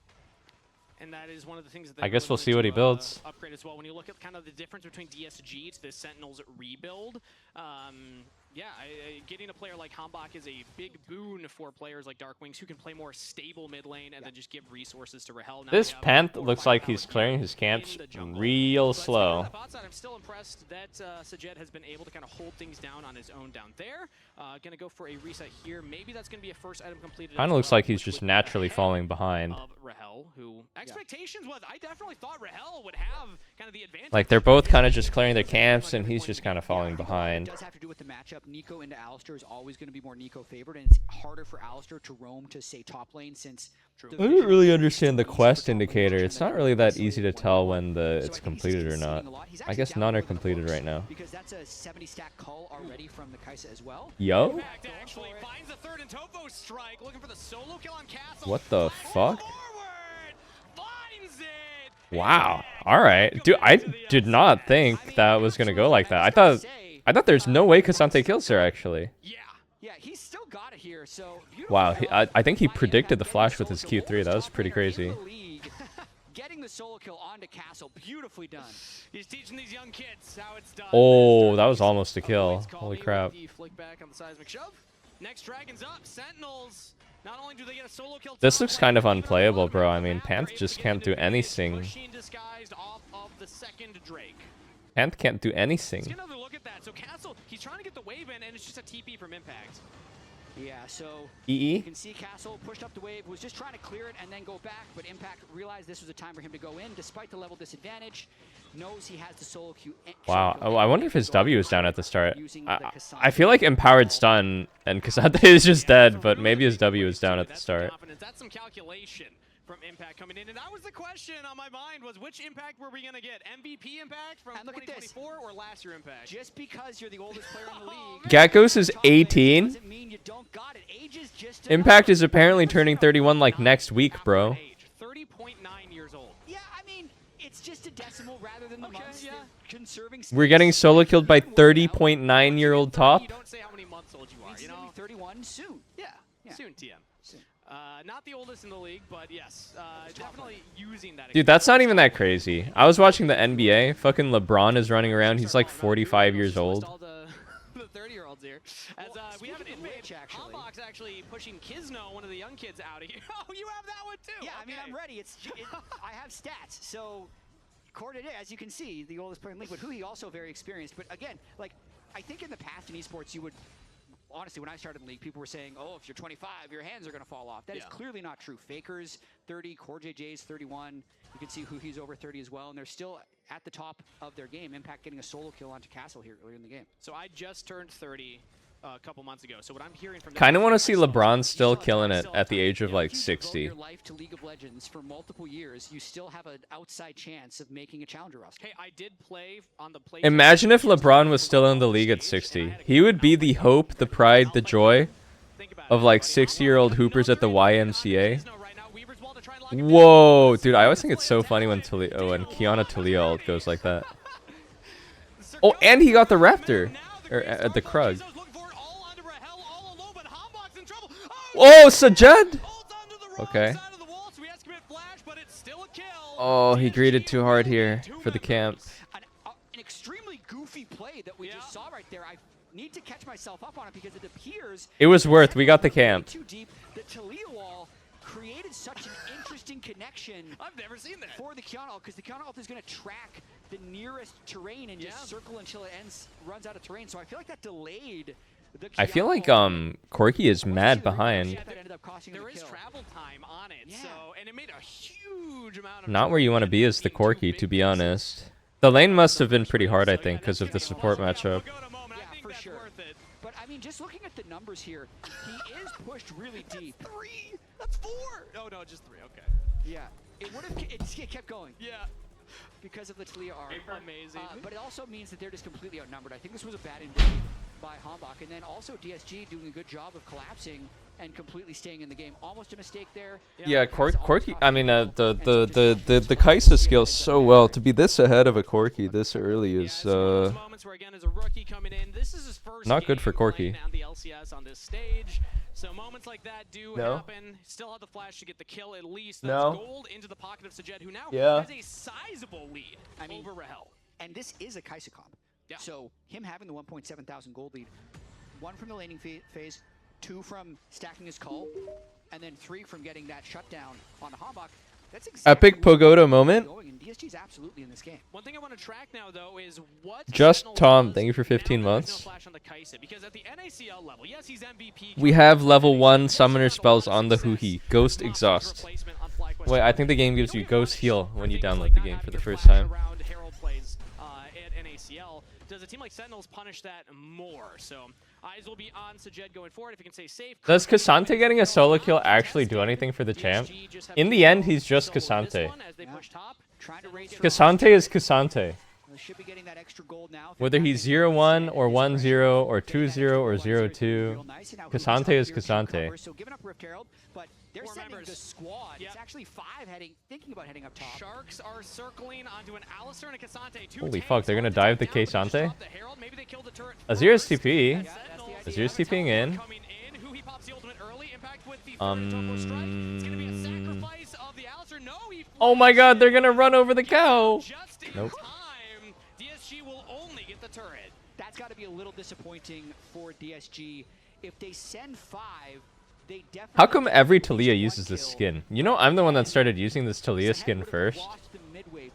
And that is one of the things that I guess we'll see what he builds. Upgrade as well. When you look at kind of the difference between DSG to the Sentinels rebuild, yeah, getting a player like Hambach is a big boon for players like Darkwings who can play more stable mid lane and then just give resources to Rahel. This Panth looks like he's clearing his camps real slow. I'm still impressed that Sajed has been able to kind of hold things down on his own down there. Gonna go for a reset here. Maybe that's gonna be a first item completed. Kind of looks like he's just naturally falling behind. Rahel, who expectations was, I definitely thought Rahel would have kind of the advantage. Like they're both kind of just clearing their camps, and he's just kind of falling behind. It does have to do with the matchup. Nico into Alistar is always going to be more Nico favored, and it's harder for Alistar to roam to, say, top lane since... I don't really understand the quest indicator. It's not really that easy to tell when it's completed or not. I guess none are completed right now. Because that's a 70 stack cull already from the Kai'Sa as well. Yo? Actually finds the third and Topo strike, looking for the solo kill on Castle. What the fuck? Wow. All right. Dude, I did not think that was going to go like that. I thought there's no way Kasante kills her, actually. Yeah, he's still got it here, so... Wow, I think he predicted the flash with his Q3. That was pretty crazy. Getting the solo kill onto Castle, beautifully done. He's teaching these young kids how it's done. Oh, that was almost a kill. Holy crap. Flick back on the seismic shove. Next dragon's up. Sentinels. Not only do they get a solo kill, This looks kind of unplayable, bro. I mean, Panth just can't do anything. disguised off of the second Drake. Panth can't do anything. Let's get another look at that. So Castle, he's trying to get the wave in, and it's just a TP from Impact. Yeah, so EE? you can see Castle pushed up the wave, was just trying to clear it and then go back, but Impact realized this was a time for him to go in, despite the level disadvantage, knows he has the solo queue. Wow, oh, I wonder if his W is down at the start. I feel like Empowered stun, and Kasante is just dead, but maybe his W is down at the start. That's some calculation from Impact coming in, and that was the question on my mind, was which Impact were we going to get? MVP Impact from 2024 or last year Impact? Just because you're the oldest player in the league. Gatgos is 18? Impact is apparently turning 31 like next week, bro. 30.9 years old. Yeah, I mean, it's just a decimal rather than the months. Yeah. Conserving We're getting solo killed by 30.9-year-old top? You don't say how many months old you are, you know? 31 soon. Yeah, soon, TM. Not the oldest in the league, but yes, definitely using that. Dude, that's not even that crazy. I was watching the NBA. Fucking LeBron is running around. He's like 45 years old. The 30-year-olds here. As we have an invade. Hombox actually pushing Kizno, one of the young kids, out of here. Oh, you have that one too. Yeah, I mean, I'm ready. I have stats. So, Corday, as you can see, the oldest player in the league, but Huhi also very experienced. But again, like, I think in the past in esports, you would... Honestly, when I started in the league, people were saying, oh, if you're 25, your hands are going to fall off. That is clearly not true. Faker's 30, Core JJ's 31. You can see who he's over 30 as well, and they're still at the top of their game. Impact getting a solo kill onto Castle here earlier in the game. So I just turned 30 a couple months ago. So what I'm hearing from kind of want to see LeBron still killing it at the age of like 60. Your life to League of Legends for multiple years, you still have an outside chance of making a challenger roster. Hey, I did play on the play. Imagine if LeBron was still in the league at 60. He would be the hope, the pride, the joy of like 60-year-old hoopers at the YMCA. Whoa, dude, I always think it's so funny when Kiana Talia goes like that. Oh, and he got the Raptor. Or the Krug. Oh, Sajed! Okay. Oh, he greeted too hard here for the camp. An extremely goofy play that we just saw right there. I need to catch myself up on it because it appears... It was worth. We got the camp. Too deep. The Talia wall created such an interesting connection. I've never seen that. For the Kiana ult, because the Kiana ult is going to track the nearest terrain and just circle until it runs out of terrain. So I feel like that delayed the I feel like Corki is mad behind. There is travel time on it, so and it made a huge amount of Not where you want to be as the Corki, to be honest. The lane must have been pretty hard, I think, because of the support matchup. Yeah, for sure. But I mean, just looking at the numbers here, he is pushed really deep. 3. That's 4. Oh no, just 3. Okay. Yeah, it would have. It kept going. Yeah. Because of the Talia arc. Amazing. But it also means that they're just completely outnumbered. I think this was a bad invade by Hombach. And then also DSG doing a good job of collapsing and completely staying in the game. Almost a mistake there. Yeah, Corki, I mean, the Kai'Sa scales so well. To be this ahead of a Corki this early is not good for Corki. The LCS on this stage. So moments like that do happen. Still have the flash to get the kill at least. That's gold into the pocket of Sajed, who now has a sizable lead over Rahel. And this is a Kai'Sa comp. Yeah. So him having the 1.7 thousand gold lead, 1 from the laning phase, 2 from stacking his cull, and then 3 from getting that shutdown on the Hombach. That's exactly Epic Pogoda moment. And DSG's absolutely in this game. One thing I want to track now, though, is what Just Tom, thank you for 15 months. Because at the NACL level, yes, he's MVP. We have level 1 summoner spells on the Huhi. Ghost Exhaust. Wait, I think the game gives you Ghost Heal when you download the game for the first time. does a team like Sentinels punish that more? So eyes will be on Sajed going forward if he can stay safe. Does Cassante getting a solo kill actually do anything for the champ? In the end, he's just Cassante. Cassante is Cassante. Whether he's 0-1 or 1-0 or 2-0 or 0-2, Cassante is Cassante. So giving up Rift Herald, but they're sending the squad. It's actually 5 thinking about heading up top. Sharks are circling onto an Alistair and a Cassante. Holy fuck, they're gonna dive the Cassante? Azir's TP. Azir's TPing in. Oh my god, they're gonna run over the cow! Nope. DSG will only get the turret. That's got to be a little disappointing for DSG. If they send 5, they definitely... How come every Talia uses this skin? You know, I'm the one that started using this Talia skin first.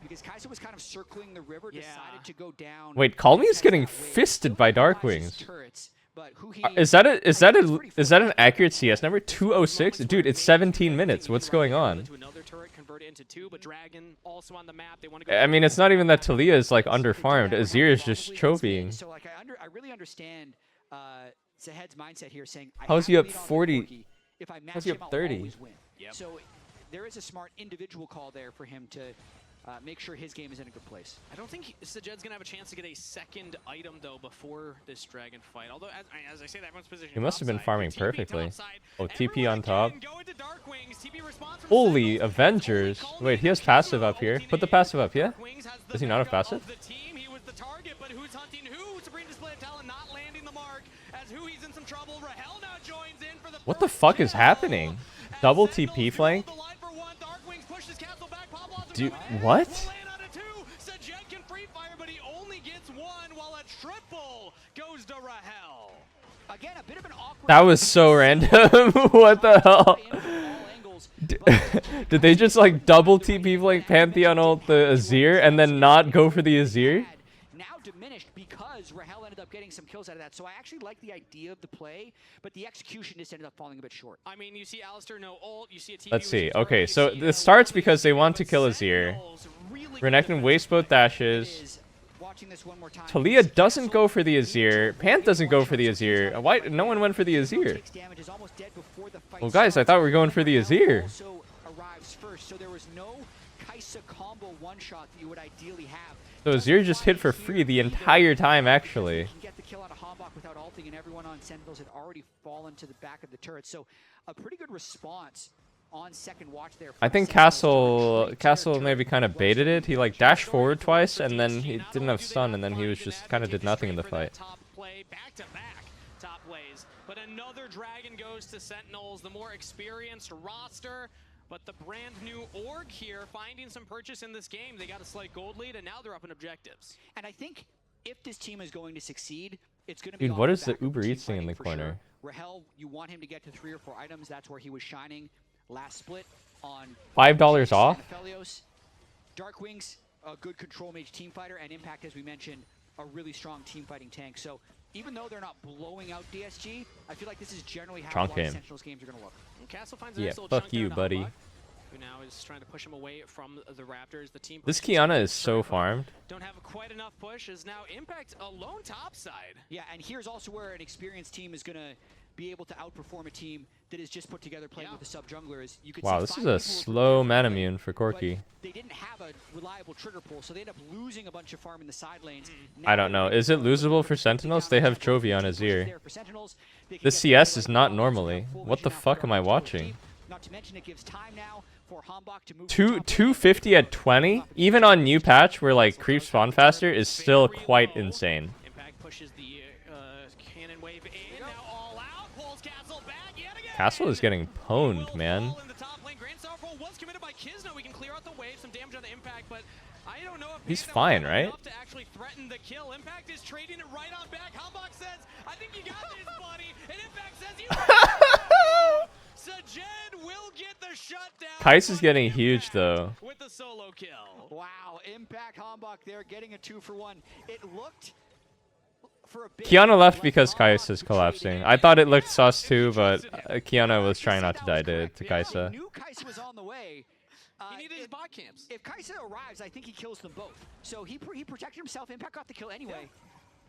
Because Kai'Sa was kind of circling the river, decided to go down. Wait, Call Me is getting fisted by Darkwings. Is that an accurate CS number? 206? Dude, it's 17 minutes. What's going on? I mean, it's not even that Talia is like underfarmed. Azir is just chovying. So like I really understand Zahed's mindset here, saying how's he up 40? If I match how's he up 30? So there is a smart individual call there for him to make sure his game is in a good place. I don't think Sajed's gonna have a chance to get a second item though before this dragon fight. Although as I say, that everyone's position. He must have been farming perfectly. Oh, TP on top. Holy Avengers! Wait, he has passive up here. Put the passive up, yeah? Does he not have passive? What the fuck is happening? Double TP flank? Dude, what? That was so random. What the hell? Did they just like double TP flank Pantheon ult the Azir and then not go for the Azir? Now diminished because Rahel ended up getting some kills out of that. So I actually like the idea of the play, but the execution just ended up falling a bit short. I mean, you see Alistair no ult, you see a TP. Let's see. Okay, so this starts because they want to kill Azir. Renekton wastes both dashes. Talia doesn't go for the Azir. Pant doesn't go for the Azir. Why? No one went for the Azir. Well, guys, I thought we were going for the Azir. So there was no Kai'Sa combo one-shot that you would ideally have. So Azir just hit for free the entire time, actually. You can get the kill out of Hambach without ulting, and everyone on Sentinels had already fallen to the back of the turret. So a pretty good response on second watch there. I think Castle maybe kind of baited it. He like dashed forward twice, and then he didn't have stun, and then he was just kind of did nothing in the fight. Top play, back-to-back top plays. But another dragon goes to Sentinels, the more experienced roster. But the brand new org here, finding some purchase in this game. They got a slight gold lead, and now they're up in objectives. And I think if this team is going to succeed, it's going to be. Dude, what is the Uber Eats thing in the corner? Sure. Rahel, you want him to get to 3 or 4 items. That's where he was shining last split on $5 off. Darkwings, a good control mage team fighter, and Impact, as we mentioned, a really strong team fighting tank. So even though they're not blowing out DSG, I feel like this is generally how a lot of Sentinels games are going to look. Castle finds yeah, fuck you, buddy. Who now is trying to push him away from the Raptors. The team. This Kiana is so farmed. Don't have quite enough push. Is now Impact alone topside. Yeah, and here's also where an experienced team is going to be able to outperform a team that is just put together playing with the sub junglers. You could wow, this is a slow Manamune for Corki. They didn't have a reliable trigger pull, so they end up losing a bunch of farm in the side lanes. I don't know. Is it losable for Sentinels? They have Chovy on Azir. The CS is not normally. What the fuck am I watching? Not to mention it gives time now for Hambach to move 250 at 20, even on new patch where like creep spawn faster, is still quite insane. Impact pushes the cannon wave in, now all out, pulls Castle back yet again. Castle is getting pwned, man. Was committed by Kizno. We can clear out the wave, some damage on the Impact, but I don't know if he's fine, right? To actually threaten the kill. Impact is trading it right on back. Hambach says, "I think you got this, buddy," and Impact says, "You." Sajed will get the shutdown. Kais is getting huge though. With the solo kill. Wow, Impact Hambach there getting a 2-for-1. It looked for a bit. Kiana left because Kais is collapsing. I thought it looked sus too, but Kiana was trying not to die to Kai'Sa. Knew Kai'Sa was on the way. He needed his bot camps. If Kai'Sa arrives, I think he kills them both. So he protected himself. Impact got the kill anyway.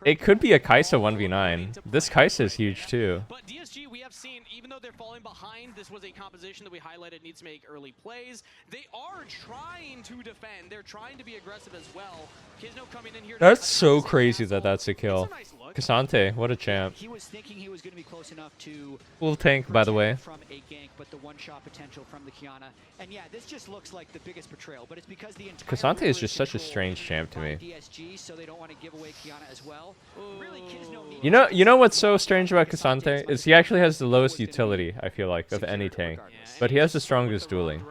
It could be a Kai'Sa 1v9. This Kai'Sa is huge too. But DSG, we have seen, even though they're falling behind, this was a composition that we highlighted needs to make early plays. They are trying to defend. They're trying to be aggressive as well. Kizno coming in here. That's so crazy that that's a kill. Kasante, what a champ. He was thinking he was going to be close enough to Cool tank, by the way. from a gank, but the one-shot potential from the Kiana. And yeah, this just looks like the biggest betrayal, but it's because the entire Kasante is river just such a controlled strange champ to by me. DSG, so they don't want to give away Kiana as well. Really, Kizno needs You know what's so strange about Kasante is he actually has the lowest utility, I feel like, of any tank. But he has the strongest dueling,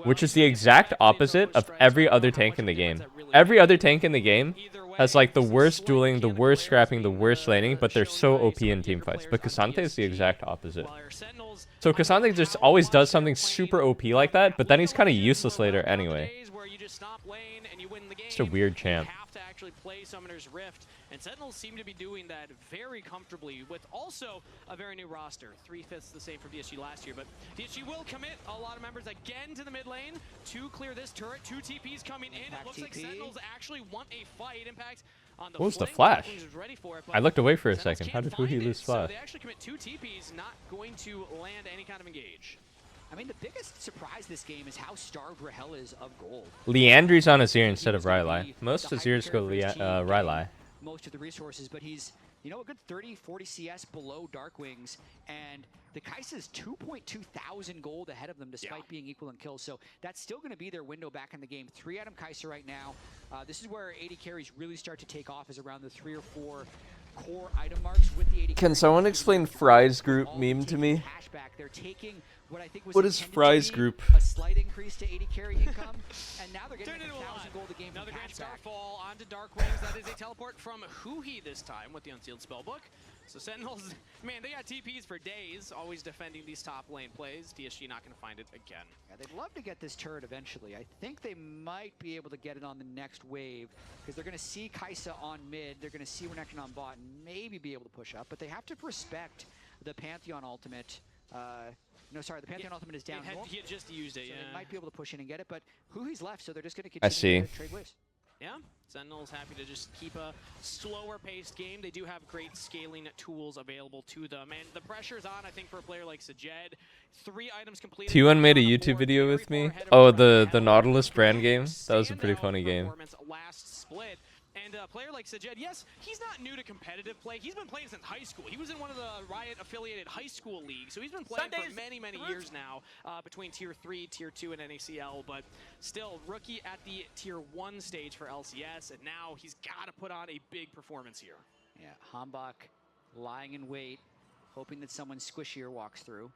which is the exact opposite of every other tank in the game. Every other tank in the game has like the worst dueling, the worst scrapping, the worst laning, but they're so OP in teamfights. But Kasante is the exact opposite. So Kasante just always does something super OP like that, but then he's kind of useless later anyway. Just a weird champ. Actually play Summoner's Rift, and Sentinels seem to be doing that very comfortably with also a very new roster. 3/5 the same for DSG last year, but DSG will commit a lot of members again to the mid lane to clear this turret. 2 TPs coming in. It looks like Sentinels actually want a fight. Impact on the What was the flank. flash? Was ready for it, I looked away for a second. How did he lose so flash? they actually commit 2 TPs, not going to land any kind of engage. I mean, the biggest surprise this game is how starved Rahel is of gold. Leandri's on Azir instead of Rylai. Most Azirs go Rylai. Most of the resources, but he's, you know, a good 30-40 CS below Darkwings, and the Kai'Sa's 2.2 thousand gold ahead of them despite being equal in kills, so that's still going to be their window back in the game. 3-item Kai'Sa right now. This is where AD carries really start to take off, is around the 3 or 4 core item marks with the AD. Can someone explain Fry's group meme to me? They're taking what I think was What is Fry's group? a slight increase to 80 carry income, and now they're getting 1,000 gold a game from Another great Cashback. Starfall onto Darkwings. That is a teleport from Huhi this time with the Unsealed Spellbook. So Sentinels, man, they got TPs for days, always defending these top lane plays. DSG not going to find it again. Yeah, they'd love to get this turret eventually. I think they might be able to get it on the next wave, because they're going to see Kai'Sa on mid, they're going to see Renekton on bot, and maybe be able to push up, but they have to respect the Pantheon ultimate. No, sorry, the Pantheon ultimate is down. He had just used it, so yeah. they might be able to push in and get it, but Huhi's left, so they're just going to I continue see. to trade waves. Yeah, Sentinels happy to just keep a slower paced game. They do have great scaling tools available to them. And the pressure's on, I think, for a player like Sajed. 3 items completed. T1 made a YouTube video with me. Oh, the Nautilus brand game? That was a pretty funny game. Last split. And a player like Sajed, yes, he's not new to competitive play. He's been playing since high school. He was in one of the Riot-affiliated high school leagues, so he's been playing for many, many years now between Tier 3, Tier 2, and NACL, but still, rookie at the Tier 1 stage for LCS, and now he's got to put on a big performance here. Yeah, Hambach lying in wait, hoping that someone squishier walks through.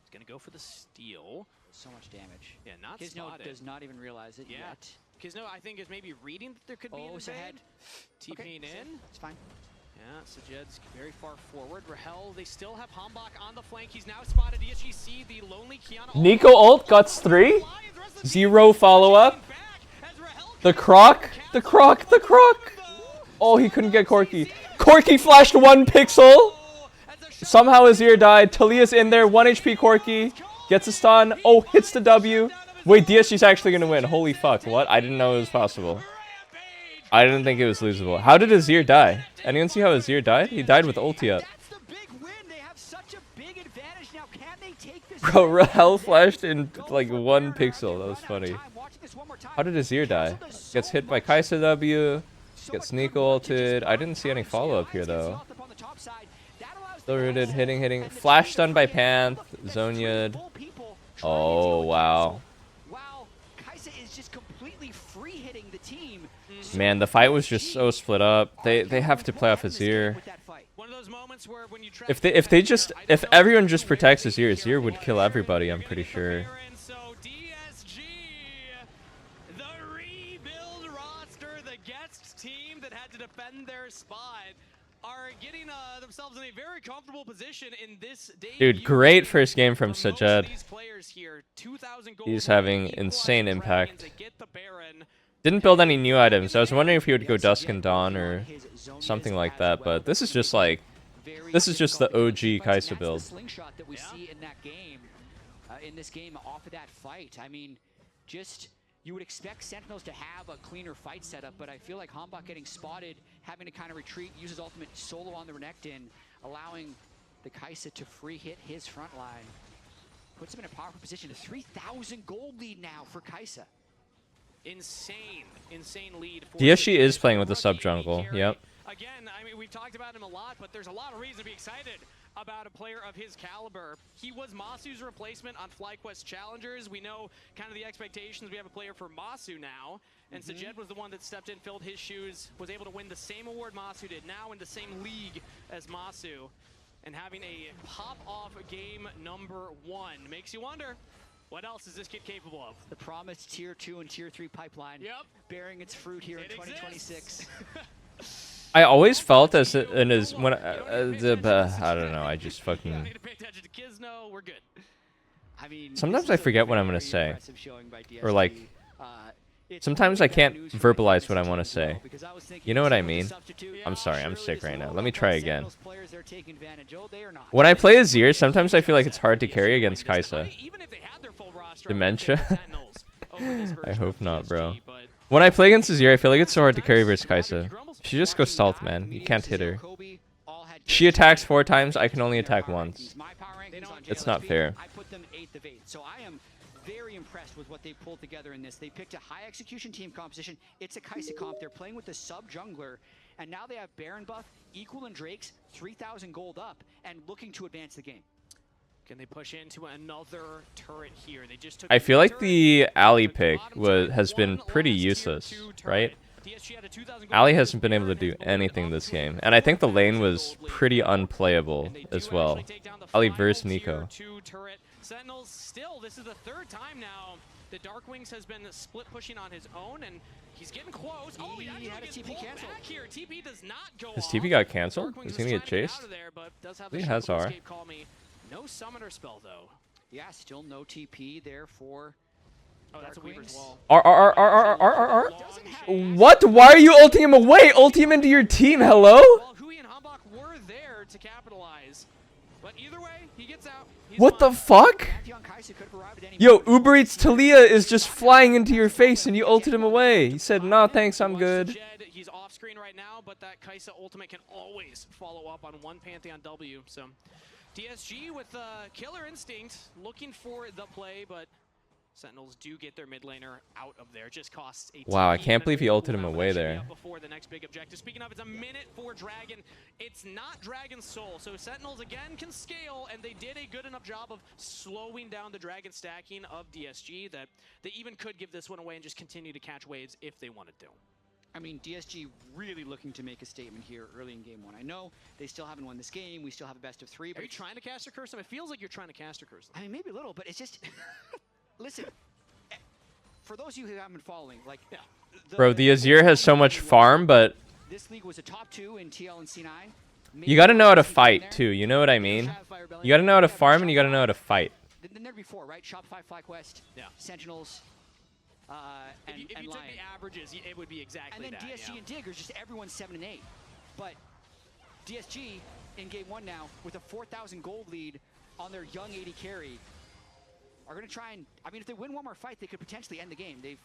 He's going to go for the steal. So much damage. Yeah, not Kizno spotted. does not even realize it yet. Kizno, I think, is maybe reading that there could be an invade. TPing in. It's fine. Yeah, Sajed's very far forward. Rahel, they still have Hambach on the flank. He's now spotted. DSGC, the lonely Kiana. Nico ult guts 3. 0 follow-up. The Croc. The Croc. The Croc. Oh, he couldn't get Corki. Corki flashed 1 pixel. Somehow Azir died. Talia's in there. 1 HP Corki. Gets a stun. Oh, hits the W. Wait, DSG's actually going to win. Holy fuck. What? I didn't know it was possible. I didn't think it was losable. How did Azir die? Anyone see how Azir died? He died with ulti up. Bro, Rahel flashed in like 1 pixel. That was funny. How did Azir die? Gets hit by Kai'Sa W. Gets sneak ulted. I didn't see any follow-up here though. Still rooted, hitting. Flash stun by Panth. Zonya'd. Oh, wow. Man, the fight was just so split up. They have to play off Azir. If everyone just protects Azir, Azir would kill everybody, I'm pretty sure. The rebuild roster, the guest team that had to defend their spot, are getting themselves in a very comfortable position in this debut. Dude, great first game from Sajed. He's having insane impact. Didn't build any new items. I was wondering if he would go Dusk and Dawn or something like that, but this is just like, this is just the OG Kai'Sa build. Slingshot that we see in that game, in this game off of that fight. I mean, just You would expect Sentinels to have a cleaner fight setup, but I feel like Hambach getting spotted, having to kind of retreat, use his ultimate solo on the Renekton, allowing the Kai'Sa to free hit his front line. Puts him in a powerful position. A 3,000 gold lead now for Kai'Sa. Insane lead. For DSG is playing with the sub jungle. Yep. Again, I mean, we've talked about him a lot, but there's a lot of reason to be excited about a player of his caliber. He was Masu's replacement on FlyQuest Challengers. We know kind of the expectations. We have a player for Masu now, and Sajed was the one that stepped in, filled his shoes, was able to win the same award Masu did, now in the same league as Masu. And having a pop-off game number 1 makes you wonder, what else is this kid capable of? The promised Tier 2 and Tier 3 pipeline bearing its fruit here in 2026. I always felt as when I don't know, I just fucking. We're good. I mean, Sometimes I forget what I'm gonna say, or like, sometimes I can't verbalize what I want to say. You know what I mean? I'm sorry, I'm sick right now. Let me try again. When I play Azir, sometimes I feel like it's hard to carry against Kai'Sa. Dementia? I hope not, bro. When I play against Azir, I feel like it's so hard to carry versus Kai'Sa. She just goes stealth, man. You can't hit her. She attacks 4 times, I can only attack once. It's not fair. I put them 8th of 8. So I am very impressed with what they pulled together in this. They picked a high execution team composition. It's a Kai'Sa comp. They're playing with the sub jungler, and now they have Baron buff, Equal and Drake's 3,000 gold up, and looking to advance the game. Can they push into another turret here? They just took I feel like the Ali pick has been pretty useless, right? Ali hasn't been able to do anything this game, and I think the lane was pretty unplayable as well. Ali versus Nico. Sentinels still, this is the 3rd time now that Darkwings has been split pushing on his own, and he's getting close. Oh, he actually gets pulled back here. TP does not go His off. TP got canceled? Is he gonna get chased? He has R. No summoner spell though. Yeah, still no TP there for. Oh, that's a Weaver's Wall. R. What? Why are you ulting him away? Ult him into your team, hello? Well, Hui and Hambach were there to capitalize. But either way, he gets out. What the fuck? Yo, Uber Eats Talia is just flying into your face and you ulted him away. He said, nah, thanks, I'm good. He's off screen right now, but that Kai'Sa ultimate can always follow up on one Pantheon W. So DSG with killer instinct, looking for the play, but Sentinels do get their mid laner out of there. Just costs a Wow, I can't believe he ulted him away there. Before the next big objective. Speaking of, it's a minute for Dragon. It's not Dragon's soul. So Sentinels again can scale, and they did a good enough job of slowing down the Dragon stacking of DSG that they even could give this one away and just continue to catch waves if they wanted to. I mean, DSG really looking to make a statement here early in game 1. I know they still haven't won this game. We still have a best of 3. But are you trying to caster curse them? It feels like you're trying to caster curse them. I mean, maybe a little, but it's just... Listen, for those of you who haven't been following, like... Bro, the Azir has so much farm, but... This league was a top 2 in TL and C9. You gotta know how to fight, too. You know what I mean? You gotta know how to farm and you gotta know how to fight. Then there before, right? Shopify, FlyQuest, Sentinels, if you took the averages, it would be exactly that. And then DSG and Diggers, just everyone's 7 and 8. But DSG in game 1 now with a 4,000 gold lead on their young 80 carry are going to try and, I mean, if they win one more fight, they could potentially end the game. They've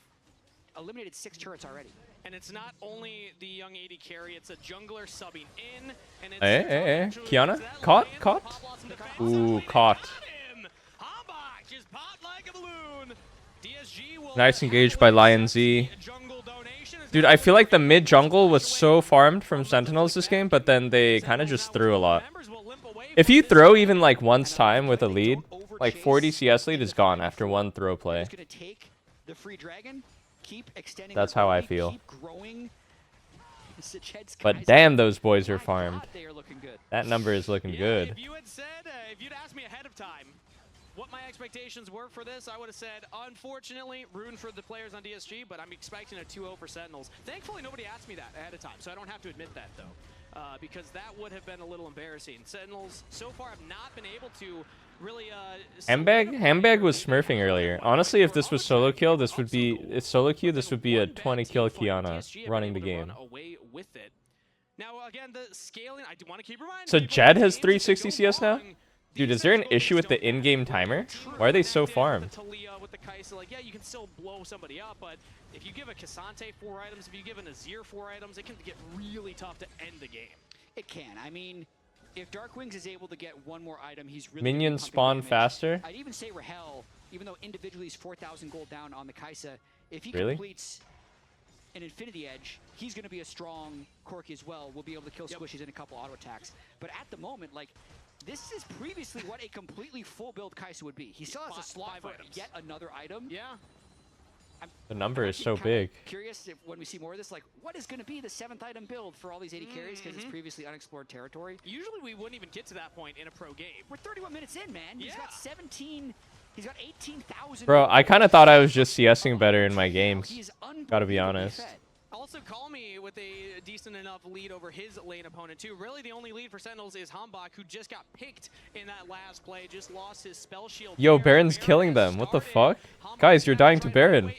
eliminated 6 turrets already. And it's not only the young 80 carry, it's a jungler subbing in. And it's Hey. Kiana? Caught? Ooh, caught. Nice engaged by Lion Z. Dude, I feel like the mid jungle was so farmed from Sentinels this game, but then they kind of just threw a lot. If you throw even like once time with a lead, like 40 CS lead is gone after one throw play. That's how I feel. But damn, those boys are farmed. That number is looking good. If you'd asked me ahead of time what my expectations were for this, I would have said, unfortunately, rooting for the players on DSG, but I'm expecting a 2-0 for Sentinels. Thankfully, nobody asked me that ahead of time, so I don't have to admit that, though, because that would have been a little embarrassing. Sentinels, so far, have not been able to really... Hambag was smurfing earlier. Honestly, if this was solo kill, this would be... If solo queue, this would be a 20-kill Kiana running the game. With it. Now, again, the scaling, I do want to keep reminding So Jed has 360 CS now? Dude, is there an issue with the in-game timer? Why are they so farmed? With the Kai'Sa, like, yeah, you can still blow somebody up, but if you give a Cassante 4 items, if you give an Azir 4 items, it can get really tough to end the game. It can. I mean, if Darkwings is able to get one more item, he's really Minions spawn faster? I'd even say Rahel, even though individually he's 4,000 gold down on the Kai'Sa, if he Really? completes an Infinity Edge, he's going to be a strong Corki as well. We'll be able to kill squishies in a couple auto attacks. But at the moment, like, this is previously what a completely full build Kai'Sa would be. He still has a slot for yet another item. Yeah. The number is so big. Curious if when we see more of this, like, what is going to be the 7th item build for all these 80 carries because it's previously unexplored territory. Usually we wouldn't even get to that point in a pro game. We're 31 minutes in, man. He's got 17. He's got 18,000. Bro, I kind of thought I was just CSing better in my games. Gotta be honest. Also, Call Me with a decent enough lead over his lane opponent, too. Really, the only lead for Sentinels is Hambach, who just got picked in that last play, just lost his spell shield. Yo, Baron's killing them. What the fuck? Guys, you're dying to Baron.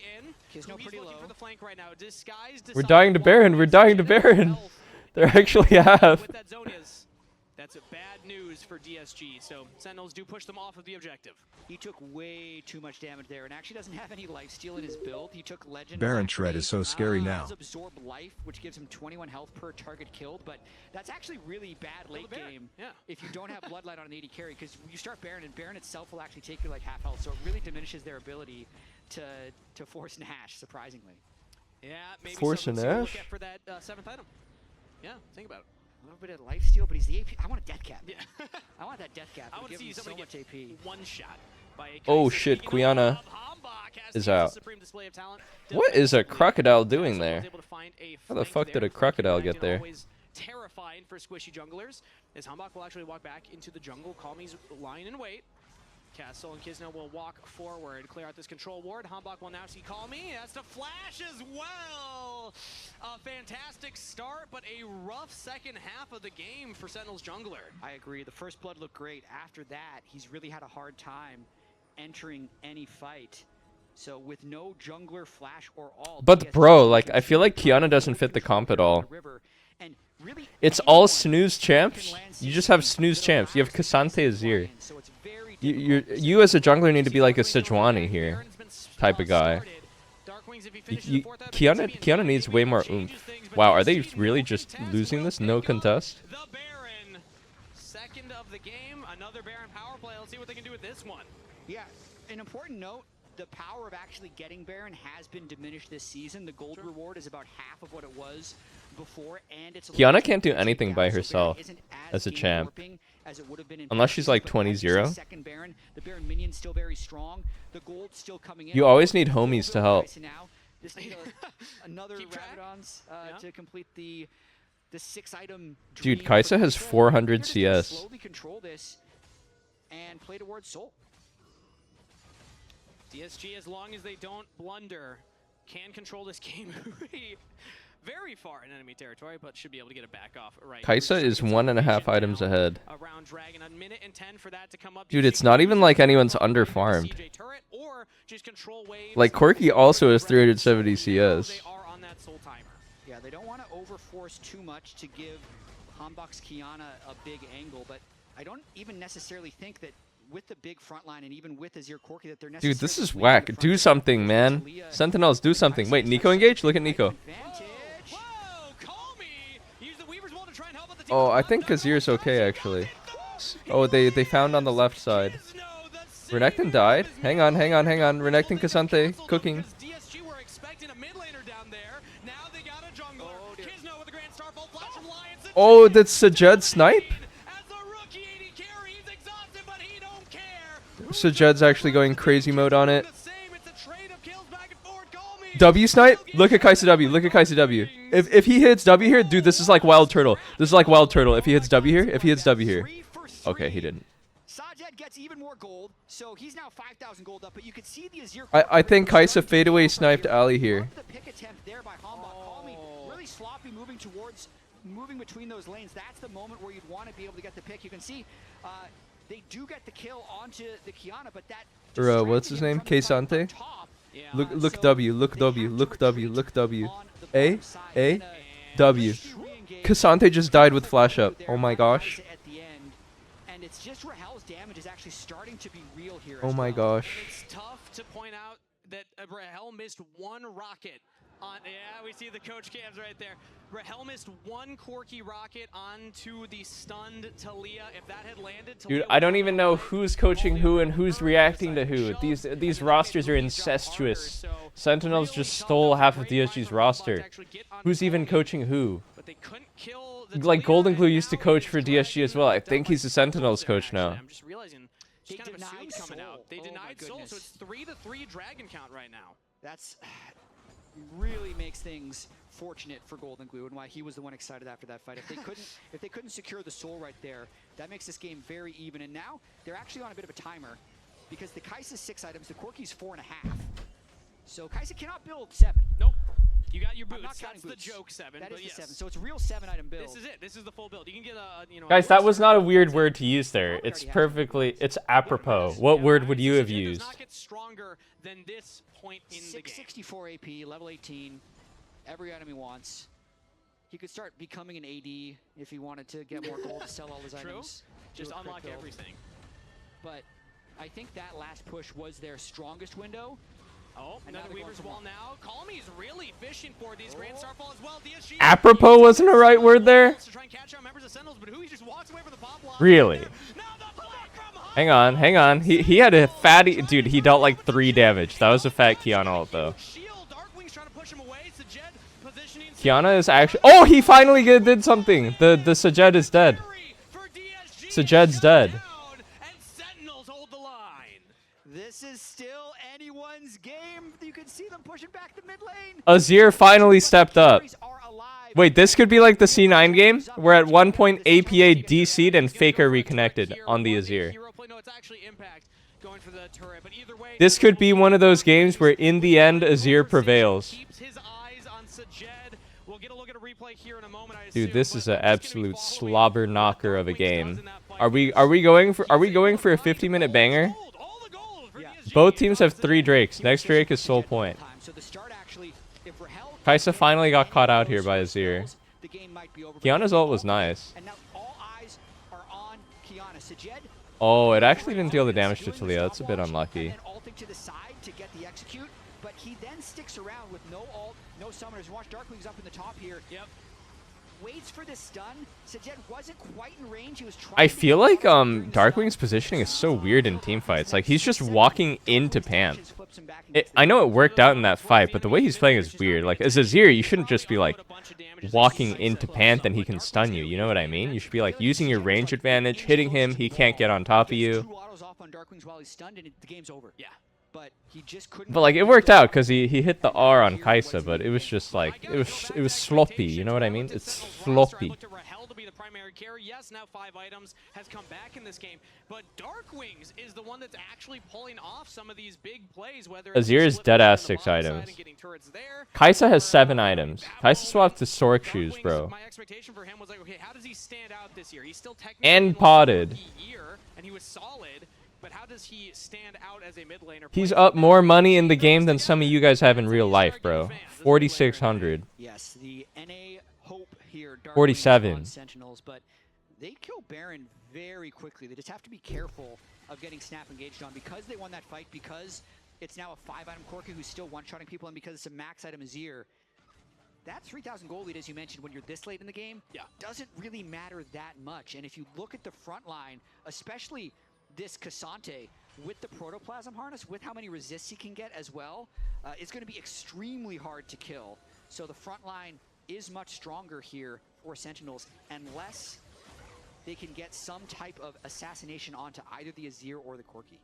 We're dying to Baron. We're dying to Baron. They're actually half. That's a bad news for DSG, so Sentinels do push them off of the objective. He took way too much damage there and actually doesn't have any lifesteal in his build. He took Legend. Baron Shred is so scary now. Has Absorb Life, which gives him 21 health per target killed, but that's actually really bad late game if you don't have Bloodlight on an 80 carry, because you start Baron, and Baron itself will actually take you like half health, so it really diminishes their ability to force Nash, surprisingly. Yeah, maybe Force something a to Nash? look at for that 7th item. Yeah, think about it. A little bit of lifesteal, but he's the AP. I want a death cap. Yeah. I want that death cap. I want to see so somebody much get AP. one shot by a Oh Kai'Sa. shit, Speaking of Quiana Hambach, is out. supreme display of talent. What is a crocodile doing there? Able to find a How the flank fuck did there a for crocodile Q9, get there? Always terrifying for squishy junglers, as Hambach will actually walk back into the jungle. Call Me's lying in wait. Castle and Kisno will walk forward, clear out this control ward. Hambach will now see Call Me. That's to flash as well. A fantastic start, but a rough second half of the game for Sentinel's jungler. I agree. The first blood looked great. After that, he's really had a hard time entering any fight. So with no jungler, flash, or all. But bro, like, I feel like Kiana doesn't fit the comp at all. It's all snooze champs. You just have snooze champs. You have Cassante Azir. You as a jungler need to be like a Sejuani here, type of guy. Kiana needs way more oomph. Wow, are they really just losing this? No contest? The Baron, second of the game, another Baron power play. Let's see what they can do with this one. Yeah, an important note, the power of actually getting Baron has been diminished this season. The gold reward is about half of what it was before, and it's Kiana can't do anything by herself as a champ. Unless she's like 20-0. Second Baron, the Baron minion's still very strong. The gold's still coming in. You always need homies to help. Just need another Rabadons to complete the 6-item. Dude, Kai'Sa has 400 CS. Slowly control this and play towards Soul. DSG, as long as they don't blunder, can control this game very far in enemy territory, but should be able to get it back off right. Kai'Sa is 1.5 items ahead. Around Dragon, a minute and 10 for that to come up. Dude, it's not even like anyone's under-farmed. Like, Corki also has 370 CS. Yeah, they don't want to overforce too much to give Hambach's Kiana a big angle, but I don't even necessarily think that with the big front line and even with Azir Corki that they're necessarily... Dude, this is whack. Do something, man. Sentinels, do something. Wait, Nico engaged? Look at Nico. Oh, I think Azir's okay, actually. Oh, they found on the left side. Renekton died? Hang on. Renekton Cassante cooking. Oh, did Sajed snipe? Sajed's actually going crazy mode on it. W snipe? Look at Kai'Sa W. Look at Kai'Sa W. If he hits W here, dude, this is like Wild Turtle. This is like Wild Turtle. If he hits W here. Okay, he didn't. Sajed gets even more gold, so he's now 5,000 gold up, but you could see the Azir. I think Kai'Sa fadeaway sniped Ali here. The pick attempt there by Hambach. Call Me really sloppy moving between those lanes. That's the moment where you'd want to be able to get the pick. You can see they do get the kill onto the Kiana, but that... Bro, what's his name? Cassante? Look W. A, W. Cassante just died with flash up. Oh my gosh. It's just Rahel's damage is actually starting to be real here. Oh my gosh. It's tough to point out that Rahel missed one rocket on. Yeah, we see the coach cams right there. Rahel missed one Corki rocket onto the stunned Talia. If that had landed, Dude, I don't even know who's coaching who and who's reacting to who. These rosters are incestuous. Sentinels just stole half of DSG's roster. Who's even coaching who? Like Golden Glue used to coach for DSG as well. I think he's the Sentinels coach now. I'm just realizing they kind of assumed coming out. They denied Soul, so it's 3-3 dragon count right now. That's really makes things fortunate for Golden Glue and why he was the one excited after that fight. If they couldn't secure the Soul right there, that makes this game very even. And now they're actually on a bit of a timer because the Kai'Sa's 6 items, the Corki's 4.5. So Kai'Sa cannot build 7. Nope. You got your boots. That's the joke 7. That but is yes. the 7. So it's a real 7-item build. This is it. This is the full build. You can get a, you know. Guys, that was not a weird word to use there. It's perfectly, it's apropos. What word would you have used? Does not get stronger than this point in the game. 664 AP, level 18, every item he wants. He could start becoming an AD if he wanted to get more gold to sell all his items. Just unlock everything. But I think that last push was their strongest window. Oh, another Weaver's Wall now. Calmy's really fishing for these Grand Starfall as well. DSG Apropos wasn't a right word there? to try and catch out members of Sentinels, but who he just walks away from the pop block. Really? Hang on. He had a fatty... Dude, he dealt like 3 damage. That was a fat Kiana ult, though. Kiana is actually... Oh, he finally did something. The Sajed is dead. Sajed's dead. This is still anyone's game. You can see them pushing back the mid lane. Azir finally stepped up. Wait, this could be like the C9 game, where at one point APA DC'd and Faker reconnected on the Azir. This could be one of those games where in the end Azir prevails. Dude, this is an absolute slobber knocker of a game. Are we going for a 50-minute banger? Both teams have 3 Drakes. Next Drake is Soul Point. Kai'Sa finally got caught out here by Azir. Kiana's ult was nice. Oh, it actually didn't deal the damage to Talia. That's a bit unlucky. But he then sticks around with no ult, no summoners. Watch Darkwing's up in the top here. Yep. Waits for the stun. Sajed wasn't quite in range. He was trying. I feel like Darkwing's positioning is so weird in teamfights. Like he's just walking into Pant. I know it worked out in that fight, but the way he's playing is weird. Like as Azir, you shouldn't just be like walking into Pant and he can stun you. You know what I mean? You should be like using your range advantage, hitting him. He can't get on top of you. Yeah. But he just couldn't. But like it worked out because he hit the R on Kai'Sa, but it was just like it was sloppy. You know what I mean? It's sloppy. Yes, now 5 items has come back in this game, but Darkwings is the one that's actually pulling off some of these big plays. Whether Azir is dead ass 6 items. Kai'Sa has 7 items. Kai'Sa swapped to Sork shoes, bro. My expectation for him was like, okay, how does he stand out this year? He's still technically and potted. And he was solid. But how does he stand out as a mid laner? He's up more money in the game than some of you guys have in real life, bro. 4,600. Yes, the NA hope here. 47. Sentinels, but they kill Baron very quickly. They just have to be careful of getting Snap engaged on because they won that fight, because it's now a 5-item Corki who's still one-shotting people, and because it's a max item Azir. That 3,000 gold lead, as you mentioned, when you're this late in the game, doesn't really matter that much. And if you look at the front line, especially this Cassante with the Protoplasm harness, with how many resists he can get as well, it's going to be extremely hard to kill. So the front line is much stronger here for Sentinels, unless they can get some type of assassination onto either the Azir or the Corki.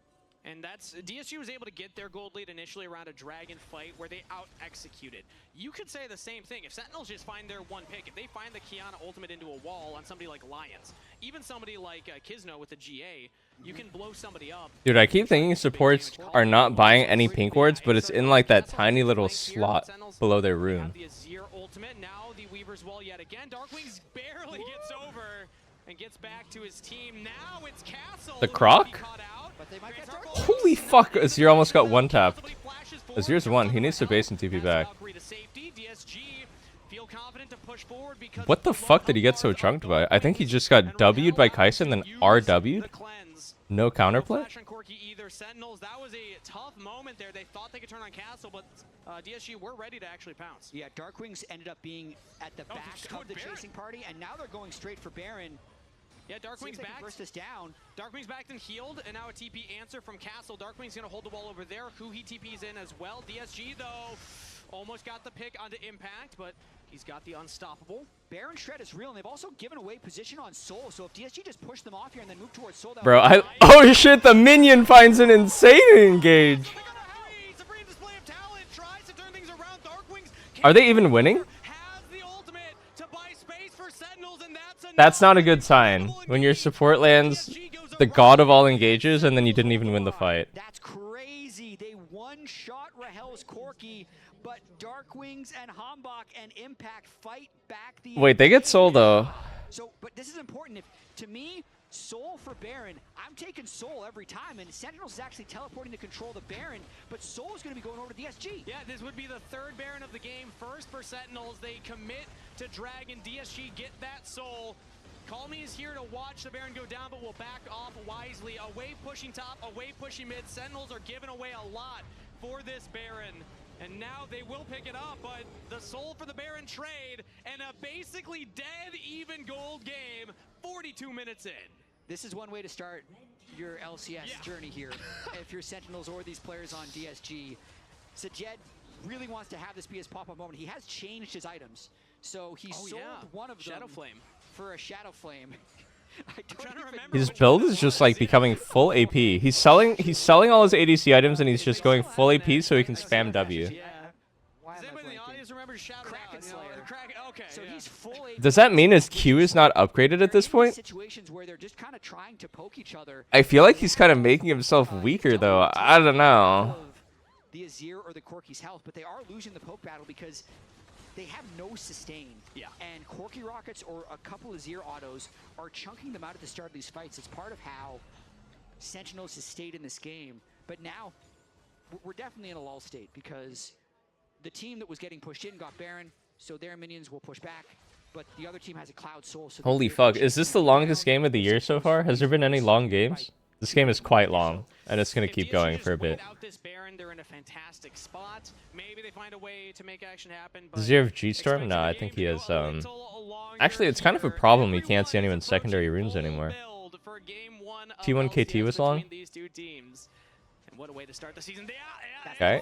And that's, DSG was able to get their gold lead initially around a dragon fight where they out-executed. You could say the same thing. If Sentinels just find their one pick, if they find the Kiana ultimate into a wall on somebody like Lions, even somebody like Kizno with the GA, you can blow somebody up. Dude, I keep thinking supports are not buying any pink wards, but it's in like that tiny little slot below their rune. The Azir ultimate, now the Weaver's Wall yet again. Darkwings barely gets over and gets back to his team. Now it's Castle. The Croc? Holy fuck, Azir almost got one tapped. Azir's one. He needs to base and TP back. confident to push forward because What the fuck did he get so chunked by? I think he just got W'd by Kaisa and then RW'd? No counterplay? Flash and Corki either. Sentinels, that was a tough moment there. They thought they could turn on Castle, but DSG were ready to actually pounce. Yeah, Darkwings ended up being at the back of the chasing party, and now they're going straight for Baron. Yeah, Darkwing's back. Burst this down. Darkwing's backed and healed, and now a TP answer from Castle. Darkwing's gonna hold the wall over there. Who he TP's in as well. DSG though, almost got the pick onto Impact, but he's got the unstoppable. Baron Shred is real, and they've also given away position on Soul. So if DSG just push them off here and then move towards Soul, Bro, oh shit, the minion finds an insane engage. Are they even winning? That's not a good sign. When your support lands the god of all engages and then you didn't even win the fight. That's crazy. They one-shot Rahel's Corki, but Darkwings and Hambach and Impact fight back the... Wait, they get Soul though. So, but this is important. To me, Soul for Baron, I'm taking Soul every time, and Sentinels is actually teleporting to control the Baron, but Soul is going to be going over to DSG. Yeah, this would be the third Baron of the game. First for Sentinels, they commit to Dragon. DSG get that Soul. Call Me is here to watch the Baron go down, but will back off wisely. Away pushing top, away pushing mid. Sentinels are giving away a lot for this Baron. And now they will pick it up, but the Soul for the Baron trade and a basically dead even gold game 42 minutes in. This is one way to start your LCS journey here. If you're Sentinels or these players on DSG, Sajed really wants to have this be his pop-up moment. He has changed his items. So he sold one of them Shadow Flame for a Shadow Flame. I don't remember. His build is just like becoming full AP. He's selling all his ADC items and he's just going full AP so he can spam W. Why am I blanking? Kraken Slayer. Okay, so he's full AP. Does that mean his Q is not upgraded at this point? Situations where they're just kind of trying to poke each other. I feel like he's kind of making himself weaker though. I don't know. The Azir or the Corki's health, but they are losing the poke battle because they have no sustain. Yeah. And Corki Rockets or a couple of Azir autos are chunking them out at the start of these fights. It's part of how Sentinels has stayed in this game. But now, we're definitely in a lull state because the team that was getting pushed in got Baron, so their minions will push back. But the other team has a Cloud Soul. So Holy fuck, is this the longest game of the year so far? Has there been any long games? This game is quite long, and it's going to keep going for a bit. Without this Baron, they're in a fantastic spot. Maybe they find a way to make action happen. Does he have G-Storm? No, I think he has, Actually, it's kind of a problem. You can't see anyone's secondary runes anymore. T1 KT was long? And what a way to start the season. Okay.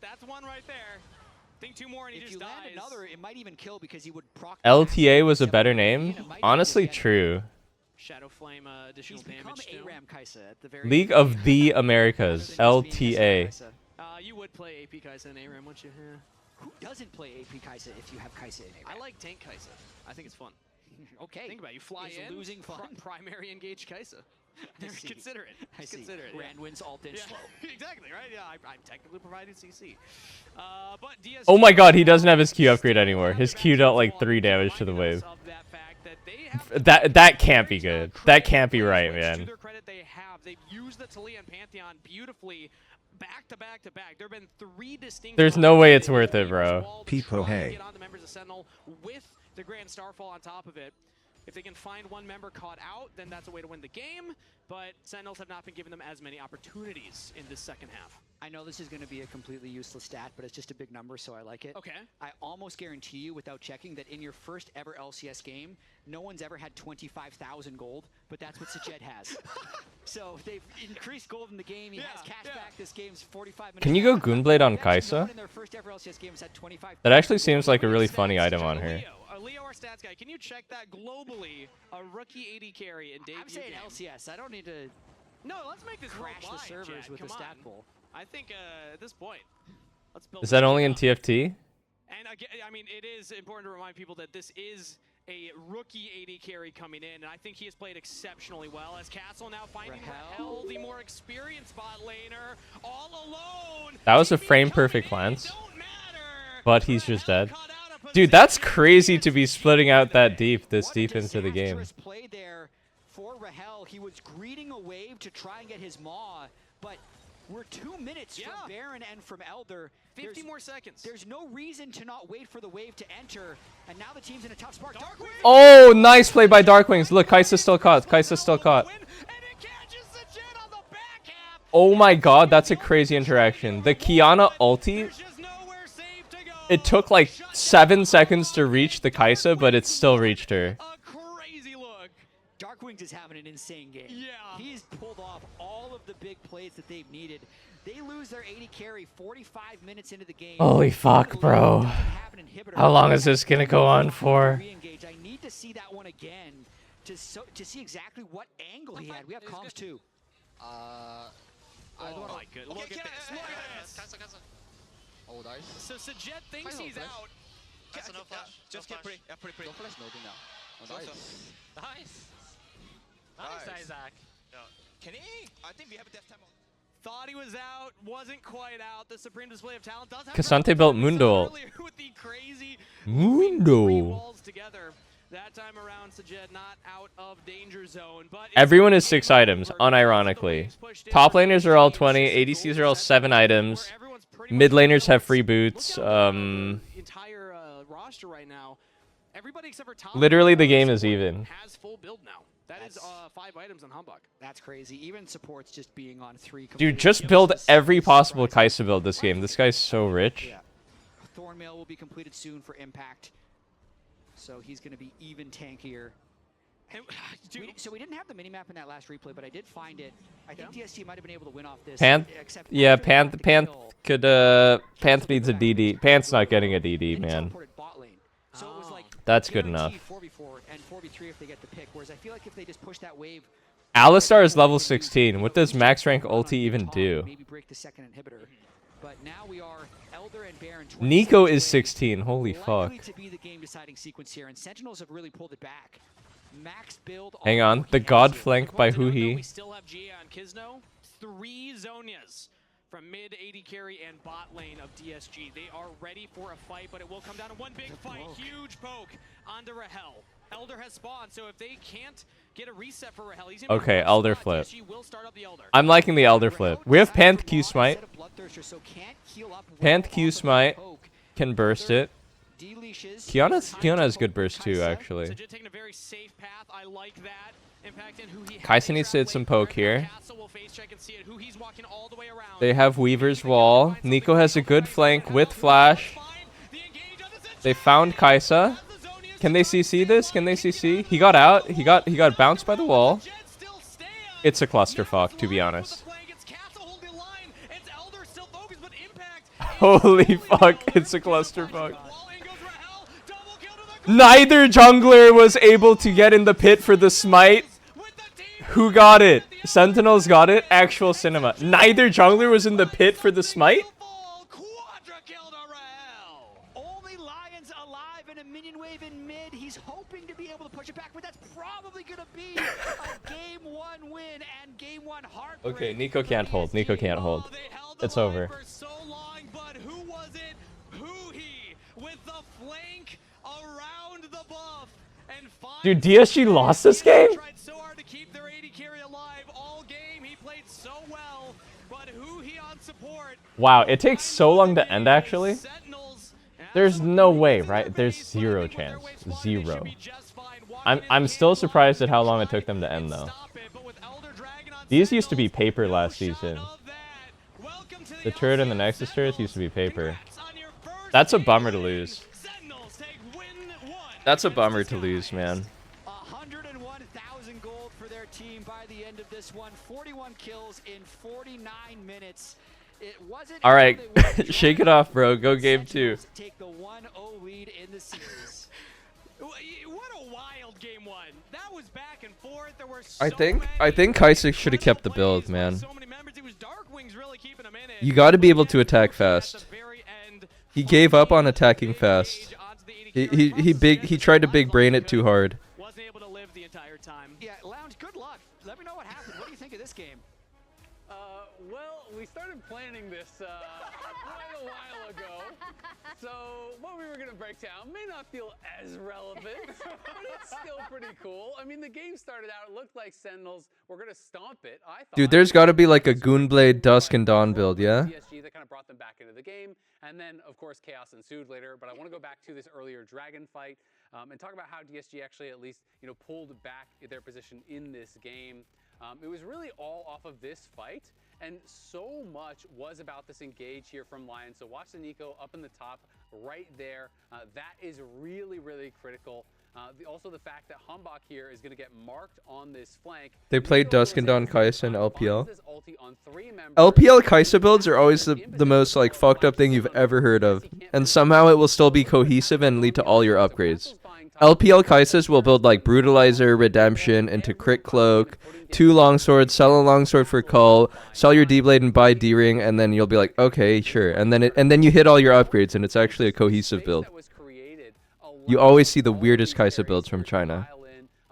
That's one right there. Think two more and he just dies. If you land another, it might even kill because he would proc. LTA was a better name? Honestly, true. Shadow Flame additional damage. ARAM Kaisa at the very League of the Americas, LTA. You would play AP Kaisa and ARAM, wouldn't you? Yeah. Who doesn't play AP Kaisa if you have Kaisa in ARAM? I like tank Kaisa. I think it's fun. Okay. Think about it. You fly in, losing fun. Primary engage Kaisa. Consider it. Consider it. Rand wins alt and slow. Exactly, right? Yeah, I'm technically provided CC. But DSG, Oh my god, he doesn't have his Q upgrade anymore. His Q dealt like 3 damage to the wave. That can't be good. That can't be right, man. To their credit, they've used the Talia and Pantheon beautifully back to back to back. There've been 3 distinct. There's no way it's worth it, bro. People, hey. Get on the members of Sentinel with the Grand Starfall on top of it. If they can find one member caught out, then that's a way to win the game. But Sentinels have not been giving them as many opportunities in this second half. I know this is going to be a completely useless stat, but it's just a big number, so I like it. Okay. I almost guarantee you, without checking, that in your first ever LCS game, no one's ever had 25,000 gold, but that's what Sajed has. So they've increased gold in the game. He has cash back. This game's 45 minutes. Can you go Goonblade on Kaisa? That actually seems like a really funny item on her. Leo, our stats guy, can you check that globally? A rookie 80 carry in debut I'm saying game. LCS. I don't need to. No, let's make this crash the worldwide, servers Chad. with Come the stat on. pool. I think at this point, let's build. Is that only in TFT? And again, I mean, it is important to remind people that this is a rookie 80 carry coming in, and I think he has played exceptionally well. As Castle now finding Rahel, the more experienced bot laner, all alone. That was a frame perfect glance. But he's just dead. Dude, that's crazy to be splitting out that deep, this deep into the game. Play there for Rahel. He was greeting a wave to try and get his maw, but We're 2 minutes from Baron and from Elder. 50 more seconds. There's no reason to not wait for the wave to enter. And now the team's in a tough spot. Darkwing. Oh, nice play by Darkwings. Look, Kai'Sa still caught. Kai'Sa still caught. Oh my god, that's a crazy interaction. The Kiana ulti, it took like 7 seconds to reach the Kai'Sa, but it still reached her. Darkwings is having an insane game. Yeah. He's pulled off all of the big plays that they've needed. They lose their 80 carry 45 minutes into the game. Holy fuck, bro. How long is this gonna go on for? I need to see that one again to see exactly what angle he had. We have comms too. I don't know. Look at this. Look at this. Oh, nice. So Sajet thinks he's out. Just get pretty. Yeah, pretty. No flash, no thing now. Oh, nice. Nice, Isaac. Can he? I think we have a death time. Thought he was out, wasn't quite out. The supreme display of talent does have Cassante built Mundo. with the crazy Mundo. walls together. That time around, Sajet not out of danger zone. But Everyone is 6 items, unironically. Top laners are all 20, ADCs are all 7 items. Mid laners have free boots. Entire roster right now. Everybody except for top Literally, the game is even. has full build now. That is 5 items on Humbug. That's crazy. Even supports just being on 3. Dude, just build every possible Kai'Sa build this game. This guy's so rich. Yeah. Thornmail will be completed soon for Impact. So he's going to be even tankier. So we didn't have the minimap in that last replay, but I did find it. I think DST might have been able to win off this. Panth needs a DD. Panth's not getting a DD, man. So it was like That's good enough. 4v4 and 4v3 if they get the pick. Whereas I feel like if they just push that wave, Alistar is level 16. What does max rank ulti even do? maybe break the second inhibitor. But now we are Elder and Baron. Nico is 16. Holy fuck. To be the game deciding sequence here, and Sentinels have really pulled it back. Max build. Hang on. The God flank by Huhi. We still have Gia on Kisno. 3 Zonias from mid AD carry and bot lane of DSG. They are ready for a fight, but it will come down to one big fight. Huge poke onto Rahel. Elder has spawned, so if they can't get a reset for Rahel, he's gonna Okay, Elder flip. I'm liking the Elder flip. We have Panth Q Smite. Panth Q Smite can burst it. Kiana has good burst too, actually. Kai'Sa needs to hit some poke here. They have Weaver's Wall. Nico has a good flank with flash. They found Kai'Sa. Can they CC this? Can they CC? He got out. He got bounced by the wall. It's a clusterfuck, to be honest. Holy fuck, it's a clusterfuck. Neither jungler was able to get in the pit for the smite. Who got it? Sentinels got it? Actual cinema. Neither jungler was in the pit for the smite? Only Lions alive in a minion wave in mid. He's hoping to be able to push it back, but that's probably going to be a game 1 win and game 1 heartbreak. Okay, Nico can't hold. Nico can't hold. It's over. Dude, DSG lost this game? Wow, it takes so long to end, actually. There's no way, right? There's 0 chance. 0. I'm still surprised at how long it took them to end, though. These used to be paper last season. The turret and the Nexus turrets used to be paper. That's a bummer to lose. That's a bummer to lose, man. 101,000 gold for their team by the end of this one. 41 kills in 49 minutes. It wasn't. All right, shake it off, bro. Go game 2. Take the 1-0 lead in the series. What a wild game 1. That was back and forth. There were I think Kai'Sa should have kept the build, man. You got to be able to attack fast. He gave up on attacking fast. He tried to big brain it too hard. Wasn't able to live the entire time. Yeah, Lounge, good luck. Let me know what happened. What do you think of this game? Well, we started planning this quite a while ago. So what we were going to break down may not feel as relevant, but it's still pretty cool. I mean, the game started out, it looked like Sentinels were going to stomp it. I thought. Dude, there's got to be like a Goonblade Dusk and Dawn build, yeah? DSG that kind of brought them back into the game. And then, of course, chaos ensued later. But I want to go back to this earlier Dragon fight and talk about how DSG actually at least, pulled back their position in this game. It was really all off of this fight, and so much was about this engage here from Lion. So watch the Nico up in the top right there. That is really, really critical. Also the fact that Humbok here is going to get marked on this flank. They played Dusk and Dawn Kaisa in LPL. LPL Kaisa builds are always the most like fucked up thing you've ever heard of, and somehow it will still be cohesive and lead to all your upgrades. LPL Kaisas will build like Brutalizer, Redemption into Crit Cloak, 2 longswords, sell a longsword for Cull, sell your D-Blade and buy D-Ring, and then you'll be like, okay, sure. And then you hit all your upgrades, and it's actually a cohesive build. You always see the weirdest Kaisa builds from China.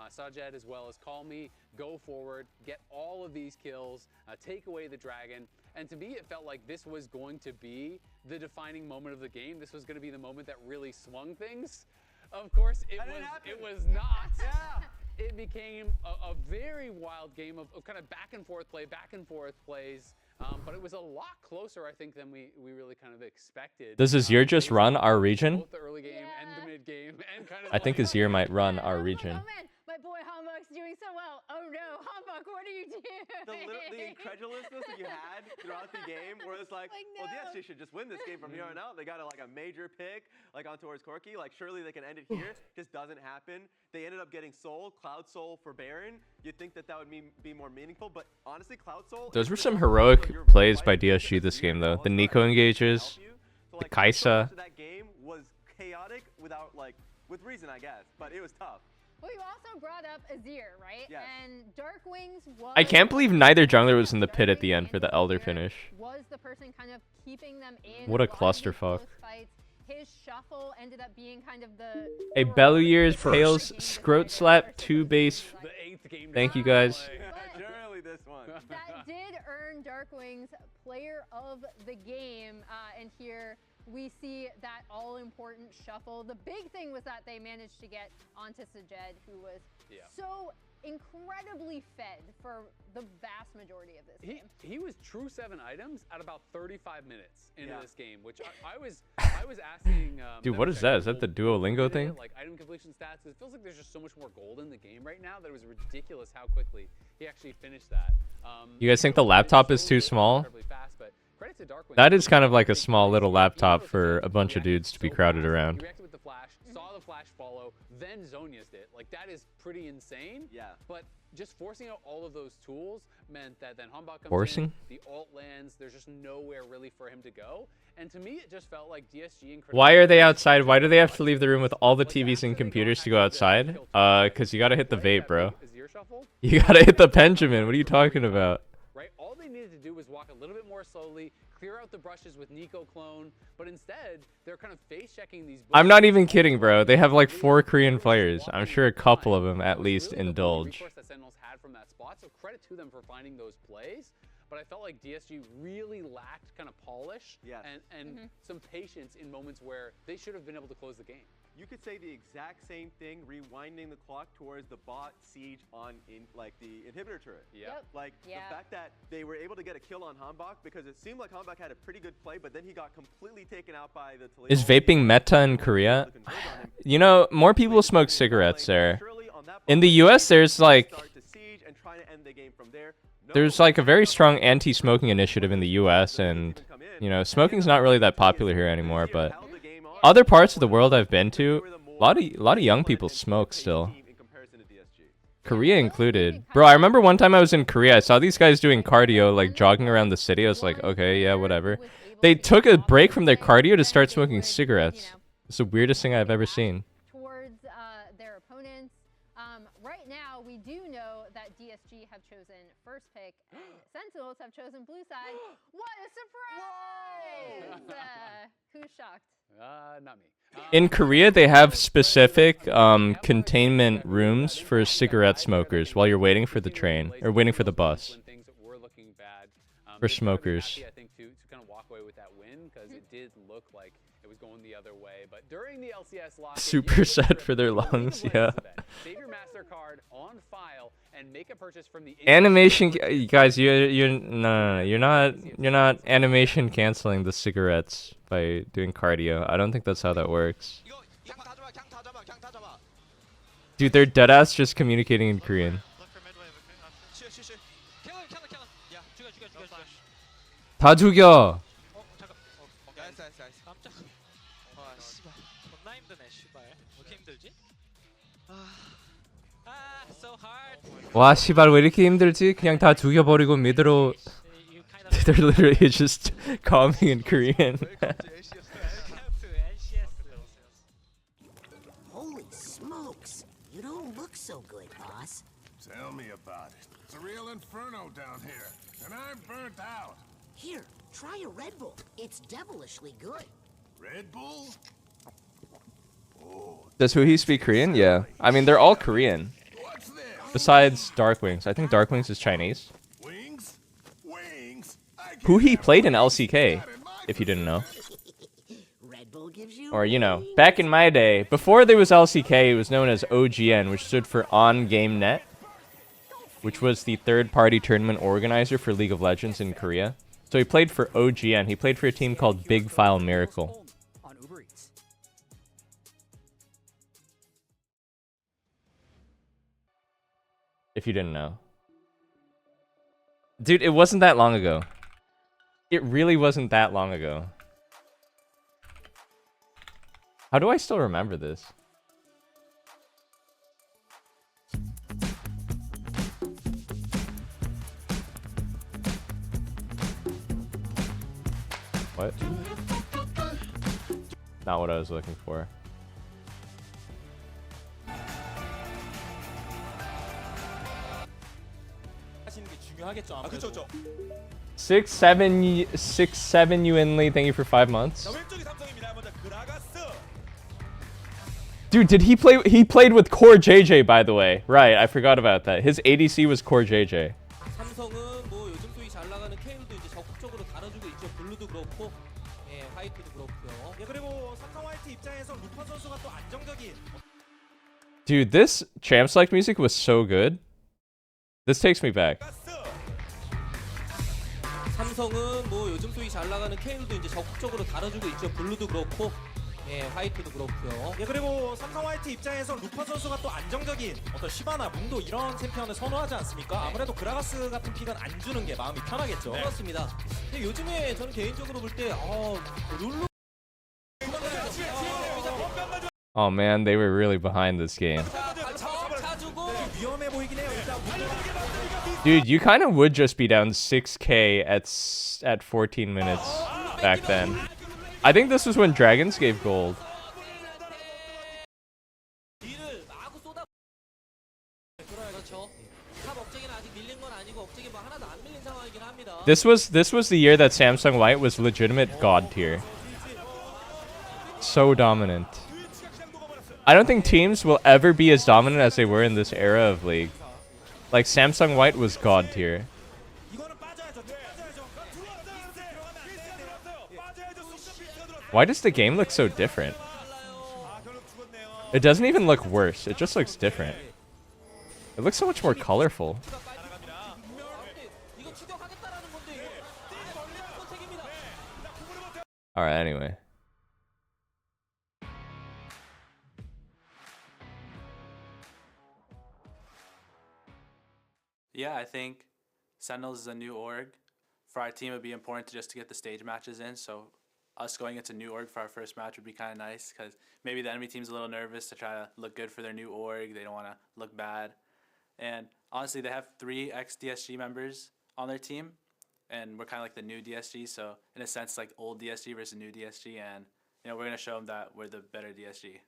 Sajed as well as Call Me, go forward, get all of these kills, take away the dragon. And to me, it felt like this was going to be the defining moment of the game. This was going to be the moment that really swung things. Of course, it was not. Yeah. It became a very wild game of kind of back and forth plays. But it was a lot closer, I think, than we really kind of expected. Does Azir just run our region? Both the early game and the mid game, and kind of I think Azir might run our region. Oh man, my boy Humbug's doing so well. Oh no, Humbug, what are you doing? The incredulousness that you had throughout the game, where it's like, well, DSG should just win this game from here on out. They got a major pick, like on towards Corki. Like, surely they can end it here. Just doesn't happen. They ended up getting Soul, Cloud Soul for Baron. You'd think that would be more meaningful, but honestly, Cloud Soul. Those were some heroic plays by DSG this game, though. The Nico engages, the Kaisa. That game was chaotic with reason, I guess, but it was tough. Well, you also brought up Azir, right? Yes. And Darkwings was... I can't believe neither jungler was in the pit at the end for the Elder finish. Was the person kind of keeping them in... What a clusterfuck. His shuffle ended up being kind of the... A Bellier's Pales Scroat Slap 2 base. Thank you, guys. Surely this one. That did earn Darkwings Player of the Game, and here we see that all-important shuffle. The big thing was that they managed to get onto Sajed, who was so incredibly fed for the vast majority of this game. He was true 7 items at about 35 minutes into this game, which I was asking. Dude, what is that? Is that the Duolingo thing? Like item completion stats. It feels like there's just so much more gold in the game right now that it was ridiculous how quickly he actually finished that. You guys think the laptop is too small? That is kind of like a small little laptop for a bunch of dudes to be crowded around. He reacted with the flash, saw the flash follow, then Zhonya's it. Like, that is pretty insane. Yeah. But just forcing out all of those tools meant that then Humbug comes in, the ult lands, there's just nowhere really for him to go. And to me, it just felt like DSG and... Why are they outside? Why do they have to leave the room with all the TVs and computers to go outside? Because you gotta hit the vape, bro. You gotta hit the Benjamin. What are you talking about? Right? All they needed to do was walk a little bit more slowly, clear out the brushes with Nico clone, but instead, they're kind of face-checking these... I'm not even kidding, bro. They have like 4 Korean players. I'm sure a couple of them at least indulge. That Sentinels had from that spot, so credit to them for finding those plays. But I felt like DSG really lacked kind of polish and some patience in moments where they should have been able to close the game. You could say the exact same thing, rewinding the clock towards the bot siege on the inhibitor turret. Yep. The fact that they were able to get a kill on Hanbok, because it seemed like Hanbok had a pretty good play, but then he got completely taken out by the Toledo. Is vaping meta in Korea? You know, more people smoke cigarettes there. In the US, there's like a very strong anti-smoking initiative in the US, and you know, smoking's not really that popular here anymore, but other parts of the world I've been to, a lot of young people smoke still. Korea included. Bro, I remember one time I was in Korea, I saw these guys doing cardio, like jogging around the city. I was like, okay, yeah, whatever. They took a break from their cardio to start smoking cigarettes. It's the weirdest thing I've ever seen. Towards their opponents. Right now, we do know that DSG have chosen first pick, and Sentinels have chosen blue side. What a surprise! Who's shocked? Not me. In Korea, they have specific containment rooms for cigarette smokers while you're waiting for the train or waiting for the bus. When things were looking bad they were smokers. happy, I think, to kind of walk away with that win because it did look like it was going the other way. But during the LCS lock, Super set for their lungs, yeah. save your MasterCard on file and make a purchase from the Animation, guys, no, you're not animation canceling the cigarettes by doing cardio. I don't think that's how that works. Dude, they're deadass just communicating in Korean. 다 죽여. 와, 씨발 왜 이렇게 힘들지? 그냥 다 죽여버리고 미드로. They're literally just calming in Korean. Holy smokes! You don't look so good, boss. Tell me about it. It's a real inferno down here, and I'm burnt out. Here, try a Red Bull. It's devilishly good. Red Bull? Does Huhi speak Korean? Yeah. I mean, they're all Korean. Besides Darkwings. I think Darkwings is Chinese. Wings? Wings? Huhi played in LCK, if you didn't know. Or, you know, back in my day, before there was LCK, it was known as OGN, which stood for On Game Net, which was the third-party tournament organizer for League of Legends in Korea. So he played for OGN. He played for a team called Big File Miracle. If you didn't know. Dude, it wasn't that long ago. It really wasn't that long ago. How do I still remember this? What? Not what I was looking for. Six, seven, Yuinli, thank you for 5 months. Dude, did he play? He played with Core JJ, by the way. Right, I forgot about that. His ADC was Core JJ. Dude, this Champs Like music was so good. This takes me back. 삼성은 뭐 요즘 소위 잘 나가는 케일도 이제 적극적으로 다뤄주고 있죠. 블루도 그렇고, 예, 화이트도 그렇고요. 예, 그리고 삼성 화이트 입장에서 루파 선수가 또 안정적인 어떤 시바나 문도 이런 챔피언을 선호하지 않습니까? 아무래도 그라가스 같은 픽은 안 주는 게 마음이 편하겠죠. 네. 그렇습니다. 근데 요즘에 저는 개인적으로 볼 때, 룰루. Oh man, they were really behind this game. Dude, you kind of would just be down 6k at 14 minutes back then. I think this was when Dragons gave gold. This was the year that Samsung White was legitimate god tier. So dominant. I don't think teams will ever be as dominant as they were in this era of League. Like, Samsung White was god tier. Why does the game look so different? It doesn't even look worse. It just looks different. It looks so much more colorful. Alright, anyway. Yeah, I think Sentinels is a new org. For our team, it would be important to get the stage matches in. So us going into new org for our first match would be kind of nice because maybe the enemy team's a little nervous to try to look good for their new org. They don't want to look bad. And honestly, they have 3 ex-DSG members on their team, and we're kind of like the new DSG. So in a sense, like old DSG versus new DSG, and you know we're gonna show them that we're the better DSG.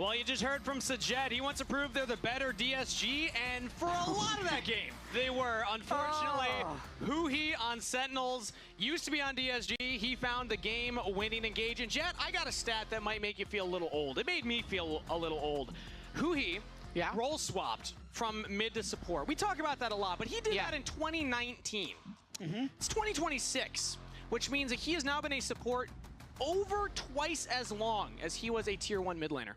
Well, you just heard from Sajet. He wants to prove they're the better DSG, and for a lot of that game, they were. Unfortunately, Huhi on Sentinels used to be on DSG. He found the game-winning engage. And Jet, I got a stat that might make you feel a little old. It made me feel a little old. Huhi role swapped from mid to support. We talk about that a lot, but he did that in 2019. It's 2026, which means that he has now been a support over twice as long as he was a tier 1 mid laner.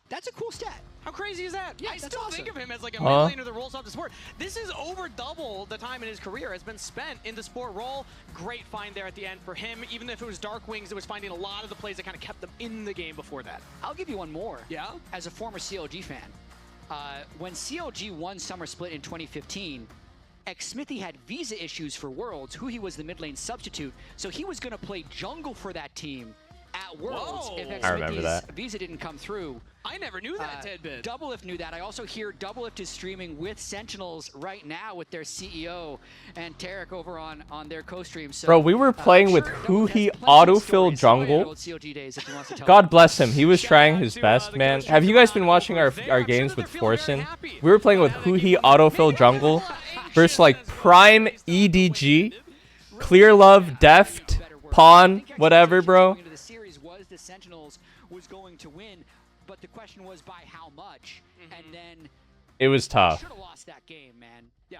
That's a cool stat. How crazy is that? Yeah, I that's still awesome. think of him as like a mid laner that rolls off the support. This is over double the time in his career has been spent in the support role. Great find there at the end for him. Even if it was Dark Wings, it was finding a lot of the plays that kind of kept them in the game before that. I'll give you one more. Yeah? As a former CLG fan, when CLG won Summer Split in 2015, Smithy had visa issues for Worlds. Huhi was the mid lane substitute, so he was going to play jungle for that team at Worlds if I remember that. visa didn't come through. I never knew that tidbit. Doublelift knew that. I also hear Doublelift is streaming with Sentinels right now with their CEO and Tarek over on their co-stream. So, Bro, we were playing with Huhi autofill jungle. God bless him. He was trying his best, man. Have you guys been watching our games with Forsen? We were playing with Huhi autofill jungle versus like Prime EDG, Clear Love, Deft, Pawn, whatever, bro. The Sentinels was going to win, but the question was by how much, and then It was tough. should have lost that game, man. Yeah.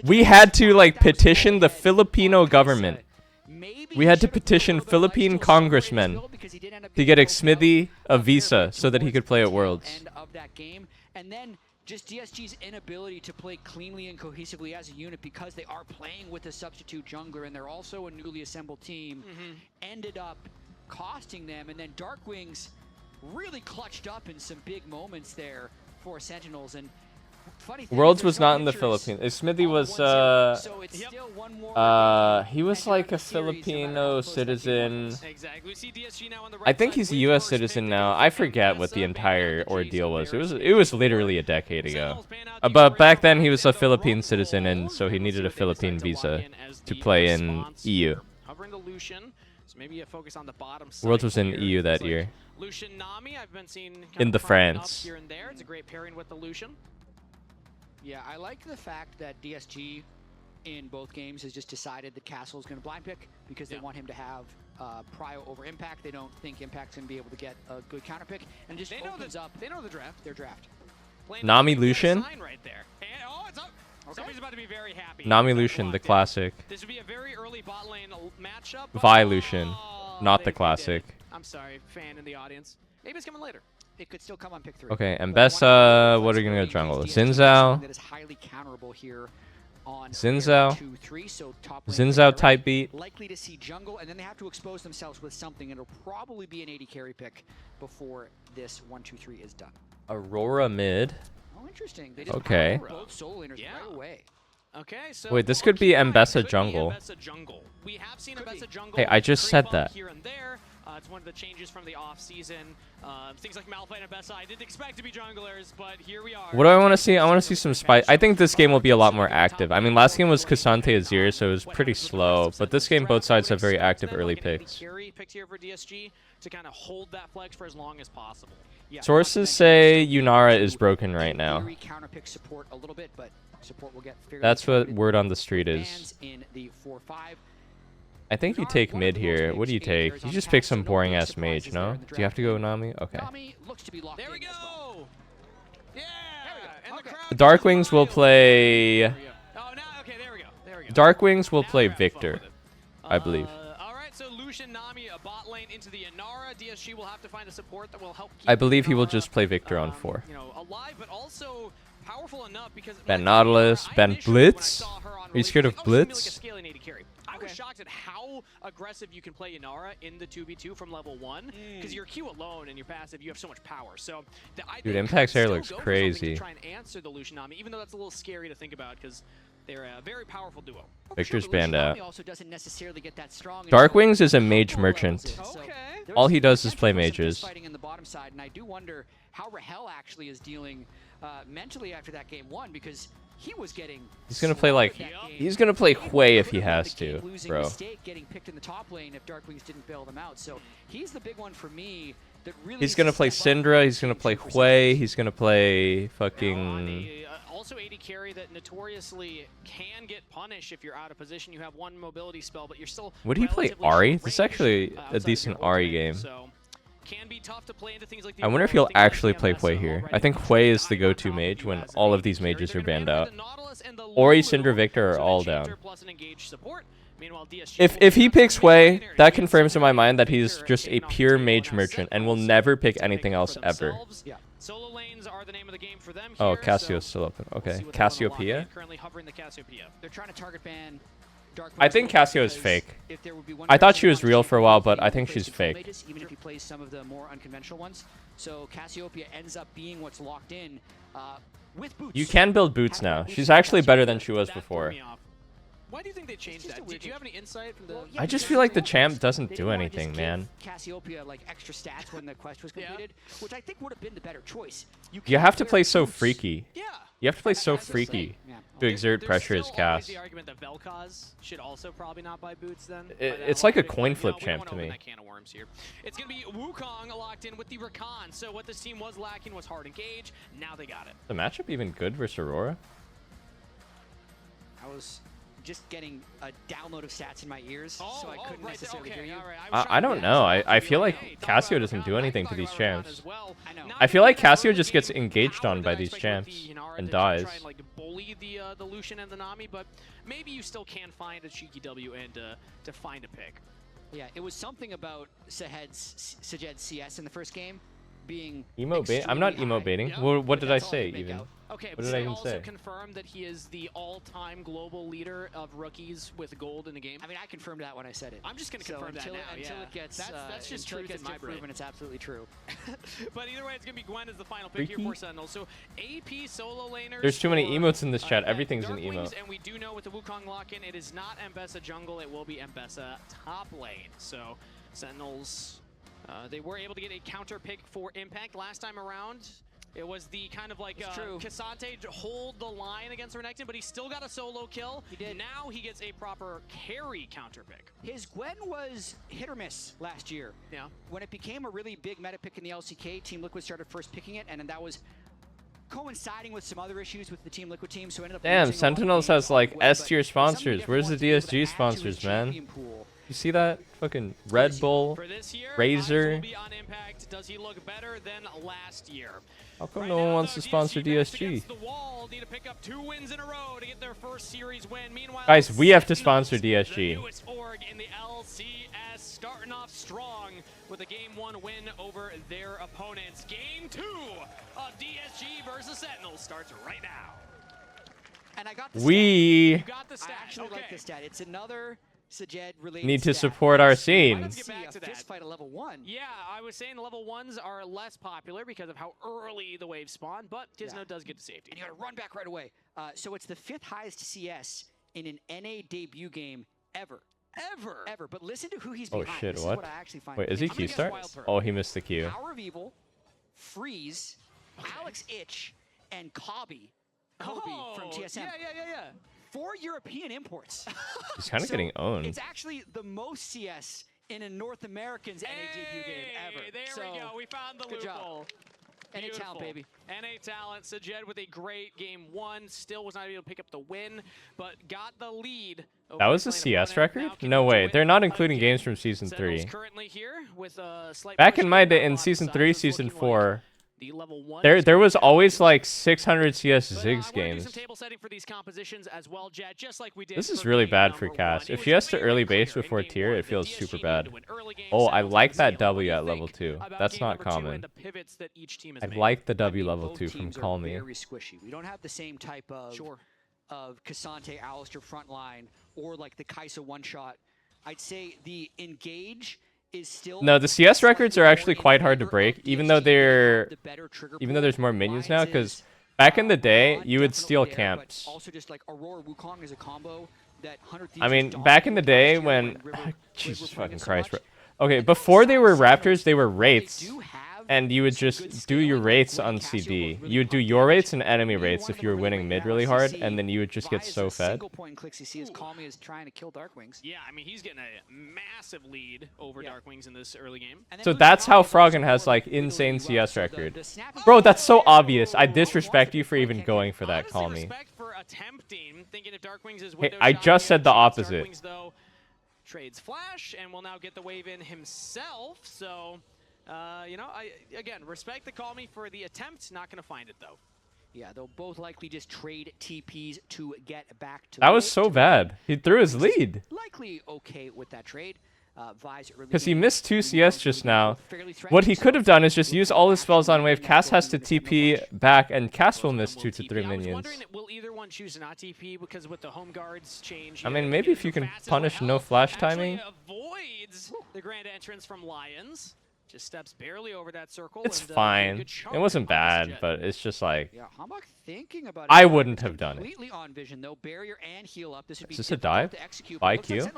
We had to like petition the Filipino government. We had to petition Philippine congressmen to get Smithy a visa so that he could play at Worlds. End of that game, and then just DSG's inability to play cleanly and cohesively as a unit because they are playing with a substitute jungler and they're also a newly assembled team, ended up costing them. And then Dark Wings really clutched up in some big moments there for Sentinels. And funny thing, Worlds was not in the Philippines. Smithy was he was like a Filipino citizen. I think he's a US citizen now. I forget what the entire ordeal was. It was literally a decade ago. But back then he was a Philippine citizen, and so he needed a Philippine visa to play in EU. Covering the Lucian, so maybe a focus on the bottom side. Worlds was in here. EU that year. Lucian Nami, I've been seeing In the propping up France. here and there. It's a great pairing with the Lucian. yeah, I like the fact that DSG in both games has just decided that Castle is going to blind pick because they want him to have prio over Impact. They don't think Impact's going to be able to get a good counter pick, and just opens up They know the draft. their draft. Nami Lucian. Sign right there. And, oh, it's up. Somebody's about to be very happy. Nami Lucian, the classic. This would be a very early bot lane matchup. Vi Lucian, not the classic. I'm sorry, fan in the audience. Maybe it's coming later. It could still come on pick 3. Okay, and Mbessa, what are you gonna go jungle? Zinzao. That is highly counterable here on Zinzao. 2-3, so top lane Zinzao carry. type beat. Likely to see jungle, and then they have to expose themselves with something. It'll probably be an 80 carry pick before this 1-2-3 is done. Aurora mid. Oh, interesting. They just Okay. powered both solo laners right away. Okay, so Wait, this could be Mbessa could be jungle. Mbessa jungle. We have seen Mbessa jungle. Hey, I just said that. Here and there. It's one of the changes from the off season. Things like Malphite and Mbessa, I didn't expect to be junglers, but here we are. What do I want to see? I want to see some spice. I think this game will be a lot more active. I mean, last game was Cassante Azir, so it was pretty slow. But this game, both sides have very active early picks. Carry picked here for DSG to kind of hold that flex for as long as possible. Sources say Yunara is broken right now. Counter pick support a little bit, but support will get fairly That's what targeted. word on the street is. Fans in the 4-5. I think you take mid here. What do you take? You just pick some boring ass mage, no? Do you have to go Nami? Okay. There we go. Yeah. And the crowd. The Dark Wings will play. Oh, now okay, there we go. There we go. Dark Wings will play Victor, I believe. All right, so Lucian Nami a bot lane into the Inara. DSG will have to find a support that will help keep I believe he will Inara, just play Victor on 4. you know, alive, but also powerful enough because Ben Nautilus, Ben Blitz. Are you scared of Blitz? I was shocked at how aggressive you can play Inara in the 2v2 from level 1 because your Q alone and your passive, you have so much power. So Dude, Impact's hair looks crazy. To try and answer the Lucian Nami, even though that's a little scary to think about because they're a very powerful duo. Victor's banned out. Also doesn't necessarily get that strong. Dark Wings is a mage merchant. All he does is play mages. Fighting in the bottom side, and I do wonder how Rahel actually is dealing mentally after that game 1 because he was getting. He's gonna play like. He's gonna play Hui if he has to, losing bro. mistake getting picked in the top lane if Dark Wings didn't bail them out. So he's the big one for me really He's gonna play Syndra. He's gonna play Hui. He's gonna play fucking. Also AD carry that notoriously can get punished if you're out of position. You have one mobility spell, but you're still. Would he play Ahri? This is actually a decent Ahri game. So can be tough to play into things like the I wonder if he'll actually play Hui here. I think Hui is the go-to mage when all of these mages are banned out. Ahri, Syndra, Victor are all down. If he picks Hui, that confirms in my mind that he's just a pure mage merchant and will never pick anything else ever. Solo lanes are the name of the game for them here, Oh, Cassio's still open. Okay, Cassiopeia. Currently hovering the Cassiopeia. They're trying to target ban Dark I think Cassio is fake. I thought she was real for a while, but I think she's fake. Even if he plays some of the more unconventional ones. So Cassiopeia ends up being what's locked in with boots. You can build boots now. She's actually better than she was before. Why do you think they changed that? Did you have any insight from the... I just feel like the champ doesn't do anything, man. Cassiopeia like extra stats when the quest was completed, which I think would have been the better choice. You have to play so freaky. Yeah. You have to play so freaky to exert pressure as Cass. The argument that Vel'Koz should also probably not buy boots then. It's like a coin flip champ to me. It's going to be Wukong locked in with the Rakan. So what this team was lacking was hard engage. Now they got it. The matchup even good versus Aurora? I was just getting a download of stats in my ears, so I couldn't necessarily hear you. I don't know. I feel like Cassio doesn't do anything to these champs. I feel like Cassio just gets engaged on by these champs and dies. Try and like bully the Lucian and the Nami, but maybe you still can find a cheeky W and to find a pick. Yeah, it was something about Sajed's CS in the first game being emo bait? I'm not emo baiting. Well, what did I say even? Okay, what did I even also say? confirm that he is the all-time global leader of rookies with gold in the game. I mean, I confirmed that when I said it. I'm just going to confirm that now. Until it gets that's just truth in my brain. It's absolutely true. But either way, it's going to be Gwen as the final pick here for Sentinel. So AP solo laners. There's too many emotes in this chat. Everything's an emote. And we do know with the Wukong lock-in, it is not Mbessa jungle. It will be Mbessa top lane. So Sentinels, they were able to get a counter pick for Impact last time around. It was the kind of like Cassante hold the line against Renekton, but he still got a solo kill. He did. Now he gets a proper carry counter pick. His Gwen was hit or miss last year. Yeah. When it became a really big meta pick in the LCK, Team Liquid started first picking it, and then that was coinciding with some other issues with the Team Liquid team, so ended up Damn, Sentinels has like S tier sponsors. Where's the DSG sponsors, man? You see that? Fucking Red Bull, Razer. Does he look better than last year? How come no one wants to sponsor DSG? Need to pick up 2 wins in a row to get their first series win. Meanwhile, Guys, we have to sponsor DSG. newest org in the LCS starting off strong with a Game 1 win over their opponents. Game 2 of DSG versus Sentinels starts right now. And I got the We stat. I actually like this stat. It's another Sajed related need to stat. support our scene. Let's get back to that. Fist fight at level 1. Yeah, I was saying level 1s are less popular because of how early the waves spawn, but Tisno does get to safety. And you gotta run back right away. So it's the 5th highest CS in an NA debut game ever. Ever. But listen to who he's Oh behind. shit, This what? Is what I actually find Wait, is he interesting. Q start? Oh, he missed the Q. Power of Evil, Freeze, Alex Itch, and Kobe from TSM. Yeah. 4 European imports. He's kind of getting owned. It's actually the most CS in a North American's NA debut game ever. There we go. We found the loophole. NA talent, baby. NA talent. Sajed with a great game 1. Still was not able to pick up the win, but got the lead. That was a CS record? No way. They're not including games from Season 3. Currently here with a slight Back in my day, in Season 3, Season 4, the level 1 there was always like 600 CS Ziggs games. do some table setting for these compositions as well, Jed, just like we did. This is really bad for Cass. If she has to early base before tier, it feels super bad. Oh, I like that W at level 2. That's not common. I like the W level 2 from Call Me. Very squishy. We don't have the same type of Cassante, Alistair frontline or like the Kaisa one-shot. I'd say the engage is still No, the CS records are actually quite hard to break, even though there's more minions now, because back in the day, you would steal camps. Also just like Aurora Wukong is a combo that 100 I mean, back in the day when... Jesus fucking Christ. Okay, before they were Raptors, they were Wraiths. and you would just do your rates on CD. You would do your rates and enemy rates if you were winning mid really hard, and then you would just get so fed. Single point in Click CC as Calmy is trying to kill Darkwings. Yeah, I mean, he's getting a massive lead over Darkwings in this early game. So that's how Froggen has like insane CS record. Bro, that's so obvious. I disrespect you for even going for that, Calmy. For attempting, thinking if Darkwings is Hey, I just said the opposite. Darkwings, though, trades flash and will now get the wave in himself. So, you know, again, respect the Calmy for the attempt. Not going to find it, though. Yeah, they'll both likely just trade TPs to get back to That was so bad. He threw his lead. Likely okay with that trade. Because he missed 2 CS just now. What he could have done is just use all his spells on wave. Cass has to TP back, and Cass will miss 2 to 3 minions. Will either one choose not TP because with the home guards change? I mean, maybe if you can punish no flash timing. Avoids the grand entrance from Lions. Just steps barely over that circle. It's and, fine. It wasn't bad, but it's just like Yeah, Hambach thinking about I wouldn't have done it. Completely on vision though, barrier and heal up. This would be Is this a dive? By Q?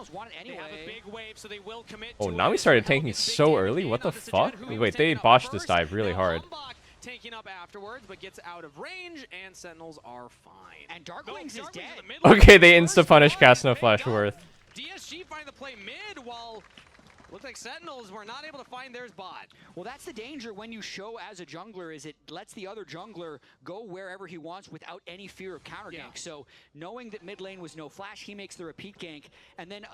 Oh, now we started tanking so early. What the fuck? Wait, they botched this dive really hard. Taking up afterwards, but gets out of range, and Sentinels are fine. And Darkwings is dead. Okay, they insta-punish Cass no flash worth. DSG find the play mid while looks like Sentinels were not able to find theirs bot. Well, that's the danger when you show as a jungler is it lets the other jungler go wherever he wants without any fear of counter gank. So knowing that mid lane was no flash, he makes the repeat gank. And then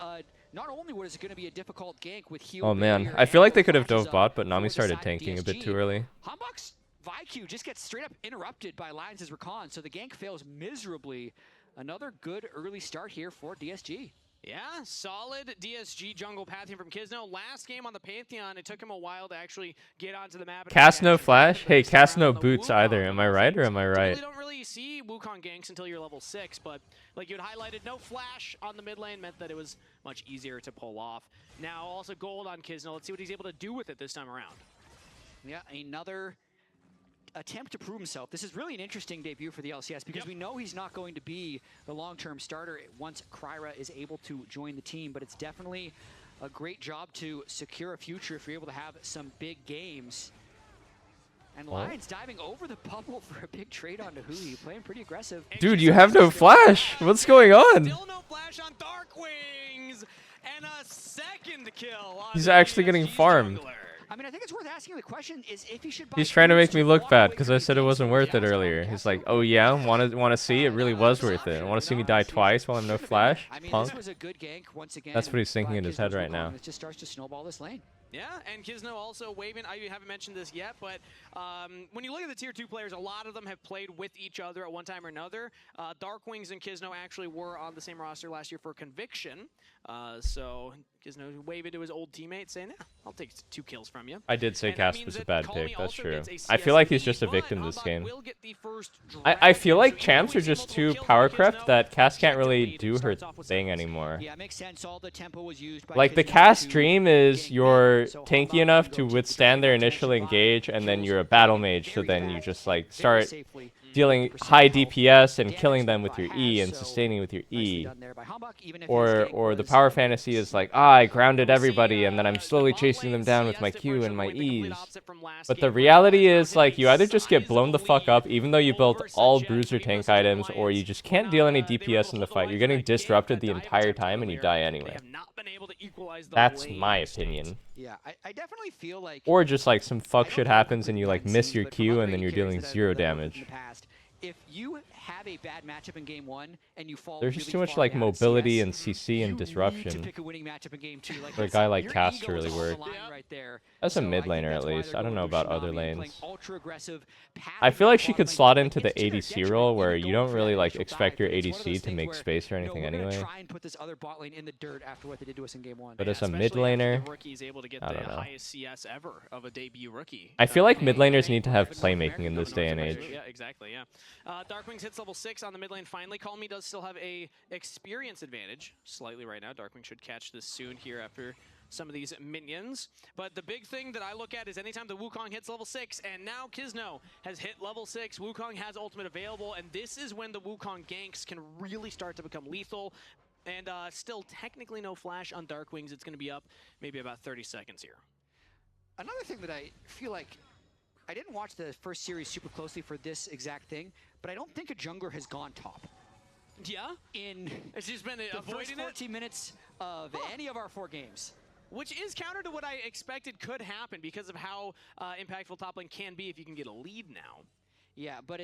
not only was it going to be a difficult gank with heal. Oh man, I feel like they could have dove bot, but Nami started tanking a bit too early. Hambach's VIQ just gets straight up interrupted by Lions' Recon, so the gank fails miserably. Another good early start here for DSG. Yeah, solid DSG jungle pathing from Kisno. Last game on the Pantheon, it took him a while to actually get onto the map. Cass no flash? Hey, Cass no boots either. Am I right or am I right? You don't really see Wukong ganks until you're level 6, but like you had highlighted, no flash on the mid lane meant that it was much easier to pull off. Now also gold on Kisno. Let's see what he's able to do with it this time around. Yeah, another attempt to prove himself. This is really an interesting debut for the LCS because we know he's not going to be the long-term starter once Kryra is able to join the team, but it's definitely a great job to secure a future if you're able to have some big games. And Lions diving over the bubble for a big trade onto Hui, playing pretty aggressive. Dude, you have no flash. What's going on? Still no flash on Darkwings, and a second kill. He's actually getting farmed. I mean, I think it's worth asking the question is if he should buy. He's trying to make me look bad because I said it wasn't worth it earlier. He's like, oh yeah, want to see? It really was worth it. Want to see me die twice while I'm no flash? I mean, Punk. this was a good gank once again. That's what he's thinking in his head right now. It just starts to snowball this lane. Yeah, and Kisno also waving. I haven't mentioned this yet, but when you look at the tier 2 players, a lot of them have played with each other at one time or another. Darkwings and Kisno actually were on the same roster last year for Conviction. So Kisno waved to his old teammate saying, yeah, I'll take 2 kills from you. I did say And Cass was a bad pick, that's true. I CSP, feel like he's just a victim this game. will get the first I feel like champs are just too power crept that Cass can't really do her thing anymore. Yeah, it makes sense. All the tempo was used by Like the Cass dream is you're tanky enough to withstand their initial engage, and then you're a battle mage, so then you just like start dealing high DPS and killing them with your E and sustaining with your E. Or the power fantasy is like, I grounded everybody and then I'm slowly chasing them down with my Q and my E's. But the reality is like you either just get blown the fuck up even though you built all bruiser tank items, or you just can't deal any DPS in the fight. You're getting disrupted the entire time and you die anyway. That's my opinion. Yeah, I definitely feel like... Or just like some fuck shit happens and you like miss your Q and then you're dealing 0 damage. If you have a bad matchup in game 1 and you fall There's just too much like mobility and CC and disruption for a guy like Cass to really work. As a mid laner at least. I don't know about other lanes. I feel like she could slot into the ADC role where you don't really like expect your ADC to make space or anything anyway. But as a mid laner, I don't know. I feel like mid laners need to have playmaking in this day and age. Yeah, exactly, yeah. Darkwings hits level 6 on the mid lane finally. Calmy does still have a experience advantage slightly right now. Darkwing should catch this soon here after some of these minions. But the big thing that I look at is anytime the Wukong hits level 6, and now Kisno has hit level 6, Wukong has ultimate available, and this is when the Wukong ganks can really start to become lethal. And still technically no flash on Darkwings. It's going to be up maybe about 30 seconds here. Another thing that I feel like I didn't watch the first series super closely for this exact thing, but I don't think a jungler has gone top. Yeah? It's just been the avoiding first 14 minutes of any of our 4 games. Which is counter to what I expected could happen because of how impactful top lane can be if you can get a lead now. Yeah, but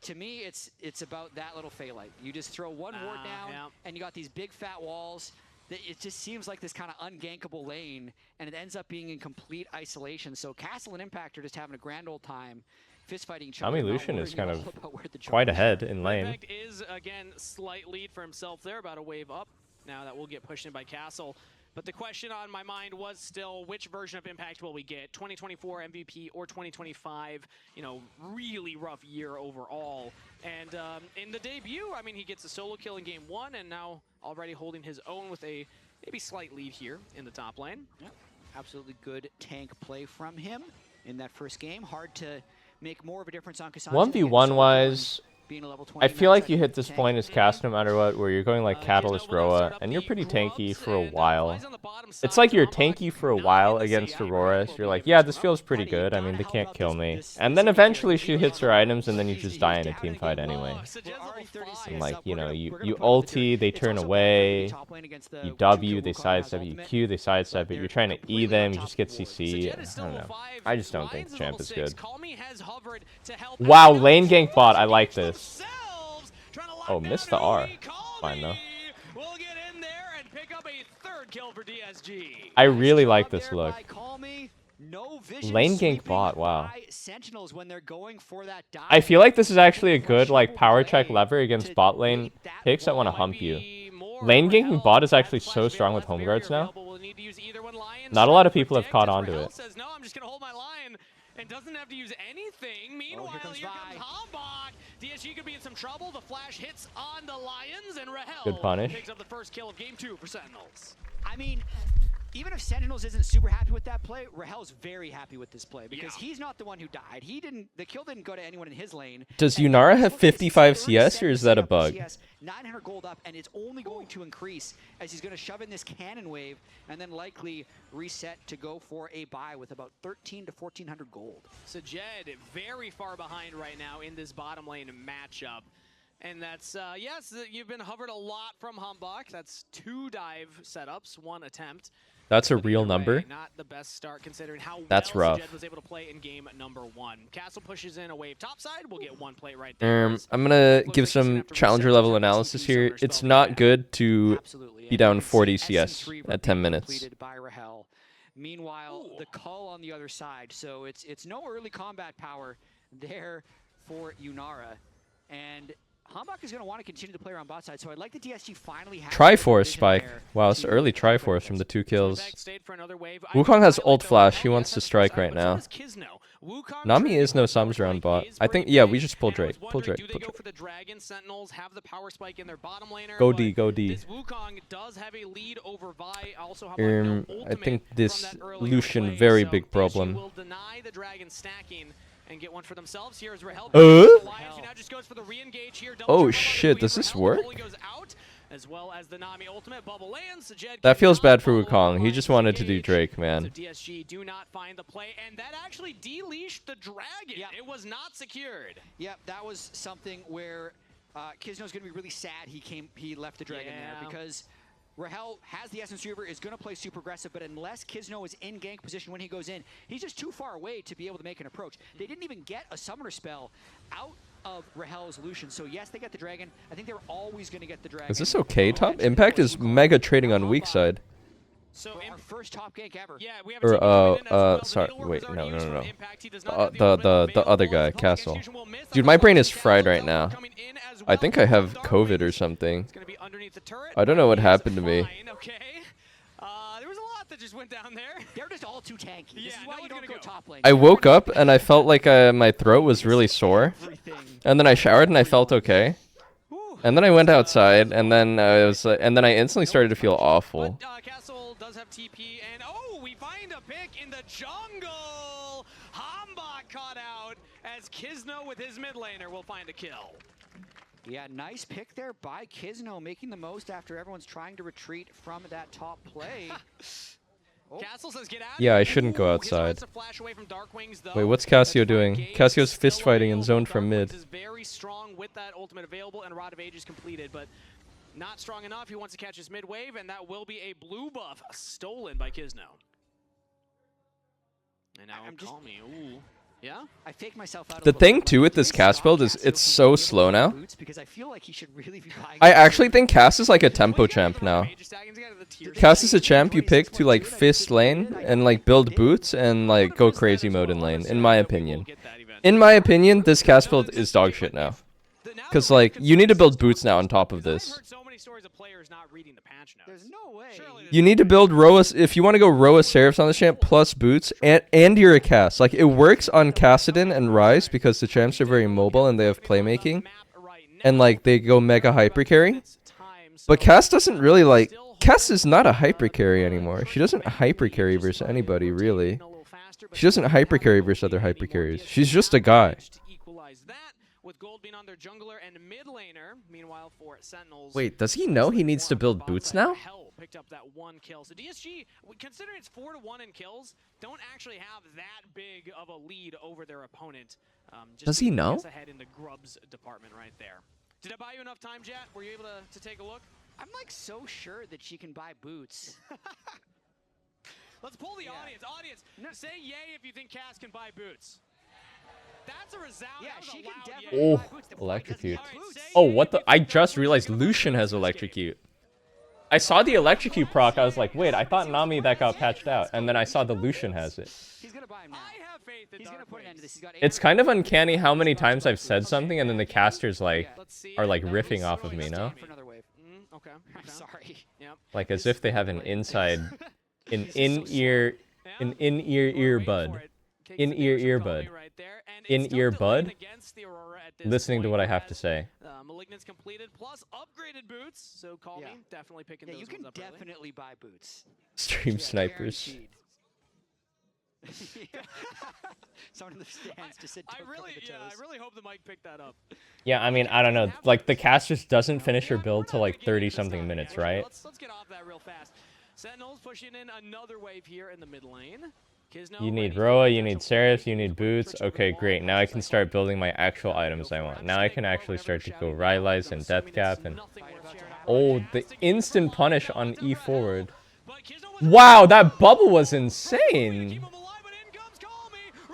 to me, it's about that little Phalite. You just throw one ward down, and you got these big fat walls. It just seems like this kind of ungankable lane, and it ends up being in complete isolation. So Castle and Impact are just having a grand old time fist fighting each other. Tommy Lucian is kind of quite ahead in lane. Impact is, again, slight lead for himself there, about a wave up. Now that will get pushed in by Castle. But the question on my mind was still, which version of Impact will we get? 2024 MVP or 2025, really rough year overall. And in the debut, I mean, he gets a solo kill in game 1, and now already holding his own with a maybe slight lead here in the top lane. Yeah, absolutely good tank play from him in that first game. Hard to make more of a difference on Cassandra. 1v1 wise, I feel like you hit this point as cast no matter what, where you're going like Catalyst Roa, and you're pretty tanky for a while. It's like you're tanky for a while against Aurora, so you're like, yeah, this feels pretty good. I mean, they can't kill me. And then eventually she hits her items, and then you just die in a team fight anyway. And like, you ulti, they turn away, you W, they sidestep, you Q, they sidestep it, you're trying to E them, you just get CC. I don't know. I just don't think the champ is good. Wow, lane gank bot, I like this. Oh, missed the R. Fine though. I really like this look. Lane gank bot, wow. I feel like this is actually a good power check lever against bot lane picks that want to hump you. Lane ganking bot is actually so strong with home guards now. Not a lot of people have caught on to it. And doesn't have to use anything. Meanwhile, here comes Hambach. DSG could be in some trouble. The flash hits on the Lions, and Rahel good punish. Picks up the first kill of game 2 for Sentinels. I mean, even if Sentinels isn't super happy with that play, Rahel's very happy with this play because he's not the one who died. The kill didn't go to anyone in his lane. Does Yunara have 55 CS or is that a bug? 900 gold up, and it's only going to increase as he's going to shove in this cannon wave and then likely reset to go for a buy with about 13 to 1400 gold. So Jed very far behind right now in this bottom lane matchup. And that's, yes, you've been hovered a lot from Hambach. That's 2 dive setups, 1 attempt. That's a real number. Not the best start considering how that's well rough. Jed was able to play in game number 1. Castle pushes in a wave topside. We'll get 1 plate right there. I'm gonna give some challenger level analysis here. It's not good to be down 40 CS at 10 minutes. By Rahel. Meanwhile, the call on the other side. So it's no early combat power there for Yunara. And Hambach is going to want to continue to play around bot side, so I'd like the DSG finally have Triforce spike. Wow, it's early Triforce from the 2 kills. Wukong has ult flash. He wants to strike right now. Nami is no sums around bot. I think, yeah, we just pull Drake. Pull Drake. Pull Drake. Go D, go D. I think this Lucian very big problem. And get one for themselves. Here is Rahel. Now just goes for the re-engage here. Oh shit, does this work? Goes out, as well as the Nami ultimate. Bubble lands. That feels bad for Wukong. He just wanted to do Drake, man. So DSG do not find the play, and that actually de-leashed the dragon. Yep. It was not secured. Yep, that was something where Kizno's going to be really sad he left the dragon there, because Rahel has the Essence Reaver, is going to play super aggressive, but unless Kizno is in gank position when he goes in, he's just too far away to be able to make an approach. They didn't even get a summoner spell out of Rahel's Lucian, so yes, they get the dragon. I think they're always going to get the dragon. Is this okay, top? Impact is mega trading on weak side. So our first top gank ever. Yeah, we have sorry, wait, no. The other guy, Castle. Dude, my brain is fried right now. I think I have COVID or something. I don't know what happened to me. Okay. There was a lot that just went down there. They're just all too tanky. This is why you don't go top lane. I woke up and I felt like my throat was really sore. And then I showered and I felt okay. And then I went outside and then I instantly started to feel awful. Castle does have TP, and we find a pick in the jungle. Hambach caught out as Kizno with his mid laner will find a kill. Yeah, nice pick there by Kizno, making the most after everyone's trying to retreat from that top play. Castle says get out. Yeah, I shouldn't go outside. To flash away from Darkwings, though. Wait, what's Cassio doing? Cassio's fist fighting in zone from mid. Is very strong with that ultimate available, and Rod of Ages completed, but not strong enough. He wants to catch his mid wave, and that will be a blue buff stolen by Kisno. And now call me. Ooh. Yeah? I fake myself out. The thing too with this Cass build is it's so slow now. Because I feel like he should really be buying. I actually think Cass is like a tempo champ now. Cass is a champ you pick to like fist lane and like build boots and like go crazy mode in lane, in my opinion. In my opinion, this Cass build is dog shit now. Cause like you need to build boots now on top of this. There's no way. You need to build Roa if you want to go Roa Seraphs on the champ plus boots and you're a Cass. Like it works on Kassadin and Ryze because the champs are very mobile and they have playmaking. And like they go mega hyper carry. But Cass doesn't really like Cass is not a hyper carry anymore. She doesn't hyper carry versus anybody really. She doesn't hyper carry versus other hyper carries. She's just a guy. With gold being on their jungler and mid laner. Meanwhile, for Sentinels. Wait, does he know he needs to build boots now? Picked up that one kill. So DSG, considering it's 4-1 in kills, don't actually have that big of a lead over their opponent. Does he know? Ahead in the grubs department right there. Did I buy you enough time, Jat? Were you able to take a look? I'm like so sure that she can buy boots. Let's pull the audience. Audience, say yay if you think Cass can buy boots. That's a resound. Yeah, she can definitely buy boots. Electrocute. Oh, what the? I just realized Lucian has Electrocute. I saw the Electrocute proc. I was like, wait, I thought Nami that got patched out. And then I saw the Lucian has it. He's going to buy him now. I have faith that he's going to put an end to this. It's kind of uncanny how many times I've said something and then the casters like are like riffing off of me, no? Okay. I'm sorry. Yep. Like as if they have an inside, an in-ear earbud. In-ear earbud. In-ear bud? Listening to what I have to say. Malignant's completed plus upgraded boots. So call me. Definitely picking those you can ones up definitely buy boots. Stream snipers. Someone in the stands just said, I really hope the mic picked that up. Yeah, I mean, I don't know. Like the cast just doesn't finish her build till like 30-something minutes, right? Let's get off that real fast. Sentinels pushing in another wave here in the mid lane. You need Roa, you need Seraphs, you need boots. Okay, great. Now I can start building my actual items I want. Now I can actually start to go Rylai's and Death Cap and... Oh, the instant punish on E forward. Wow, that bubble was insane!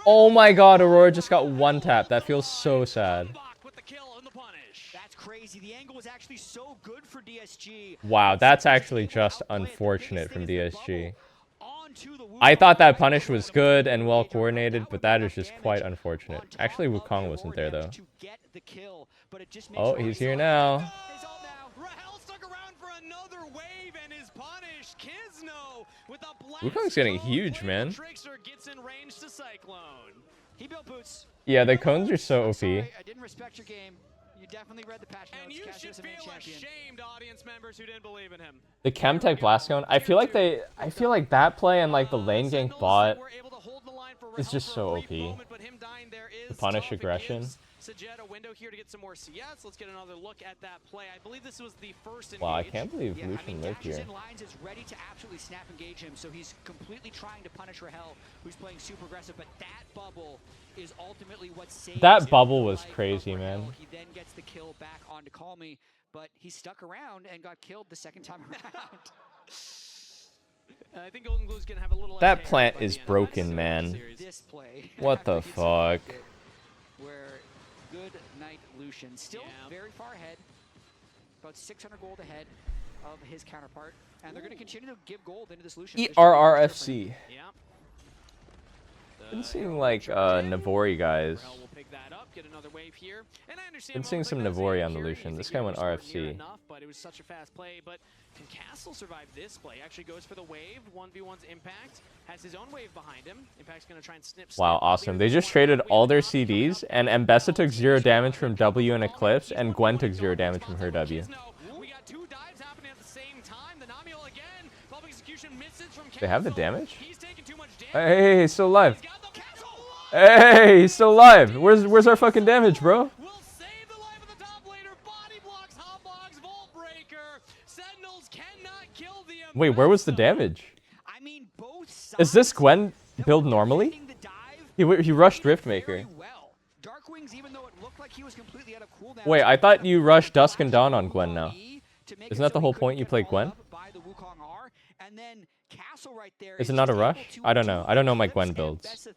Oh my god, Aurora just got one tap. That feels so sad. That's crazy. The angle was actually so good for DSG. Wow, that's actually just unfortunate from DSG. I thought that punish was good and well coordinated, but that is just quite unfortunate. Actually, Wukong wasn't there though. Oh, he's here now. Wukong's getting huge, man. Yeah, the cones are so OP. I didn't respect your game. You definitely read the patch notes. And you should feel ashamed, audience members who didn't believe in him. The Chemtech Blast Cone, I feel like that play and like the lane gank bot is just so OP. The punish aggression. Sajet, a window here to get some more CS. Let's get another look at that play. I believe this was the first engage. Wow, I can't believe Lucian lived here. Lines is ready to absolutely snap engage him, so he's completely trying to punish Rahel, who's playing super aggressive, but that bubble is ultimately what saves That bubble was crazy, man. He then gets the kill back onto Call Me, but he stuck around and got killed the second time around. I think Golden Glue's gonna have a little. That plant is broken, man. What the fuck? Where Good Night Lucian still very far ahead, about 600 gold ahead of his counterpart, and they're going to continue to give gold into this Lucian. ERRFC. Been seeing like Navori guys. Been seeing some Navori on the Lucian. This guy went RFC. But it was such a fast play. But can Castle survive this play? Actually goes for the wave. 1v1's Impact has his own wave behind him. Impact's gonna try and snip. Wow, awesome. They just traded all their CDs, and Mbessa took 0 damage from W and Eclipse, and Gwen took 0 damage from her W. They have the damage? Hey, he's still alive. Hey, he's still alive. Where's our fucking damage, bro? Wait, where was the damage? I mean, both Is this Gwen build normally? He rushed Riftmaker. Wait, I thought you rushed Dusk and Dawn on Gwen now. Isn't that the whole point you play Gwen? Is it not a rush? I don't know. I don't know my Gwen builds.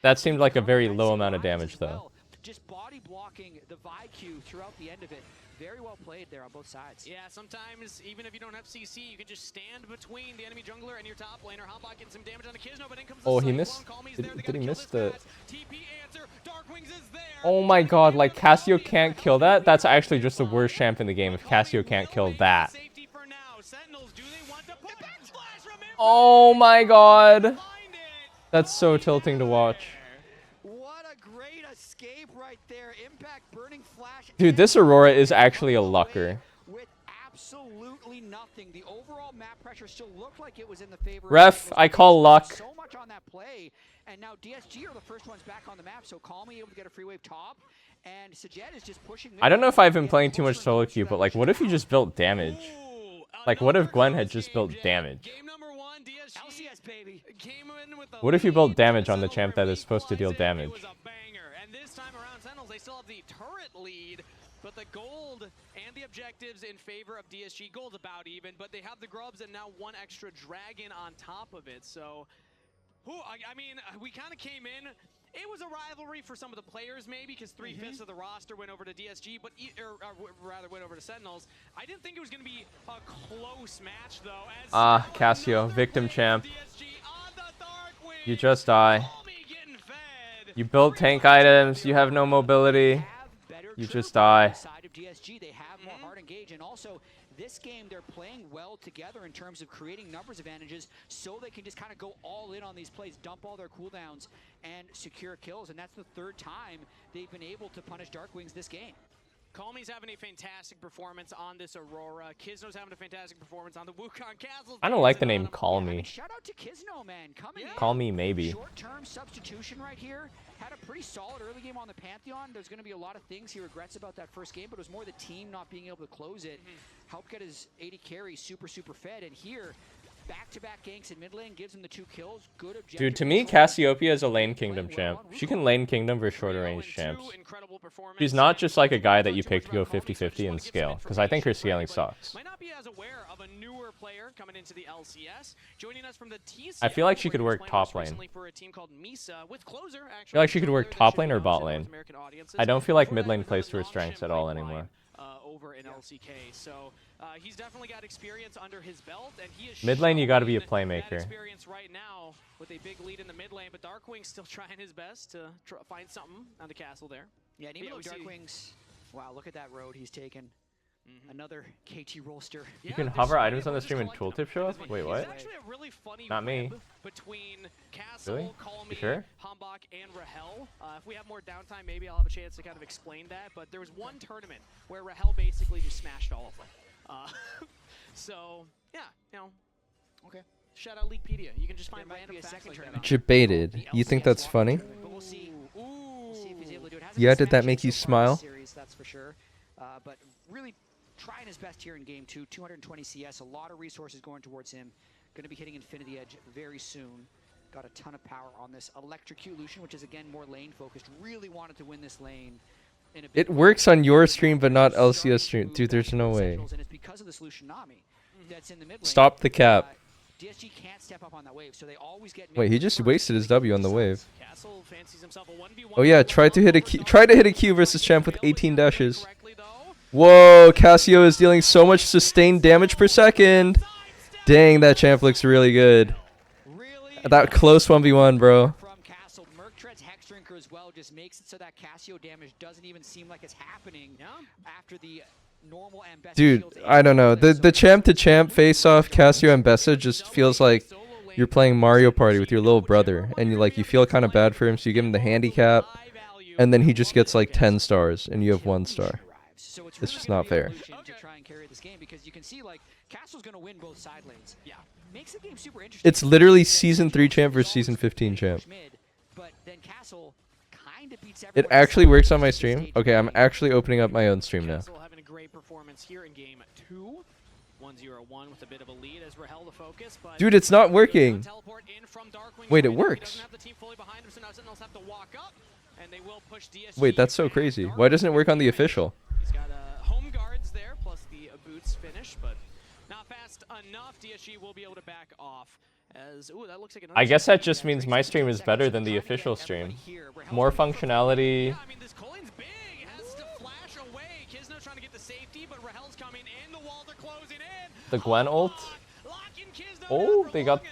That seemed like a very low amount of damage though. Just body blocking the Vi-Q throughout the end of it. Very well played there on both sides. Yeah, sometimes, even if you don't have CC, you can just stand between the enemy jungler and your top laner. Hotbot getting some damage on the Kizno, but in comes the Oh, he Cyclone. missed. Did he miss the... TP answer. Darkwings is there. Oh my god, like Cassio can't kill that? That's actually just the worst champ in the game if Cassio can't kill that. Oh my god. That's so tilting to watch. Dude, this Aurora is actually a lucker. Absolutely nothing. The overall map pressure still looked like it was in the favor. Ref, I call luck. So much on that play, and now DSG are the first ones back on the map. So Calmy able to get a free wave top, and Sajet is just pushing. I don't know if I've been playing too much solo queue, but like, what if you just built damage? Like, what if Gwen had just built damage? LCS baby. What if you built damage on the champ that is supposed to deal damage? And this time around, Sentinels, they still have the turret lead, but the gold and the objectives in favor of DSG. Gold's about even, but they have the grubs and now one extra dragon on top of it. So, I mean, we kind of came in. It was a rivalry for some of the players, maybe, because 3/5 of the roster went over to DSG, but or rather went over to Sentinels. I didn't think it was going to be a close match, though. Cassio, victim champ. You just die. You build tank items. You have no mobility. You just die. Side of DSG, they have more hard engage, and also this game they're playing well together in terms of creating numbers advantages, so they can just kind of go all in on these plays, dump all their cooldowns, and secure kills. And that's the third time they've been able to punish Darkwings this game. Calmy's having a fantastic performance on this Aurora. Kizno's having a fantastic performance on the Wukong Castle. I don't like the name Call Me. Shout out to Kizno, man. Coming in. Call me maybe. Short-term substitution right here. Had a pretty solid early game on the Pantheon. There's going to be a lot of things he regrets about that first game, but it was more the team not being able to close it. Helped get his 80 carry super fed, and here, back-to-back ganks in mid lane gives him the 2 kills. Good objective. Dude, to me, Cassiopeia is a lane kingdom champ. She can lane kingdom versus shorter range champs. She's not just like a guy that you pick to go 50-50 in scale, because I think her scaling sucks. Might not be as aware of a newer player coming into the LCS. Joining us from the TCS, I feel like she could work top lane. For a team called Misa with Closer, I feel like she could work top lane or bot lane. I don't feel like mid lane plays to her strengths at all anymore. Over in LCK, so he's definitely got experience under his belt, and he is mid lane. You got to be a that playmaker. experience right now with a big lead in the mid lane, but Darkwing's still trying his best to find something on the castle there. Yeah, and even though Darkwings, wow, look at that road he's taken. Another KT rollster. You can hover items on the stream and tooltip show up? Wait, what? Really funny Not me. Between Castle, Really? Calmy, You sure? Hambach, and Rahel. If we have more downtime, maybe I'll have a chance to kind of explain that. But there was one tournament where Rahel basically just smashed all of them. So, yeah, you know. Okay. Shout out Leaguepedia. You can just find random facts like that. Debated. You think that's funny? But we'll see. We'll see if he's able to do it. Yeah, did that make you smile? Series, that's for sure. But really trying his best here in game 2. 220 CS, a lot of resources going towards him. Going to be hitting Infinity Edge very soon. Got a ton of power on this Electrocution, which is again more lane focused. Really wanted to win this lane. It works on your stream, but not LCS stream. Dude, there's no way. And it's because of this Lucianami that's in the mid lane. Stop the cap. DSG can't step up on that wave, so they always get. Wait, he just wasted his W on the wave. Castle fancies himself a 1v1. Oh yeah, try to hit a Q versus champ with 18 dashes. Whoa, Cassio is dealing so much sustained damage per second. Dang, that champ looks really good. That close 1v1, bro. From Castle, Merktred's Hex Drinker as well just makes it so that Cassio damage doesn't even seem like it's happening after the normal Ambessa. Dude, I don't know. The champ to champ face off Cassio and Ambessa just feels like you're playing Mario Party with your little brother, and you feel kind of bad for him, so you give him the handicap, and then he just gets like 10 stars, and you have 1 star. It's just not fair. To try and carry this game, because you can see like Castle's going to win both side lanes. Yeah, makes the game super interesting. It's literally Season 3 champ versus Season 15 champ. But then Castle kind of beats It actually works on my stream. Okay, I'm actually opening up my own stream now. Having a great performance here in game 2. 1-0-1 with a bit of a lead as Rahel the focus, but Dude, it's not working. Wait, it worked. Wait, that's so crazy. Why doesn't it work on the official? He's got home guards there, plus the boots finish, but not fast enough. DSG will be able to back off. As, ooh, that looks like I guess that just means my stream is better than the official stream. More functionality. Yeah, I mean, this Colin's big. Has to flash away. Kizno's trying to get the safety, but Rahel's coming in. The walls are closing in. The Gwen ult. Oh, they got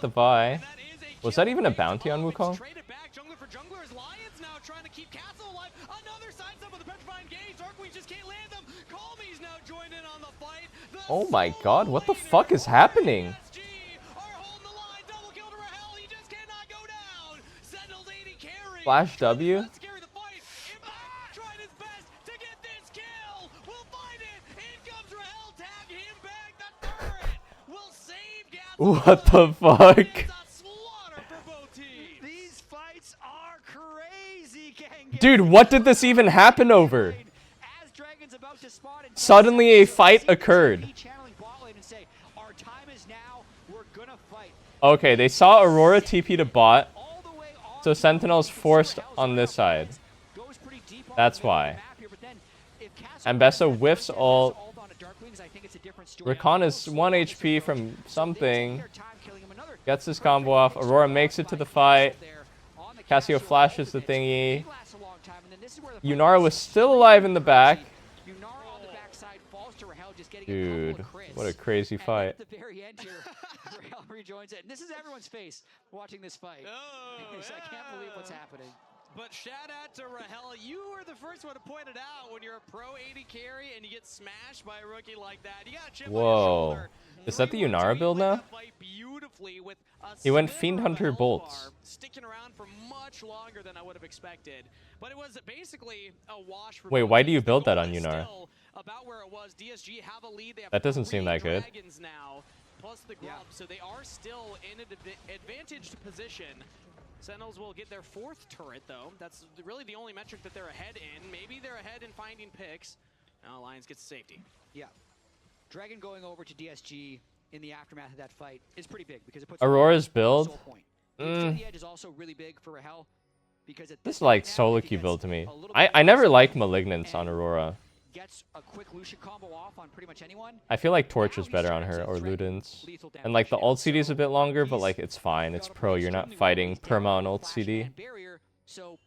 the buy. Was that even a bounty on Wukong? Jungler for junglers. Lions now trying to keep Castle alive. Another side step with the petrifying gaze. Darkwing just can't land them. Calmy's now joined in on the fight. Oh my god, what the fuck is happening? Flash W? What the fuck? These fights are crazy, gang. Dude, what did this even happen over? Suddenly a fight occurred. Okay, they saw Aurora TP to bot, so Sentinel's forced on this side. That's why. Ambessa whiffs ult. Rakan is 1 HP from something. Gets his combo off. Aurora makes it to the fight. Cassio flashes the thingy. Yunara was still alive in the back. Dude, what a crazy fight. At the very end here, Rahel rejoins it. And this is everyone's face watching this fight. I can't believe what's happening. But shout out to Rahel. You were the first one to point it out when you're a pro 80 carry and you get smashed by a rookie like that. You got a chip on your Whoa. shoulder. Is that the Yunara build now? He went Fiend Hunter bolts. Sticking around for much longer than I would have expected. But it was basically a wash for Wait, why do you build that on Yunara? about where it was. DSG have a lead. They have That doesn't seem that good. dragons now, plus the grub, so they are still in an advantaged position. Sentinels will get their 4th turret, though. That's really the only metric that they're ahead in. Maybe they're ahead in finding picks. Now Lions gets safety. Yeah. Dragon going over to DSG in the aftermath of that fight is pretty big because it puts Aurora's build. The edge is also really big for Rahel because This is like solo queue build to me. I never like Malignance on Aurora. Gets a quick Lucian combo off on pretty much anyone. I feel like Torch is better on her, or Ludens. And like the ult CD is a bit longer, but like it's fine. It's pro. You're not fighting perma on ult CD. So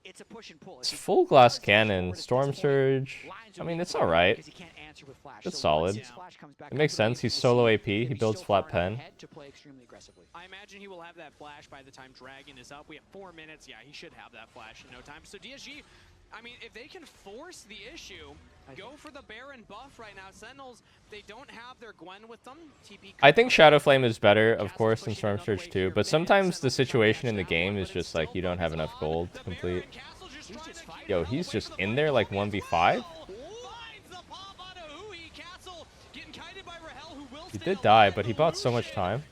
it's a push and pull. It's full glass cannon, Storm Surge. I mean, it's alright. It's solid. It makes sense. He's solo AP. He builds flat pen. I imagine he will have that flash by the time Dragon is up. We have 4 minutes. Yeah, he should have that flash in no time. So DSG, I mean, if they can force the issue, go for the Baron buff right now. Sentinels, they don't have their Gwen with them. TP. I think Shadow Flame is better, of course, than Storm Surge too, but sometimes the situation in the game is just like you don't have enough gold to complete. Yo, he's just in there like 1v5? He did die, but he bought so much time.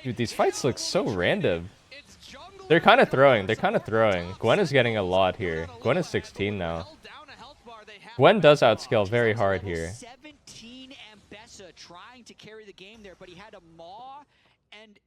Dude, these fights look so random. They're kind of throwing. Gwen is getting a lot here. Gwen is 16 now. Gwen does outscale very hard here. 17 Ambessa trying to carry the game there, but he had a maw and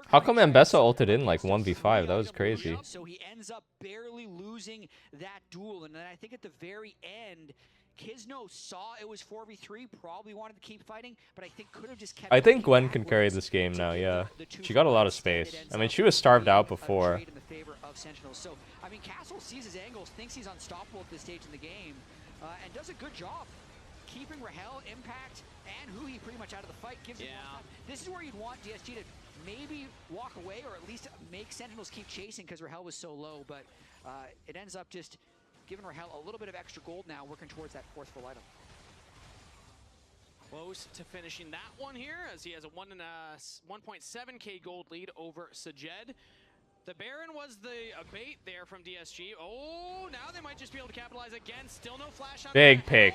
How come Ambessa ulted in like 1v5? That was crazy. So he ends up barely losing that duel, and then I think at the very end, Kizno saw it was 4v3, probably wanted to keep fighting, but I think could have just kept. I think Gwen can carry this game now, yeah. She got a lot of space. I mean, she was starved out before. In the favor of Sentinels. So, I mean, Castle sees his angles, thinks he's unstoppable at this stage in the game, and does a good job keeping Rahel, Impact, and Hui pretty much out of the fight. Gives him more time. This is where you'd want DSG to maybe walk away or at least make Sentinels keep chasing because Rahel was so low, but it ends up just giving Rahel a little bit of extra gold now, working towards that 4th full item. Close to finishing that one here, as he has a 1.7k gold lead over Sajed. The Baron was the bait there from DSG. Oh, now they might just be able to capitalize again. Still no flash on Big pick.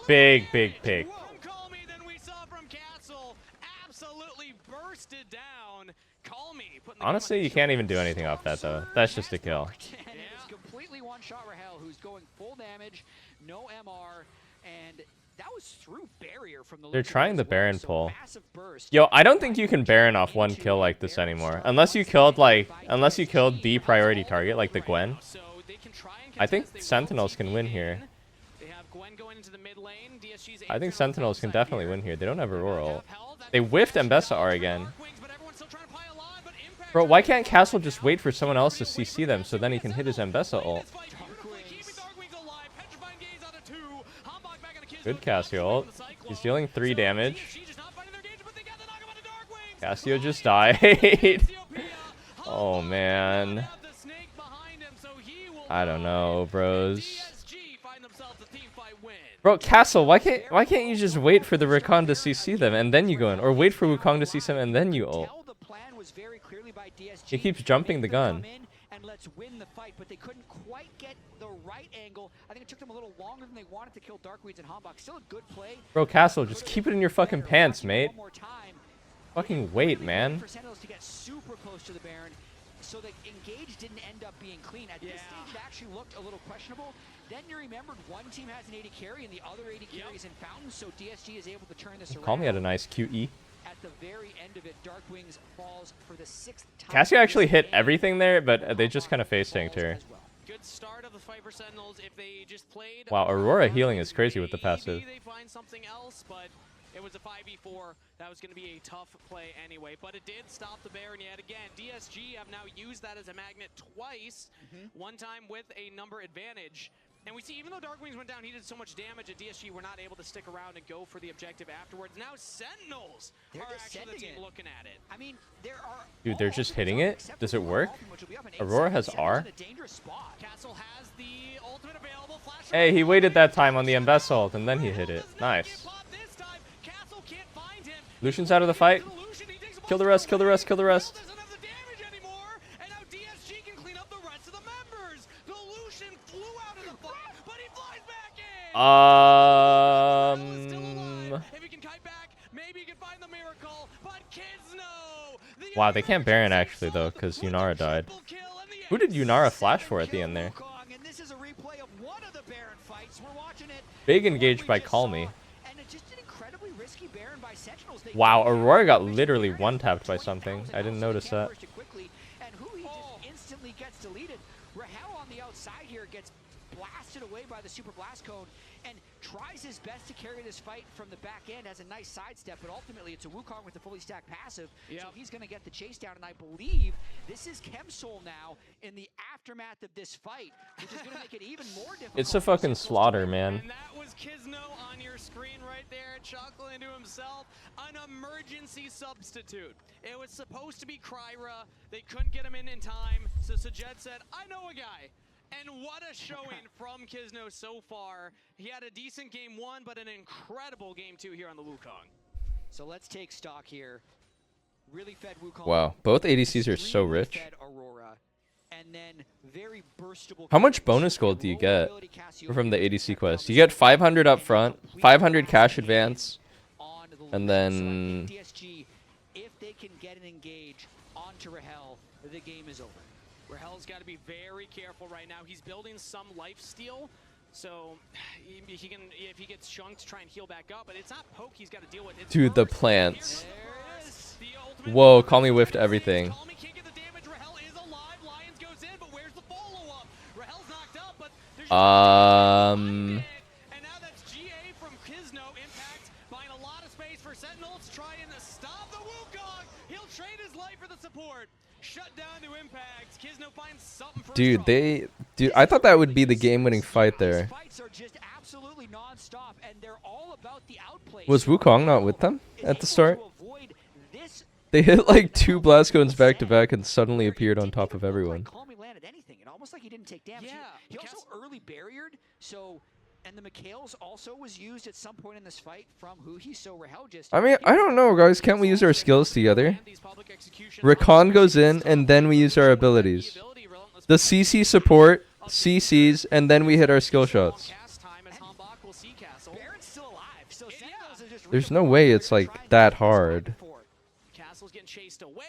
Big pick. Than we saw from Castle. Absolutely bursted down. Honestly, you can't even do anything off that, though. That's just a kill. And it was completely one-shot Rahel, who's going full damage, no MR, and That was through barrier from the They're trying the Baron pull. Yo, I don't think you can Baron off one kill like this anymore. Unless you killed the priority target like the Gwen. I think Sentinels can win here. I think Sentinels can definitely win here. They don't have Aurora ult. They whiffed Mbessa R again. Bro, why can't Castle just wait for someone else to CC them so then he can hit his Mbessa ult? Good Cassio ult. He's dealing 3 damage. Cassio just died. Oh man. I don't know, bros. Bro, Castle, why can't you just wait for the Rakan to CC them and then you go in, or wait for Wukong to CC them and then you ult? He keeps jumping the gun. And let's win the fight, but they couldn't quite get the right angle. I think it took them a little longer than they wanted to kill Darkweeds and Hambach. Still a good play. Bro, Castle, just keep it in your fucking pants, mate. Fucking wait, man. For Sentinels to get super close to the Baron, so that Engage didn't end up being clean. At this stage, it actually looked a little questionable. Then you remembered one team has an AD carry and the other AD carry is in Fountain, so DSG is able to turn this around. Call me at a nice QE. At the very end of it, Darkwings falls for the 6th time. Cassio actually hit everything there, but they just kind of face tanked her. Good start of the fight for Sentinels. If they just played, Wow, Aurora healing is crazy with the passive. they find something else, but it was a 5v4. That was going to be a tough play anyway, but it did stop the Baron yet again. DSG have now used that as a magnet twice, one time with a number advantage. And we see, even though Darkwings went down, he did so much damage at DSG, we're not able to stick around and go for the objective afterwards. Now Sentinels are actually the team looking at it. I mean, there are Dude, they're just hitting it? Does it work? Aurora has R? Castle has the ultimate available. Flash Hey, he waited that time on the Mbessa ult, and then he hit it. Nice. Lucian's out of the fight. Kill the rest, kill the rest, kill the rest. Wow, they can't Baron actually though, because Yunara died. Who did Yunara flash for at the end there? Big engage by Call Me. Wow, Aurora got literally one-tapped by something. I didn't notice that. Rahel on the outside here gets blasted away by the super blast cone and tries his best to carry this fight from the back end, has a nice sidestep, but ultimately it's a Wukong with the fully stacked passive, so he's going to get the chase down, and I believe this is Chemsoul now in the aftermath of this fight, which is going to make it even more difficult. It's a fucking slaughter, man. And that was Kizno on your screen right there, chuckling to himself, an emergency substitute. It was supposed to be Kryra. They couldn't get him in time, so Sajed said, I know a guy. And what a showing from Kizno so far. He had a decent game 1, but an incredible game 2 here on the Wukong. So let's take stock here. Really fed Wukong. Wow, both ADCs are so rich. Aurora, and then very burstable. How much bonus gold do you get from the ADC quest? You get 500 up front, 500 cash advance, and then... DSG, if they can get an engage onto Rahel, the game is over. Rahel's got to be very careful right now. He's building some life steal, so he can, if he gets chunked, try and heal back up. But it's not poke he's got to deal with. It's dude, the plants. Whoa, Call Me whiffed everything. And now that's GA from Kizno. Impact buying a lot of space for Sentinel to try and stop the Wukong. He'll trade his life for the support. Shut down to Impact. Kizno finds something for Dude, I thought that would be the game-winning fight there. Was Wukong not with them at the start? They hit like 2 blast cones back to back and suddenly appeared on top of everyone. Almost like he didn't take damage. Yeah, he also early barriered, so, and the Mikhails also was used at some point in this fight from Huhi, so Rahel just... I mean, I don't know, guys. Can't we use our skills together? Rakan goes in, and then we use our abilities. The CC support, CCs, and then we hit our skill shots. There's no way it's like that hard. Castle's getting chased away.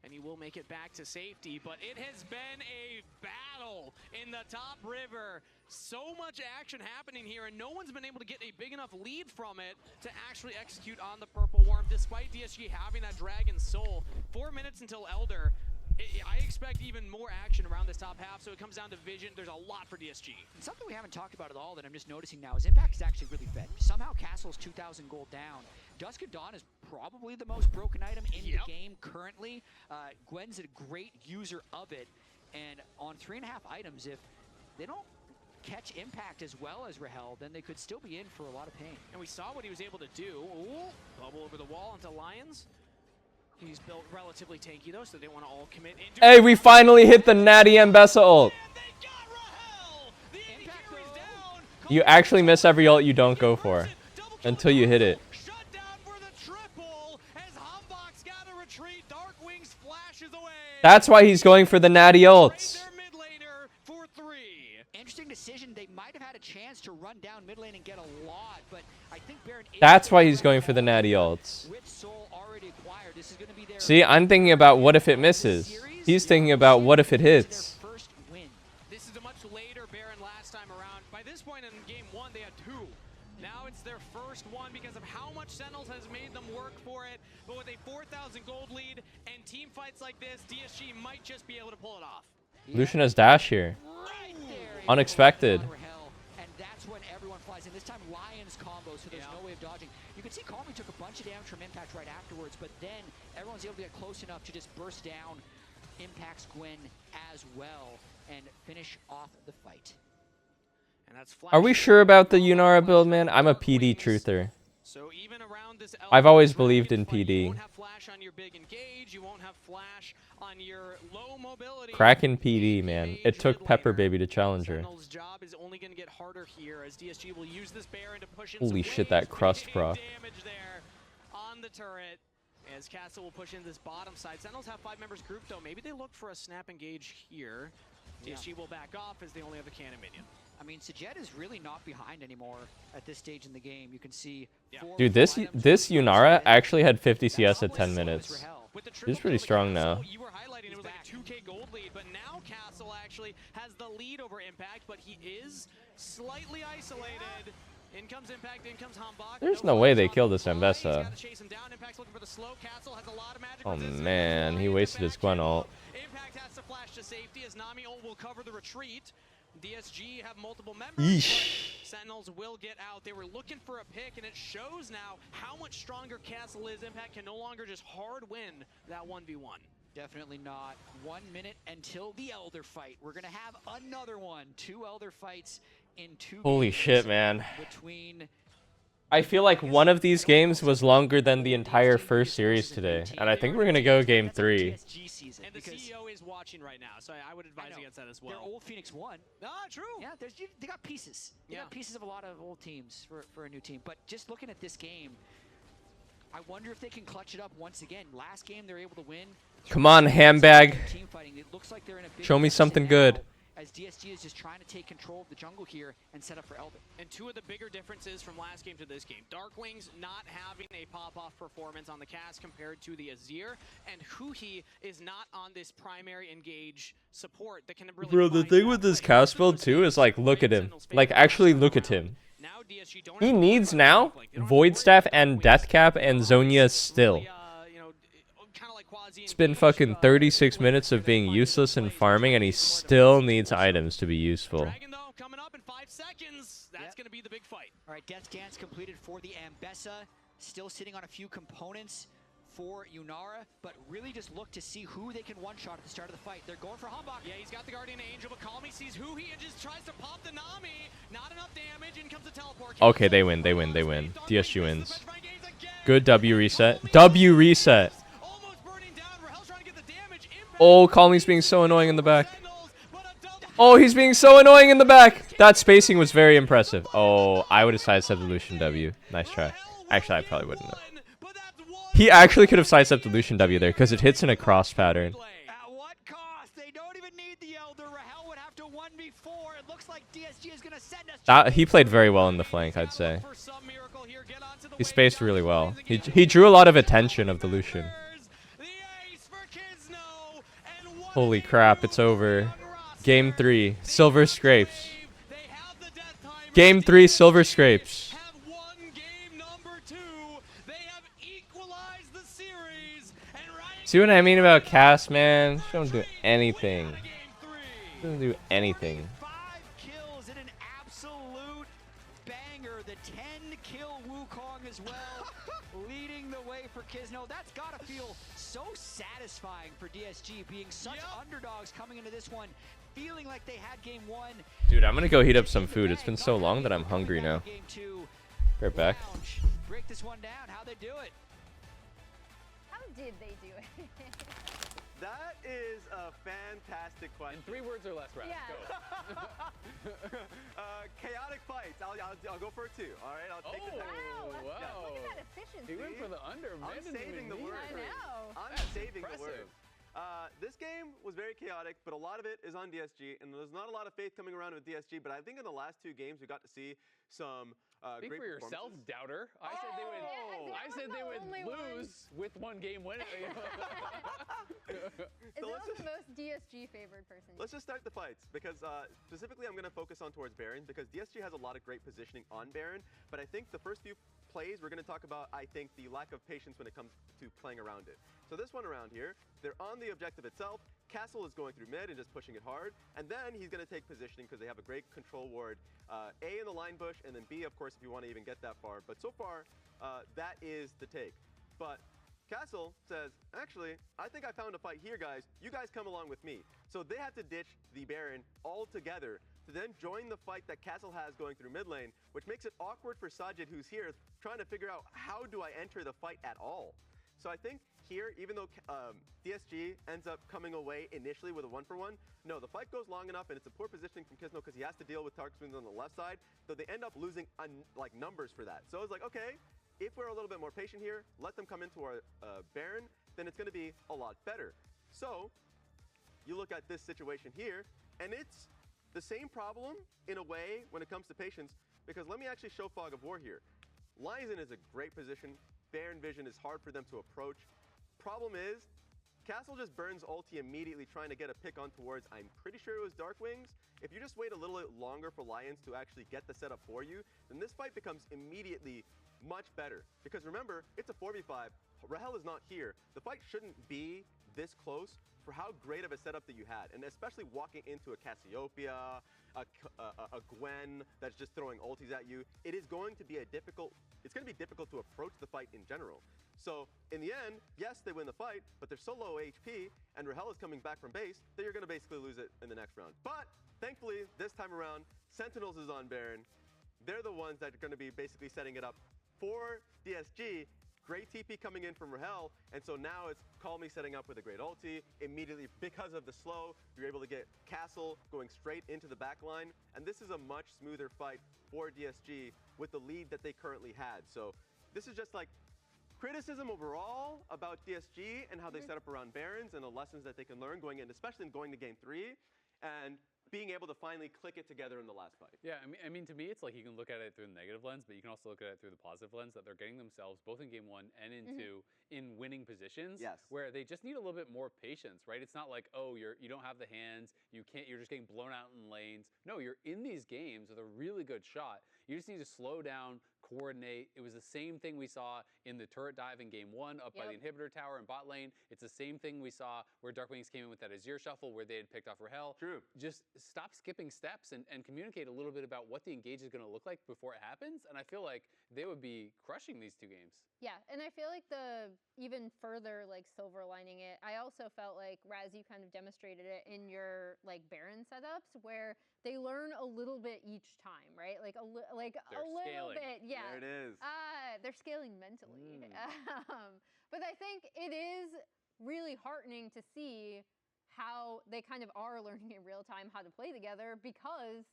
and he will make it back to safety. But it has been a battle in the top river. So much action happening here, and no one's been able to get a big enough lead from it to actually execute on the Purple Worm, despite DSG having that Dragon Soul. 4 minutes until Elder. I expect even more action around this top half, so it comes down to vision. There's a lot for DSG. And something we haven't talked about at all that I'm just noticing now is Impact is actually really fed. Somehow Castle's 2,000 gold down. Dusk at Dawn is probably the most broken item in the game currently. Gwen's a great user of it, and on 3.5 items, if they don't catch Impact as well as Rahel, then they could still be in for a lot of pain. And we saw what he was able to do. Ooh, bubble over the wall into Lions. He's built relatively tanky though, so they want to all commit into. Hey, we finally hit the Natty Mbessa ult. You actually miss every ult you don't go for until you hit it. That's why he's going for the Natty ults. Interesting decision. They might have had a chance to run down mid lane and get a lot, but I think Baron. That's why he's going for the Natty ults. See, I'm thinking about what if it misses. He's thinking about what if it hits. This is a much later Baron last time around. By this point in game 1, they had 2. Now it's their first one because of how much Sentinels has made them work for it. But with a 4,000 gold lead and team fights like this, DSG might just be able to pull it off. Lucian has dash here. Unexpected. And that's when everyone flies in. This time Lions combo, so there's no way of dodging. You can see Calmy took a bunch of damage from Impact right afterwards, but then everyone's able to get close enough to just burst down Impact's Gwen as well and finish off the fight. And that's Are we sure about the Yunara build, man? I'm a PD truther. So even around this I've always believed in PD. You won't have flash on your big engage, you won't have flash on your low mobility. Kraken PD, man. It took Pepper Baby to challenge her. Sentinel's job is only going to get harder here as DSG will use this Baron to push in Holy some shit, waves, that crust proc. damage there on the turret as Castle will push in this bottom side. Sentinels have 5 members grouped though. Maybe they look for a snap engage here. DSG will back off as they only have the cannon minion. I mean, Sajet is really not behind anymore at this stage in the game. You can see. Dude, this Yunara actually had 50 CS at 10 minutes. He's pretty strong now. You were highlighting it was like a 2K gold lead, but now Castle actually has the lead over Impact, but he is slightly isolated. In comes Impact, in comes Hambach. There's no way they kill this Mbessa. Oh resistance. man, he wasted his Gwen ult. Impact has to flash to safety as Nami ult will cover the retreat. DSG have multiple members. Yeesh. Sentinels will get out. They were looking for a pick, and it shows now how much stronger Castle is. Impact can no longer just hard win that 1v1. Definitely not. 1 minute until the Elder fight. We're going to have another one. 2 Elder fights in 2 Holy games shit, man. between. I feel like one of these games was longer than the entire first series today, and I think we're gonna go game 3. And the CEO is watching right now, so I would advise against that as well. Their old Phoenix won. Ah, true. Yeah, they got pieces. They got pieces of a lot of old teams for a new team. But just looking at this game, I wonder if they can clutch it up once again. Last game they were able to win. Come on, handbag. Team fighting. It looks like they're in a big Show me deficit something now, good. as DSG is just trying to take control of the jungle here and set up for Elder. And 2 of the bigger differences from last game to this game. Darkwings not having a pop-off performance on the cast compared to the Azir, and Huhi is not on this primary engage support that can really Bro, the thing with this cast build too is like, look at him. Like, actually look at him. He needs now Void Staff and Death Cap and Zonia still. It's been fucking 36 minutes of being useless and farming, and he still needs items to be useful. Dragon, though, coming up in 5 seconds. That's going to be the big fight. All right, Death Dance completed for the Mbessa. Still sitting on a few components for Yunara, but really just look to see who they can one-shot at the start of the fight. They're going for Hambach. Yeah, he's got the Guardian Angel, but Calmy sees Huhi and just tries to pop the Nami. Not enough damage, in comes the teleport. Okay, they win. DSG wins. Good W reset. W reset. Oh, Calmy's being so annoying in the back. Oh, he's being so annoying in the back. That spacing was very impressive. Oh, I would have sidestepped the Lucian W. Nice try. Actually, I probably wouldn't have. He actually could have sidestepped the Lucian W there because it hits in a cross pattern. At what cost? They don't even need the Elder. Rahel would have to 1v4. It looks like DSG is going to send us. He played very well in the flank, I'd say. He spaced really well. He drew a lot of attention of the Lucian. Holy crap, it's over. Game 3, Silver Scrapes. Game 3, Silver Scrapes. See what I mean about Cass, man? She don't do anything. She doesn't do anything. 5 kills in an absolute banger. The 10-kill Wukong as well, leading the way for Kizno. That's got to feel so satisfying for DSG, being such underdogs coming into this one, feeling like they had game 1. Dude, I'm gonna go heat up some food. It's been so long that I'm hungry now. Right back. Break this one down. How'd they do it? How did they do it? That is a fantastic question. In 3 words or less, Raz. Yeah. Go. Chaotic fights. I'll go for a 2. All right, I'll take the Wow. Wow. Look at that efficiency. He went for the under. I'm saving the word. I know. I'm saving the word. This game was very chaotic, but a lot of it is on DSG, and there's not a lot of faith coming around with DSG, but I think in the last 2 games we got to see some Speak great for yourself, performances. doubter. I said they would lose with 1 game win. Is the most DSG favored person? Let's just start the fights, because specifically I'm going to focus on towards Baron, because DSG has a lot of great positioning on Baron, but I think the first few plays we're going to talk about, I think, the lack of patience when it comes to playing around it. So this one around here, they're on the objective itself. Castle is going through mid and just pushing it hard, and then he's going to take positioning because they have a great control ward. A in the line bush, and then B, of course, if you want to even get that far. But so far, that is the take. But Castle says, actually, I think I found a fight here, guys. You guys come along with me. So they have to ditch the Baron altogether to then join the fight that Castle has going through mid lane, which makes it awkward for Sajid, who's here, trying to figure out how do I enter the fight at all. So I think here, even though DSG ends up coming away initially with a 1-for-1, no, the fight goes long enough, and it's a poor positioning from Kizno because he has to deal with Tarkspoons on the left side, so they end up losing like numbers for that. So it's like, okay, if we're a little bit more patient here, let them come into our Baron, then it's going to be a lot better. So you look at this situation here, and it's the same problem in a way when it comes to patience, because let me actually show Fog of War here. Lizen is a great position. Baron vision is hard for them to approach. Problem is, Castle just burns ulti immediately trying to get a pick on towards, I'm pretty sure it was Dark Wings. If you just wait a little bit longer for Lions to actually get the setup for you, then this fight becomes immediately much better. Because remember, it's a 4v5. Rahel is not here. The fight shouldn't be this close for how great of a setup that you had. And especially walking into a Cassiopeia, a Gwen that's just throwing ultis at you, it is going to be difficult to approach the fight in general. So in the end, yes, they win the fight, but they're so low HP, and Rahel is coming back from base that you're going to basically lose it in the next round. But thankfully, this time around, Sentinels is on Baron. They're the ones that are going to be basically setting it up for DSG. Great TP coming in from Rahel, and so now it's Call Me setting up with a great ulti. Immediately, because of the slow, you're able to get Castle going straight into the back line, and this is a much smoother fight for DSG with the lead that they currently had. So this is just like criticism overall about DSG and how they set up around Barons and the lessons that they can learn going in, especially in going to game 3, and being able to finally click it together in the last fight. Yeah, I mean, to me, it's like you can look at it through the negative lens, but you can also look at it through the positive lens that they're getting themselves both in game 1 and in 2 in winning positions. Yes. Where they just need a little bit more patience, right? It's not like, oh, you don't have the hands, you're just getting blown out in lanes. No, you're in these games with a really good shot. You just need to slow down, coordinate. It was the same thing we saw in the turret dive in game 1 up by the inhibitor tower in bot lane. It's the same thing we saw where Dark Wings came in with that Azir shuffle where they had picked off Rahel. True. Just stop skipping steps and communicate a little bit about what the engage is going to look like before it happens. And I feel like they would be crushing these 2 games. Yeah, and I feel like the even further like silver lining it, I also felt like Raz, you kind of demonstrated it in your like Baron setups where they learn a little bit each time, right? Like a little bit, yeah. There it is. They're scaling mentally. But I think it is really heartening to see how they kind of are learning in real time how to play together because,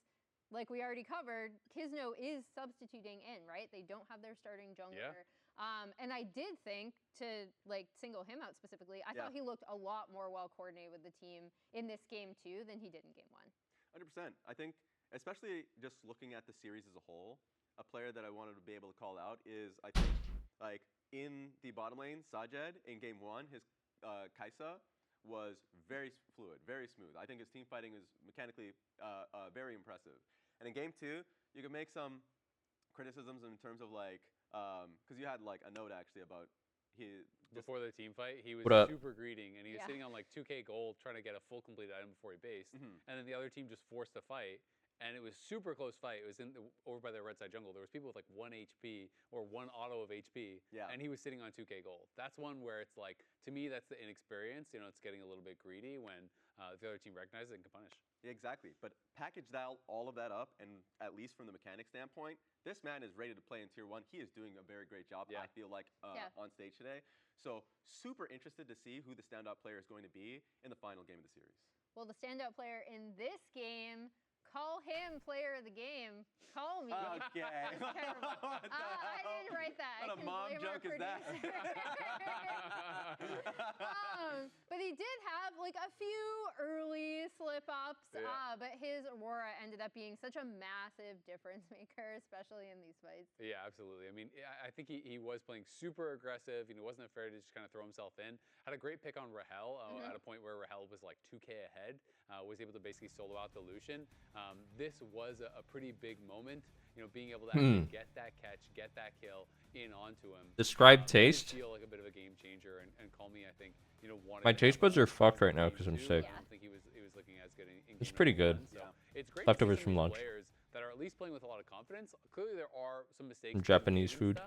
like we already covered, Kizno is substituting in, right? They don't have their starting jungler. Yeah. And I did think, to like single him out specifically, I thought he looked a lot more well coordinated with the team in this game too than he did in game 1. 100%. I think, especially just looking at the series as a whole, a player that I wanted to be able to call out is, I think, like in the bottom lane, Sajed in game 1, his Kaisa was very fluid, very smooth. I think his team fighting is mechanically very impressive. And in game 2, you can make some criticisms in terms of like, because you had like a note actually about before the team fight, he was What up? super greeting, and he was sitting on like 2k gold trying to get a full completed item before he based, and then the other team just forced a fight, and it was super close fight. It was over by the red side jungle. There was people with like 1 HP or 1 auto of HP, and he was sitting on 2k gold. That's one where it's like, to me, that's the inexperience. You know, it's getting a little bit greedy when the other team recognizes it and can punish. Exactly, but package all of that up, and at least from the mechanic standpoint, this man is ready to play in Tier 1. He is doing a very great job, I feel like, on stage today. So super interested to see who the standout player is going to be in the final game of the series. Well, the standout player in this game, call him player of the game. Call me. Okay. I didn't write that. What a mom joke is that? But he did have like a few early slip-ups, but his Aurora ended up being such a massive difference maker, especially in these fights. Yeah, absolutely. I mean, I think he was playing super aggressive. You know, wasn't afraid to just kind of throw himself in. Had a great pick on Rahel at a point where Rahel was like 2k ahead. Was able to basically solo out the Lucian. This was a pretty big moment. You know, being able to actually get that catch, get that kill in onto him. Describe taste. Feel like a bit of a game changer, and call me, I think, you know, My taste buds are fucked right now because I'm sick. I don't think he was looking as good in It's pretty good. So it's great Leftovers to see from some lunch. players that are at least playing with a lot of confidence. Clearly, there are some mistakes. Some Japanese food.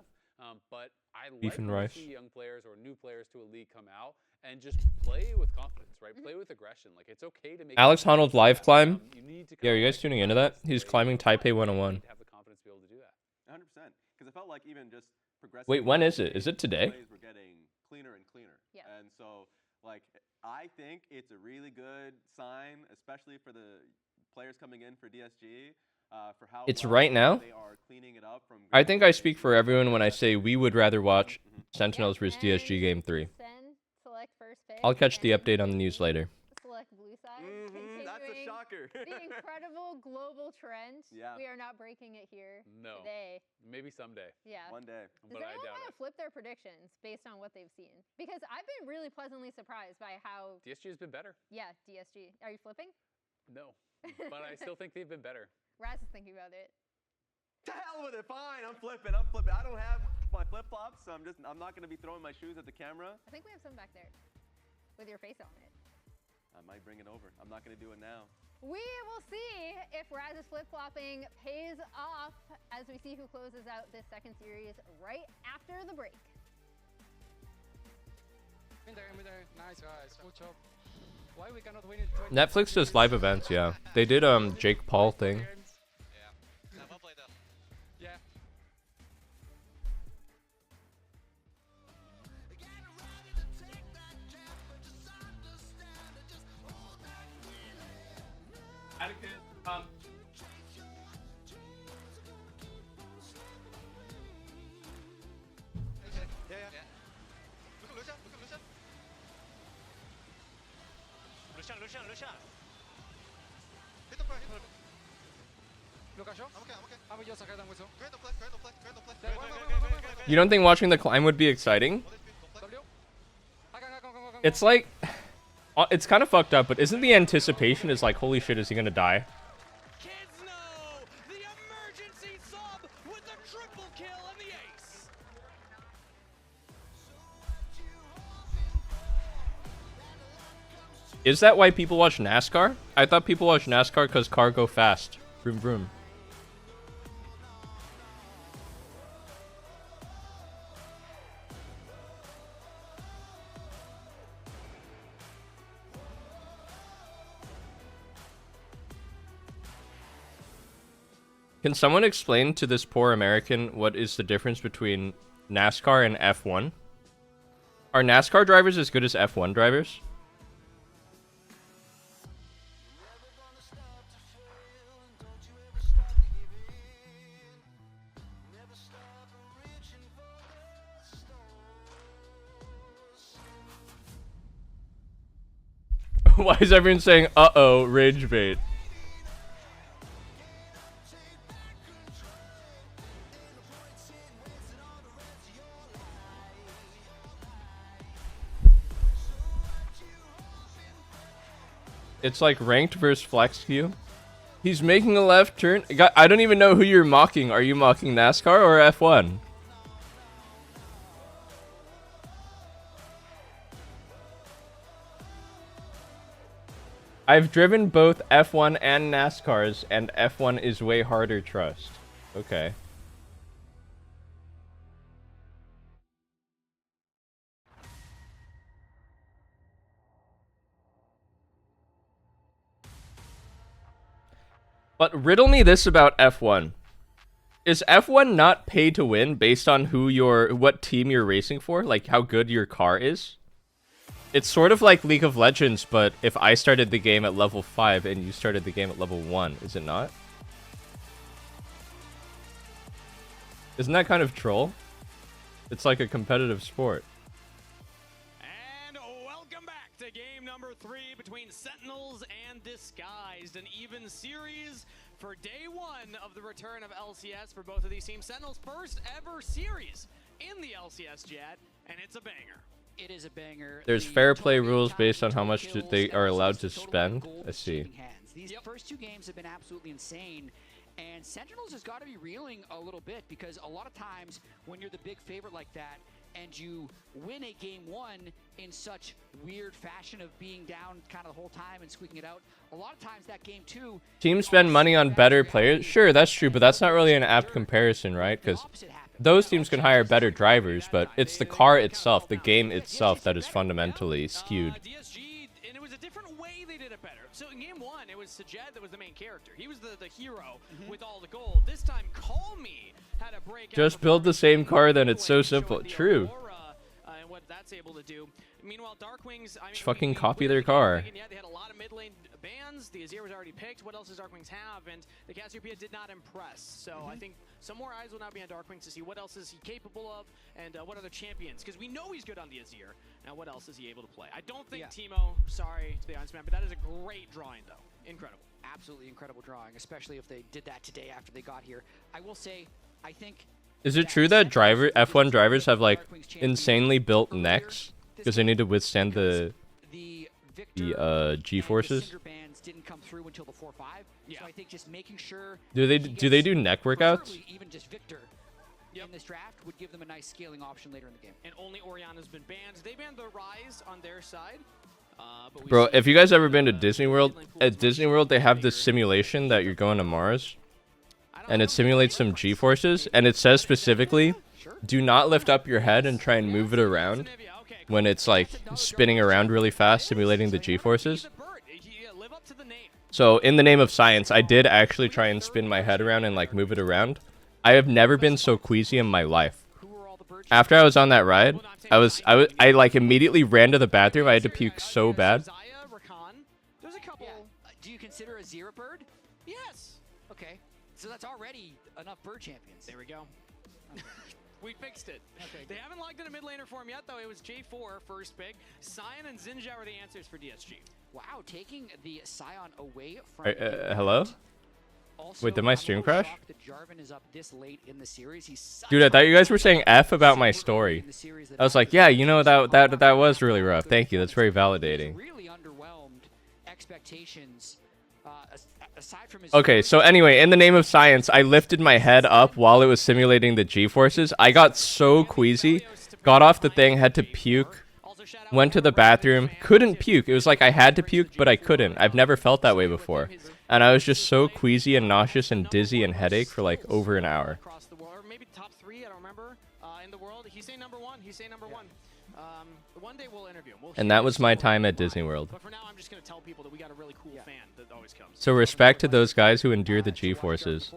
But I Beef like and when I rice. see young players or new players to a league come out and just play with confidence, right? Play with aggression. Like, it's okay to make Alex Honnold live climb. You need to Yeah, are you guys tuning into that? He's climbing Taipei 101. have the confidence to be able to do that. 100%. Because it felt like even just progressing. Wait, when is it? Is it today? Plays were getting cleaner and cleaner. Yeah. And so, like, I think it's a really good sign, especially for the players coming in for DSG. For how It's well right now? they are cleaning it up from. I think I speak for everyone when I say we would rather watch Sentinels versus DSG Game 3. Select first pick. I'll catch the update on the news later. Select blue side. That's a shocker. The incredible global trend. Yeah. We are not breaking it here No. today. Maybe someday. Yeah. One day. Does anyone want to flip their predictions based on what they've seen? Because I've been really pleasantly surprised by how. DSG has been better. Yeah, DSG. Are you flipping? No, but I still think they've been better. Raz is thinking about it. To hell with it. Fine. I'm flipping. I don't have my flip flops, so I'm not gonna be throwing my shoes at the camera. I think we have some back there with your face on it. I might bring it over. I'm not gonna do it now. We will see if Raz's flip-flopping pays off as we see who closes out this second series right after the break. Nice guys, good job. Why we cannot win it? Netflix does live events, yeah. They did Jake Paul thing. Yeah. Well played though. Yeah. Yeah. Look at Lucian, look at Lucian. Lucian. Hit the play, hit the play. Look at shot. I'm okay. I'm just ahead and whistle. Great play. You don't think watching the climb would be exciting? It's like, it's kind of fucked up, but isn't the anticipation is like, holy shit, is he gonna die? The emergency sub with the triple kill and the ace. Is that why people watch NASCAR? I thought people watch NASCAR because cars go fast. Vroom vroom. Can someone explain to this poor American what is the difference between NASCAR and F1? Are NASCAR drivers as good as F1 drivers? Why is everyone saying, uh-oh, rage bait? It's like ranked versus flex queue. He's making a left turn. I don't even know who you're mocking. Are you mocking NASCAR or F1? I've driven both F1 and NASCARs, and F1 is way harder, trust. Okay. But riddle me this about F1. Is F1 not pay to win based on what team you're racing for? Like how good your car is? It's sort of like League of Legends, but if I started the game at level 5 and you started the game at level 1, is it not? Isn't that kind of troll? It's like a competitive sport. And welcome back to game number 3 between Sentinels and Disguised. An even series for day 1 of the return of LCS for both of these teams. Sentinels' first ever series in the LCS, Jad, and it's a banger. It is a banger. There's fair play rules based on how much they are allowed to spend. I see. These first 2 games have been absolutely insane, and Sentinels has got to be reeling a little bit because a lot of times when you're the big favorite like that and you win a game 1 in such weird fashion of being down kind of the whole time and squeaking it out, a lot of times that game 2... Teams spend money on better players? Sure, that's true, but that's not really an apt comparison, right? Because those teams can hire better drivers, but it's the car itself, the game itself, that is fundamentally skewed. DSG, and it was a different way they did it better. So in game 1, it was Sajed that was the main character. He was the hero with all the gold. This time, Call Me had a break. Just build the same car, then it's so simple. True. And what that's able to do. Meanwhile, Darkwings, I mean, Just fucking copy their car. Yeah, they had a lot of mid lane bans. The Azir was already picked. What else does Darkwings have? And the Cassiopeia did not impress. So I think some more eyes will now be on Darkwings to see what else is he capable of and what other champions. Because we know he's good on the Azir. Now, what else is he able to play? I don't think Teemo, sorry to the Iron Man, but that is a great drawing, though. Incredible. Absolutely incredible drawing, especially if they did that today after they got here. I will say, I think... Is it true that F1 drivers have like insanely built necks because they need to withstand the G-forces? Didn't come through until the 4-5. So I think just making sure Do they do neck workouts? Even just Victor in this draft would give them a nice scaling option later in the game. And only Orianna's been banned. They banned the Rise on their side. Bro, if you guys ever been to Disney World, at Disney World they have this simulation that you're going to Mars. And it simulates some G-forces, and it says specifically, do not lift up your head and try and move it around when it's like spinning around really fast, simulating the G-forces. So in the name of science, I did actually try and spin my head around and like move it around. I have never been so queasy in my life. After I was on that ride, I like immediately ran to the bathroom. I had to puke so bad. Do you consider a Azir a bird? Yes. Okay. So that's already enough bird champions. There we go. We fixed it. Okay. They haven't logged in a mid laner for him yet, though. It was J4 first pick. Sion and Xinjia were the answers for DSG. Wow, taking the Sion away from... Hello? Wait, did my stream crash? That Jarvan is up this late in the series. Dude, I thought you guys were saying F about my story. I was like, yeah, you know, that was really rough. Thank you. That's very validating. Really underwhelmed expectations. Okay, so anyway, in the name of science, I lifted my head up while it was simulating the G-forces. I got so queasy, got off the thing, had to puke, went to the bathroom, couldn't puke. It was like I had to puke, but I couldn't. I've never felt that way before. And I was just so queasy and nauseous and dizzy and headache for like over an hour. Maybe top 3, I don't remember, in the world. He's saying number 1. He's saying number 1. One day we'll interview him. And that was my time at Disney World. But for now, I'm just going to tell people that we got a really cool fan that always comes. So respect to those guys who endure the G-forces.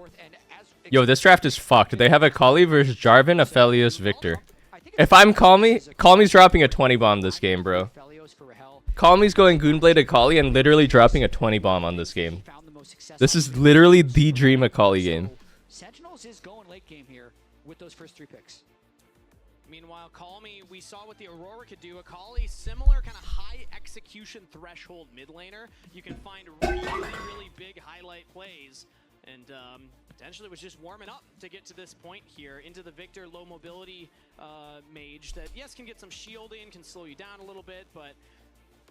Yo, this draft is fucked. They have a Kali versus Jarvan, Aphelios, Victor. If I'm Calmy's dropping a 20 bomb this game, bro. Calmy's going Goonblade to Kali and literally dropping a 20 bomb on this game. This is literally the dream Akali game. Sentinels is going late game here with those first 3 picks. Meanwhile, Call Me, we saw what the Aurora could do. Akali, similar kind of high execution threshold mid laner. You can find really, really big highlight plays. And potentially was just warming up to get to this point here into the Victor low mobility mage that, yes, can get some shielding, can slow you down a little bit, but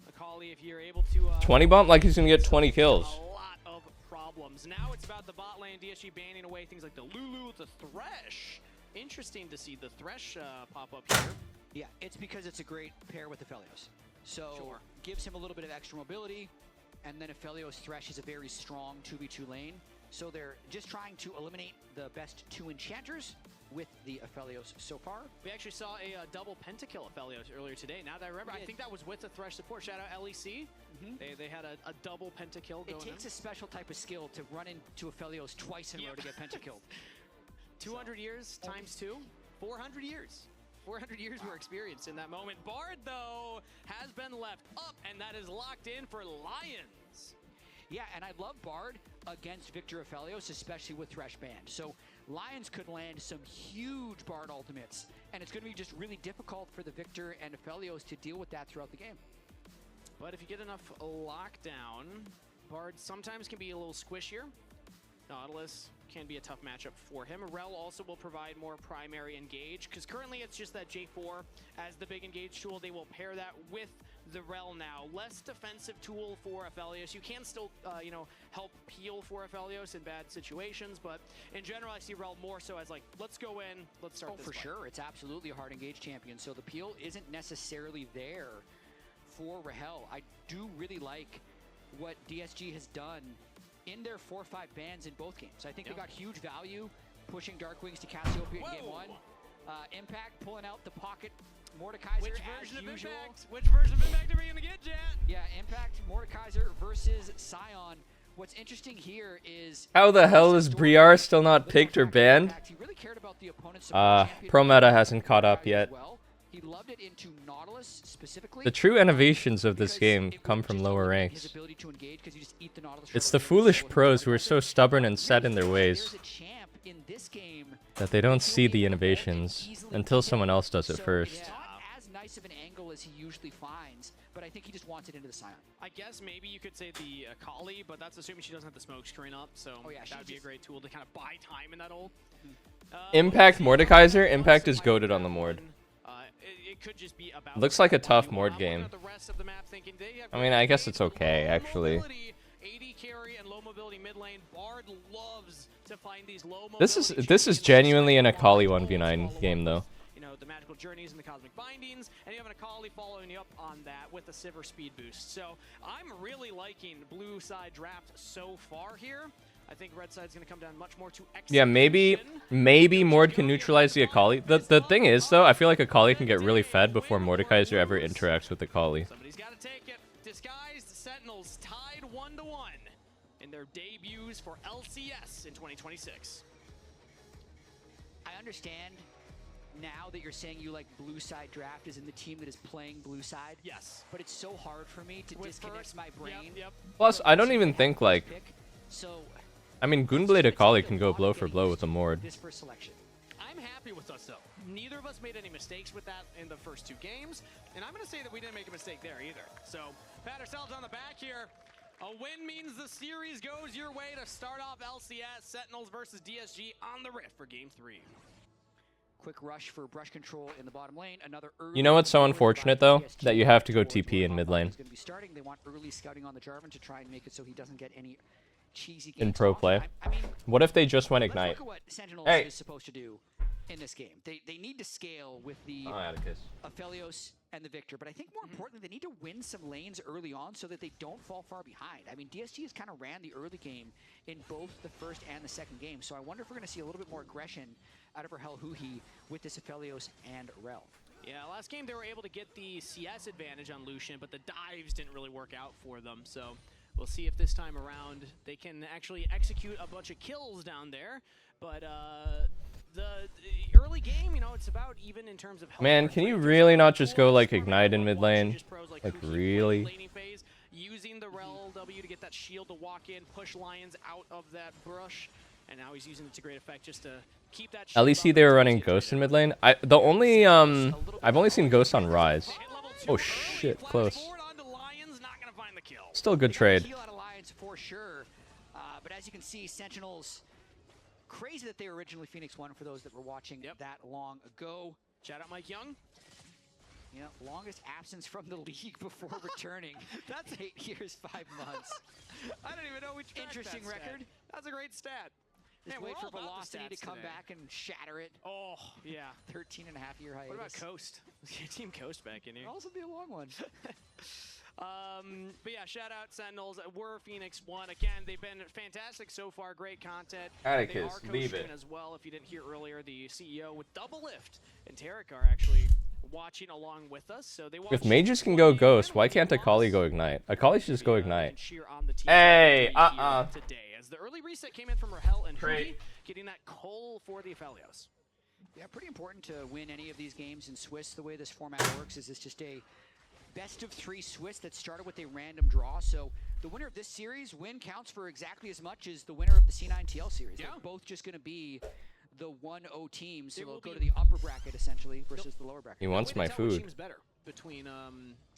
Akali, if you're able to 20 bump like he's gonna get 20 kills. a lot of problems. Now it's about the bot lane, DSG banning away things like the Lulu, the Thresh. Interesting to see the Thresh pop up here. Yeah, it's because it's a great pair with Aphelios. So gives him a little bit of extra mobility, and then Aphelios Thresh is a very strong 2v2 lane. So they're just trying to eliminate the best 2 enchanters with the Aphelios so far. We actually saw a double pentakill Aphelios earlier today. Now that I remember, I think that was with the Thresh support. Shout out LEC. They had a double pentakill going. It takes a special type of skill to run into Aphelios twice in a row to get pentakilled. 200 years times 2, 400 years. 400 years more experience in that moment. Bard, though, has been left up, and that is locked in for Lions. Yeah, and I love Bard against Victor Aphelios, especially with Thresh banned. So Lions could land some huge Bard ultimates, and it's going to be just really difficult for the Victor and Aphelios to deal with that throughout the game. But if you get enough lockdown, Bard sometimes can be a little squishier. Nautilus can be a tough matchup for him. Rel also will provide more primary engage, because currently it's just that J4 as the big engage tool. They will pair that with the Rel now. Less defensive tool for Aphelios. You can still, you know, help peel for Aphelios in bad situations, but in general, I see Rel more so as like, let's go in, let's start this for fight. sure. It's absolutely a hard engage champion, so the peel isn't necessarily there for Rahel. I do really like what DSG has done in their 4-5 bans in both games. I think they got huge value pushing Darkwings to Cassiopeia in game 1. Impact pulling out the pocket Mordekaiser. Which version of Impact? Which version of Impact are we gonna get, Jet? Yeah, Impact, Mordekaiser versus Scion. What's interesting here is How the hell is Briar still not picked or banned? Pro Meta hasn't caught up yet. He loved it into Nautilus specifically. The true innovations of this game come from lower ranks. It's the foolish pros who are so stubborn and set in their ways that they don't see the innovations until someone else does it first. Not as nice of an angle as he usually finds, but I think he just wants it into the Scion. I guess maybe you could say the Akali, but that's assuming she doesn't have the smoke screen up, so that would be a great tool to kind of buy time in that ult. Impact Mordekaiser. Impact is goated on the Mord. It could just be about Looks like a tough Mord game. I mean, I guess it's okay, actually. AD carry and low mobility mid lane. Bard loves to find these low This is genuinely an Akali 1v9 game, though. You know, the magical journeys and the cosmic bindings, and you have an Akali following you up on that with a Sivir speed boost. So I'm really liking blue side draft so far here. I think red side's going to come down much more to execution. Yeah, maybe Mord can neutralize the Akali. The thing is, though, I feel like Akali can get really fed before Mordekaiser ever interacts with Akali. Somebody's got to take it. Disguised Sentinels tied 1-1 in their debuts for LCS in 2026. I understand now that you're saying you like blue side draft is in the team that is playing blue side. Yes. But it's so hard for me to disconnect my brain. Plus, I don't even think, like... So I mean, Gunblade Akali can go blow for blow with a Mord. this first selection. I'm happy with us, though. Neither of us made any mistakes with that in the first 2 games, and I'm going to say that we didn't make a mistake there either. So, pat ourselves on the back here. A win means the series goes your way to start off LCS. Sentinels versus DSG on the Rift for Game 3. Quick rush for brush control in the bottom lane. Another early You know what's so unfortunate, though? That you have to go TP in mid lane. going to be starting. They want early scouting on the Jarvan to try and make it so he doesn't get any cheesy In games pro off. play. I mean, What if they just went let's Ignite? look at what Sentinels Hey. is supposed to do in this game. They need to scale with the Oh, Atticus. Aphelios and the Victor, but I think more importantly, they need to win some lanes early on so that they don't fall far behind. I mean, DSG has kind of ran the early game in both the first and the second game, so I wonder if we're going to see a little bit more aggression out of Rahel Huhi with this Aphelios and Rel. Yeah, last game they were able to get the CS advantage on Lucian, but the dives didn't really work out for them, so we'll see if this time around they can actually execute a bunch of kills down there. But the early game, you know, it's about even in terms of health. Man, can you really not just go, like, Ignite in mid lane? Like, really? Using the Rel W to get that shield to walk in, push Lions out of that brush, and now he's using it to great effect just to keep that shield LEC, they were running Ghost in mid lane. I've only seen Ghost on Rise. Oh shit, close. Still a good trade. Heal out of Lions for sure, but as you can see, Sentinels, crazy that they were originally Phoenix 1 for those that were watching that long ago. Shout out Mike Young. You know, longest absence from the league before returning. That's 8 years, 5 months. I don't even know which interesting that record. That's a great stat. Just Man, wait we're for all about the velocity to stats come today. back and shatter it. Oh, yeah. 13.5-year hiatus. What about Coast? Team Coast back in here. It'll also be a long one. But yeah, shout out Sentinels. We're Phoenix 1. Again, they've been fantastic so far. Great content. Atticus, they are leave co-streaming it. as well. If you didn't hear earlier, the CEO with Double Lift and Tarek are actually watching along with us. So they If mages can go Ghost, why can't Akali go Ignite? Akali should just go Ignite. Hey, Today, as the early reset came in from Rahel and Hui, getting that coal for the Aphelios. Yeah, pretty important to win any of these games in Swiss. The way this format works is it's just a best of 3 Swiss that started with a random draw. So the winner of this series win counts for exactly as much as the winner of the C9 TL series. Yeah. They're both just going to be the 1-0 teams, so they'll go to the upper bracket essentially versus the lower bracket. He wants my food. Team's better between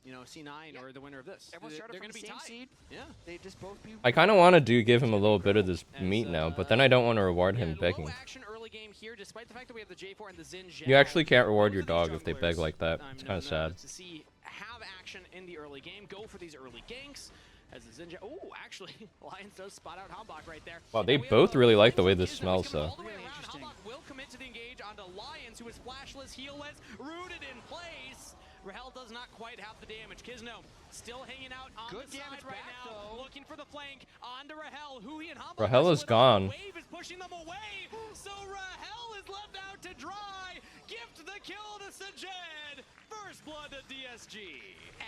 you know, C9 or the winner of this. Everyone started They're from going to the be same tied. seed. Yeah. They just both be. I kind of want to give him a little bit of this meat now, but then I don't want to reward him begging. Action early game here, despite the fact that we have the J4 and the Xin Zhao. You actually can't reward your dog if they beg like that. It's kind of sad. To see have action in the early game, go for these early ganks. As the Zinja, oh, actually, Lions does spot out Hambach right there. Wow, they both really like the way this smells, though. Really interesting. Hambach will commit to the engage onto Lions, who is flashless, heelless, rooted in place. Rahel does not quite have the damage. Kizno still hanging out on the side right now, looking for the flank onto Rahel. Hui and Hambach. Rahel is gone. Wave is pushing them away, so Rahel is left out to dry. Gift the kill to Sajed. First blood to DSG.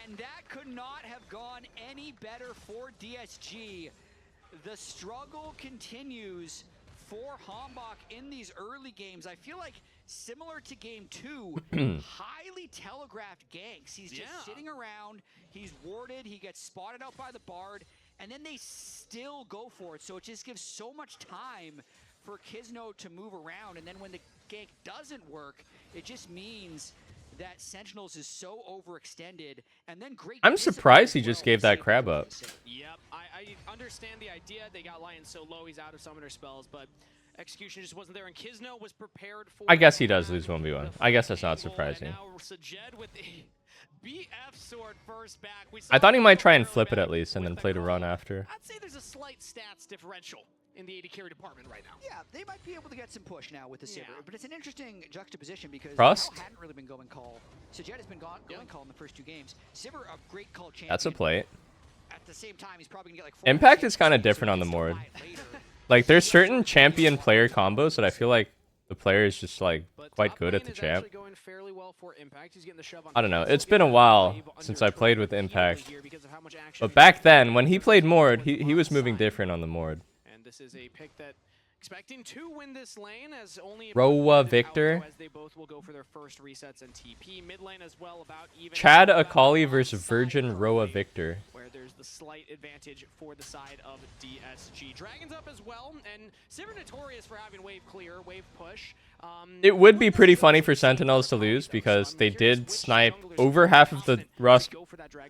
And that could not have gone any better for DSG. The struggle continues for Hambach in these early games. I feel like similar to game 2, highly telegraphed ganks. He's just sitting around, he's warded, he gets spotted out by the Bard, and then they still go for it. So it just gives so much time for Kizno to move around, and then when the gank doesn't work, it just means that Sentinels is so overextended, and then great. I'm surprised he just gave that crab up. Yep, I understand the idea. They got Lion so low, he's out of summoner spells, but execution just wasn't there, and Kizno was prepared for. I guess he does lose 1v1. I guess that's not surprising. Now Sajed with a BF sword first back. I thought he might try and flip it at least, and then play the run after. I'd say there's a slight stats differential in the AD carry department right now. Yeah, they might be able to get some push now with the Sivir, but it's an interesting juxtaposition because Frost? Rahel hadn't really been going call. Sajed has been going call in the first 2 games. Sivir, a great call champion. That's a plate. At the same time, he's probably gonna get like 4 Impact is kind of different on the Mord. Like, there's certain champion player combos that I feel like the player is just like quite good at the champ. I don't know. It's been a while since I played with Impact. But back then, when he played Mord, he was moving different on the Mord. And this is a pick that expecting to win this lane as only Roa Victor. as they both will go for their first resets and TP. Mid lane as well, about even. Chad Akali versus Virgin Roa Victor. Where there's the slight advantage for the side of DSG. Dragons up as well, and Sivir notorious for having wave clear, wave push. It would be pretty funny for Sentinels to lose because they did snipe over half of the roster.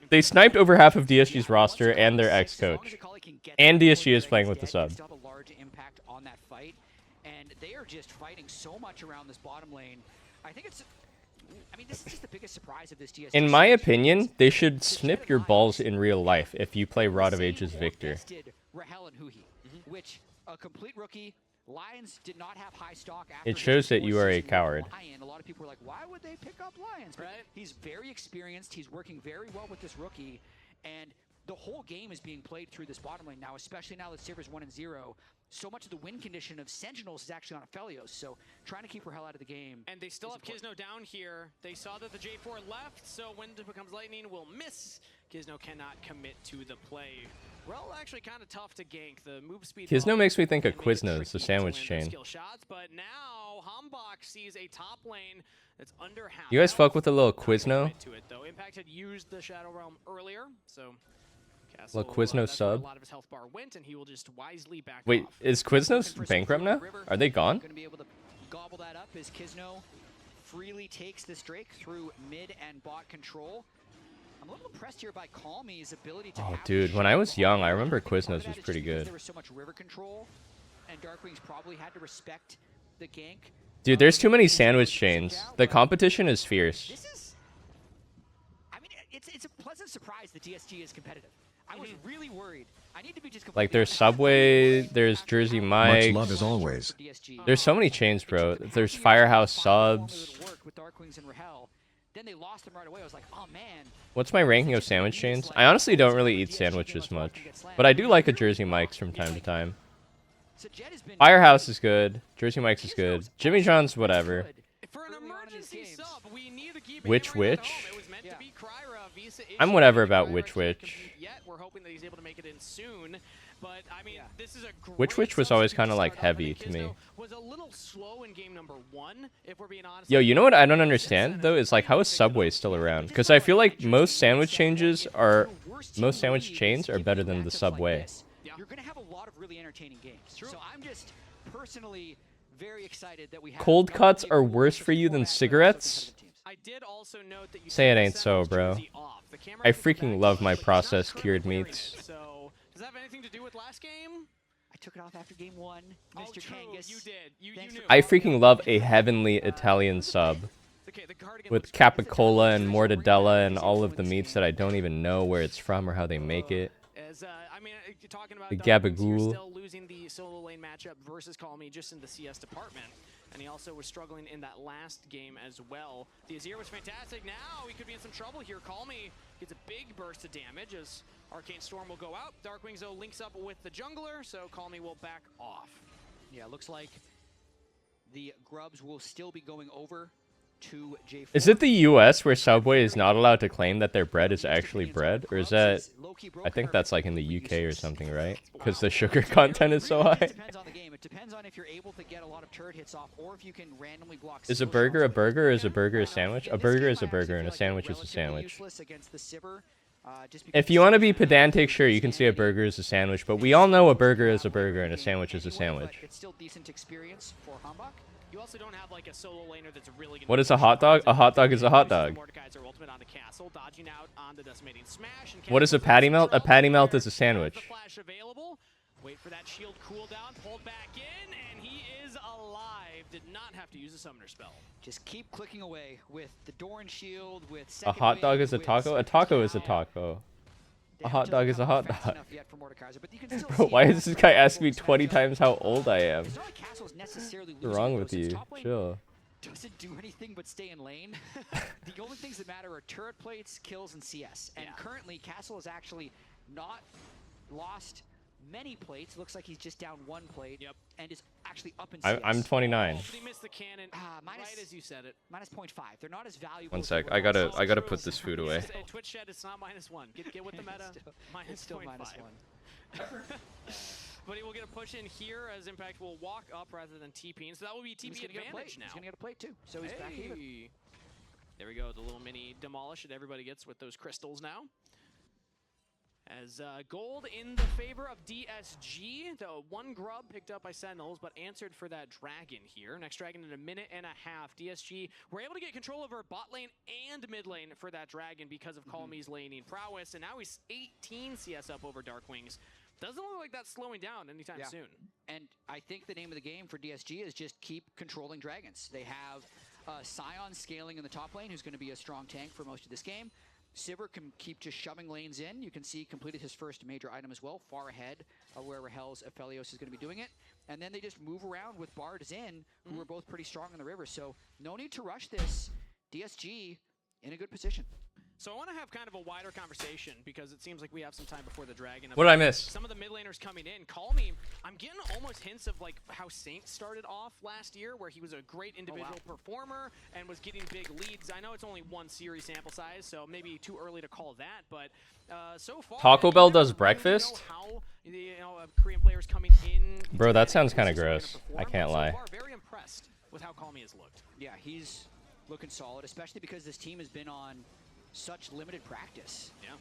They sniped over half of DSG's roster and their ex-coach. And DSG is playing with the sub. Still have a large impact on that fight, and they are just fighting so much around this bottom lane. I think it's. I mean, this is just the biggest surprise of this DSG. In my opinion, they should snip your balls in real life if you play Rod of Ages Victor. Rahel and Hui, which a complete rookie. Lions did not have high stock after It shows that you are a coward. Lion. A lot of people were like, why would they pick up Lions? But he's very experienced. He's working very well with this rookie. And the whole game is being played through this bottom lane now, especially now that Sivir's 1-0. So much of the win condition of Sentinels is actually on Aphelios. So trying to keep Rahel out of the game. And they still have Kizno down here. They saw that the J4 left, so when it becomes lightning, will miss. Kizno cannot commit to the play. Well, actually kind of tough to gank. The move speed. Kizno makes me think of Quiznos, the sandwich chain. Skill shots, but now Hambach sees a top lane that's under half. You guys fuck with a little Quizno? To it, though. Impact had used the Shadow Realm earlier, so Little Quizno sub. A lot of his health bar went, and he will just wisely back Wait, off. is Quiznos bankrupt now? Are they gone? Going to be able to gobble that up as Kizno freely takes this Drake through mid and bot control. I'm a little impressed here by Calmy's ability to. Oh, dude, when I was young, I remember Quiznos was pretty good. There was so much river control, and Darkwings probably had to respect the gank. Dude, there's too many sandwich chains. The competition is fierce. it's a pleasant surprise that DSG is competitive. I was really worried. I need to be just Like there's Subway, there's Jersey Mike's. Much love as always. There's so many chains, bro. There's Firehouse Subs. Then they lost them right away. I was like, oh man. What's my ranking of sandwich chains? I honestly don't really eat sandwiches much, but I do like a Jersey Mike's from time to time. Firehouse is good. Jersey Mike's is good. Jimmy John's whatever. Which? I'm whatever about which. We're hoping that he's able to make it in soon. But I mean, this is a Which was always kind of like heavy to me. Was a little slow in game number 1, if we're being honest. Yo, you know what I don't understand though is like how is Subway still around? Because I feel like most sandwich chains are better than the Subway. You're gonna have a lot of really entertaining games. So I'm just personally very excited that we have Cold cuts are worse for you than cigarettes? I did also note that you Say it ain't so, bro. I freaking love my processed cured meats. So, does that have anything to do with last game? I took it off after game 1. Mr. Kangas. You did. You knew. I freaking love a heavenly Italian sub. With capicola and mortadella and all of the meats that I don't even know where it's from or how they make it. I mean, talking about The Darkwings, gabagool. still losing the solo lane matchup versus Call Me just in the CS department. And he also was struggling in that last game as well. The Azir was fantastic. Now he could be in some trouble here. Call Me gets a big burst of damage as Arcane Storm will go out. Darkwings, though, links up with the jungler, so Call Me will back off. Yeah, looks like the Grubs will still be going over to J4. Is it the US where Subway is not allowed to claim that their bread is actually bread? Or is that... I think that's like in the UK or something, right? Because the sugar content is so high. It depends on the game. It depends on if you're able to get a lot of turret hits off or if you can randomly block. Is a burger or is a burger a sandwich? A burger is a burger and a sandwich is a sandwich. If you want to be pedantic, sure, you can say a burger is a sandwich, but we all know a burger is a burger and a sandwich is a sandwich. It's still decent experience for Hambach. You also don't have like a solo laner that's really What is a hot dog? A hot dog is a hot dog. What is a patty melt? A patty melt is a sandwich. Wait for that shield cooldown, pulled back in, and he is alive. Did not have to use a summoner spell. Just keep clicking away with the Doran shield, with A hot dog is a taco? A taco is a taco. A hot dog is a hot dog. Bro, why is this guy asking me 20 times how old I am? What's wrong with you? Chill. Doesn't do anything but stay in lane. The only things that matter are turret plates, kills, and CS. And currently, Castle has actually not lost many plates. Looks like he's just down 1 plate. Yep. And is actually up in CS. I'm 29. He missed the cannon right as you said it. Minus 0.5. They're not as valuable. One sec. I gotta put this food away. Twitch chat, it's not -1. Get with the meta. Still -0.5. -1. But he will get a push in here as Impact will walk up rather than TPing. So that will be TP advantage now. He's gonna get a plate too. So he's back even. There we go. The little mini demolish that everybody gets with those crystals now. As gold in the favor of DSG. The 1 grub picked up by Sentinels, but answered for that dragon here. Next dragon in a minute and a half. DSG were able to get control over bot lane and mid lane for that dragon because of Call Me's laning prowess. And now he's 18 CS up over Darkwings. Doesn't look like that's slowing down anytime soon. And I think the name of the game for DSG is just keep controlling dragons. They have Scion scaling in the top lane, who's going to be a strong tank for most of this game. Sivir can keep just shoving lanes in. You can see completed his first major item as well, far ahead of where Rahel's Aphelios is going to be doing it. And then they just move around with Bard Zin, who are both pretty strong in the river. So no need to rush this. DSG in a good position. So I want to have kind of a wider conversation because it seems like we have some time before the dragon. What did I miss? Some of the mid laners coming in. Call Me. I'm getting almost hints of like how Saint started off last year, where he was a great individual performer and was getting big leads. I know it's only 1 series sample size, so maybe too early to call that. But so far, Taco Bell does breakfast? How, Korean players coming in. Bro, that sounds kind of gross. I can't lie. So far, very impressed with how Call Me has looked. Yeah, he's looking solid, especially because this team has been on such limited practice. Yeah.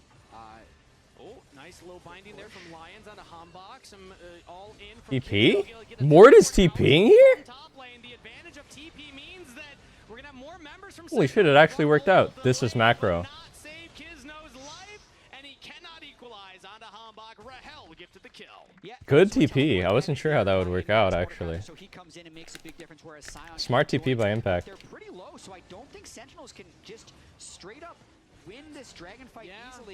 Oh, nice low binding there from Lions onto Hambach. Some all in from TP? Mort is TPing here? top lane. The advantage of TP means that we're gonna have more members from Holy shit, it actually worked out. This is macro. save Kizno's life, and he cannot equalize onto Hambach. Rahel gifted the kill. Yeah. Good TP. I wasn't sure how that would work out, actually. So he comes in and makes a big difference, whereas Scion Smart TP by Impact. They're pretty low, so I don't think Sentinels can just straight up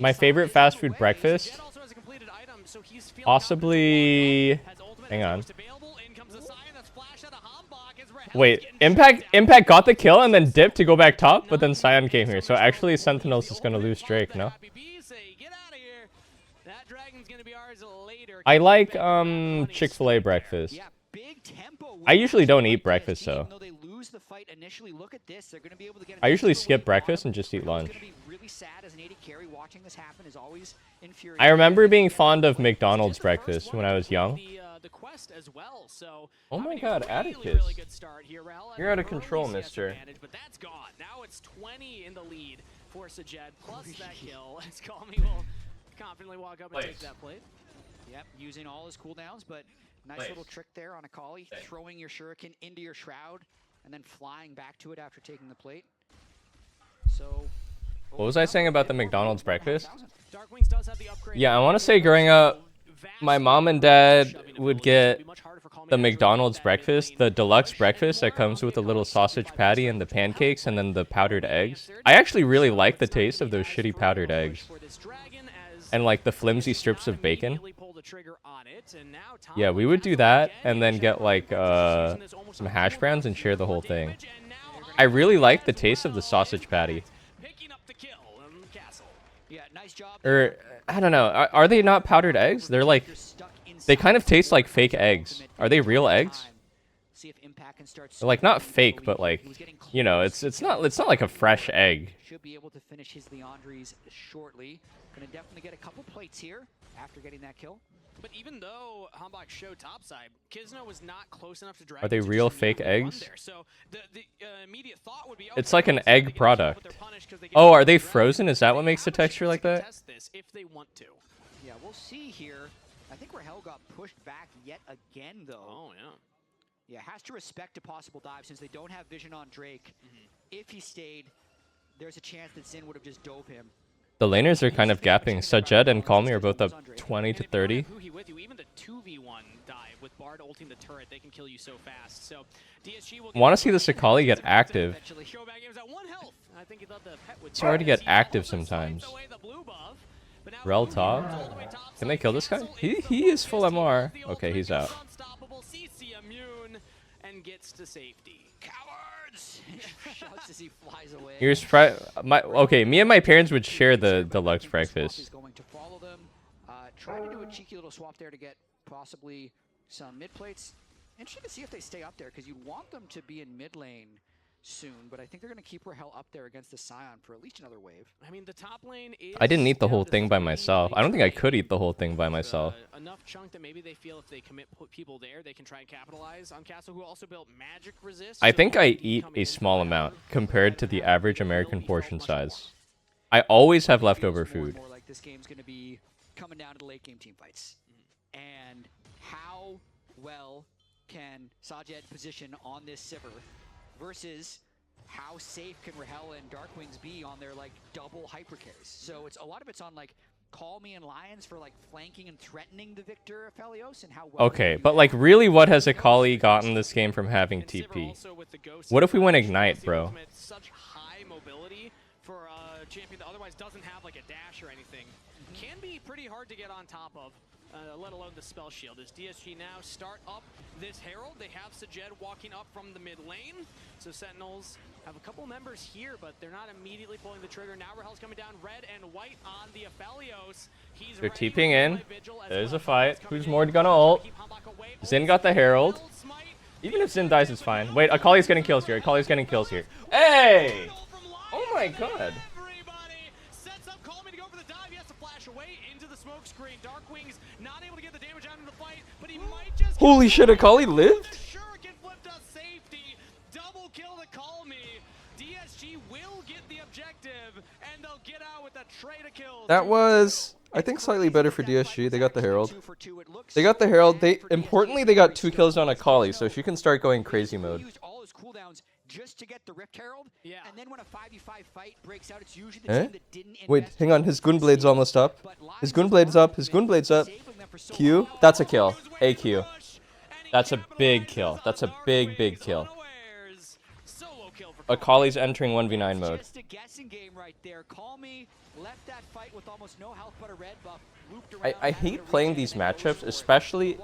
My favorite fast food breakfast? Possibly... Hang on. Wait, Impact got the kill and then dipped to go back top, but then Sion came here. So actually Sentinels is gonna lose Drake, no? I like Chick-fil-A breakfast. I usually don't eat breakfast though. I usually skip breakfast and just eat lunch. I remember being fond of McDonald's breakfast when I was young. Oh my god, Atticus. You're out of control, mister. But that's gone. Now it's 20 in the lead for Sajed, plus that kill. As Calmy will confidently walk up and take that plate. Yep, using all his cooldowns, but nice little trick there on a Akali, throwing your shuriken into your shroud, and then flying back to it after taking the plate. So... What was I saying about the McDonald's breakfast? Yeah, I want to say growing up, my mom and dad would get the McDonald's breakfast, the deluxe breakfast that comes with a little sausage patty and the pancakes and then the powdered eggs. I actually really like the taste of those shitty powdered eggs. And like the flimsy strips of bacon. Yeah, we would do that and then get like some hash browns and share the whole thing. I really like the taste of the sausage patty. Or, I don't know, are they not powdered eggs? They're like, they kind of taste like fake eggs. Are they real eggs? They're like not fake, but like, you know, it's not like a fresh egg. Should be able to finish his Leandries shortly. Gonna definitely get a couple plates here after getting that kill. But even though Hambach showed topside, Kizno was not close enough to drag. Are they real fake eggs? So the immediate thought would be, it's like an egg product. Oh, are they frozen? Is that what makes the texture like that? If they want to. Yeah, we'll see here. I think Rahel got pushed back yet again, though. Oh, yeah. Yeah, has to respect a possible dive since they don't have vision on Drake. If he stayed, there's a chance that Xin would have just dove him. The laners are kind of gapping. Sajed and Calmy are both up 20 to 30. Even the 2v1 dive with Bard ulting the turret, they can kill you so fast. So DSG will Want to see this Akali get active. It's hard to get active sometimes. Rel top. Can they kill this guy? He is full MR. Okay, he's out. And gets to safety. Cowards! Shouts as he flies away. You're surprised. Okay, me and my parents would share the deluxe breakfast. Going to follow them. Try to do a cheeky little swap there to get possibly some mid plates. Interesting to see if they stay up there because you'd want them to be in mid lane soon, but I think they're going to keep Rahel up there against the Sion for at least another wave. I mean, the top lane is... I didn't eat the whole thing by myself. I don't think I could eat the whole thing by myself. Enough chunk that maybe they feel if they commit people there, they can try and capitalize on Castle, who also built magic resist. I think I eat a small amount compared to the average American portion size. I always have leftover food. More like this game's going to be coming down to the late game team fights. And how well can Sajed position on this Sivir versus how safe can Rahel and Darkwings be on their like double hyper carries. So it's a lot of it's on like Calmy and Lions for like flanking and threatening the Victor Aphelios and how well. Okay, but like really what has Akali gotten this game from having TP? What if we went Ignite, bro? Such high mobility for a champion that otherwise doesn't have like a dash or anything. Can be pretty hard to get on top of. Let alone the spell shield. As DSG now start up this Herald, they have Sajed walking up from the mid lane. So Sentinels have a couple members here, but they're not immediately pulling the trigger. Now Rahel's coming down red and white on the Aphelios. They're TPing in. There's a fight. Who's more gonna ult? Xin got the Herald. Even if Xin dies, it's fine. Wait, Akali's getting kills here. Akali's getting kills here. Hey! Oh my god. Holy shit, Akali lived? That was, I think, slightly better for DSG. They got the Herald. They got the Herald. Importantly, they got 2 kills on Akali, so she can start going crazy mode. Just to get the Rift Herald, and then when a 5v5 fight breaks out, it's usually the team that didn't invest. Wait, hang on, his Gunblade's almost up. His Gunblade's up, his Gunblade's up. Q, that's a kill. AQ. That's a big kill. That's a big, big kill. Akali's entering 1v9 mode. Just a guessing game right there. Call me left that fight with almost no health but a red buff. Looped around. I hate playing these matchups, especially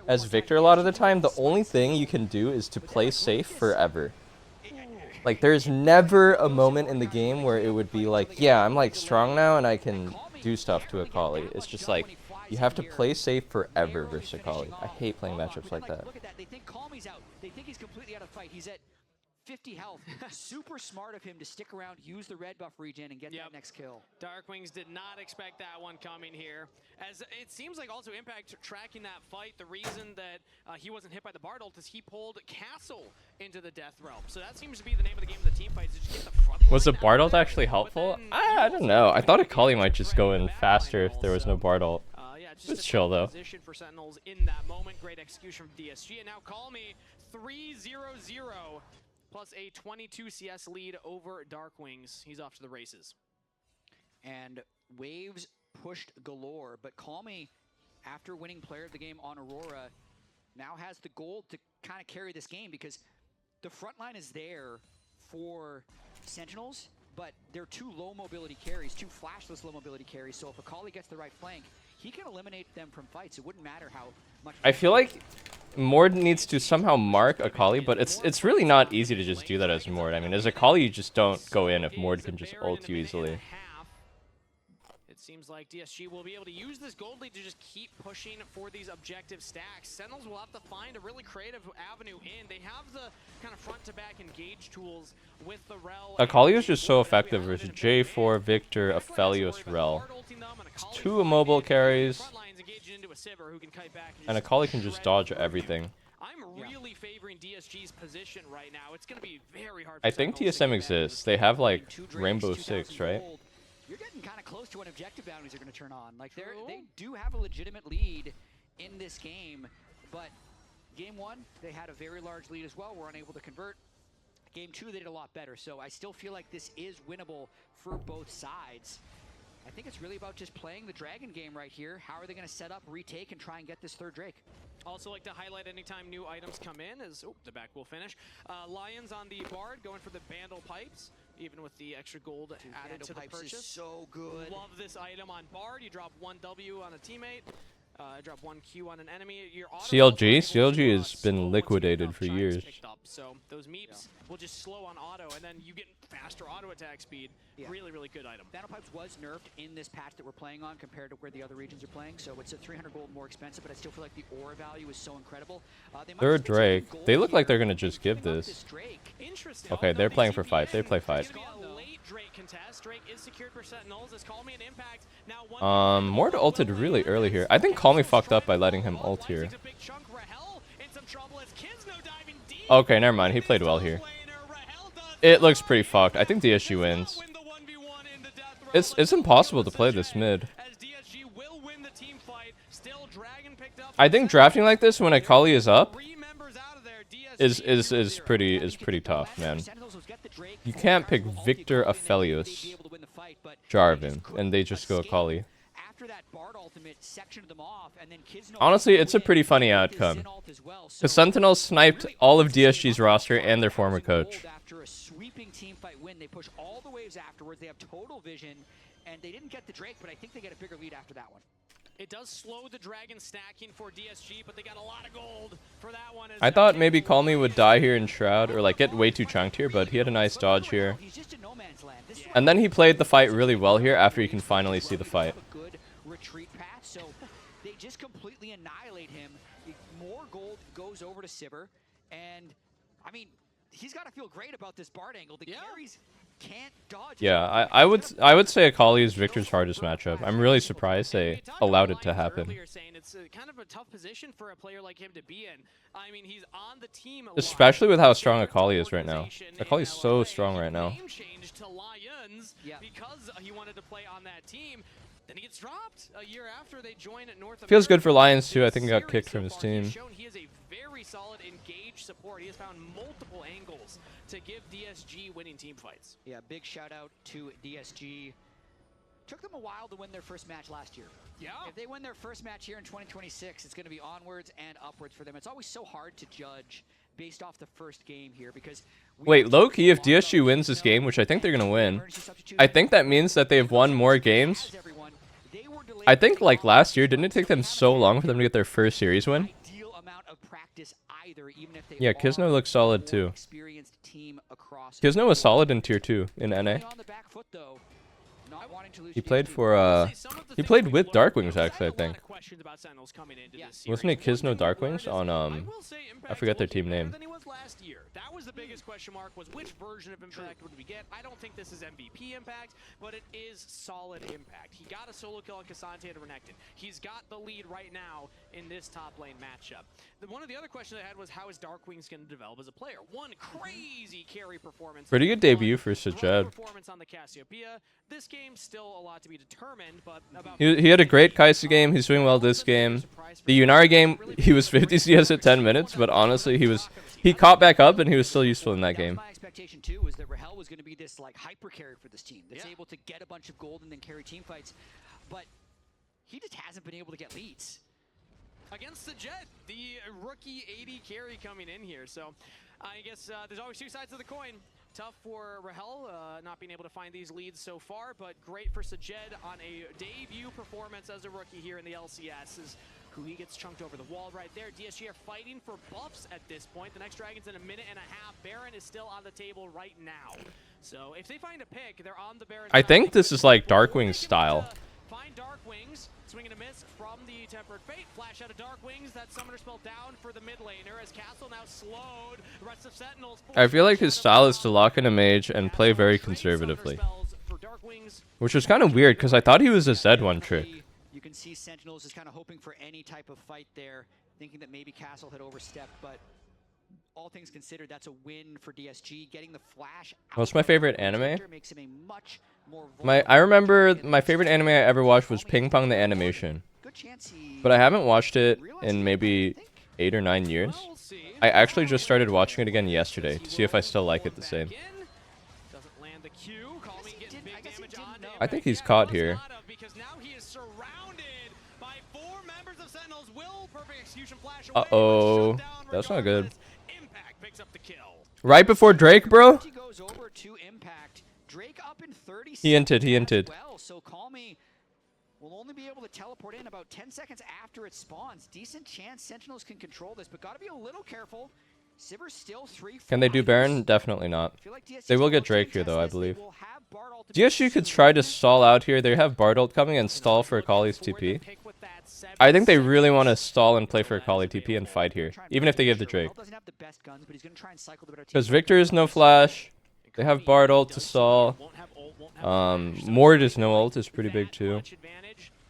as Victor a lot of the time. The only thing you can do is to play safe forever. Like, there's never a moment in the game where it would be like, yeah, I'm like strong now and I can do stuff to Akali. It's just like, you have to play safe forever versus Akali. I hate playing matchups like that. Look at that. They think Call Me's out. They think he's completely out of fight. He's at 50 health. Super smart of him to stick around, use the red buff regen, and get that next kill. Darkwings did not expect that one coming here. As it seems like also Impact tracking that fight, the reason that he wasn't hit by the Bard ult is he pulled Castle into the Death Realm. So that seems to be the name of the game of the team fights. Just get the front Was the Bard ult actually helpful? I don't know. I thought Akali might just go in faster if there was no Bard ult. It's chill though. Position for Sentinels in that moment. Great execution from DSG. And now Call Me 3-0-0 plus a 22 CS lead over Darkwings. He's off to the races. And waves pushed galore, but Call Me, after winning player of the game on Aurora, now has the gold to kind of carry this game because the front line is there for Sentinels, but they're two low mobility carries, two flashless low mobility carries. So if Akali gets the right flank, he can eliminate them from fights. It wouldn't matter how much. I feel like Mord needs to somehow mark Akali, but it's really not easy to just do that as Mord. I mean, as Akali, you just don't go in if Mord can just ult you easily. It seems like DSG will be able to use this gold lead to just keep pushing for these objective stacks. Sentinels will have to find a really creative avenue in. They have the kind of front-to-back engage tools with the Rel. Akali is just so effective versus J4, Victor, Aphelios, Rel. It's two immobile carries, and Akali can just dodge everything. I'm really favoring DSG's position right now. It's going to be very hard. I think TSM exists. They have like Rainbow Six, right? You're getting kind of close to when objective bounties are going to turn on. Like they do have a legitimate lead in this game, but game one they had a very large lead as well. Were unable to convert. Game two they did a lot better. So I still feel like this is winnable for both sides. I think it's really about just playing the Dragon game right here. How are they going to set up, retake, and try and get this third Drake? Also like to highlight anytime new items come in is, the back will finish. Lions on the Bard going for the Bandle Pipes, even with the extra gold added to the purchase. Is so good. Love this item on Bard. You drop 1 W on a teammate. Drop 1 Q on an enemy. Your CLG has been liquidated for years. So those meeps will just slow on auto, and then you get faster auto attack speed. Really, really good item. Bandle Pipes was nerfed in this patch that we're playing on compared to where the other regions are playing, so it's a 300 gold more expensive, but I still feel like the aura value is so incredible. Third Drake. They look like they're going to just give this. Okay, they're playing for fight. They play fight. Mord ulted really early here. I think Call Me fucked up by letting him ult here. Okay, never mind. He played well here. It looks pretty fucked. I think DSG wins. It's impossible to play this mid. I think drafting like this when Akali is up is pretty tough, man. You can't pick Victor, Aphelios, Jarvan, and they just go Akali. Honestly, it's a pretty funny outcome. The Sentinels sniped all of DSG's roster and their former coach. After a sweeping team fight win, they push all the waves afterwards. They have total vision, and they didn't get the Drake, but I think they get a bigger lead after that one. It does slow the Dragon stacking for DSG, but they got a lot of gold for that one. I thought maybe Call Me would die here in Shroud, or like get way too chunked here, but he had a nice dodge here. And then he played the fight really well here after you can finally see the fight. Good retreat path, so they just completely annihilate him. More gold goes over to Sivir, and I mean, he's got to feel great about this Bard angle. The carries can't dodge. Yeah, I would say Akali is Victor's hardest matchup. I'm really surprised they allowed it to happen. It's kind of a tough position for a player like him to be in. I mean, he's on the team a Especially with how strong Akali is right now. Akali's so strong right now. Name changed to Lions because he wanted to play on that team. Then he gets dropped a year after they join at North America. Feels good for Lions too. I think he got kicked from his team. He is a very solid engaged support. He has found multiple angles to give DSG winning team fights. Yeah, big shout out to DSG. Took them a while to win their first match last year. Yeah. If they win their first match here in 2026, it's going to be onwards and upwards for them. It's always so hard to judge based off the first game here, because Wait, low-key, if DSG wins this game, which I think they're going to win, I think that means that they've won more games. I think, like, last year, didn't it take them so long for them to get their first series win? Yeah, Kisno looks solid, too. Kisno was solid in Tier 2 in NA. He played for, he played with Darkwings, actually, I think. Wasn't it Kisno Darkwings on, I forget their team name. That was the biggest question mark, was which version of Impact would we get? I don't think this is MVP Impact, but it is solid Impact. He got a solo kill on Cassante and Renekton. He's got the lead right now in this top lane matchup. One of the other questions I had was, how is Darkwings going to develop as a player? One crazy carry performance. Pretty good debut for Sajed. Performance on the Cassiopeia. This game still a lot to be determined, but about He had a great Kai'Sa game. He's doing well this game. The Yunari game, he was 50 CS at 10 minutes, but honestly, he caught back up and he was still useful in that game. My expectation too was that Rahel was going to be this like hyper carry for this team that's able to get a bunch of gold and then carry team fights, but he just hasn't been able to get leads. Against the Jet, the rookie 80 carry coming in here. So I guess there's always two sides of the coin. Tough for Rahel not being able to find these leads so far, but great for Sajed on a debut performance as a rookie here in the LCS. Is who he gets chunked over the wall right there. DSG are fighting for buffs at this point. The next Dragon's in a minute and a half. Baron is still on the table right now. So if they find a pick, they're on the Baron. I think this is like Darkwing style. Find Darkwings, swing and a miss from the Tempered Fate. Flash out of Darkwings, that summoner spell down for the mid laner as Castle now slowed. The rest of Sentinels. I feel like his style is to lock in a mage and play very conservatively. Which was kind of weird, because I thought he was a Z1 trick. You can see Sentinels is kind of hoping for any type of fight there, thinking that maybe Castle had overstepped, but all things considered, that's a win for DSG. Getting the flash. What's my favorite anime? Makes him a much more I remember my favorite anime I ever watched was Ping Pong the Animation. But I haven't watched it in maybe 8 or 9 years. I actually just started watching it again yesterday to see if I still like it the same. I think he's caught here. Uh-oh. That's not good. Right before Drake, bro? He hinted. So Calmy will only be able to teleport in about 10 seconds after it spawns. Decent chance Sentinels can control this, but gotta be a little careful. Sivir's still 3. Can they do Baron? Definitely not. They will get Drake here, though, I believe. DSG could try to stall out here. They have Bard ult coming and stall for Akali's TP. I think they really want to stall and play for Akali TP and fight here, even if they give the Drake. Because Victor is no flash. They have Bard ult to stall. Mord is no ult is pretty big too.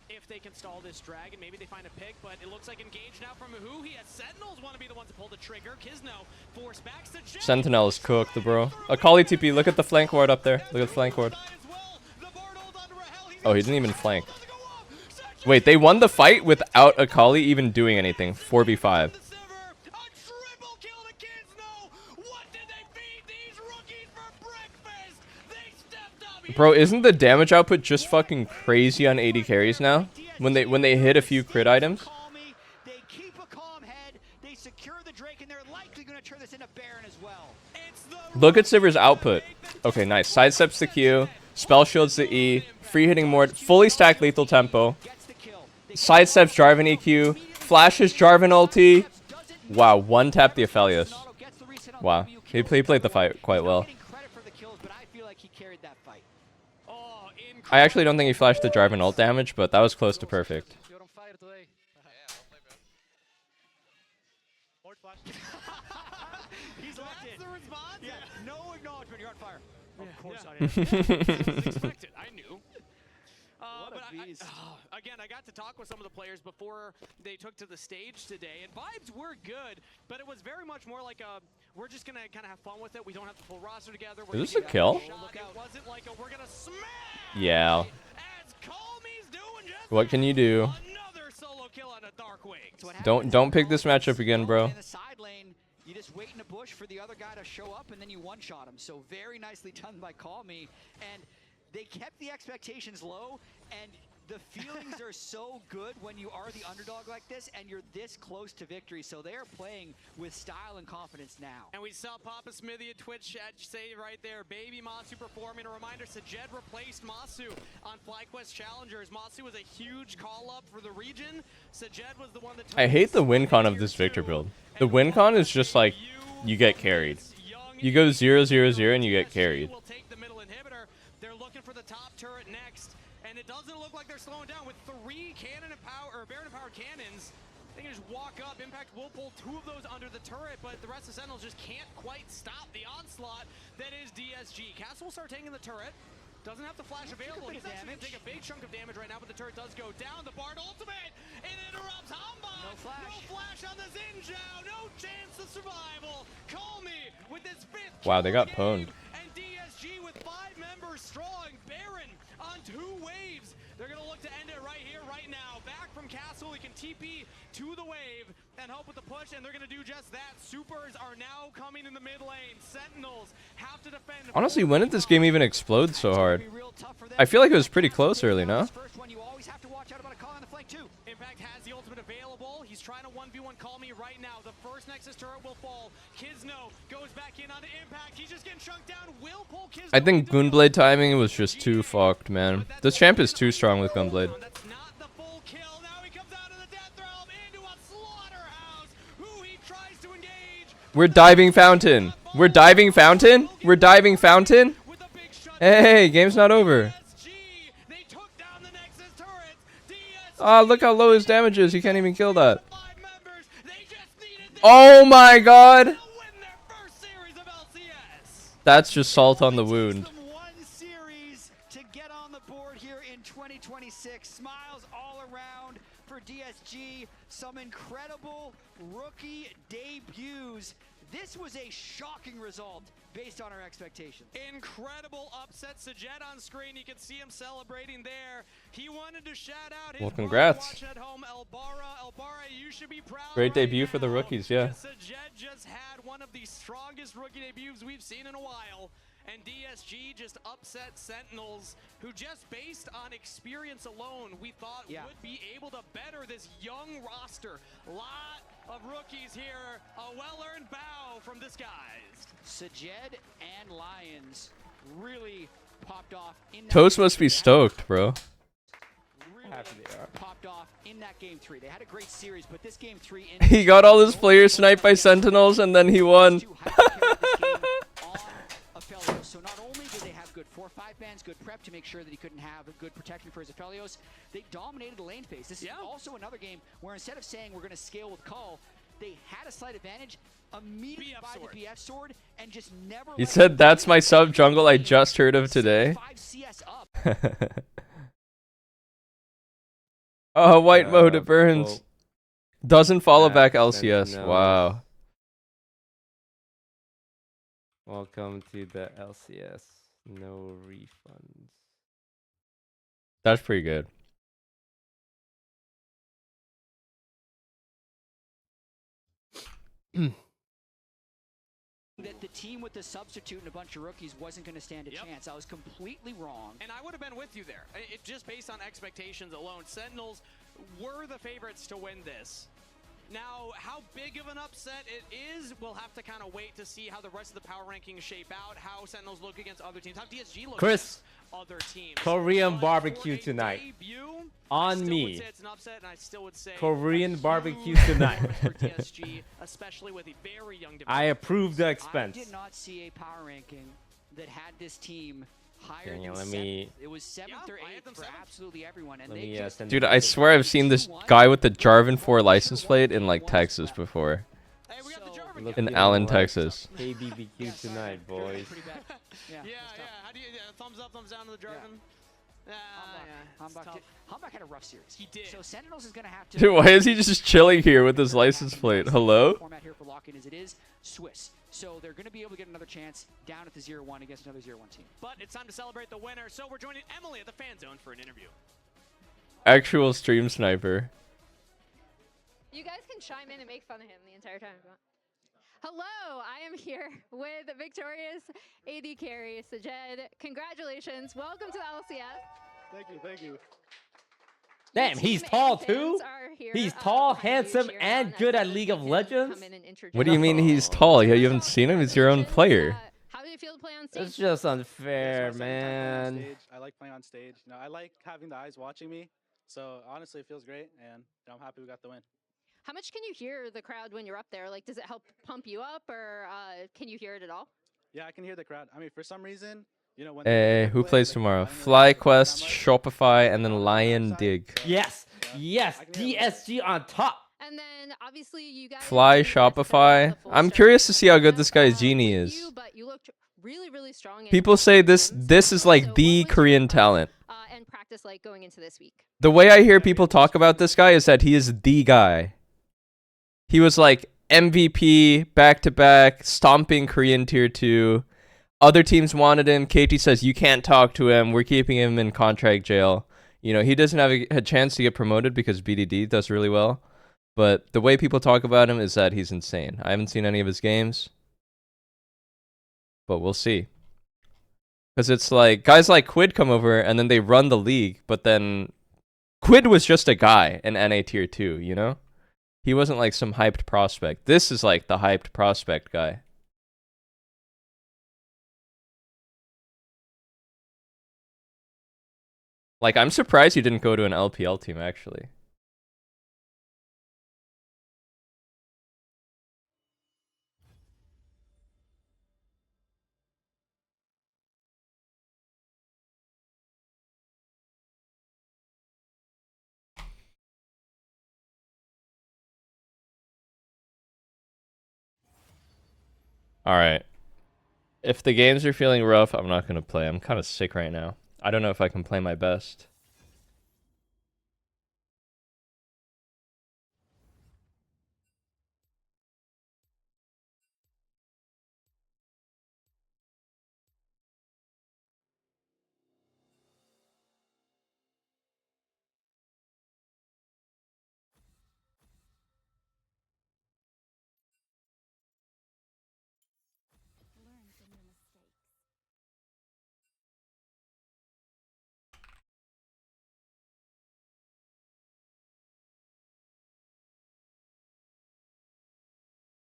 If they can stall this dragon, maybe they find a pick, but it looks like engaged now from who? He has Sentinels want to be the ones to pull the trigger. Kisno force back to Jet. Sentinel is cooked, bro. Akali TP, look at the flank ward up there. Look at the flank ward. Oh, he didn't even flank. Wait, they won the fight without Akali even doing anything. 4v5. Bro, isn't the damage output just fucking crazy on 80 carries now? When they hit a few crit items? Look at Sivir's output. Okay, nice. Sidesteps the Q, spell shields the E, free hitting Mord, fully stacked lethal tempo. Sidesteps Jarvan EQ, flashes Jarvan ulti. Wow, one tap the Aphelios. Wow, he played the fight quite well. I actually don't think he flashed the Jarvan ult damage, but that was close to perfect. He's locked in. The response? Yeah, no acknowledgement. You're on fire. Of course I knew. Again, I got to talk with some of the players before they took to the stage today, and vibes were good, but it was very much more like a, we're just going to kind of have fun with it. We don't have the full roster together. Is this a kill? It wasn't like a, we're going to smash. Yeah. What can you do? Don't pick this matchup again, bro. You just wait in a bush for the other guy to show up, and then you one-shot him. So very nicely done by Calmy. And they kept the expectations low, and The feelings are so good when you are the underdog like this and you're this close to victory. So they are playing with style and confidence now. And we saw Papa Smithy at Twitch chat say right there, baby Masu performing. A reminder, Sajed replaced Masu on FlyQuest Challengers. Masu was a huge call-up for the region. Sajed was the one that... I hate the win con of this Victor build. The win con is just like, you get carried. You go 0-0-0 and you get carried. Will take the middle inhibitor. They're looking for the top turret next. And it doesn't look like they're slowing down with 3 cannon and power or Baron powered cannons. They can just walk up. Impact will pull 2 of those under the turret, but the rest of Sentinels just can't quite stop the onslaught that is DSG. Castle will start taking the turret. Doesn't have the flash available. He's actually going to take a big chunk of damage right now, but the turret does go down. The Bard ultimate, it interrupts Hamba. No flash on the Xinjiao. No chance of survival. Call me with this 5th. Wow, they got pwned. And DSG with 5 members strong. Baron on 2 waves. They're going to look to end it right here, right now. Back from Castle, he can TP to the wave and help with the push, and they're going to do just that. Supers are now coming in the mid lane. Sentinels have to defend. Honestly, when did this game even explode so hard? I feel like it was pretty close early, no? Impact has the ultimate available. He's trying to 1v1 call me right now. The first Nexus turret will fall. Kizno goes back in on the Impact. He's just getting chunked down. Will pull Kizno. I think Gunblade timing was just too fucked, man. This champ is too strong with Gunblade. That's not the full kill. Now he comes out of the death realm into a slaughterhouse. Who he tries to engage. We're diving fountain. We're diving fountain. We're diving fountain. Hey, game's not over. Ah, look how low his damage is. He can't even kill that. Oh my god. That's just salt on the wound. To get on the board here in 2026. Smiles all around for DSG. Some incredible rookie debuts. This was a shocking result based on our expectations. Incredible upset. Sajed on screen. You can see him celebrating there. He wanted to shout out his Well, congrats. watch at home, Elbara, you should be proud. Great debut for the rookies, yeah. Sajed just had one of the strongest rookie debuts we've seen in a while. And DSG just upset Sentinels, who just based on experience alone, we thought would be able to better this young roster. Lot of rookies here. A well-earned bow from this guys. Sajed and Lions really popped off in that Toast must be stoked, bro. Popped off in that game 3. They had a great series, but this game 3 He got all his players sniped by Sentinels and then he won. So not only did they have good 4-5 bans, good prep to make sure that he couldn't have a good protection for his Aphelios, they dominated the lane phase. This is also another game where instead of saying we're going to scale with Call, they had a slight advantage, immediately by the BF sword, and just never... He said, that's my sub jungle I just heard of today. 5 CS up. Oh, white mode, it burns. Doesn't follow back LCS. Wow. Welcome to the LCS. No refunds. That's pretty good. That the team with the substitute and a bunch of rookies wasn't going to stand a chance. I was completely wrong. And I would have been with you there. Just based on expectations alone, Sentinels were the favorites to win this. Now, how big of an upset it is, we'll have to kind of wait to see how the rest of the power rankings shape out, how Sentinels look against other teams, how DSG looks against other teams. Korean barbecue tonight. On me. It's an upset, and I still would say Korean barbecue tonight. for DSG, especially with a very young I approve the expense. I did not see a power ranking that had this team higher Daniel, than let me... 7th. It was 7th or 8th for absolutely everyone. And Let me, they just Dude, I swear I've seen this guy with the Jarvan 4 license plate in like Texas before. In Allen, Texas. KBBQ tonight, boys. yeah. How do you thumbs up, thumbs down to the Jarvan? Humbug had a rough series. He did. So Sentinels is going to have to... Dude, why is he just chilling here with his license plate? Hello? Format here for lock-in as it is Swiss. So they're going to be able to get another chance down at the 0-1 against another 0-1 team. But it's time to celebrate the winner. So we're joining Emily at the fan zone for an interview. Actual stream sniper. You guys can chime in and make fun of him the entire time if you want. Hello, I am here with victorious AD carry, Sajed. Congratulations. Welcome to the LCS. Thank you, thank you. Damn, he's tall too? He's tall, handsome, and good at League of Legends? What do you mean he's tall? Yeah, you haven't seen him? He's your own player. How do you feel to play on stage? It's just unfair, man. I like playing on stage. You know, I like having the eyes watching me. So honestly, it feels great, and I'm happy we got the win. How much can you hear the crowd when you're up there? Like, does it help pump you up, or can you hear it at all? Yeah, I can hear the crowd. I mean, for some reason, you know, when Hey, who plays tomorrow? FlyQuest, Shopify, and then Lion Dig. Yes, yes, DSG on top. And then obviously you guys Fly, Shopify. I'm curious to see how good this guy's Genie is. but you looked really strong. People say this is like the Korean talent. And practice like going into this week. The way I hear people talk about this guy is that he is the guy. He was like MVP, back-to-back, stomping Korean Tier 2. Other teams wanted him. KT says, you can't talk to him. We're keeping him in contract jail. You know, he doesn't have a chance to get promoted because BDD does really well. But the way people talk about him is that he's insane. I haven't seen any of his games. But we'll see. Because it's like, guys like Quid come over and then they run the league. But then Quid was just a guy in NA Tier 2, you know? He wasn't like some hyped prospect. This is like the hyped prospect guy. Like, I'm surprised he didn't go to an LPL team, actually. Alright. If the games are feeling rough, I'm not going to play. I'm kind of sick right now. I don't know if I can play my best.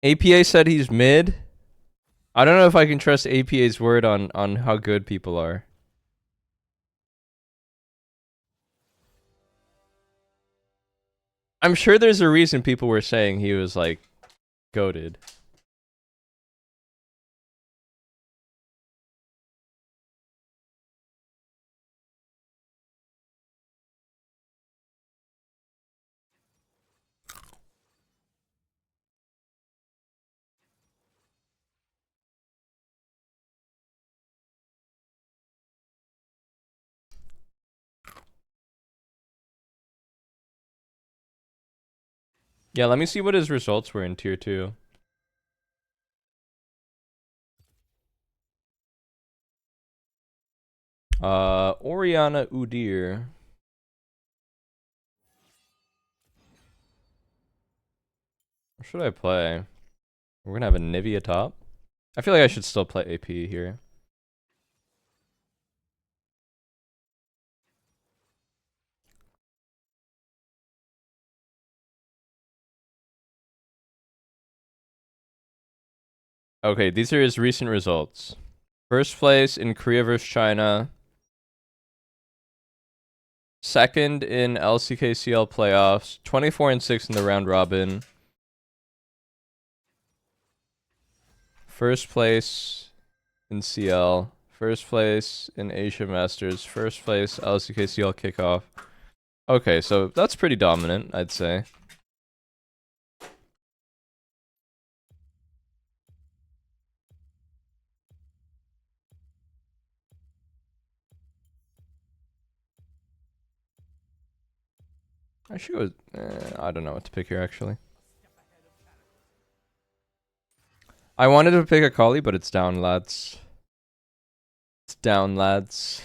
APA said he's mid. I don't know if I can trust APA's word on how good people are. I'm sure there's a reason people were saying he was like goated. Yeah, let me see what his results were in Tier 2. Oriana Udir. What should I play? We're gonna have a Nivea top. I feel like I should still play AP here. Okay, these are his recent results. First place in Korea vs China. Second in LCKCL playoffs. 24-6 in the round robin. First place in CL. First place in Asia Masters. First place LCKCL kickoff. Okay, so that's pretty dominant, I'd say. I should. I don't know what to pick here, actually. I wanted to pick a Kali, but it's down, lads. It's down, lads.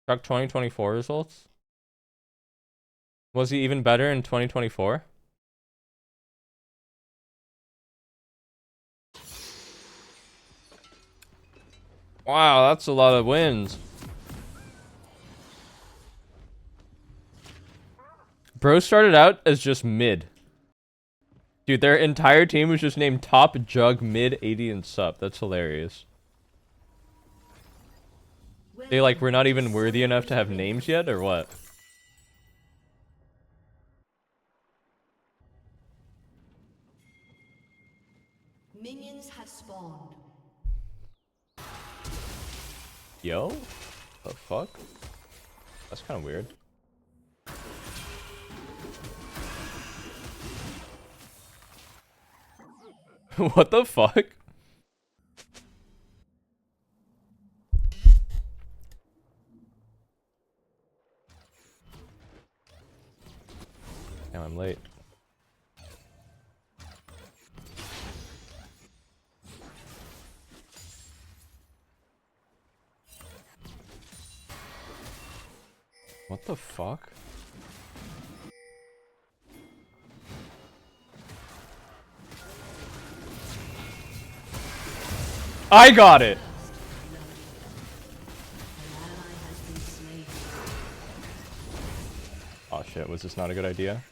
Chuck 2024 results? Was he even better in 2024? Wow, that's a lot of wins. Bro started out as just mid. Dude, their entire team was just named top, jug, mid, 80, and sup. That's hilarious. They like, we're not even worthy enough to have names yet, or what? Minions have spawned. Yo? The fuck? That's kind of weird. What the fuck? Damn, I'm late. What the fuck? I got it! Oh shit, was this not a good idea?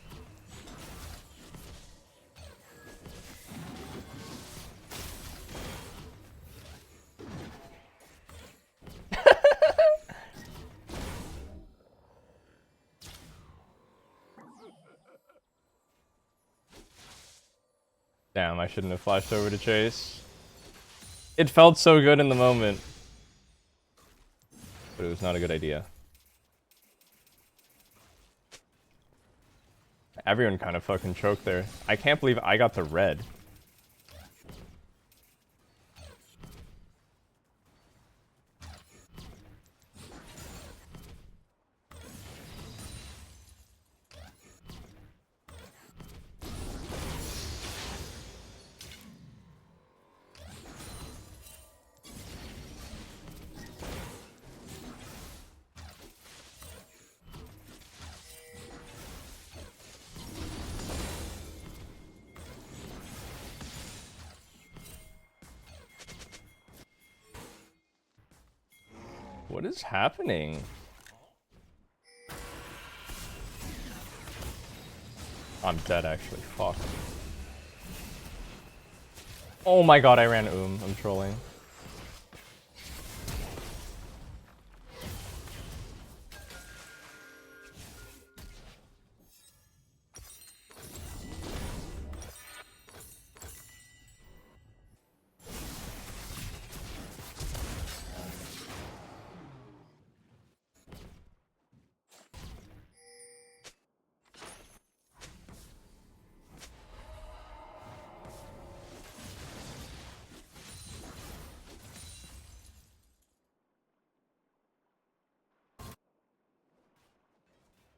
Damn, I shouldn't have flashed over to chase. It felt so good in the moment. But it was not a good idea. Everyone kind of fucking choked there. I can't believe I got the red. What is happening? I'm dead actually, fuck. Oh my god, I ran I'm trolling.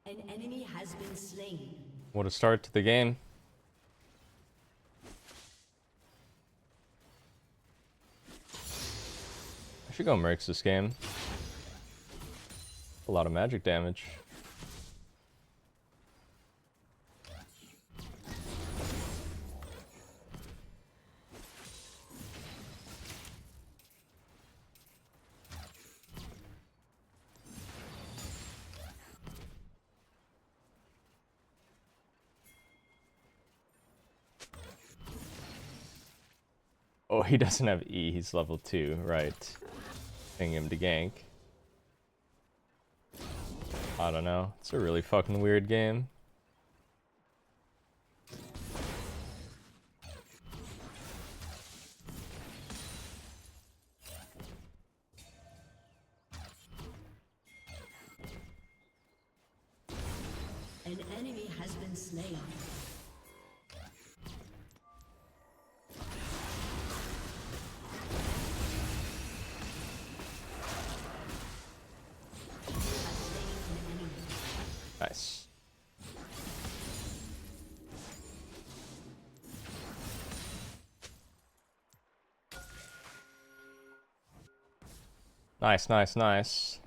An enemy has been slain. What a start to the game. I should go Mercs this game. A lot of magic damage. Oh, he doesn't have E, he's level 2, right. Ping him to gank. I don't know, it's a really fucking weird game. An enemy has been slain. Nice. Nice, nice, nice.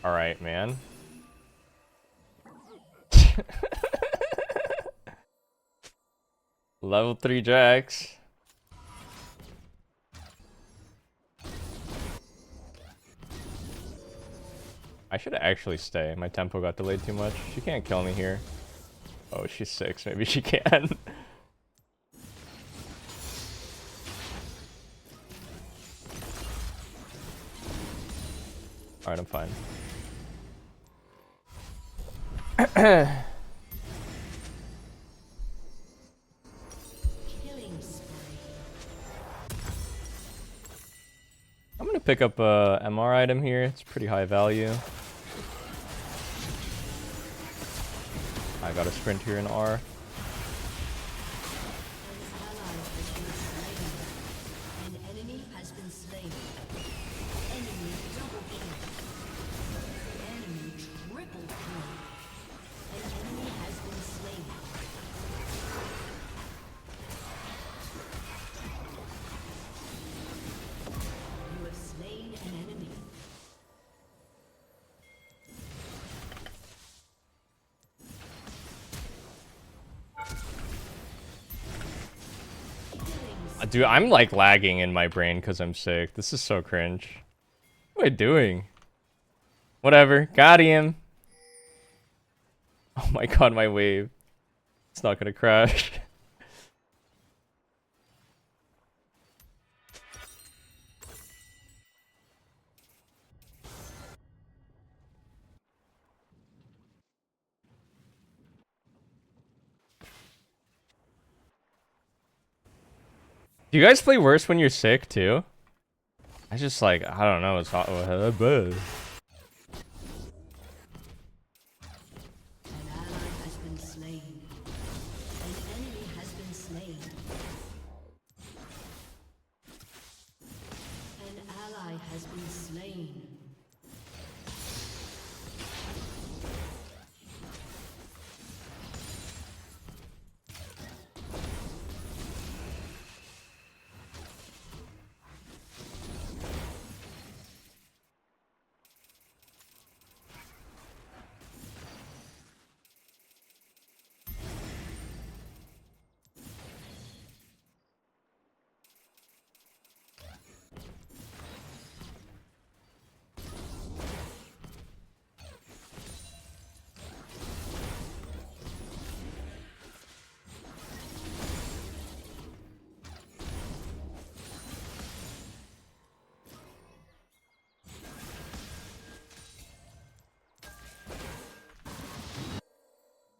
Alright, man. Level 3 Jax. I should actually stay. My tempo got delayed too much. She can't kill me here. Oh, she's 6. Maybe she can. Alright, I'm fine. I'm gonna pick up a MR item here. It's pretty high value. I got a sprint here in R. Dude, I'm like lagging in my brain because I'm sick. This is so cringe. What am I doing? Whatever. Got him. Oh my god, my wave. It's not gonna crash. Do you guys play worse when you're sick too? I just like, I don't know, it's hot.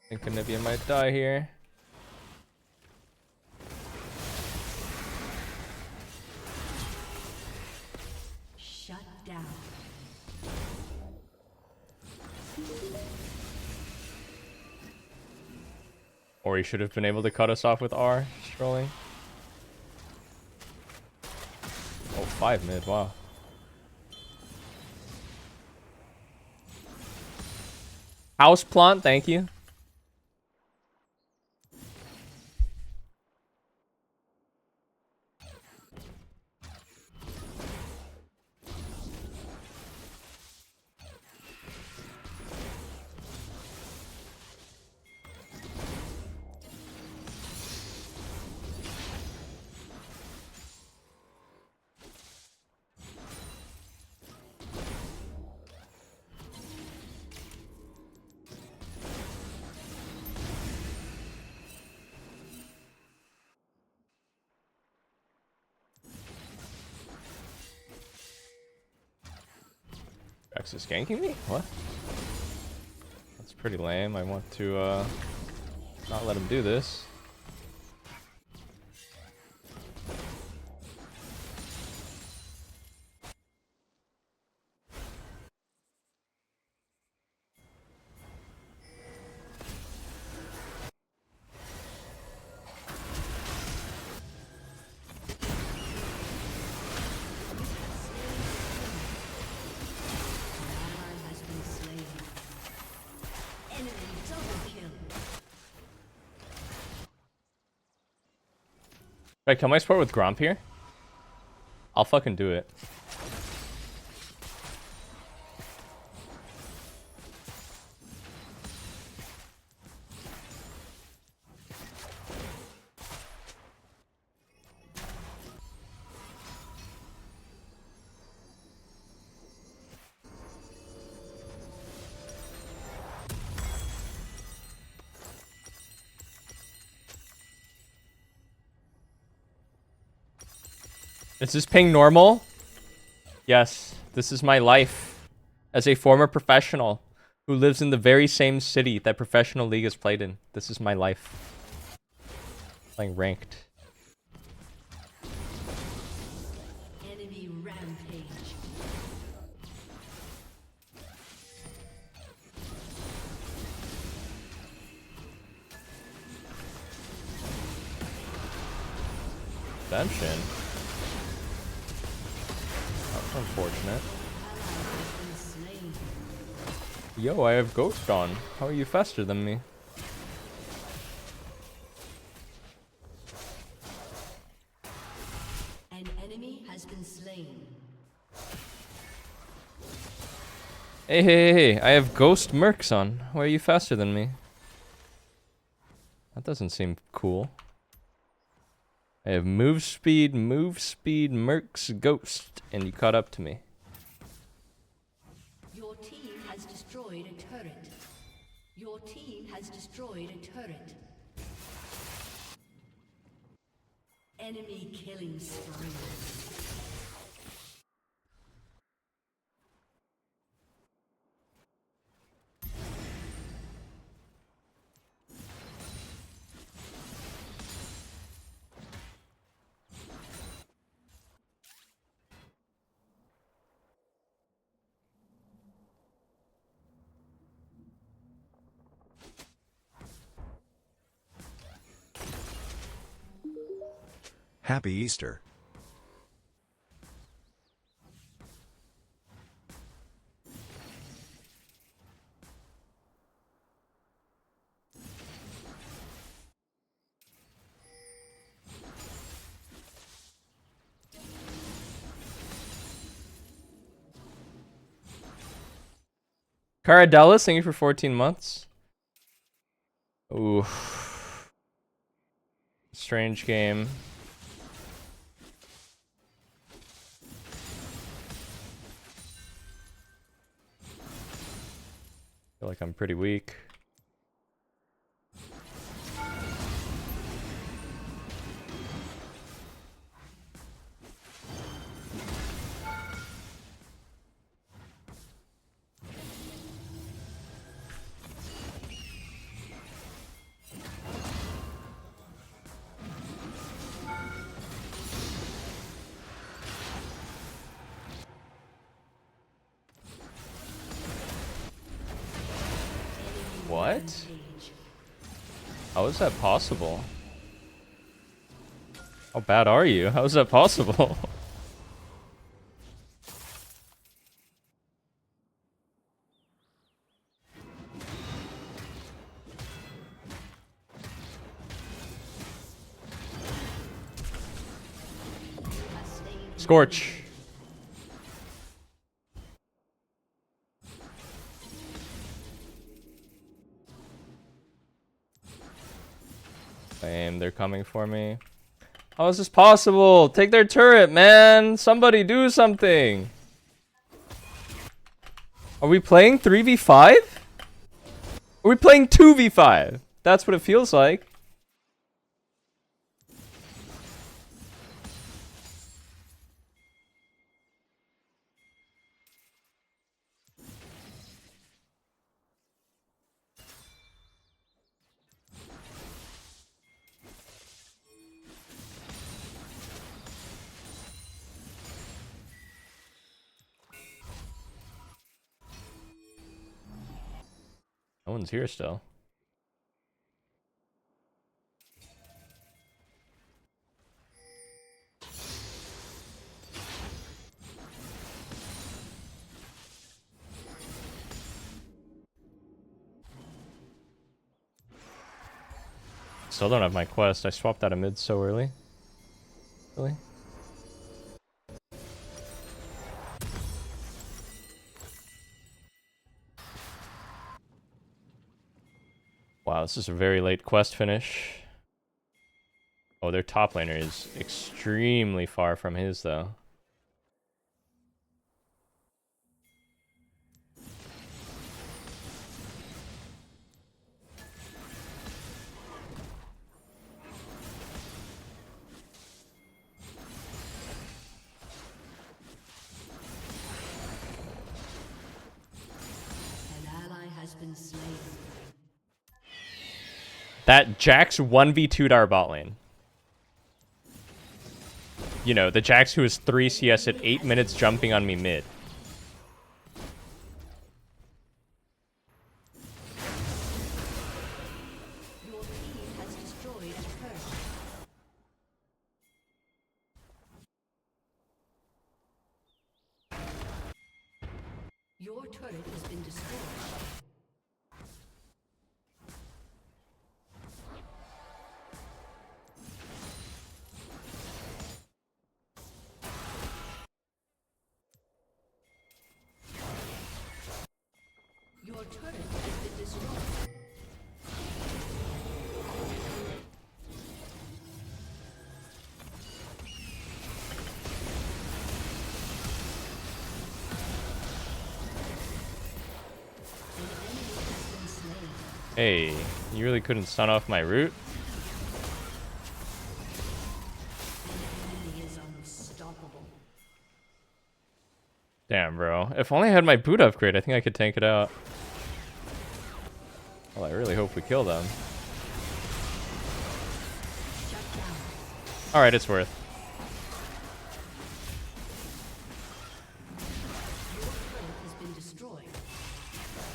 I think Anivia might die here. Shut down. Or he should have been able to cut us off with R, strolling. Oh, 5 mid, wow. House plant, thank you. Rex is ganking me? What? That's pretty lame. I want to not let him do this. Right, can I support with Gromp here? I'll fucking do it. Is this ping normal? Yes, this is my life. As a former professional who lives in the very same city that Professional League is played in, this is my life. Playing ranked. Enemy rampage. Redemption. That's unfortunate. Yo, I have Ghost on. How are you faster than me? An enemy has been slain. Hey, hey, hey, I have Ghost Mercs on. Why are you faster than me? That doesn't seem cool. I have move speed, Mercs, Ghost, and you caught up to me. Your team has destroyed a turret. Your team has destroyed a turret. Enemy killing spree. Happy Easter. Cara Dallas, thank you for 14 months. Ooh. Strange game. Feel like I'm pretty weak. What? How is that possible? How bad are you? How is that possible? Scorch. Damn, they're coming for me. How is this possible? Take their turret, man! Somebody do something! Are we playing 3v5? Are we playing 2v5? That's what it feels like. No one's here still. Still don't have my quest. I swapped out of mid so early. Really? Wow, this is a very late quest finish. Oh, their top laner is extremely far from his, though. slain. That Jax 1v2'd our bot lane. You know, the Jax who is 3 CS at 8 minutes jumping on me mid. Your team has destroyed a turret. Your turret has been destroyed. Your turret has been destroyed. Hey, you really couldn't stun off my root? Enemy is unstoppable. Damn, bro. If only I had my boot upgrade, I think I could tank it out. Well, I really hope we kill them. Alright, it's worth. Your turret has been destroyed.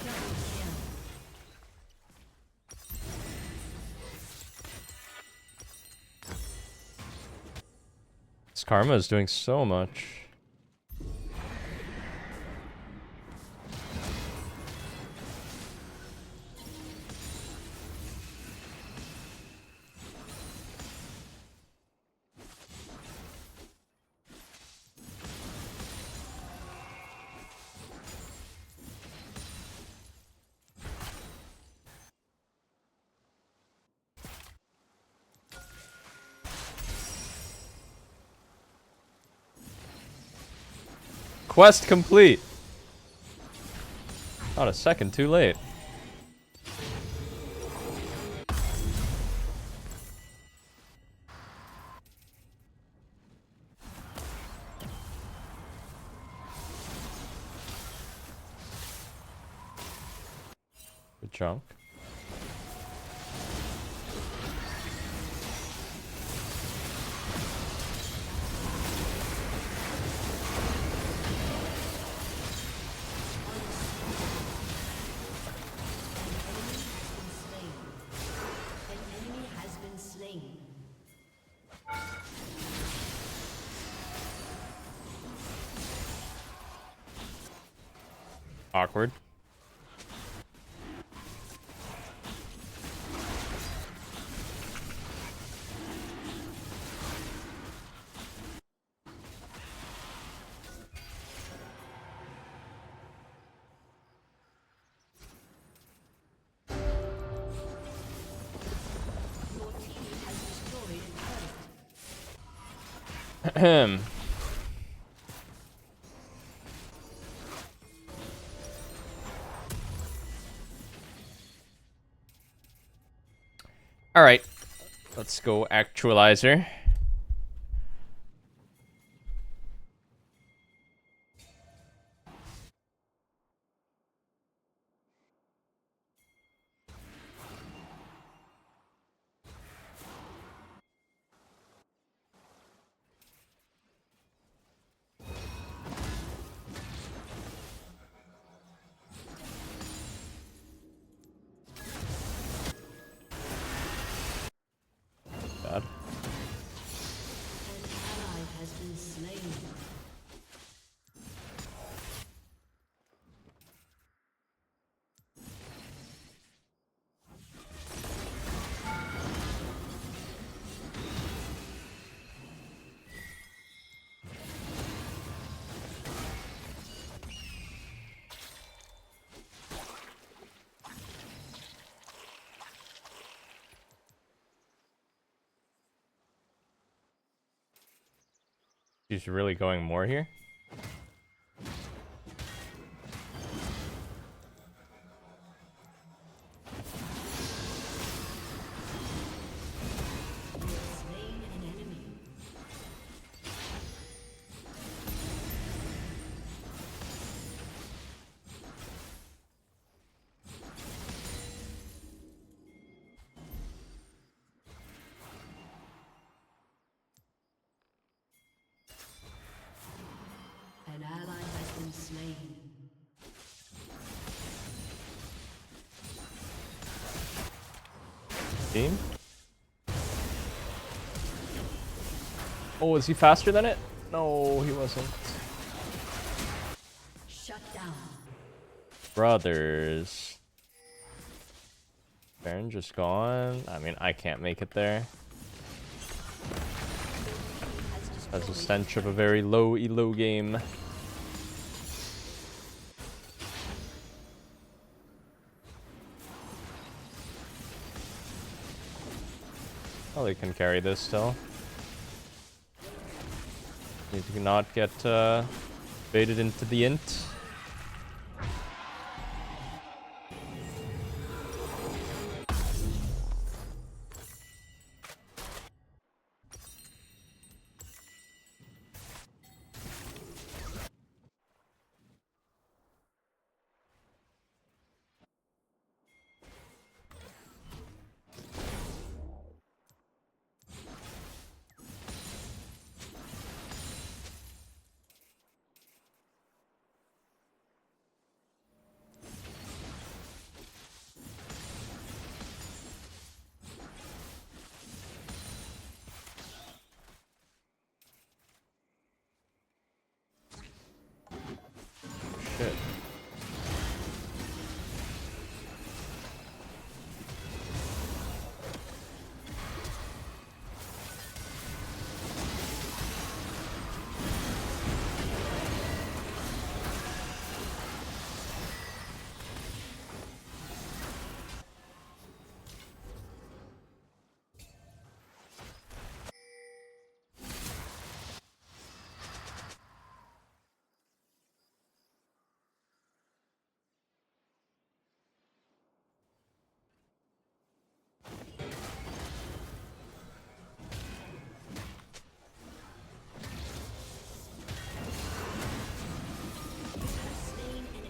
Double kill. This Karma is doing so much. Quest complete. Not a second too late. Good chunk. An enemy has been slain. Awkward. Your team has destroyed a turret. Ahem. All right, let's go actualizer. God. An ally has been slain. She's really going more here. Slain an enemy. Team? Oh, is he faster than it? No, he wasn't. Shut down. Brothers. Baron just gone. I mean, I can't make it there. Has a stench of a very low elo game. Oh, they can carry this still. Need to not get baited into the int. Shit.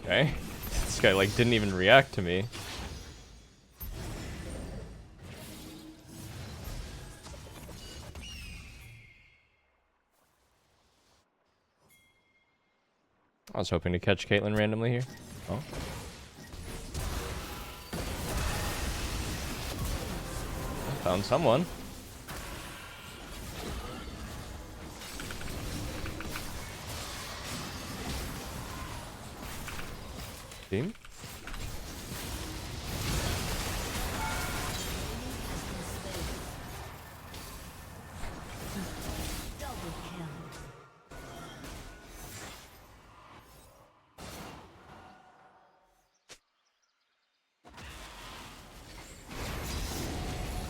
Okay. This guy like didn't even react to me. I was hoping to catch Caitlyn randomly here. Oh. I found someone. Team?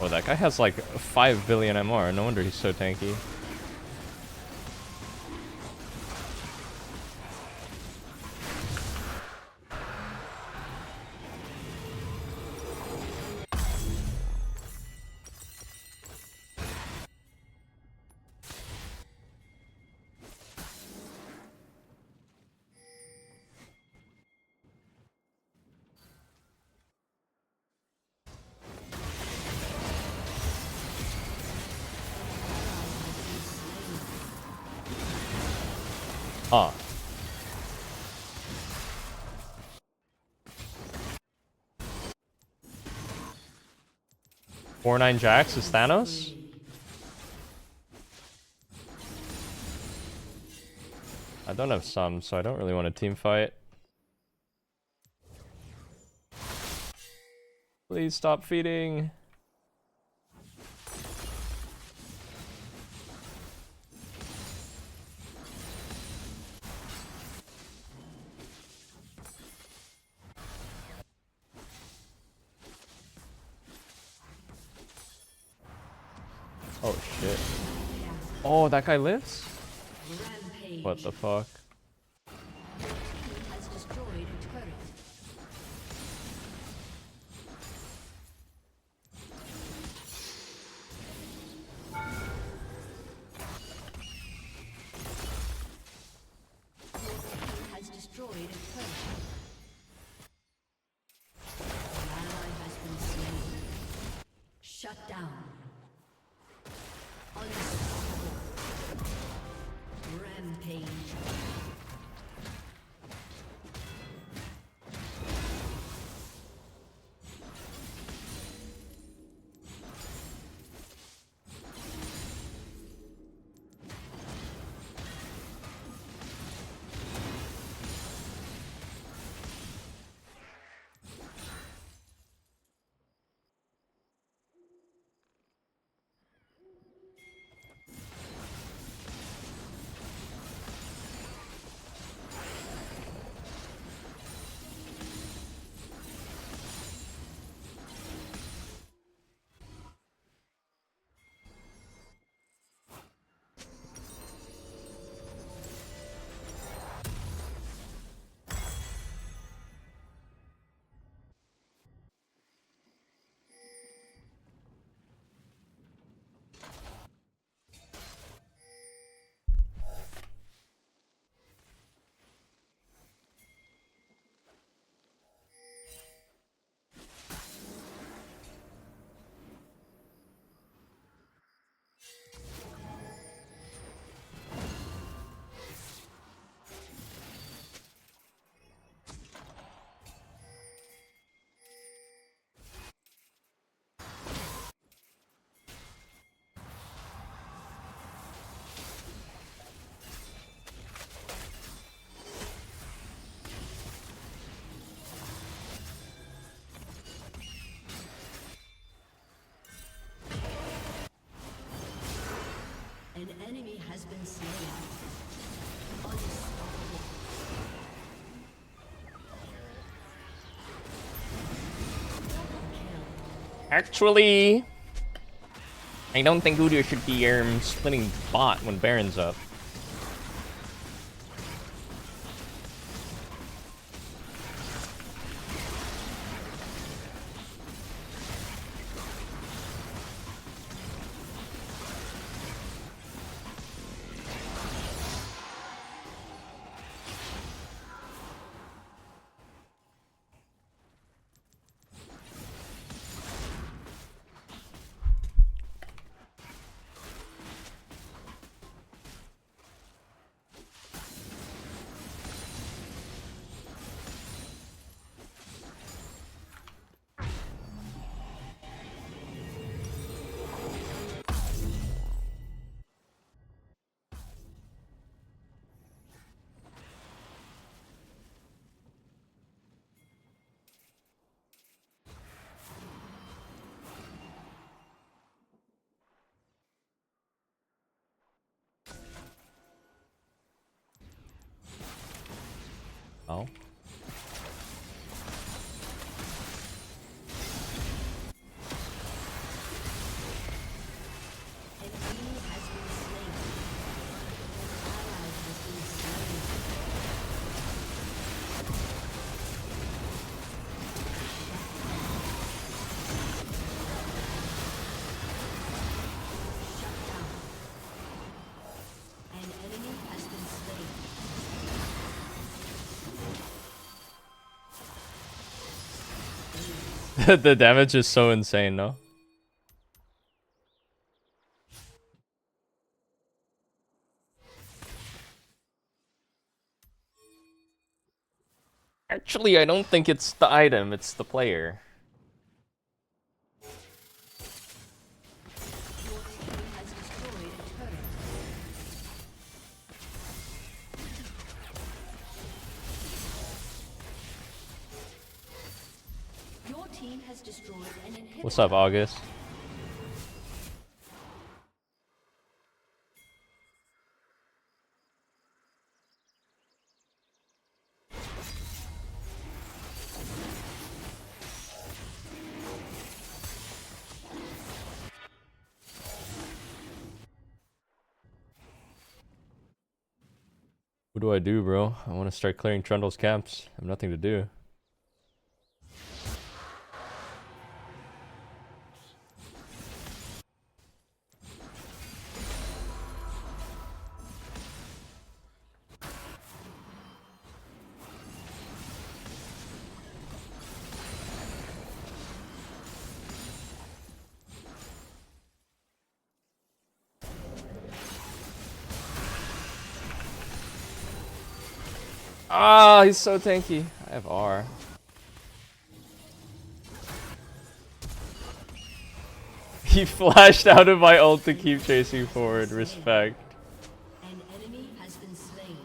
Oh, that guy has like 5 billion MR. No wonder he's so tanky. Huh. Four 9 Jacks is Thanos? I don't have some, so I don't really want a team fight. Please stop feeding. Oh shit. Oh, that guy lives? What the fuck? Has destroyed a turret. Has destroyed a turret. An ally has been slain. Shut down. Unstoppable. Rampage. Actually, I don't think Udyr should be splitting bot when Baron's up. Oh. The damage is so insane, no? Actually, I don't think it's the item, it's the player. Your team has destroyed an inhibitor. What's up, August? What do I do, bro? I want to start clearing Trundle's camps. I have nothing to do. Ah, he's so tanky. I have R. He flashed out of my ult to keep chasing forward. Respect. An enemy has been slain.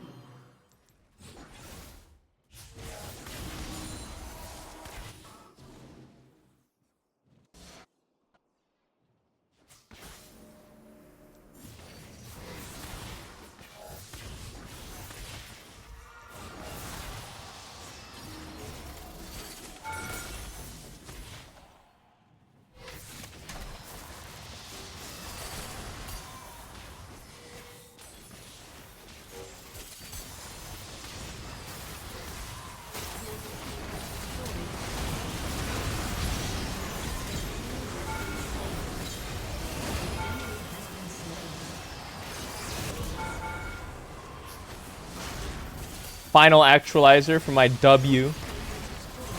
Final actualizer for my W.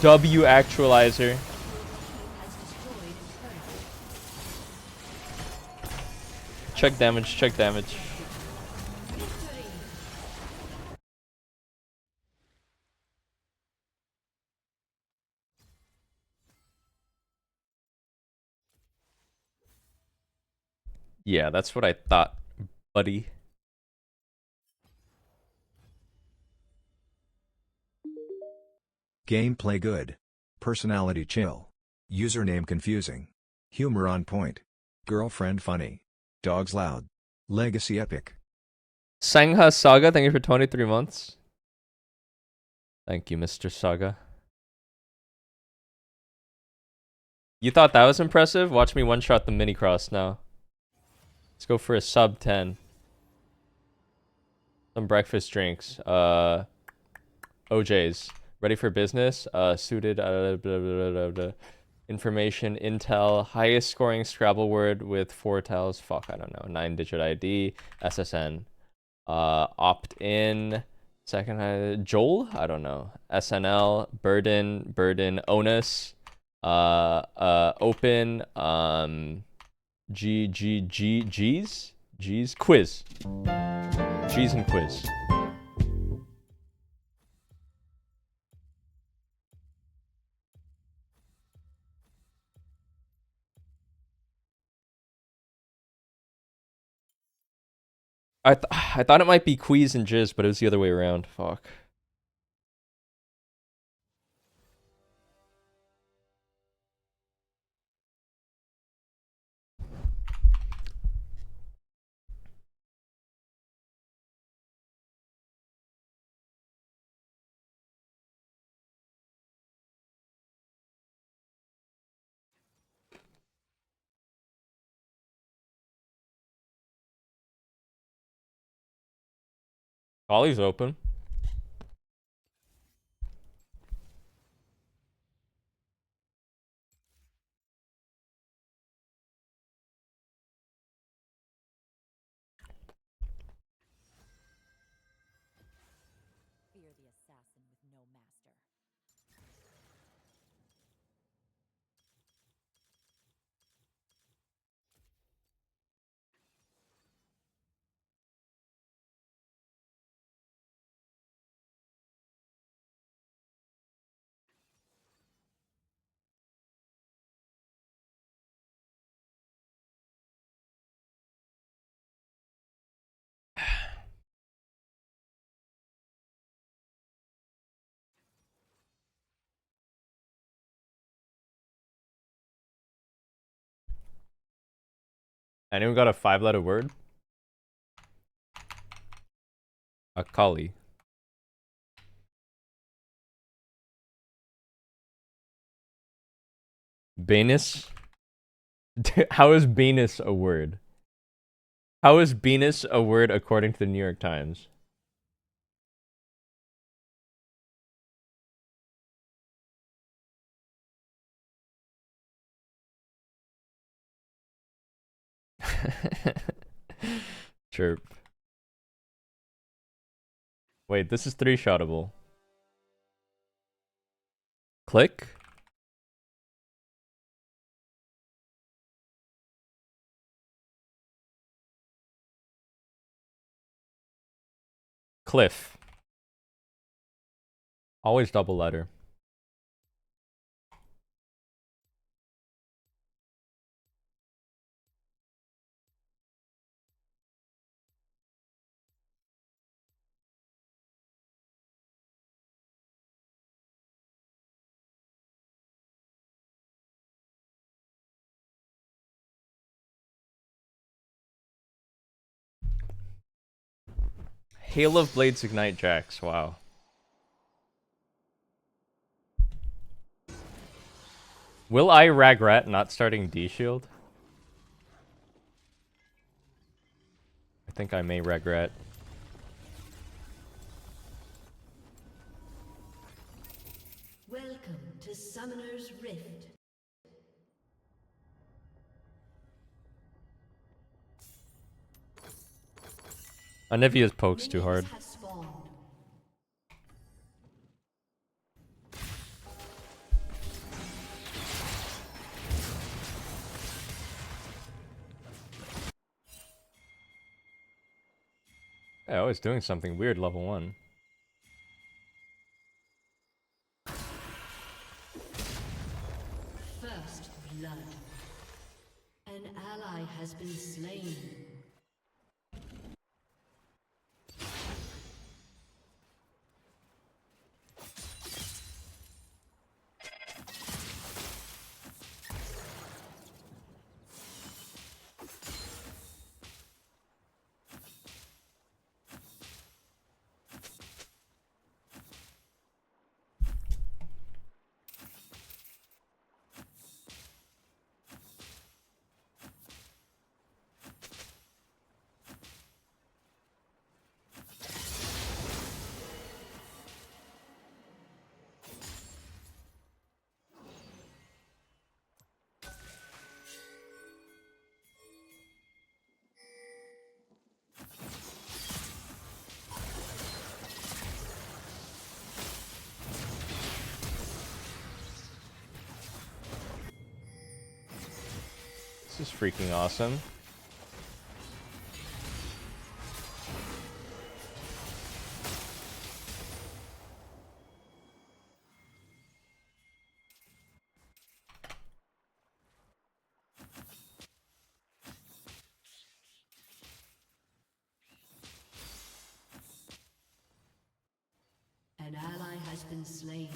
W actualizer. Check damage, check damage. Yeah, that's what I thought, buddy. Gameplay good. Personality chill. Username confusing. Humor on point. Girlfriend funny. Dogs loud. Legacy epic. Sangha Saga, thank you for 23 months. Thank you, Mr. Saga. You thought that was impressive? Watch me one-shot the mini cross now. Let's go for a sub 10. Some breakfast drinks. OJ's. Ready for business? Suited. Information, intel, highest scoring Scrabble word with 4 tells. Fuck, I don't know. 9-digit ID. SSN. Opt-in. Second, Joel? I don't know. SNL. Burden. Onus. Open. G's? Quiz. G's and quiz. I thought it might be Queez and Jizz, but it was the other way around. Fuck. Ollie's open. Anyone got a 5-letter word? Akali. Banus? How is Banus a word? How is Venus a word according to the New York Times? Chirp. Wait, this is 3-shotable. Click? Cliff. Always double letter. Hail of Blades Ignite Jax, wow. Will I regret not starting D-Shield? I think I may regret. Welcome to Summoner's Rift. Anivia's pokes too hard. Yeah, always doing something weird level 1. First blood. An ally has been slain. This is freaking awesome. An ally has been slain.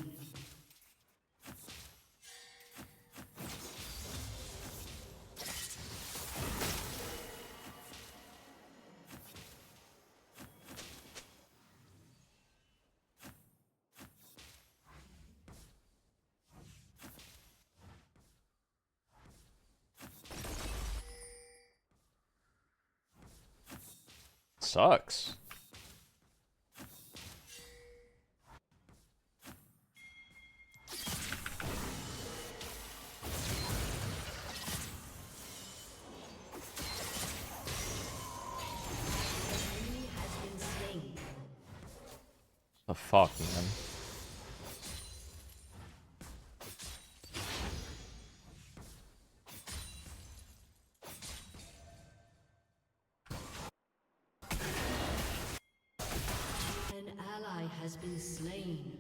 Sucks. The fuck, man. An ally has been slain.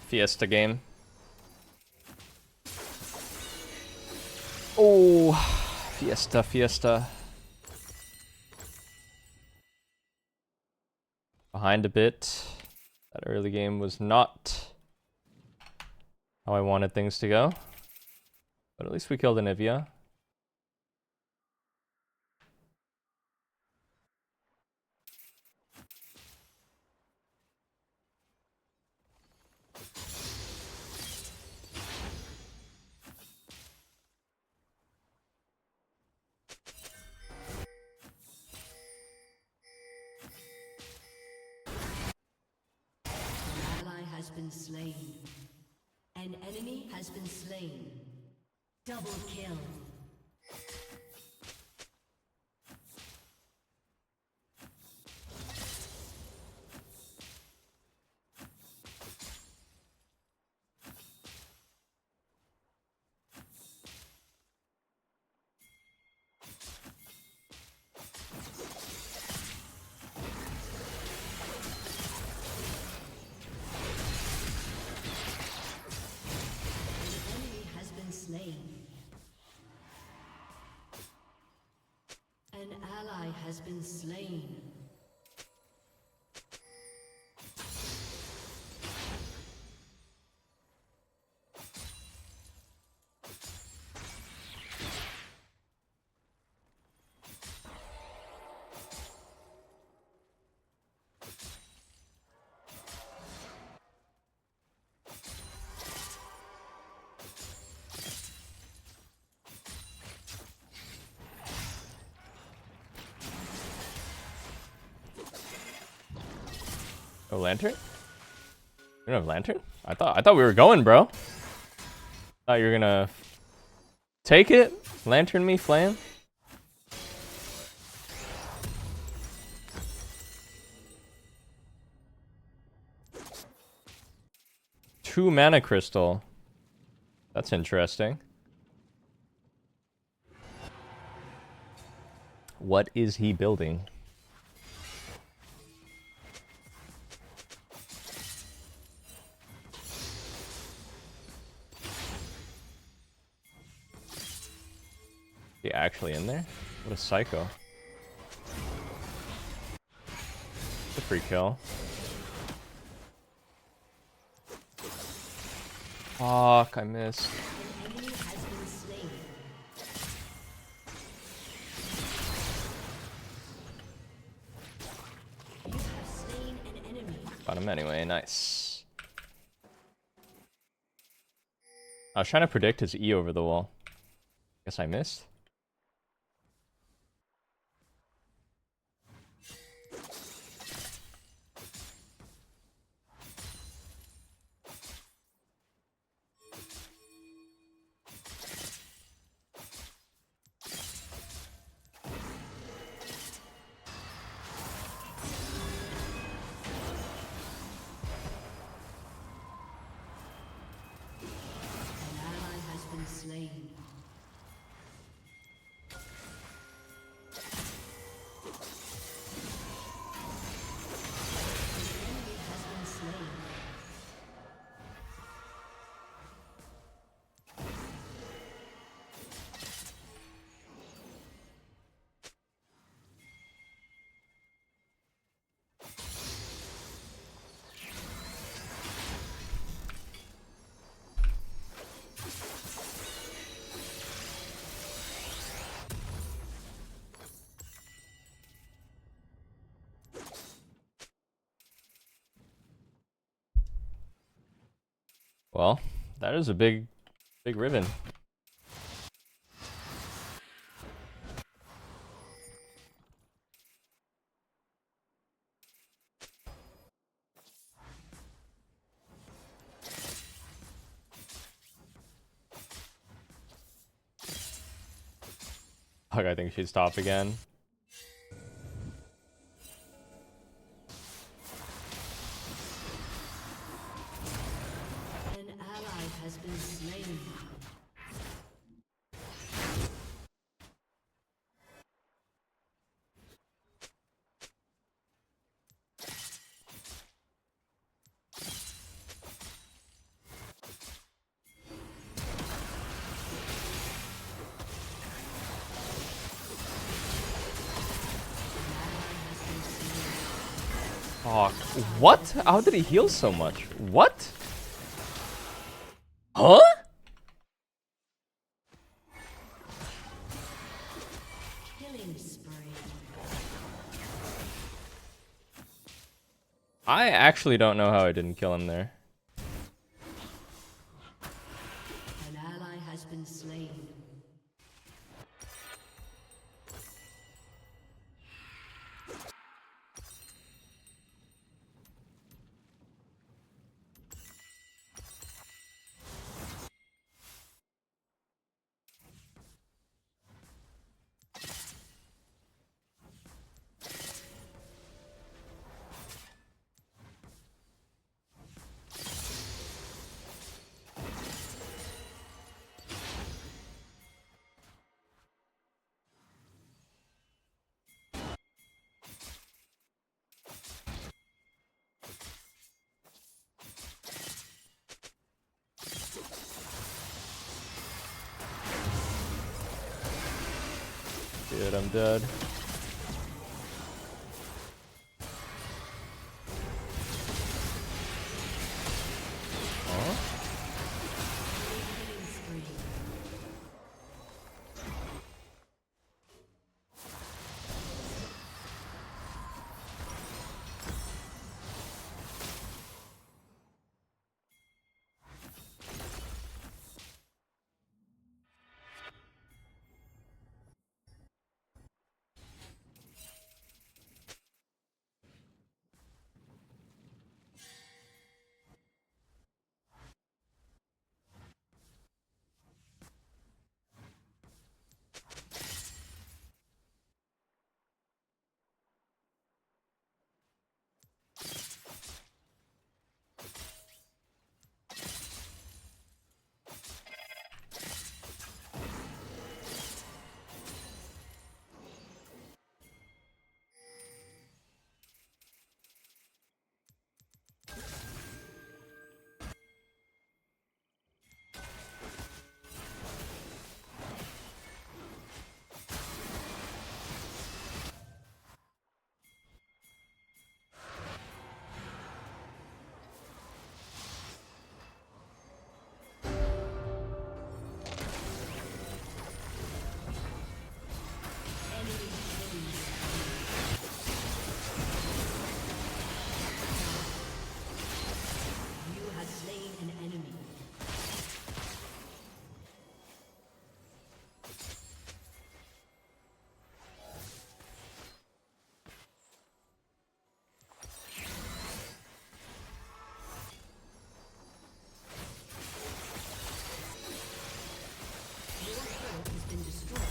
Fiesta game. Oh, Fiesta. Behind a bit. That early game was not how I wanted things to go. But at least we killed Anivia. Has been slain. An enemy has been slain. Double kill. An ally has been slain. Oh, lantern? You don't have lantern? I thought we were going, bro. Thought you were gonna take it, lantern me, flame. Two mana crystal. That's interesting. What is he building? Is he actually in there? What a psycho. It's a free kill. Fuck, I missed. Got him anyway, nice. I was trying to predict his E over the wall. Guess I missed. Well, that is a big ribbon. Fuck, I think she's top again. An ally has been slain. Fuck. What? How did he heal so much? What? Huh? Killing spree. I actually don't know how I didn't kill him there. An ally has been slain. Dude, I'm dead. Huh? You have slain an enemy. Your turret has been destroyed.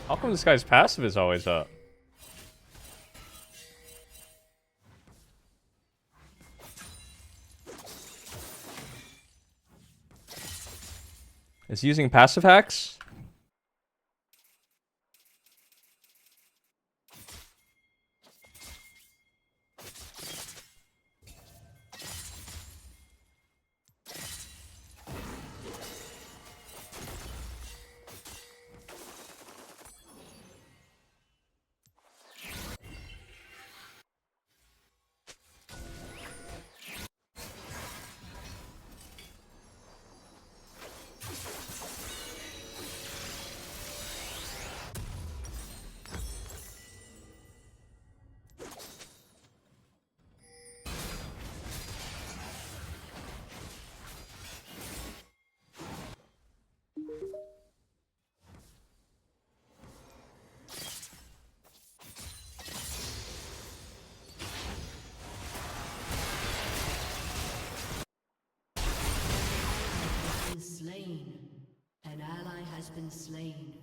How come this guy's passive is always up? Is he using passive hacks? has been slain.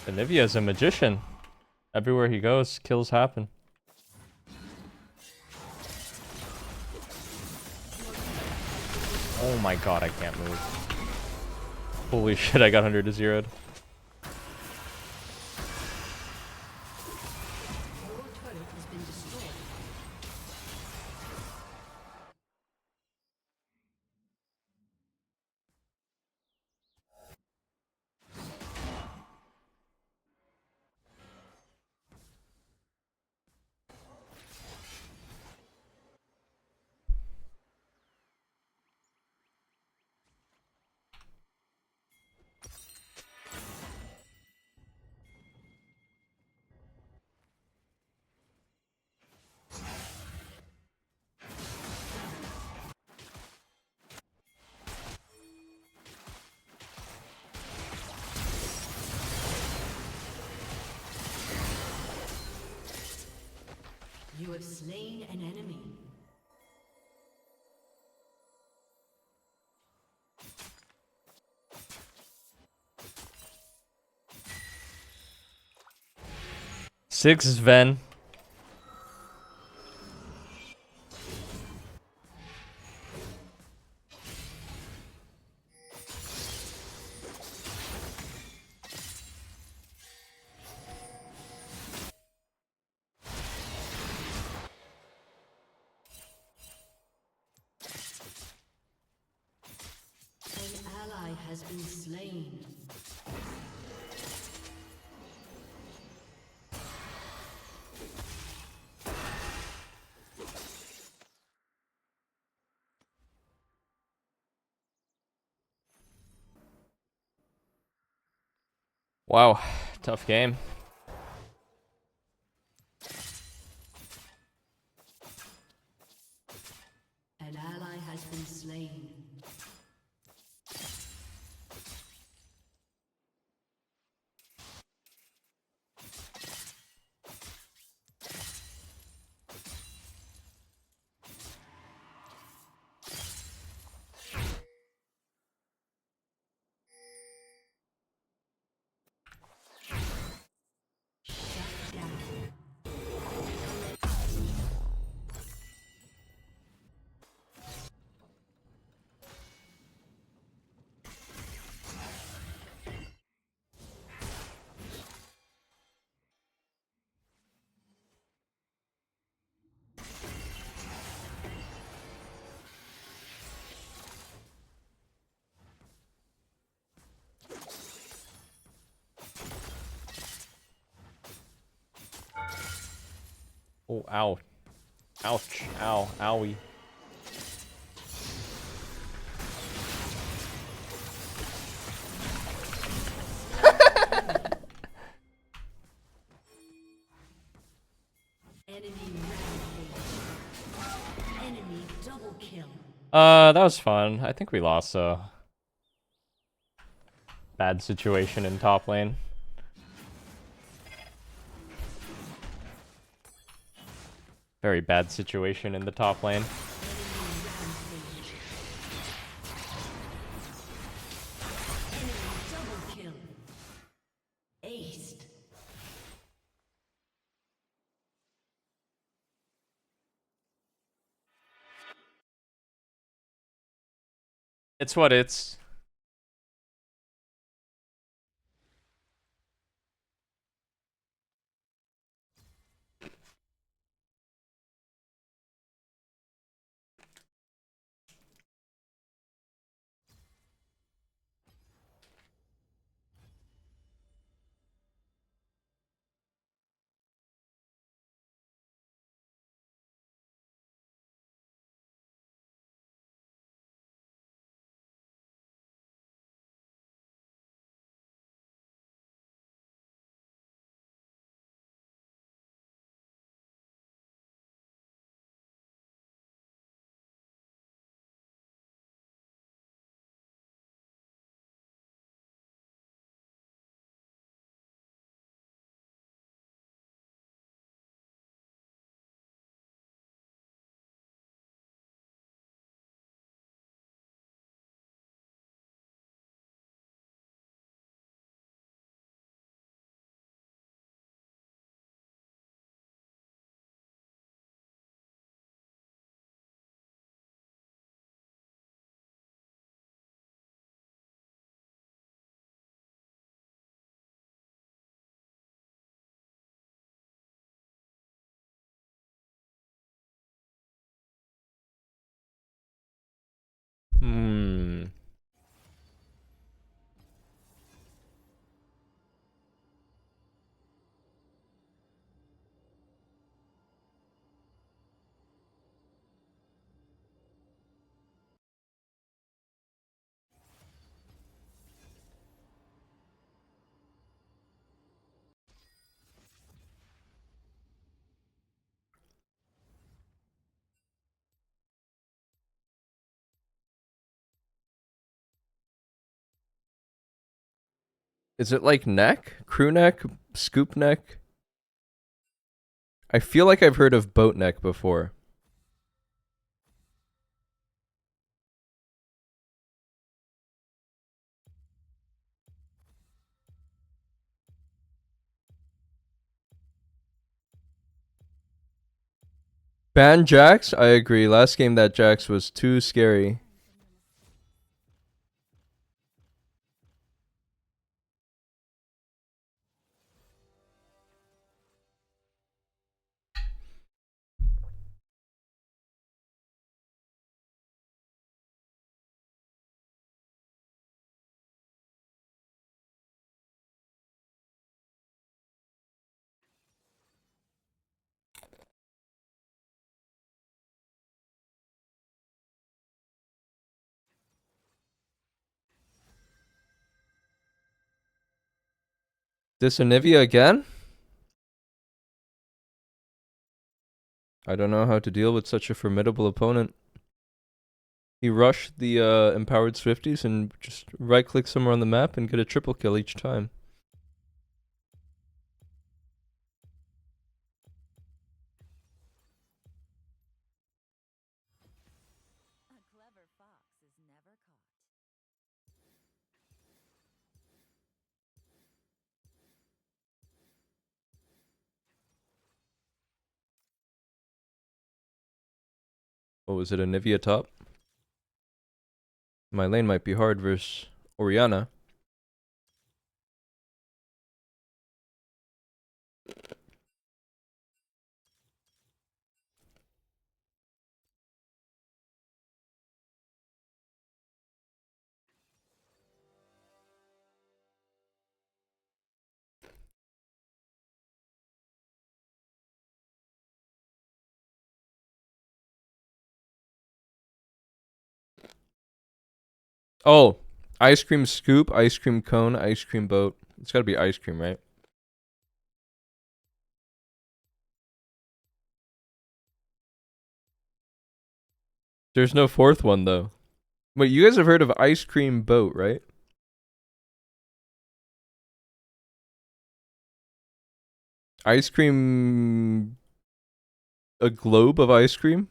Olivia's a magician. Everywhere he goes, kills happen. Oh my god, I can't move. Holy shit, I got 100 to 0'd. You have slain an enemy. Six Sven. An ally has been slain. Wow, tough game. An ally has been slain. Oh, ow. Ouch. Ow. Owie. Enemy double kill. That was fun. I think we lost, so. Bad situation in top lane. Very bad situation in the top lane. Double kill. Aced. It's what it's. Is it like neck? Crew neck? Scoop neck? I feel like I've heard of boat neck before. Ban Jax? I agree. Last game that Jax was too scary. This Anivia again? I don't know how to deal with such a formidable opponent. He rushed the empowered Swifties and just right-click somewhere on the map and get a triple kill each time. Oh, is it Anivia top? My lane might be hard versus Orianna. Oh, ice cream scoop, ice cream cone, ice cream boat. It's gotta be ice cream, right? There's no fourth one, though. Wait, you guys have heard of ice cream boat, right? Ice cream... A globe of ice cream?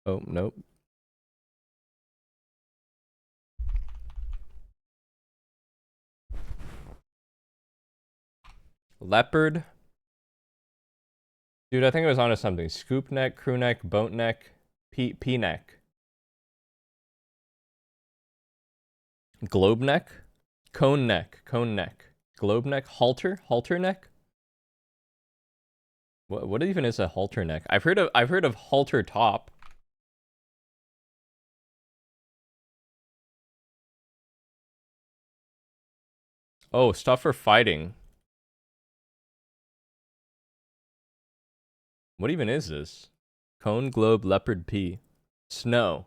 Oh, nope. Leopard. Dude, I think it was onto something. Scoop neck, crew neck, boat neck, P neck. Globe neck? Cone neck, cone neck. Globe neck, halter neck? What even is a halter neck? I've heard of halter top. Oh, stuff for fighting. What even is this? Cone, globe, leopard, P. Snow.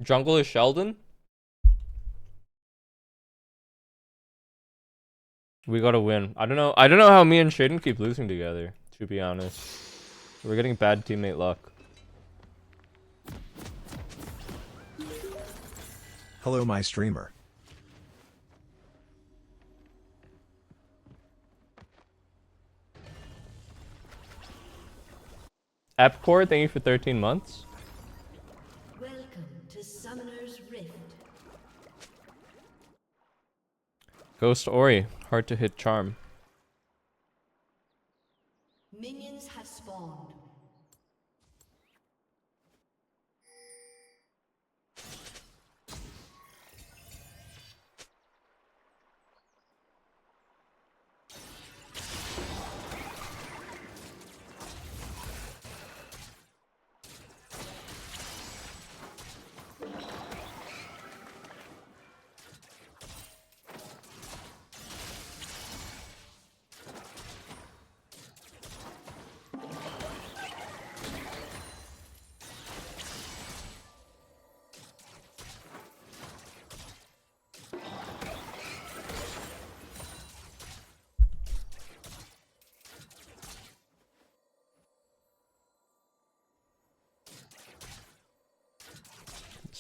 Jungle is Sheldon? We gotta win. I don't know how me and Shaden keep losing together, to be honest. We're getting bad teammate luck. Hello, my streamer. Epcor, thank you for 13 months. Welcome to Summoner's Rift. Ghost Ori, hard to hit charm. Minions have spawned.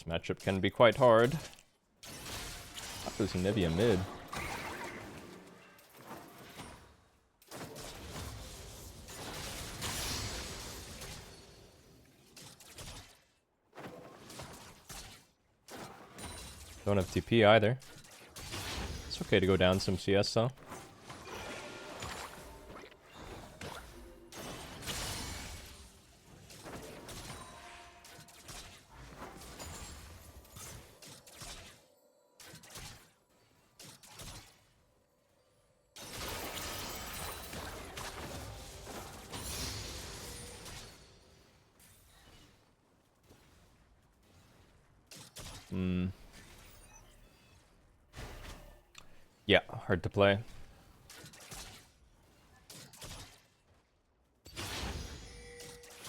This matchup can be quite hard. There's Nibia mid. Don't have TP either. It's okay to go down some CS though. Yeah, hard to play.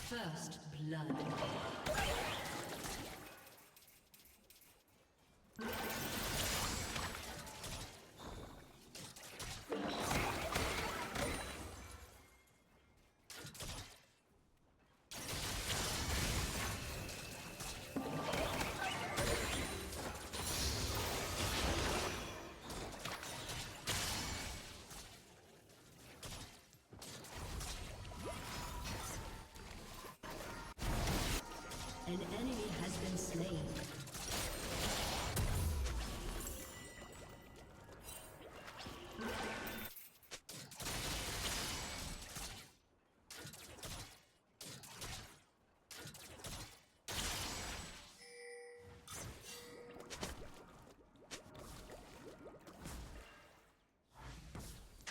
First blood. An enemy has been slain.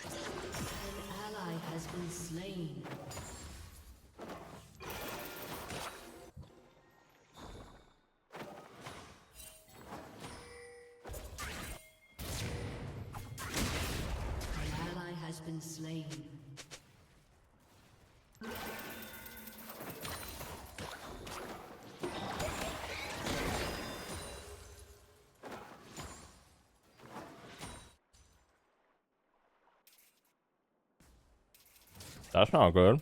An ally has been slain. Has been slain. That's not good.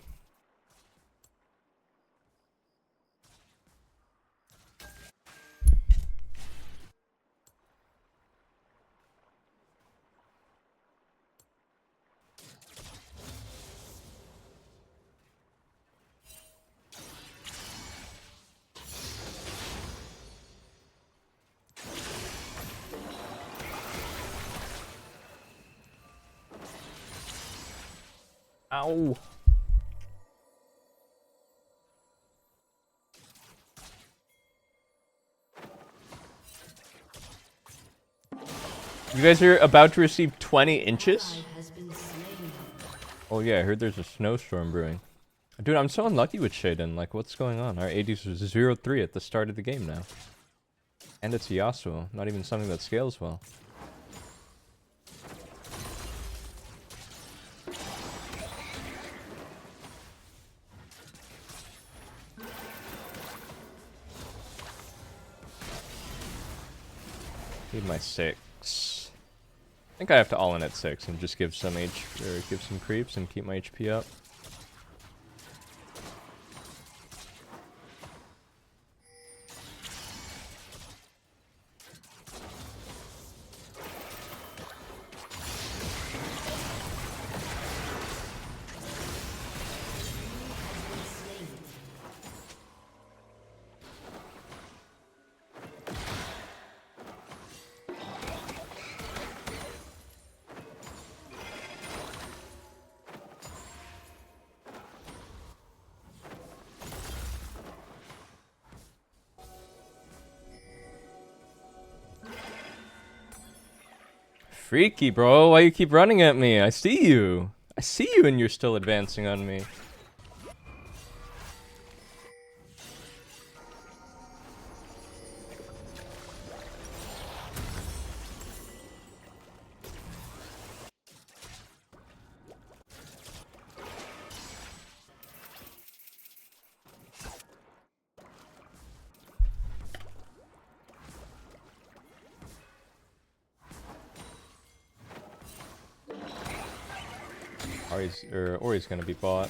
Ow. You guys are about to receive 20 inches? Oh yeah, I heard there's a snowstorm brewing. Dude, I'm so unlucky with Shaden. Like, what's going on? Our ADs was 0-3 at the start of the game now. And it's Yasuo, not even something that scales well. Need my 6. I think I have to all in at 6 and just give some give some creeps and keep my HP up. Freaky, bro. Why you keep running at me? I see you. I see you and you're still advancing on me. Ori's gonna be bought.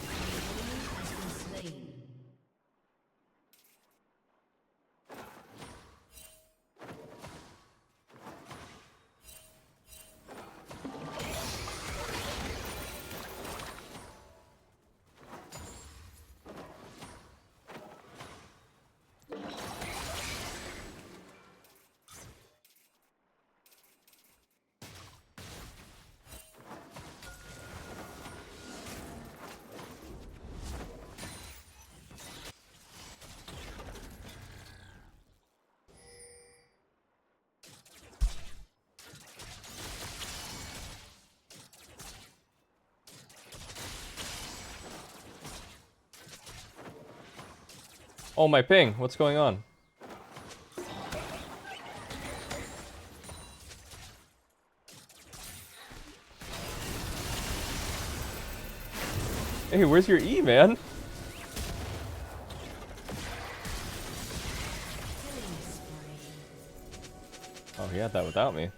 Oh, my ping. What's going on? Hey, where's your E, man? Oh, he had that without me.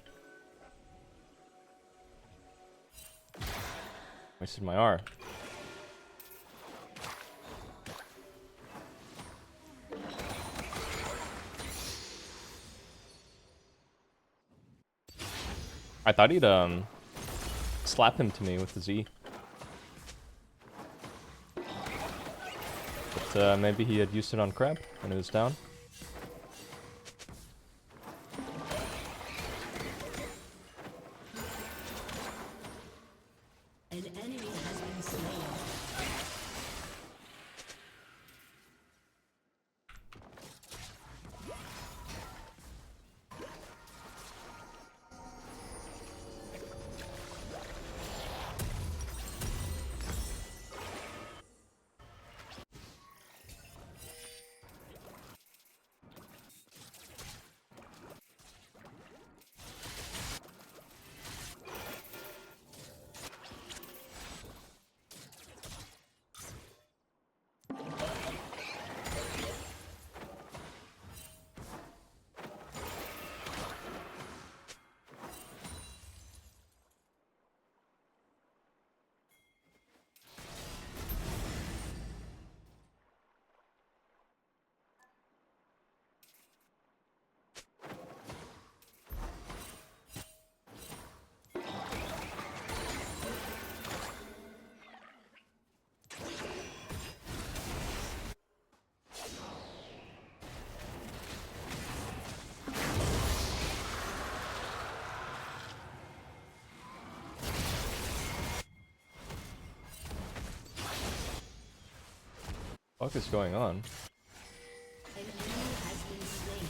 Wasted my R. I thought he'd slap him to me with the Z. But maybe he had used it on Crab when it was down. An enemy has been slain. What is going on? An enemy has been slain.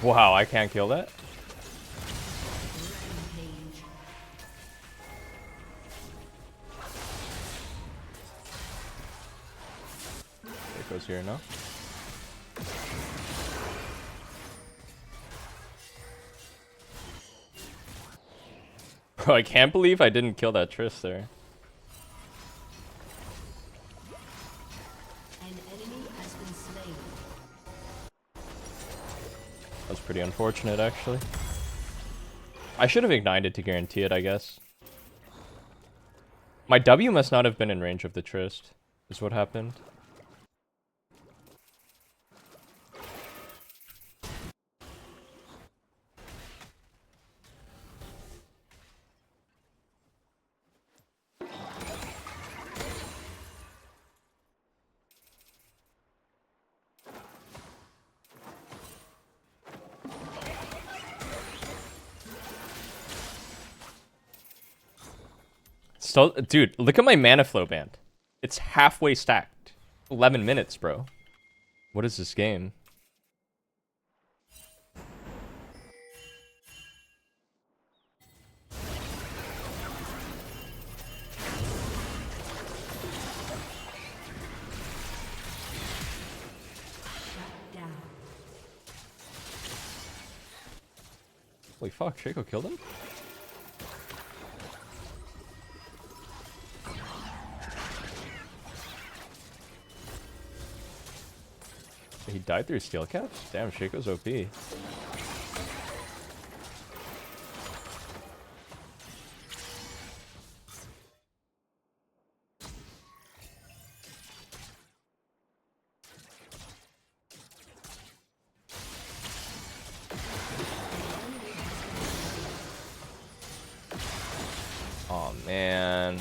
Wow, I can't kill that? Rampage. It goes here now. Bro, I can't believe I didn't kill that Triss there. An enemy has been slain. That was pretty unfortunate, actually. I should have ignited to guarantee it, I guess. My W must not have been in range of the Trist, is what happened. So, dude, look at my mana flow band. It's halfway stacked. 11 minutes, bro. What is this game? Holy fuck, Shaco killed him? He died through steel caps? Damn, Shaco's OP. Oh man.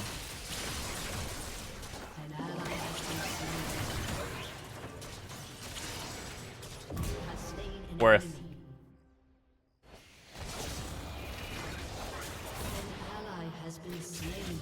Worth. An ally has been slain.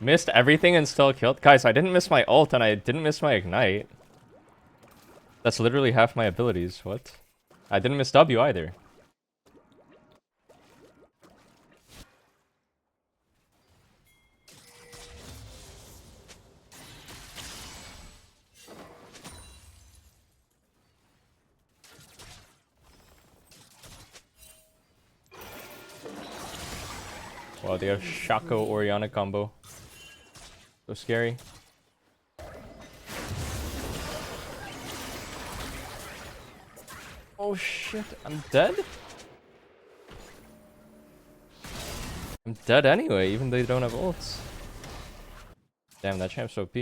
Missed everything and still killed? Guys, I didn't miss my ult and I didn't miss my ignite. That's literally half my abilities. What? I didn't miss W either. Wow, they have Shaco Oriana combo. So scary. Oh shit, I'm dead? I'm dead anyway, even though they don't have ults. Damn, that champ's OP.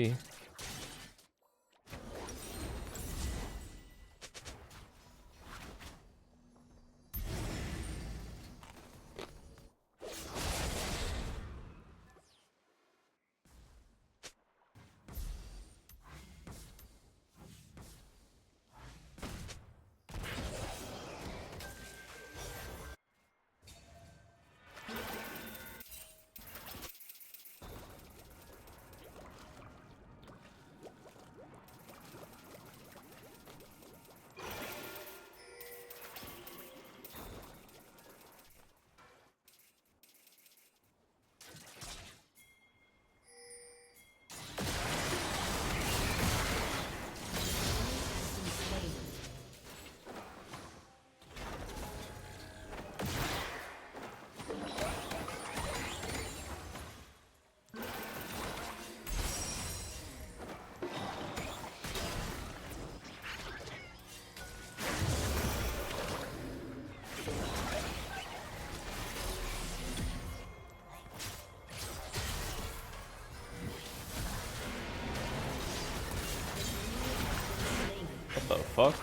What the fuck?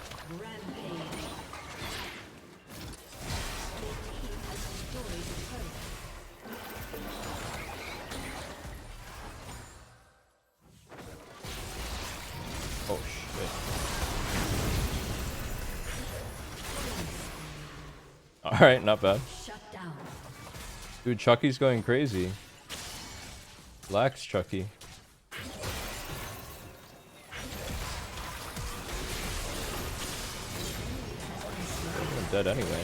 Oh shit. Alright, not bad. Dude, Chucky's going crazy. Relax, Chucky. I'm dead anyway.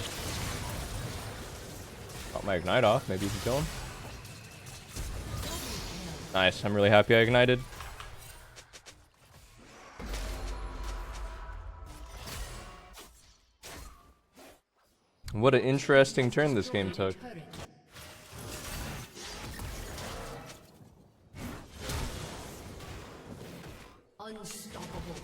Got my ignite off, maybe you can kill him. Nice, I'm really happy I ignited. What an interesting turn this game took. Unstoppable.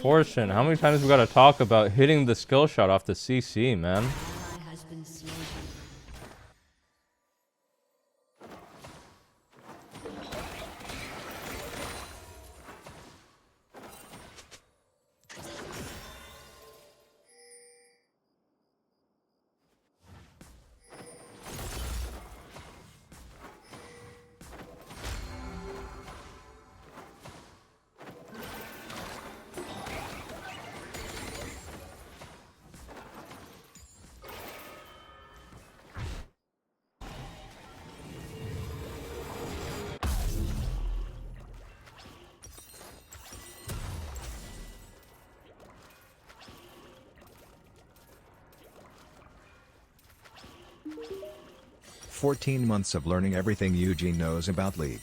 Fortune, how many times we gotta talk about hitting the skill shot off the CC, man? "14 months of learning everything Eugene knows about League.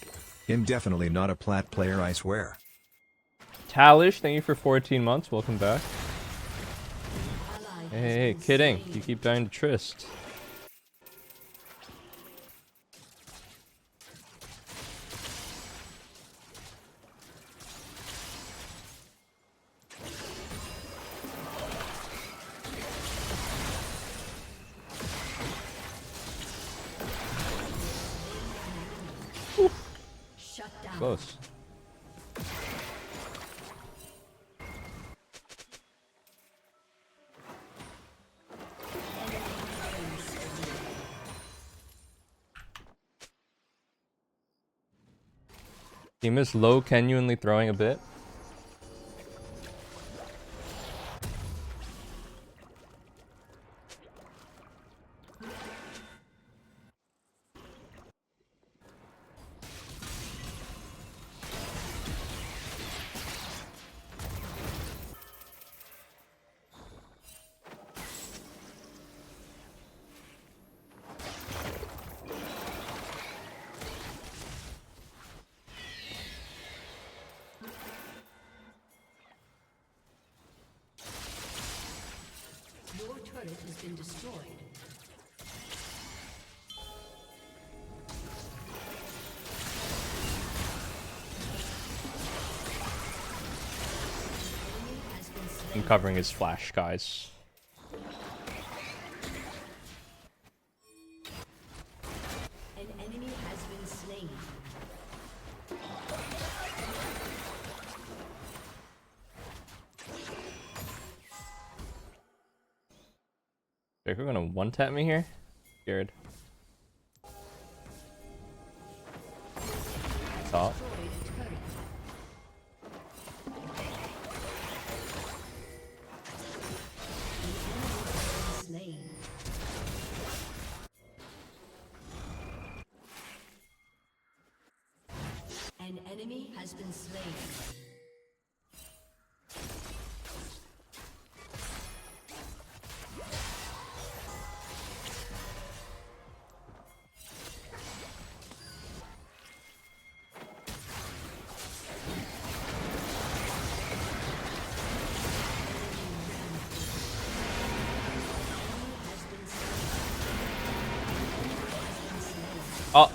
Indefinitely not a plat player, I swear. Talish, thank you for 14 months. Welcome back. Hey, kidding. You keep dying to Trist. Shut down. Close. Team is low, genuinely throwing a bit. Your turret has been destroyed. I'm covering his flash, guys. An enemy has been slain. They're gonna one-tap me here? Scared. Top. Slain. An enemy has been slain. Oh.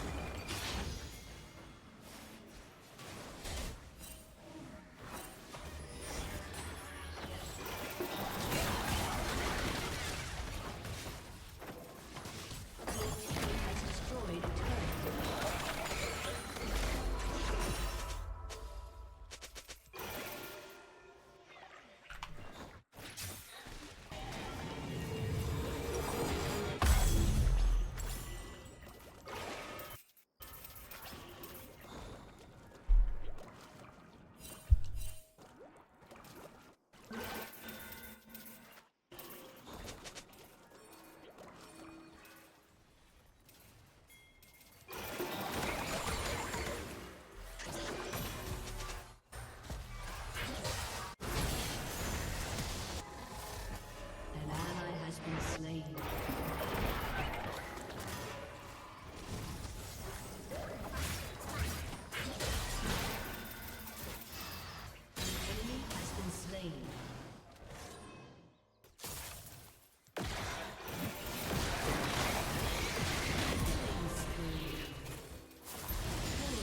An ally has been slain. An enemy has been slain. Killing spree. Killing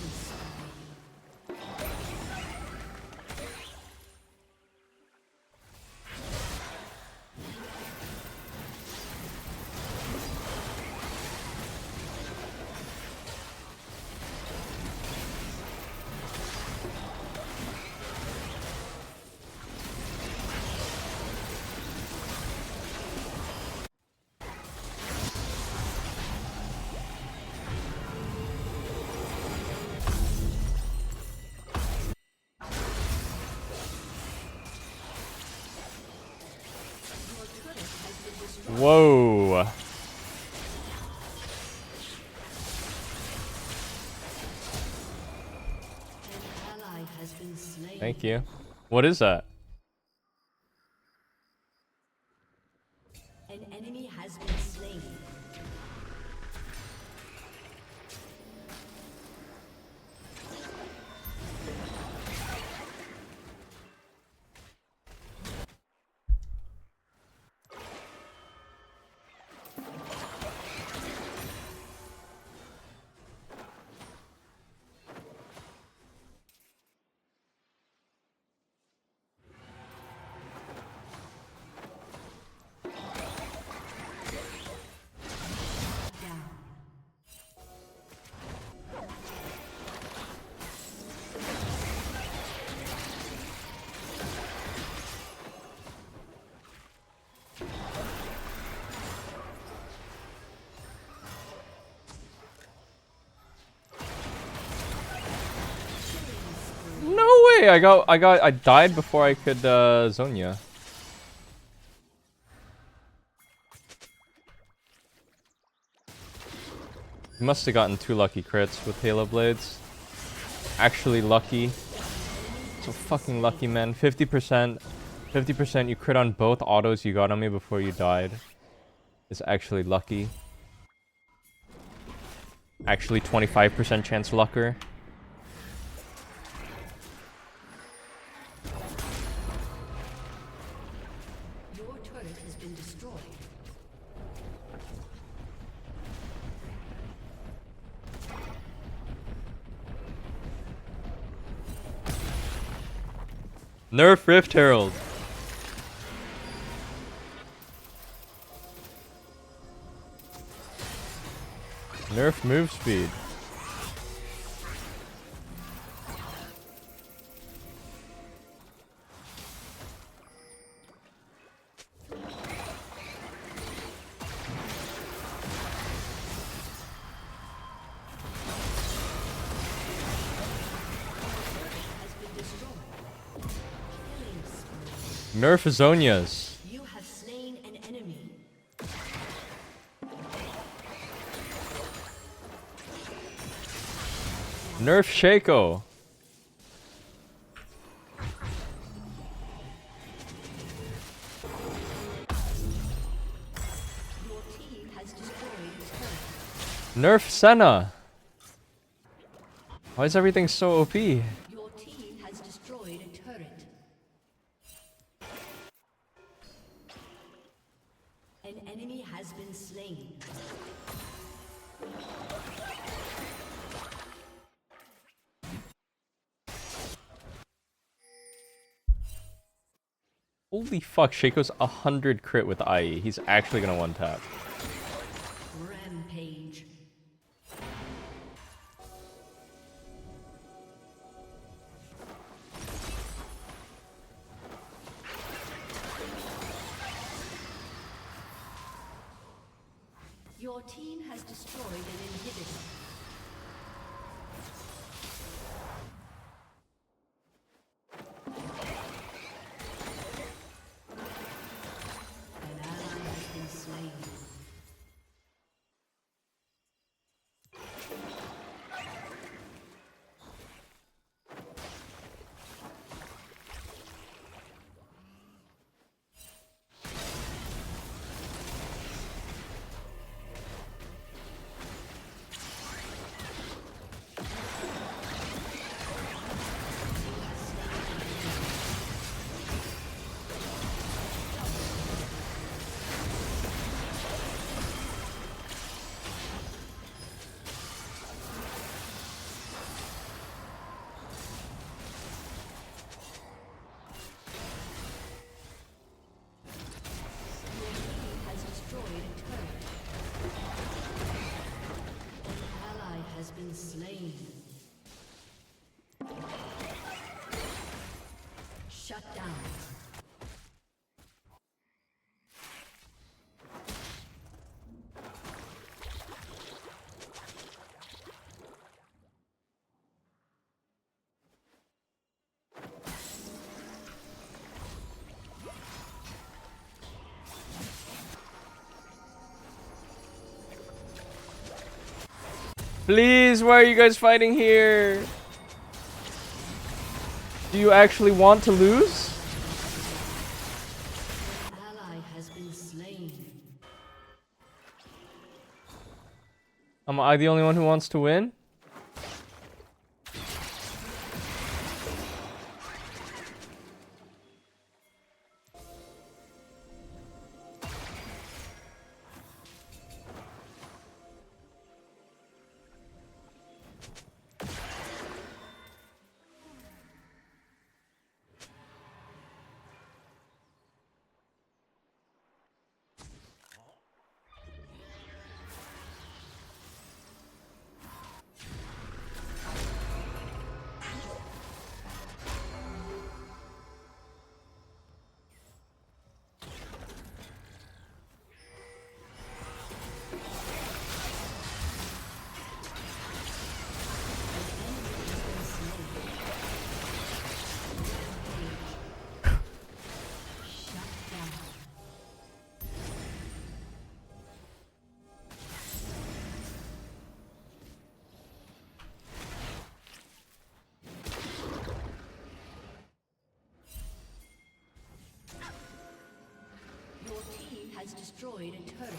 spree. Whoa. An ally has been slain. Thank you. What is that? An enemy has been slain. okay. I died before I could Zonya. You must have gotten 2 lucky crits with Halo Blades. Actually lucky. So fucking lucky, man. 50%. 50% you crit on both autos you got on me before you died. It's actually lucky. Actually 25% chance lucker. Your turret has been destroyed. Nerf Rift Herald. Nerf move speed. Nerf Zonias. You have slain an enemy. Nerf Shaco. Your team has destroyed a turret. Nerf Senna. Why is everything so OP? Your team has destroyed a turret. An enemy has been slain. Holy fuck, Shaco's 100 crit with IE. He's actually gonna one tap. Rampage. Your team has destroyed an inhibitor. An ally has been slain. Has destroyed a turret. An ally has been slain. Shut down. Please, why are you guys fighting here? Do you actually want to lose? Ally has been slain. Am I the only one who wants to win? has destroyed a turret.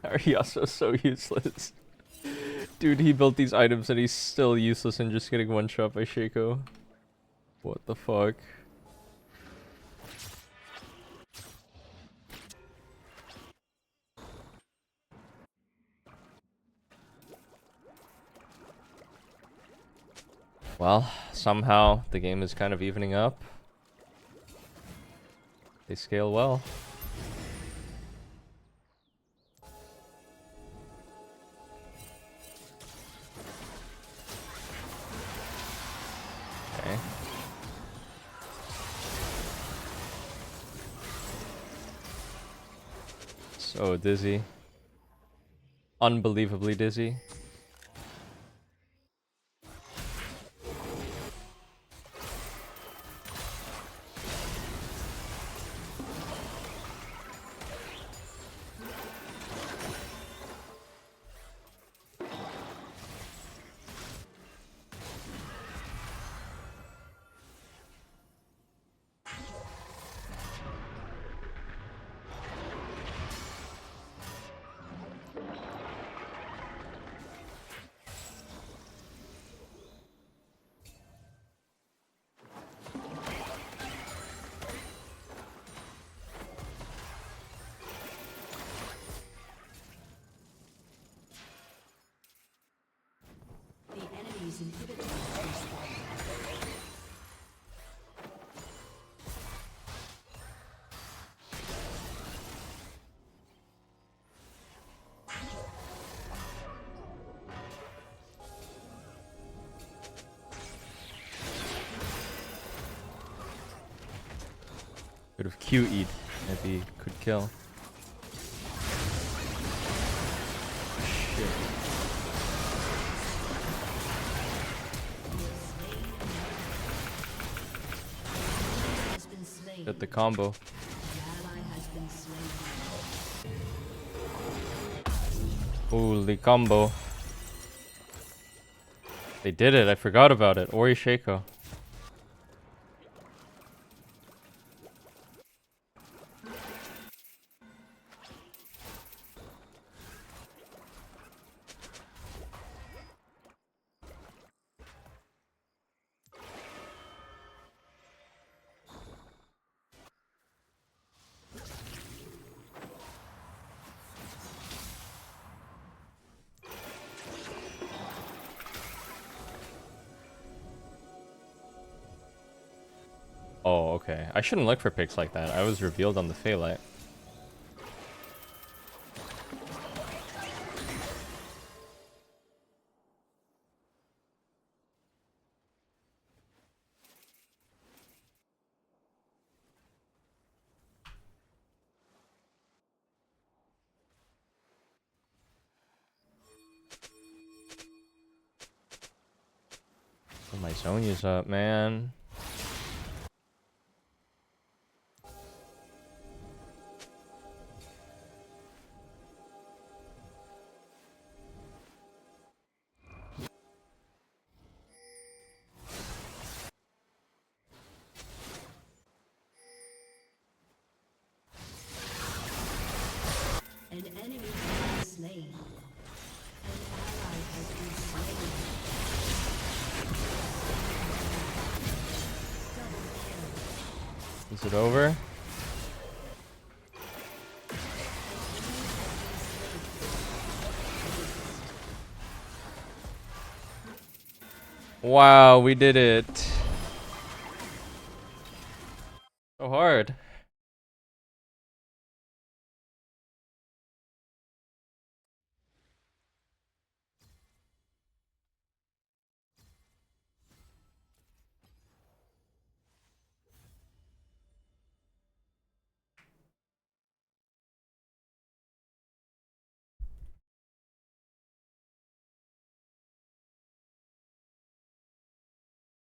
Ariaso's so useless. Dude, he built these items and he's still useless and just getting one shot by Shaco. What the fuck? Well, somehow the game is kind of evening up. They scale well. Okay. So dizzy. Unbelievably dizzy. The enemy's inhibitor has responded. Bit of Q-eat. Maybe could kill. Shit. Get the combo. Holy combo. They did it. I forgot about it. Ori Shaco. Oh, okay. I shouldn't look for picks like that. I was revealed on the Phaelite. Oh, my Zonya's up, man. An enemy has been slain. An ally has been slain. Double kill. Is it over? Wow, we did it. So hard.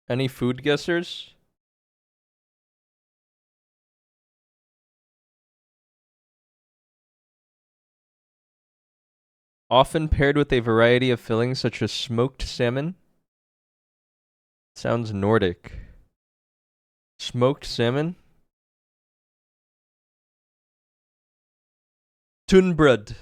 Any food guessers? Often paired with a variety of fillings such as smoked salmon. Sounds Nordic. Smoked salmon? Tunbrud.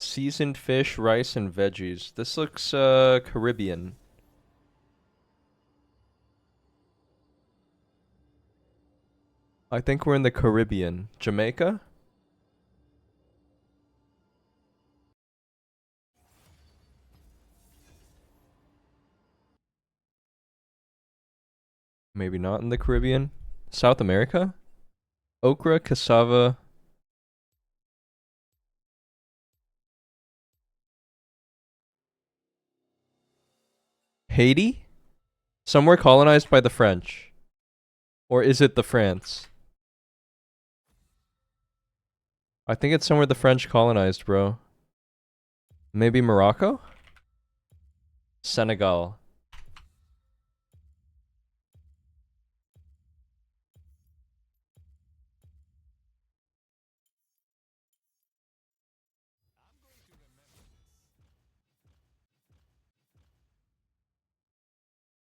Seasoned fish, rice, and veggies. This looks Caribbean. I think we're in the Caribbean. Jamaica? Maybe not in the Caribbean. South America? Okra, cassava. Haiti? Somewhere colonized by the French. Or is it the France? I think it's somewhere the French colonized, bro. Maybe Morocco? Senegal.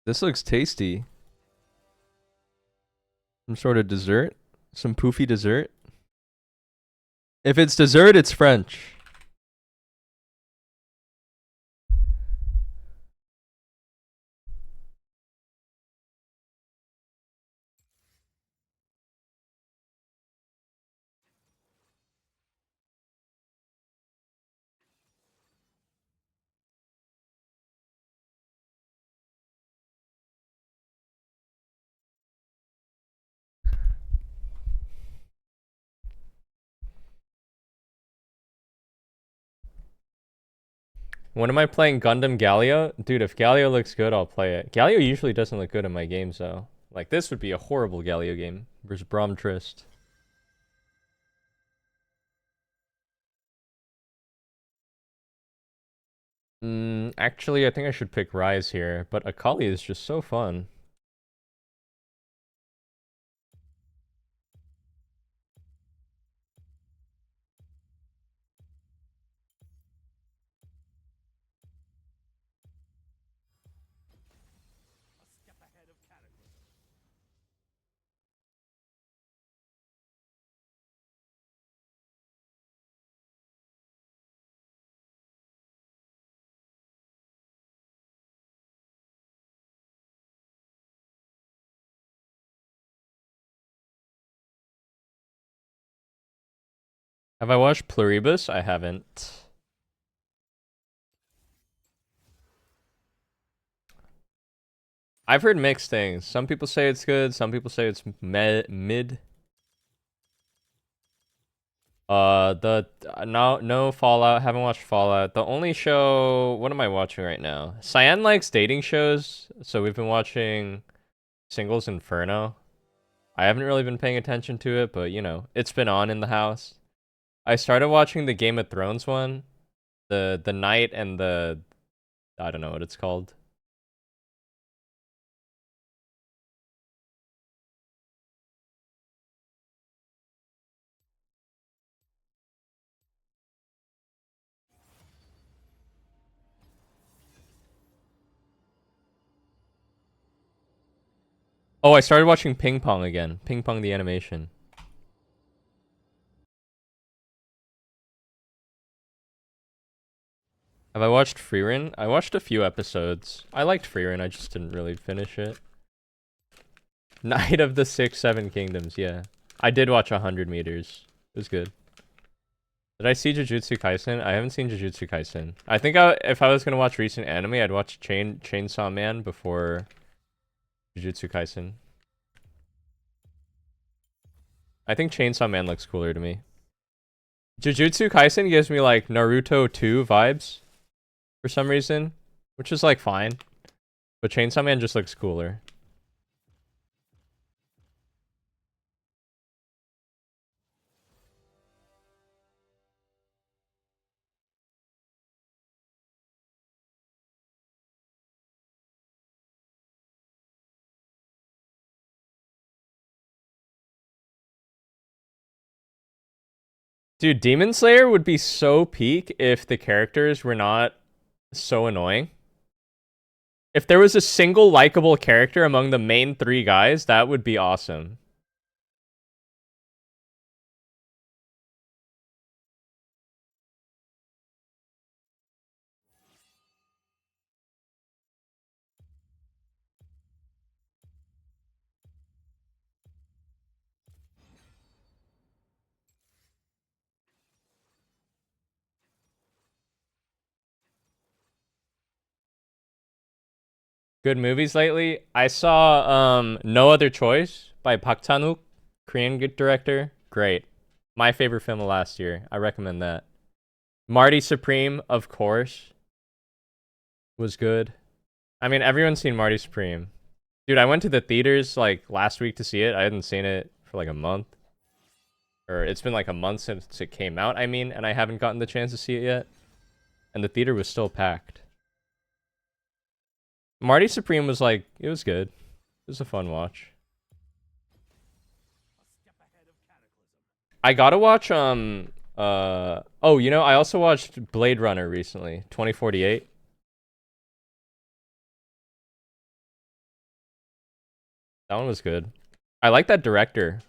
This looks tasty. Some sort of dessert? Some poofy dessert? If it's dessert, it's French. When am I playing Gundam Galio? Dude, if Galio looks good, I'll play it. Galio usually doesn't look good in my games, though. Like, this would be a horrible Galio game versus Braum Trist. Actually, I think I should pick Rise here, but Akali is just so fun. Have I watched Pluribus? I haven't. I've heard mixed things. Some people say it's good, some people say it's mid. No Fallout, haven't watched Fallout. The only show, what am I watching right now? Cyan likes dating shows, so we've been watching Singles Inferno. I haven't really been paying attention to it, but you know, it's been on in the house. I started watching the Game of Thrones one, the Knight and the, I don't know what it's called. Oh, I started watching Ping Pong again. Ping Pong the animation. Have I watched Freerun? I watched a few episodes. I liked Freerun, I just didn't really finish it. Knight of the 6-7 Kingdoms, yeah. I did watch 100 meters. It was good. Did I see Jujutsu Kaisen? I haven't seen Jujutsu Kaisen. I think if I was gonna watch recent anime, I'd watch Chainsaw Man before Jujutsu Kaisen. I think Chainsaw Man looks cooler to me. Jujutsu Kaisen gives me like Naruto 2 vibes for some reason, which is like fine. But Chainsaw Man just looks cooler. Dude, Demon Slayer would be so peak if the characters were not so annoying. If there was a single likable character among the main 3 guys, that would be awesome. Good movies lately? I saw No Other Choice by Park Chan-wook, Korean good director. Great. My favorite film of last year. I recommend that. Marty Supreme, of course, was good. I mean, everyone's seen Marty Supreme. Dude, I went to the theaters like last week to see it. I hadn't seen it for like a month. Or it's been like a month since it came out, I mean, and I haven't gotten the chance to see it yet. And the theater was still packed. Marty Supreme was like, it was good. It was a fun watch. I gotta watch, oh, you know, I also watched Blade Runner recently, 2048. That one was good. I like that director.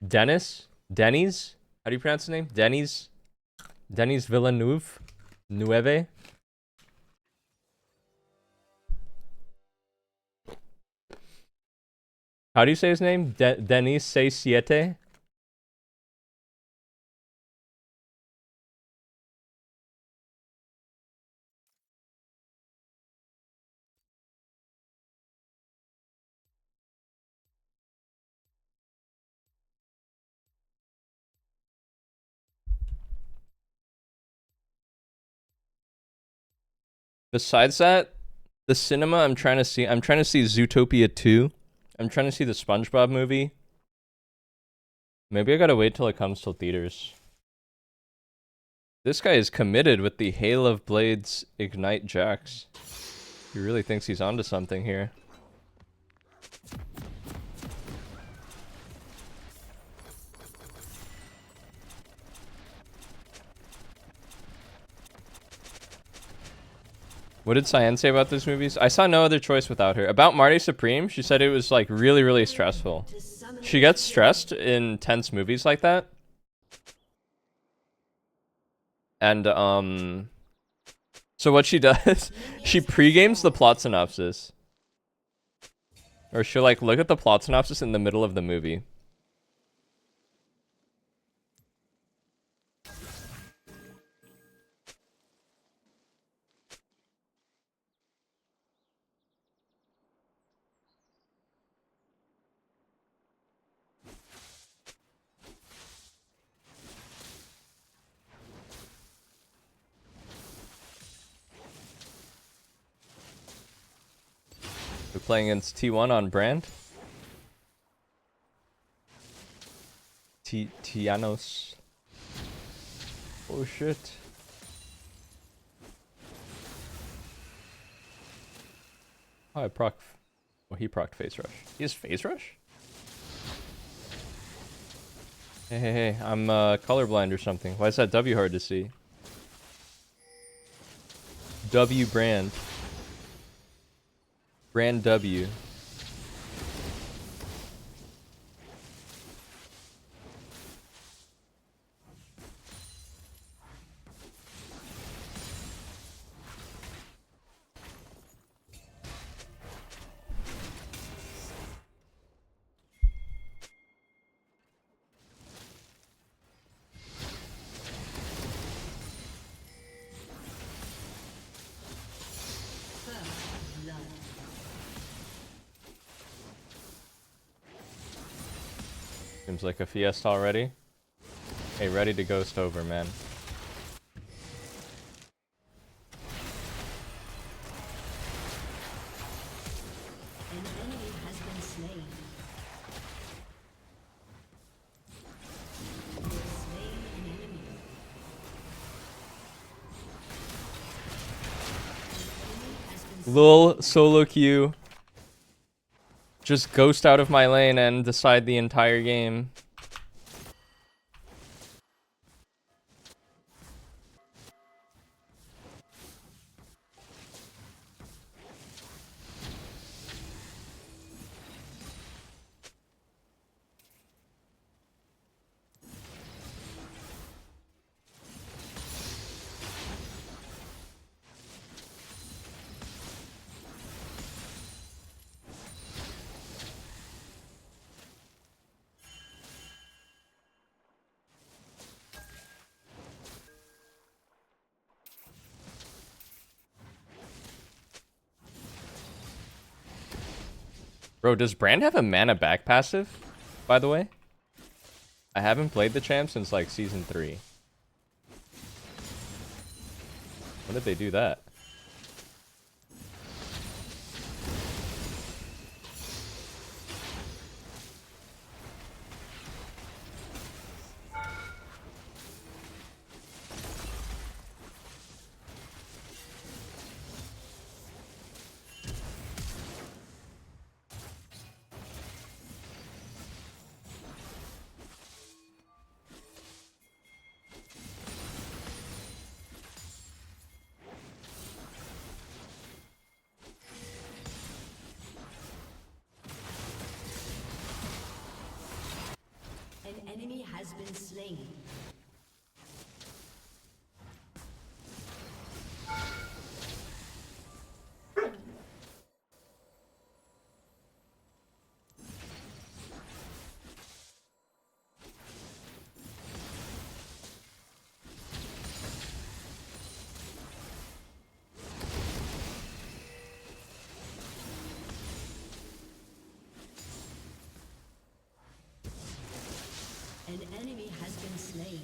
Denis? How do you pronounce his name? Denis Villeneuve? Nueve? How do you say his name? Denis C7? Besides that, the cinema I'm trying to see Zootopia 2. I'm trying to see the SpongeBob movie. Maybe I gotta wait till it comes to theaters. This guy is committed with the Hail of Blades Ignite Jax. He really thinks he's onto something here. What did Cyan say about those movies? I saw No Other Choice without her. About Marty Supreme, she said it was like really, really stressful. She gets stressed in tense movies like that. And so what she does, she pre-games the plot synopsis. Or she'll like look at the plot synopsis in the middle of the movie. We're playing against T1 on brand. Tianos. Oh shit. Oh, I proc. Oh, he procced Face Rush. He has Face Rush? Hey, I'm colorblind or something. Why is that W hard to see? W brand. Brand W. Seems like a fiesta already. Hey, ready to ghost over, man. Lil solo queue. Just ghost out of my lane and decide the entire game. Bro, does Brand have a mana back passive, by the way? I haven't played the champ since like season 3. When did they do that? An enemy has been slain. An enemy has been slain.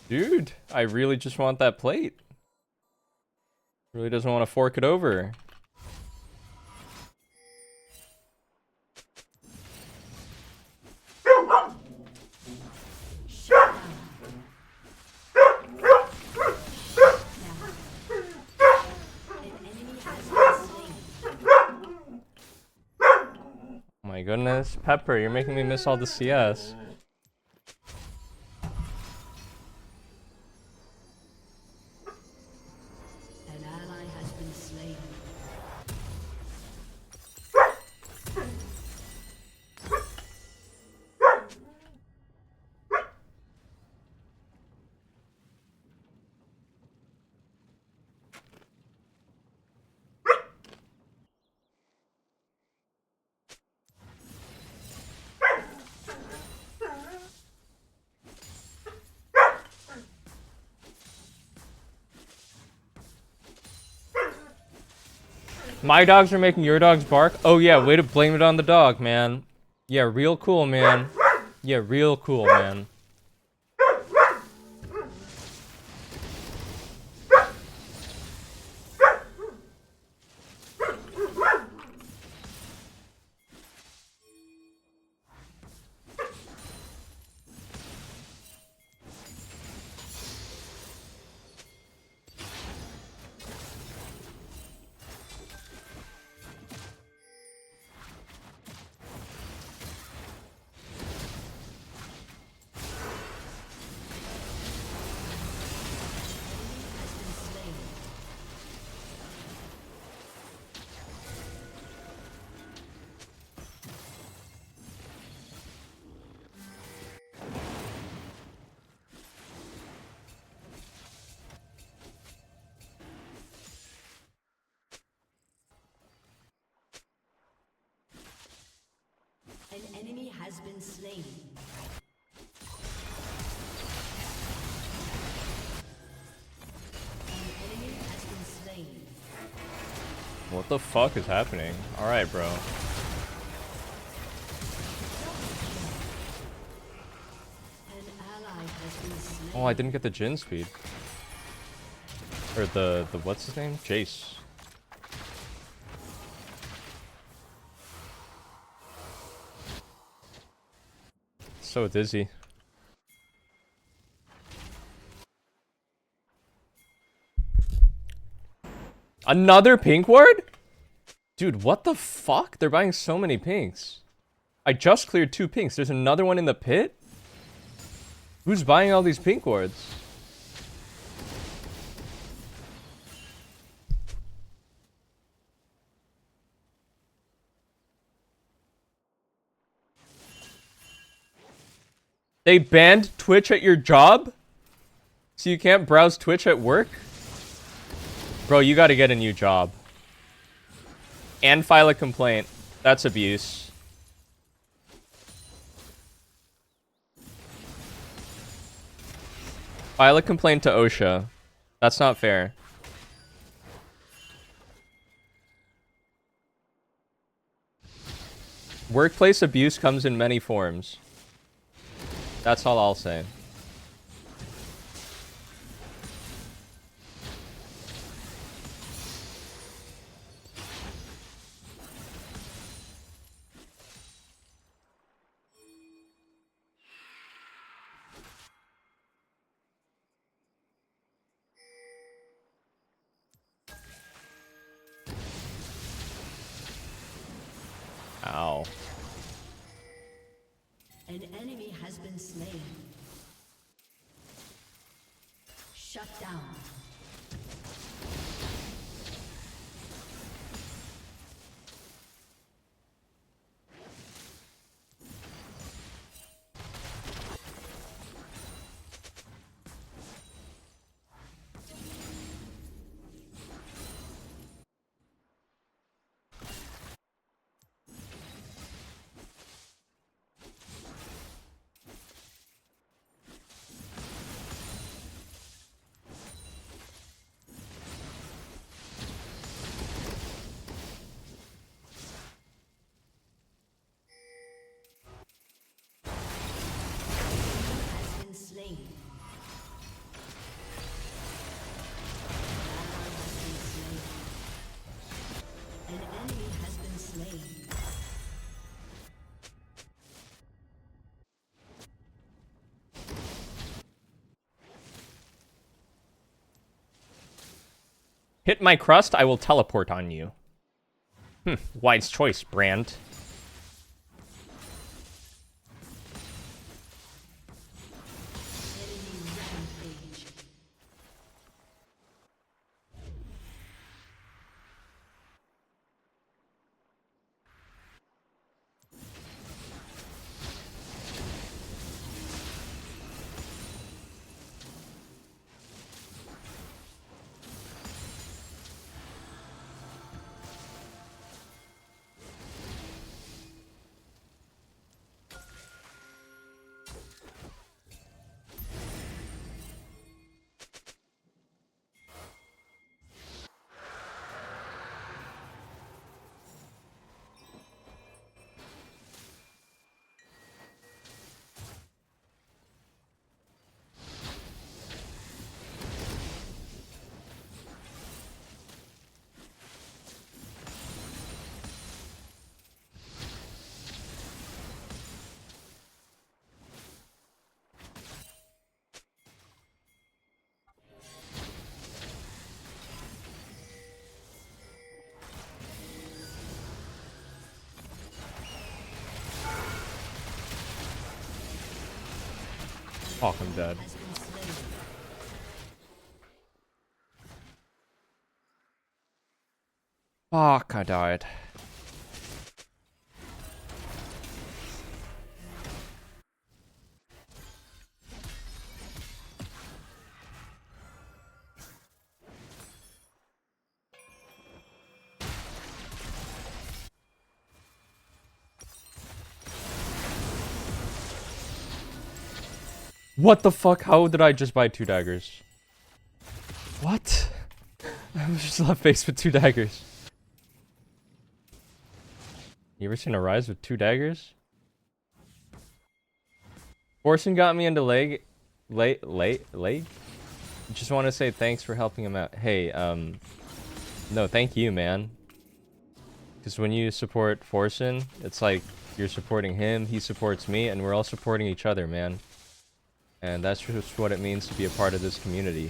Dude, I really just want that plate. Really doesn't want to fork it over. Oh my goodness, Pepper, you're making me miss all the CS. An ally has been slain. My dogs are making your dogs bark? Oh yeah, way to blame it on the dog, man. Yeah, real cool, man. Yeah, real cool, man. An enemy has been slain. An enemy has been slain. What the fuck is happening? Alright, bro. An ally has been slain. Oh, I didn't get the Jhin speed. Or the what's his name? Jace. So dizzy. Another pink ward? Dude, what the fuck? They're buying so many pinks. I just cleared 2 pinks. There's another one in the pit? Who's buying all these pink wards? They banned Twitch at your job? So you can't browse Twitch at work? Bro, you gotta get a new job. And file a complaint. That's abuse. File a complaint to OSHA. That's not fair. Workplace abuse comes in many forms. That's all I'll say. Ow. An enemy has been slain. Shut down. Slain. An enemy has been slain. Hit my crust, I will teleport on you. Wise choice, Brand. Fuck, I'm dead. Fuck, I died. What the fuck? How did I just buy 2 daggers? What? I was just left face with 2 daggers. You ever seen a Rise with 2 daggers? Forsen got me into leg. Just want to say thanks for helping him out. Hey, no, thank you, man. Because when you support Forsen, it's like you're supporting him, he supports me, and we're all supporting each other, man. And that's just what it means to be a part of this community.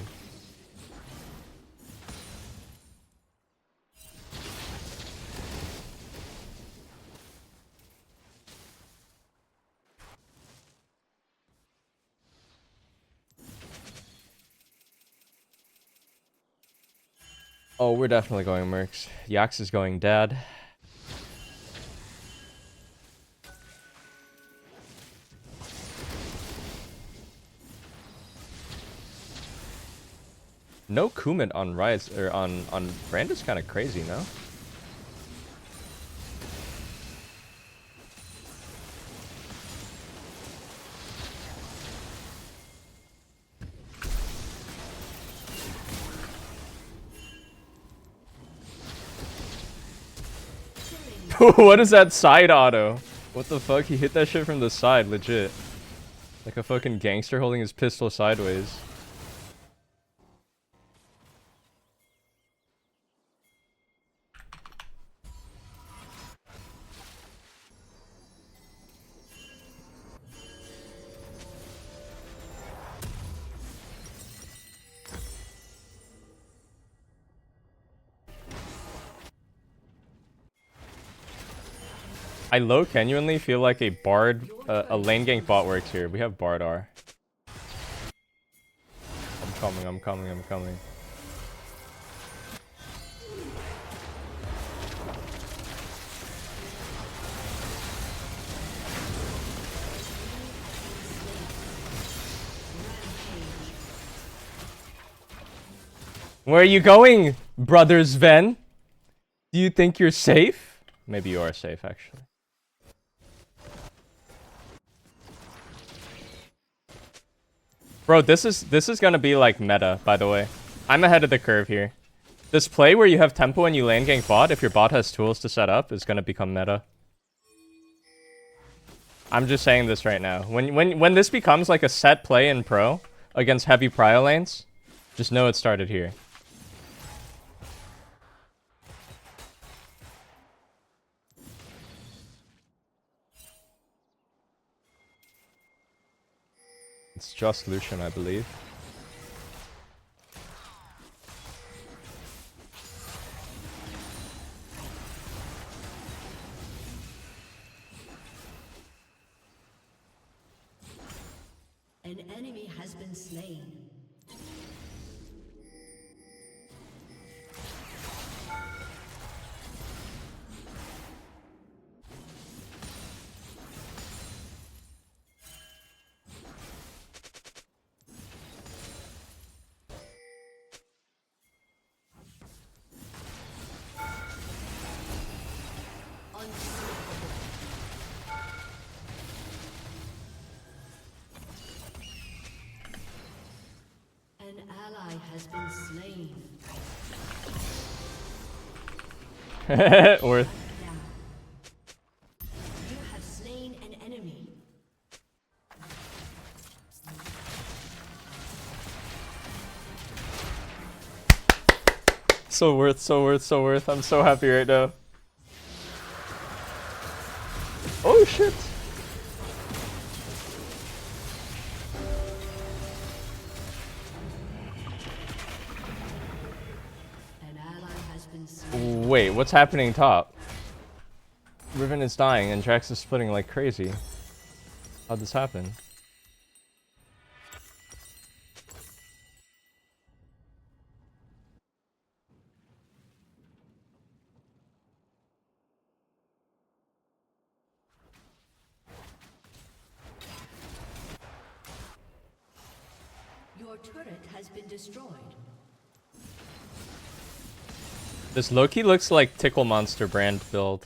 Oh, we're definitely going Mercs. Yax is going Dad. No Kumit on Rise or on Brand is kind of crazy, no? What is that side auto? What the fuck? He hit that shit from the side, legit. Like a fucking gangster holding his pistol sideways. I low genuinely feel like a Bard, a lane gank bot works here. We have Bard R. I'm coming, I'm coming, I'm coming. Where are you going, brother Sven? Do you think you're safe? Maybe you are safe, actually. Bro, this is gonna be like meta, by the way. I'm ahead of the curve here. This play where you have tempo and you lane gank bot, if your bot has tools to set up, is gonna become meta. I'm just saying this right now. When this becomes like a set play in pro against heavy prio lanes, just know it started here. It's just Lucian, I believe. An enemy has been slain. An ally has been slain. Worth. You have slain an enemy. So worth, so worth, so worth. I'm so happy right now. Oh shit. An ally has been slain. Wait, what's happening top? Riven is dying and Jax is splitting like crazy. How'd this happen? Your turret has been destroyed. This Loki looks like Tickle Monster brand build.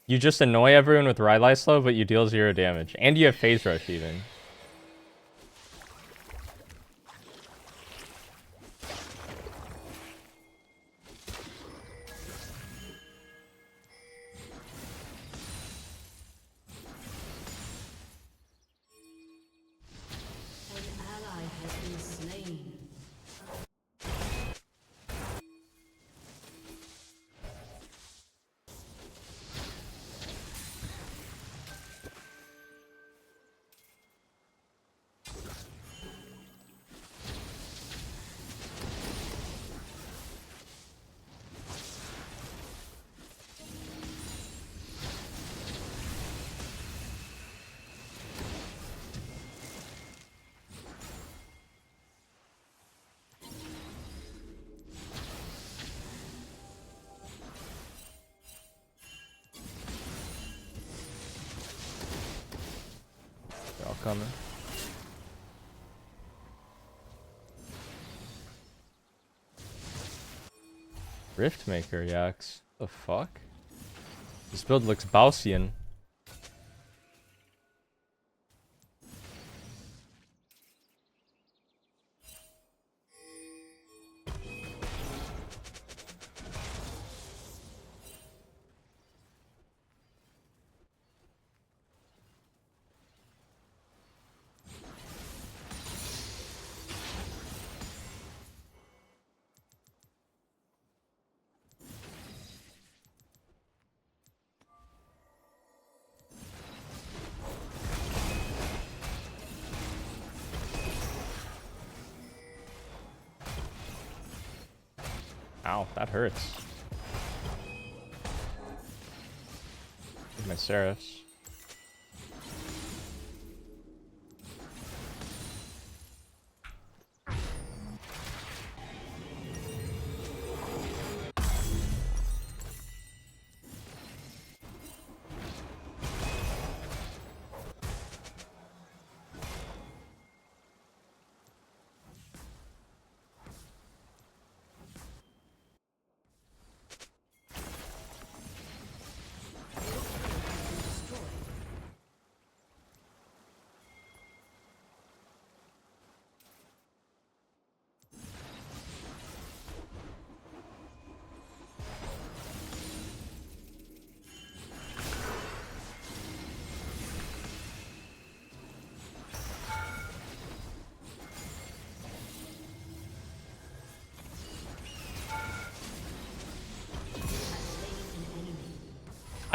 You just annoy everyone with Rylai slow, but you deal 0 damage. And you have phase rush even. An ally has been slain. coming. Riftmaker, Yax. The fuck? This build looks Bausian. Ow, that hurts. My Seraphs.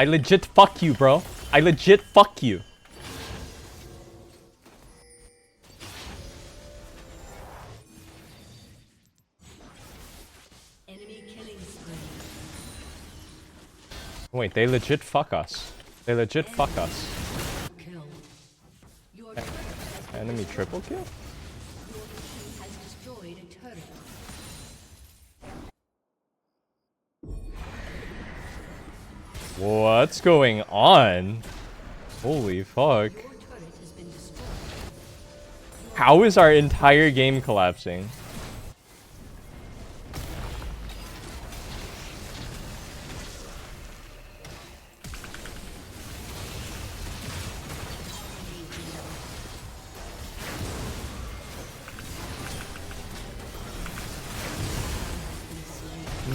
I legit fuck you, bro. I legit fuck you. Enemy killing spree. Wait, they legit fuck us. They legit fuck us. Kill. Your Enemy triple kill? team has destroyed a turret. What's going on? Holy fuck. How is our entire game collapsing?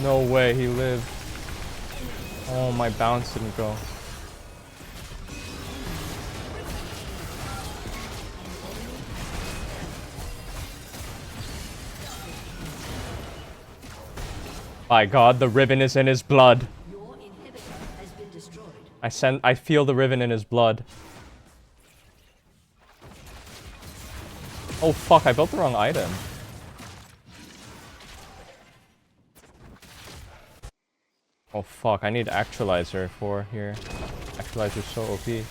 No way, he lived. Oh, my bounce didn't go. My god, the ribbon is in his blood. Your inhibitor has been destroyed. I feel the ribbon in his blood. Oh fuck, I built the wrong item. Oh fuck, I need Actualizer for here. Actualizer's so OP.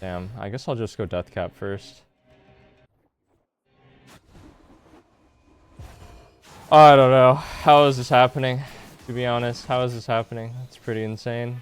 Damn, I guess I'll just go Deathcap first. I don't know. How is this happening? To be honest, how is this happening? It's pretty insane.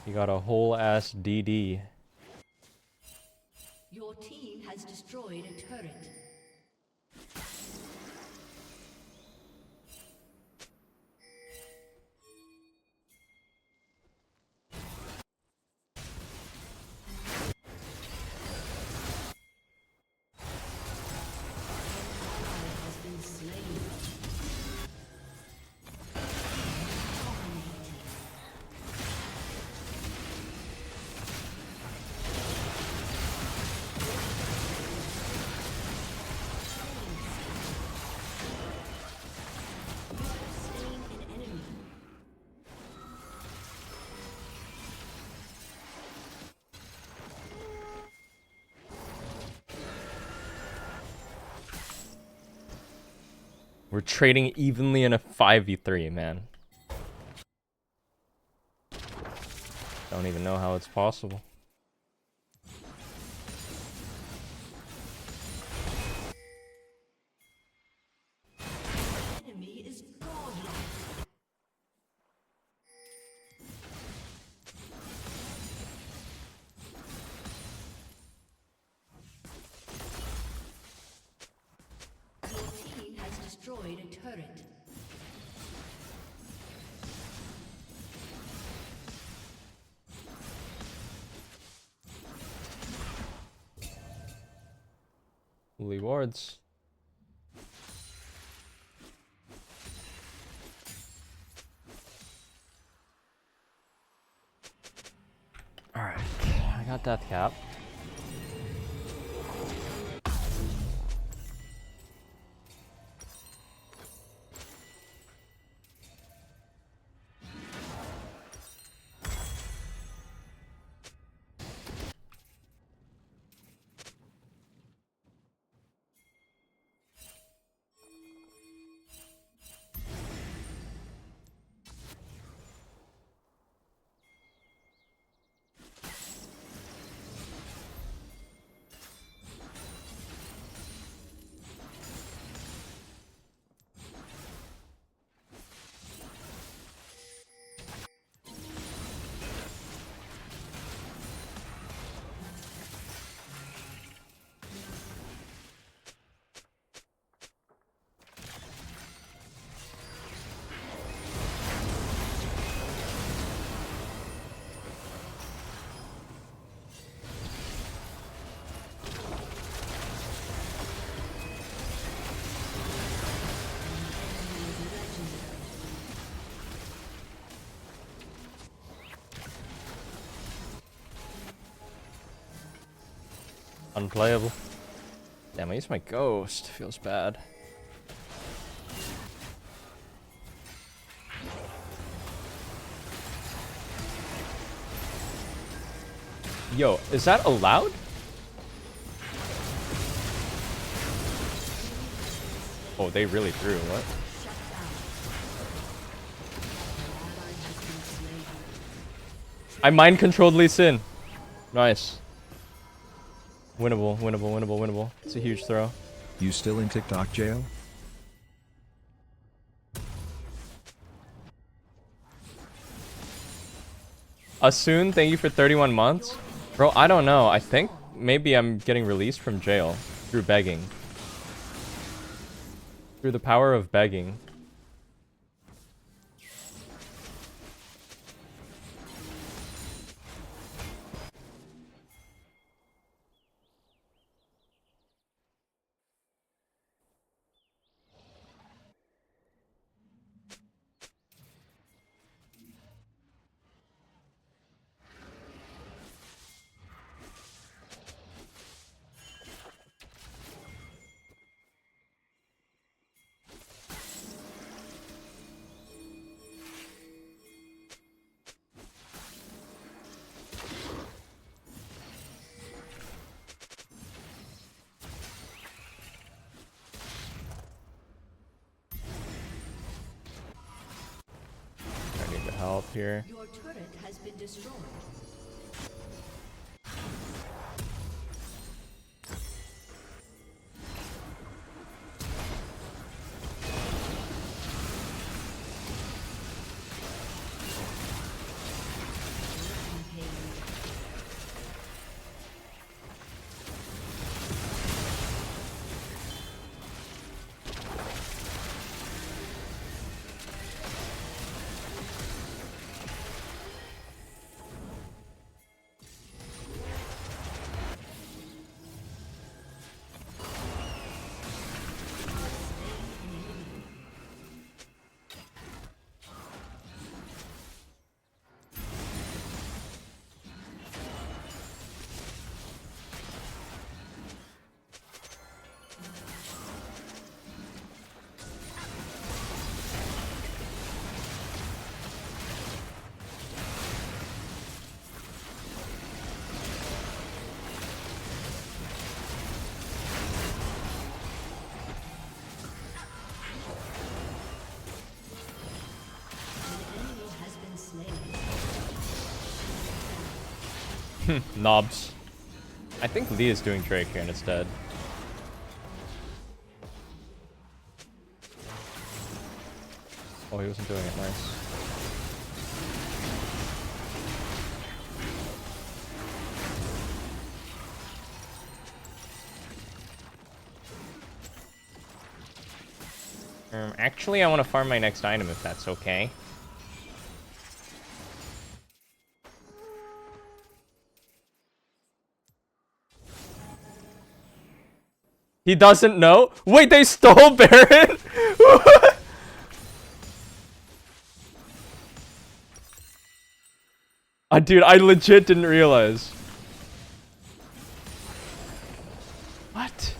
You got a whole ass DD. Your team has destroyed a turret. We're trading evenly in a 5v3, man. Don't even know how it's possible. Enemy is godlike. Your team has destroyed a turret. Holy wards. Alright, I got death cap. Unplayable. Damn, I used my ghost. Feels bad. Yo, is that allowed? Oh, they really threw. What? I mind controlled Lee Sin. Nice. Winnable, winnable, winnable, winnable. It's a huge throw. You still in TikTok jail? Asun, thank you for 31 months. Bro, I don't know. I think maybe I'm getting released from jail through begging. Through the power of begging. I need the help here. Your turret has been destroyed. Knobs. I think Lee is doing Drake here and it's dead. Oh, he wasn't doing it. Nice. Actually, I want to farm my next item if that's okay. He doesn't know? Wait, they stole Baron? Dude, I legit didn't realize. What?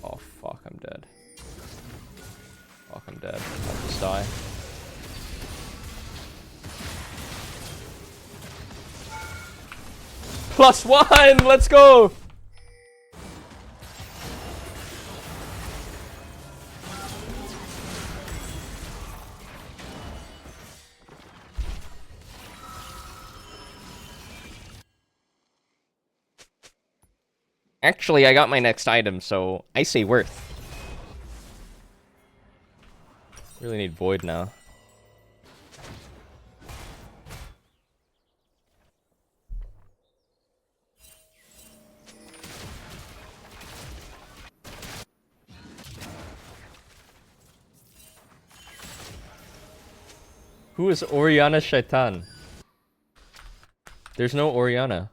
Oh, fuck, I'm dead. Fuck, I'm dead. I'll just die. +1! Let's go! Actually, I got my next item, so I say worth. Really need Void now. Who is Oriana Shaitan? There's no Oriana.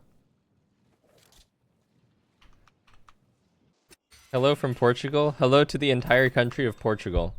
Hello from Portugal. Hello to the entire country of Portugal.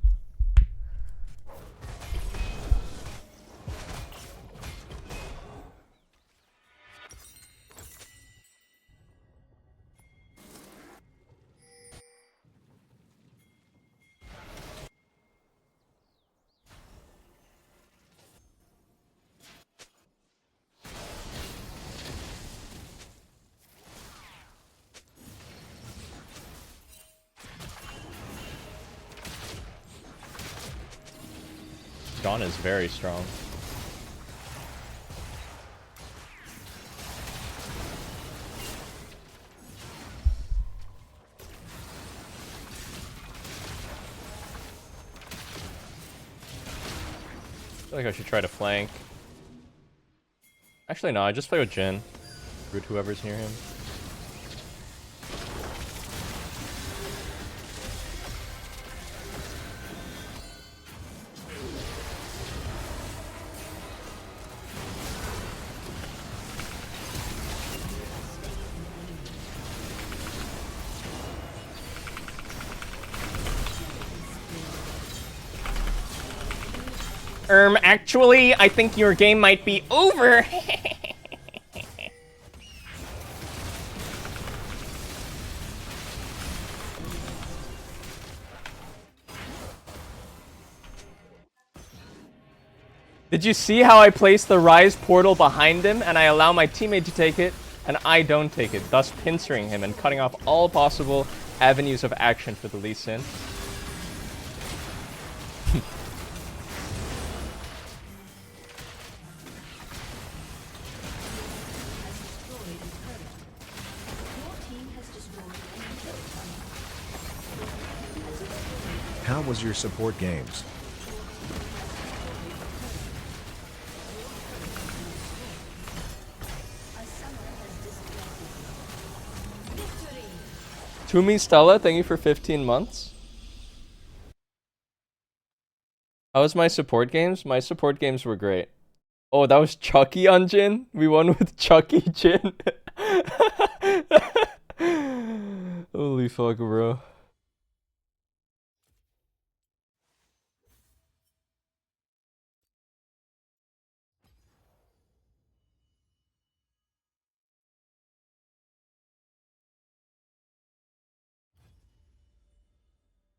Dawn is very strong. I feel like I should try to flank. Actually, no, I just play with Jhin. Root whoever's near him. Actually, I think your game might be over. Did you see how I place the Rise portal behind him and I allow my teammate to take it and I don't take it, thus pincering him and cutting off all possible avenues of action for the Lee Sin? How was your support games? To me, Stella, thank you for 15 months. How was my support games? My support games were great. Oh, that was Chucky on Jhin? We won with Chucky Jhin. Holy fuck, bro.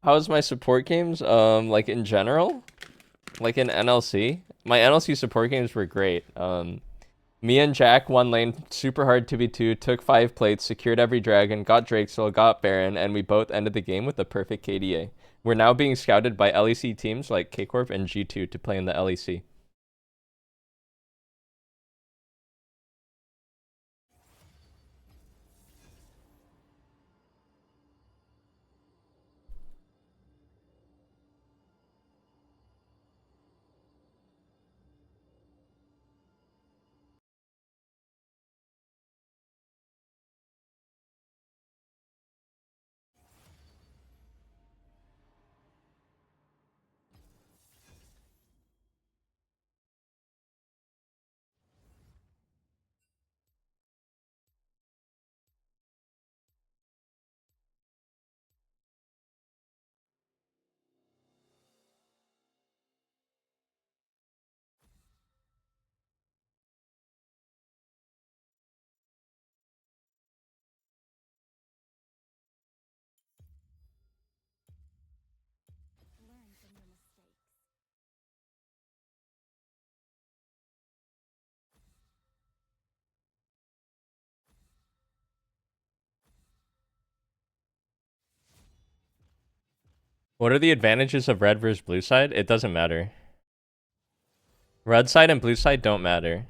How's my support games? Like in general? Like in NLC? My NLC support games were great. Me and Jack won lane super hard 2v2, took 5 plates, secured every dragon, got Drakesol, got Baron, and we both ended the game with a perfect KDA. We're now being scouted by LEC teams like K-Corp and G2 to play in the LEC. What are the advantages of red versus blue side? It doesn't matter. Red side and blue side don't matter.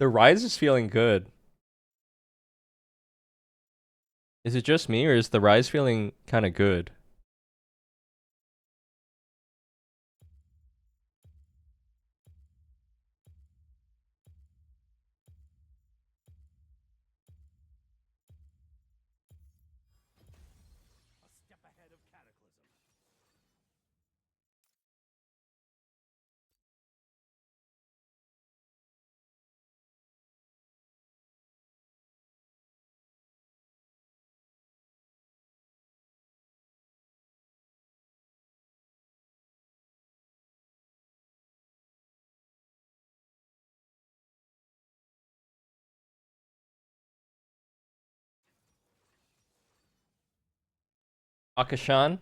The Rise is feeling good. Is it just me, or is the Rise feeling kind of good? Akashan?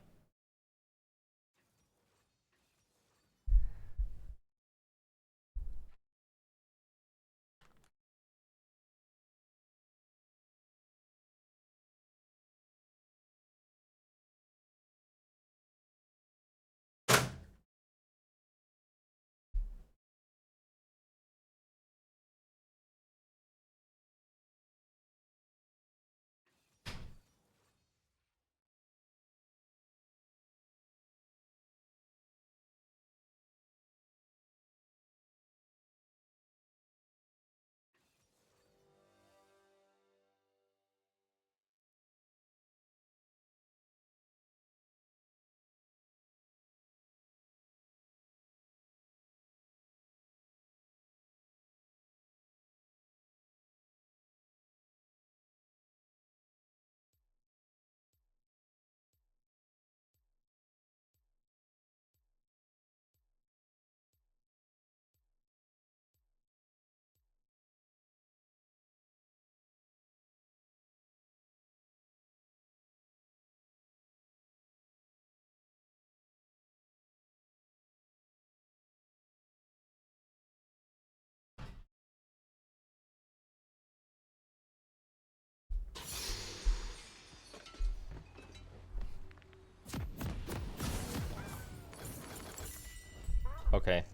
Okay.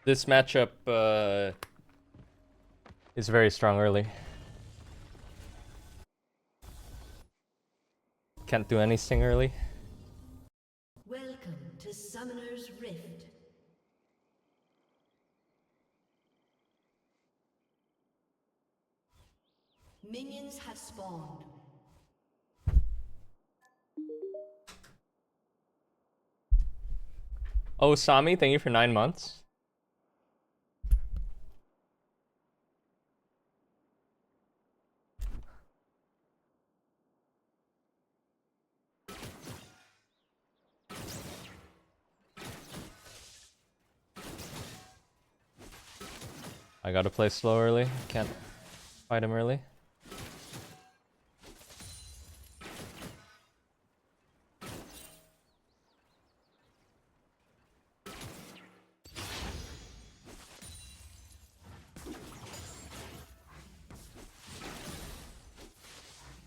This matchup is very strong early. Can't do anything early. Welcome to Summoner's Rift. Minions have spawned. Oh, Sami, thank you for 9 months. I gotta play slow early. Can't fight him early.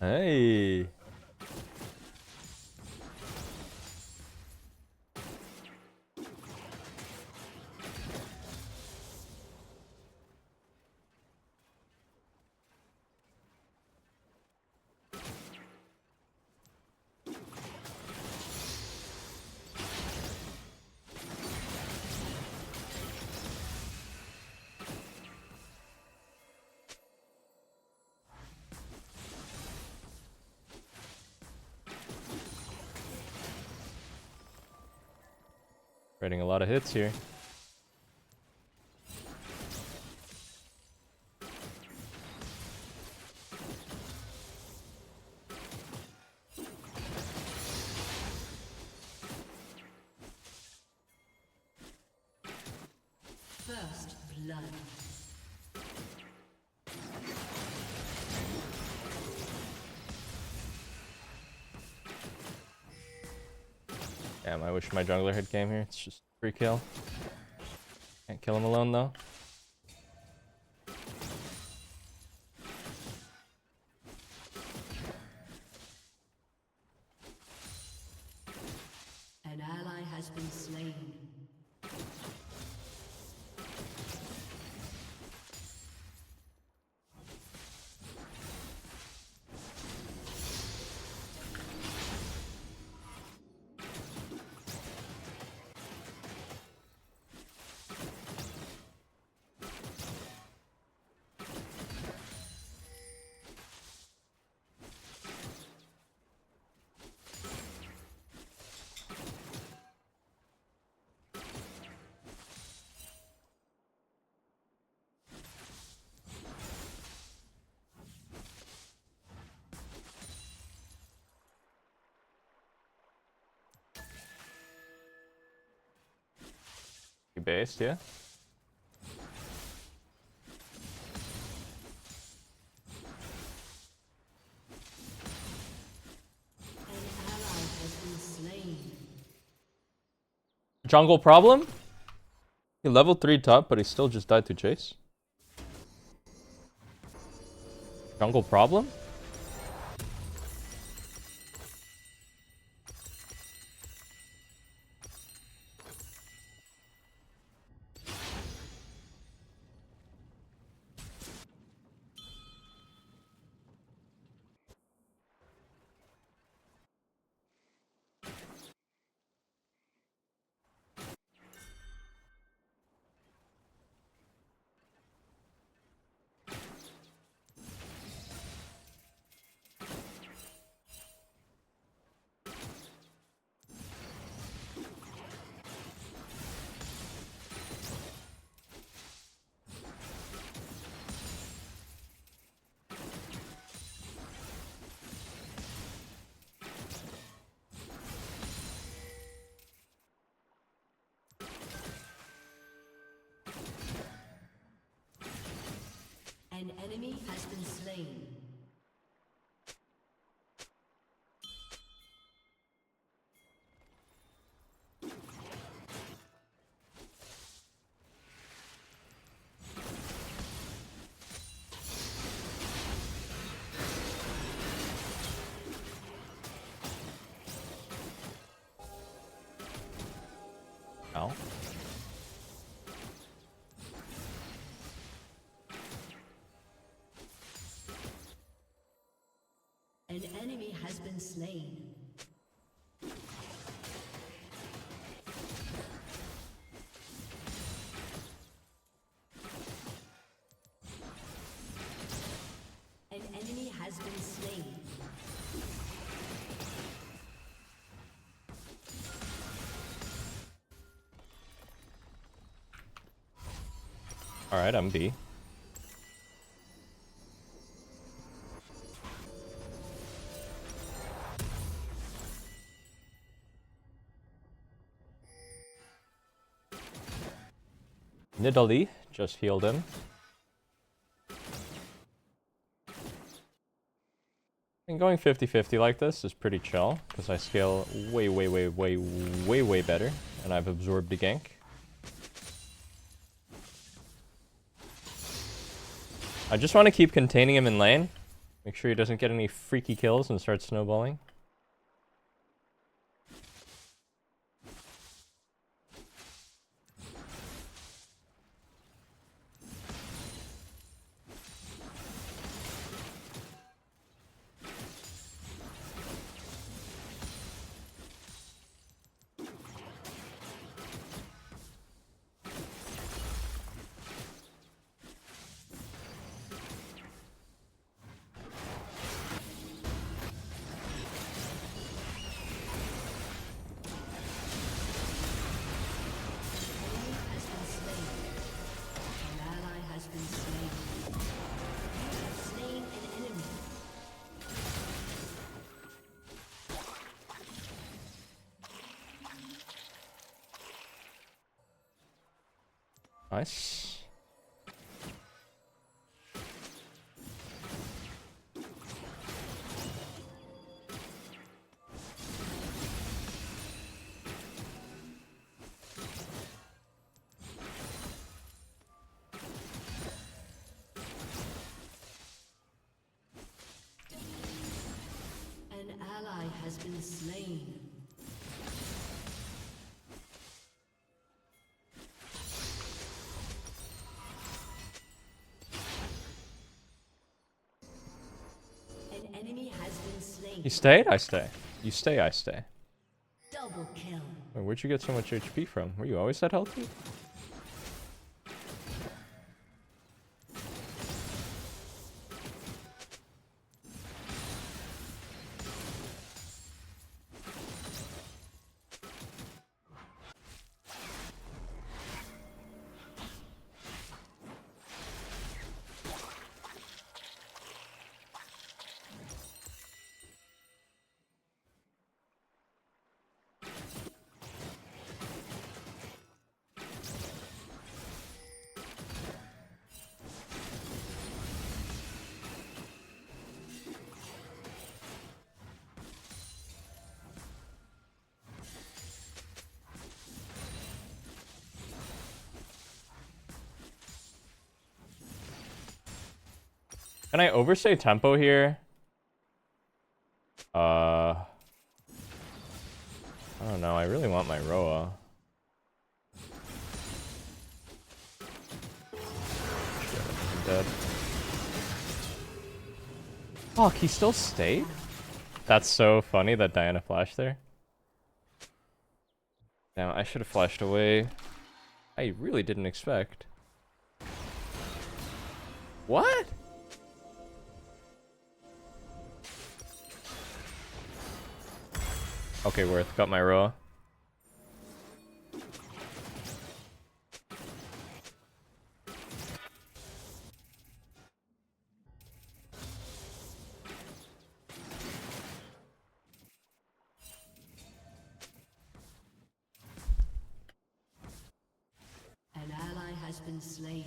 Hey. Getting a lot of hits here. First blood. Damn, I wish my jungler had came here. It's just free kill. Can't kill him alone though. An ally has been slain. You based, yeah? Jungle problem? He leveled 3 top, but he still just died to Chase. Jungle problem? An enemy has been slain. Ow. An enemy has been slain. An enemy has been slain. Alright, I'm B. Nidalee just healed him. And going 50-50 like this is pretty chill, because I scale way better, and I've absorbed the gank. I just want to keep containing him in lane. Make sure he doesn't get any freaky kills and start snowballing. Nice. An ally has been slain. An enemy has been slain. You stayed? I stay. You stay, I stay. Double kill. Wait, where'd you get so much HP from? Were you always that healthy? Can I overstay tempo here? I don't know. I really want my Roa. Shit, I'm dead. Fuck, he still stayed? That's so funny that Diana flashed there. Damn, I should have flashed away. I really didn't expect. What? Okay, Worth, got my Roa. An ally has been slain.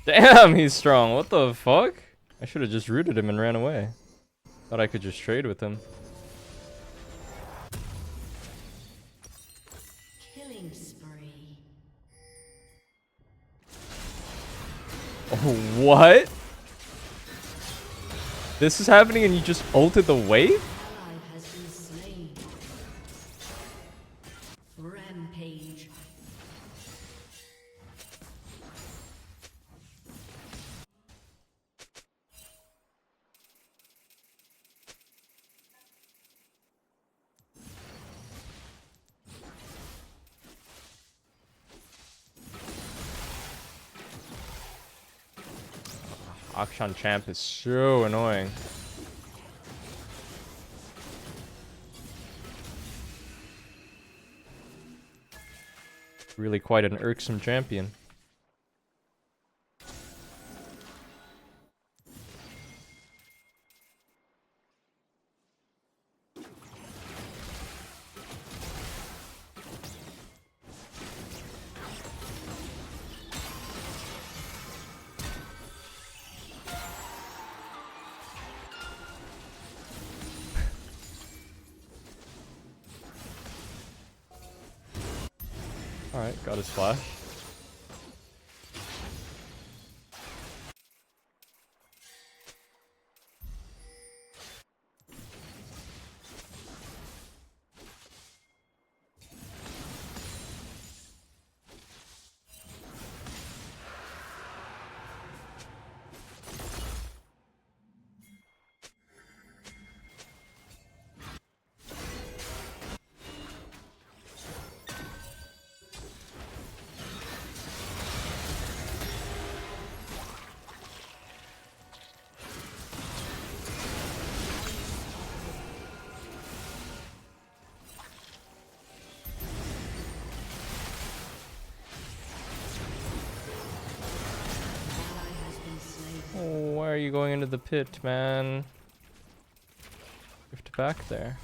Damn, he's strong. What the fuck? I should have just rooted him and ran away. Thought I could just trade with him. Killing spree. Oh, what? This is happening and you just ulted the wave? Ally has been slain. Rampage. Akshan Champ is so annoying. Really quite an irksome champion. Alright, got his flash. you going into the pit, man? You have to back there.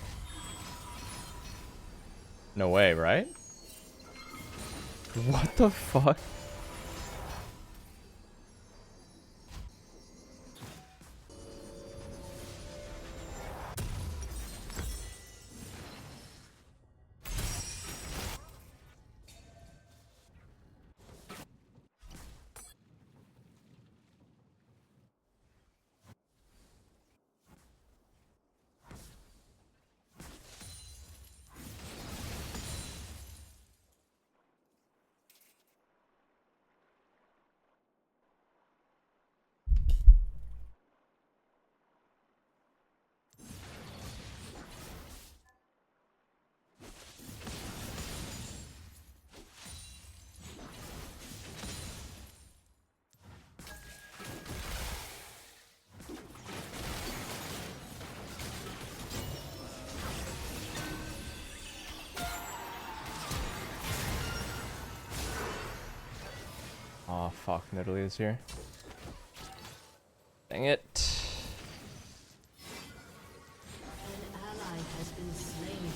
No way, right? What the fuck? Oh fuck, Nidalee is here. Dang it. An ally has been slain.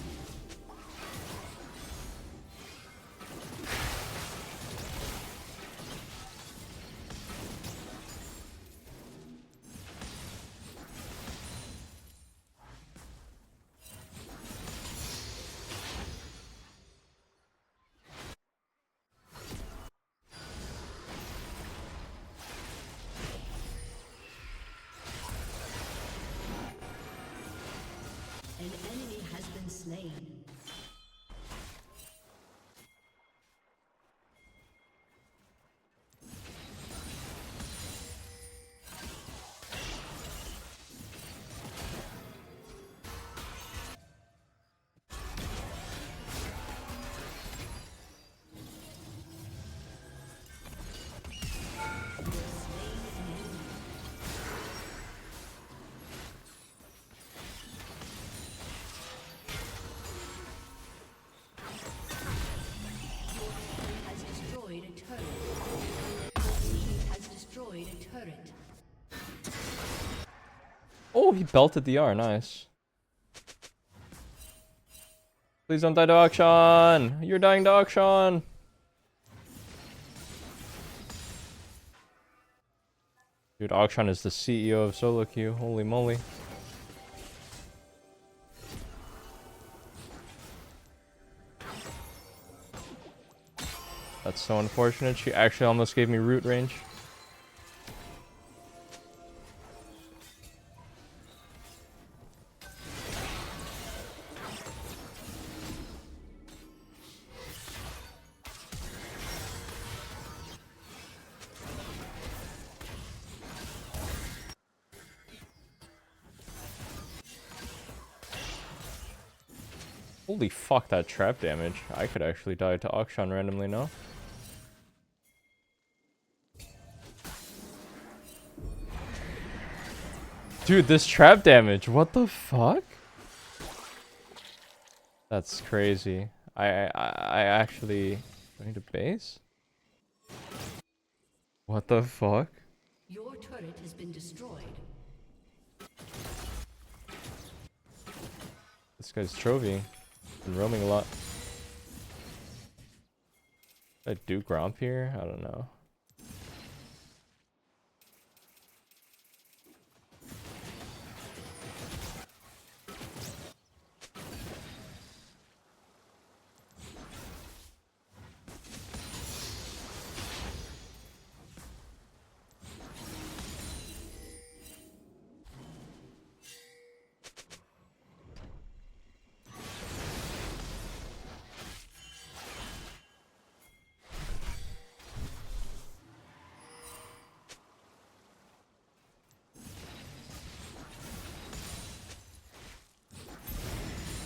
An enemy has been slain. Oh, he belted the R. Nice. Please don't die to Akshan. You're dying to Akshan. Dude, Akshan is the CEO of solo queue. Holy moly. That's so unfortunate. She actually almost gave me root range. Holy fuck, that trap damage. I could actually die to Akshan randomly now. Dude, this trap damage, what the fuck? That's crazy. I actually... Do I need a base? What the fuck? Your turret has been destroyed. This guy's trophy. Been roaming a lot. Did I do Gromp here? I don't know.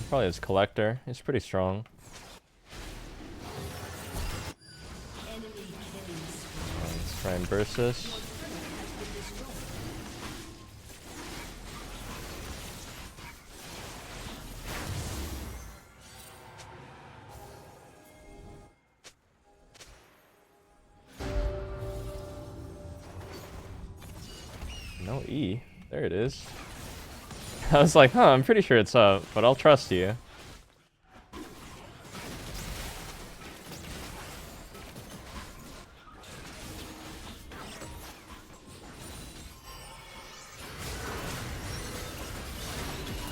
Probably his collector. He's pretty strong. Let's try and burst this. No E. There it is. I was like, huh, I'm pretty sure it's up, but I'll trust you.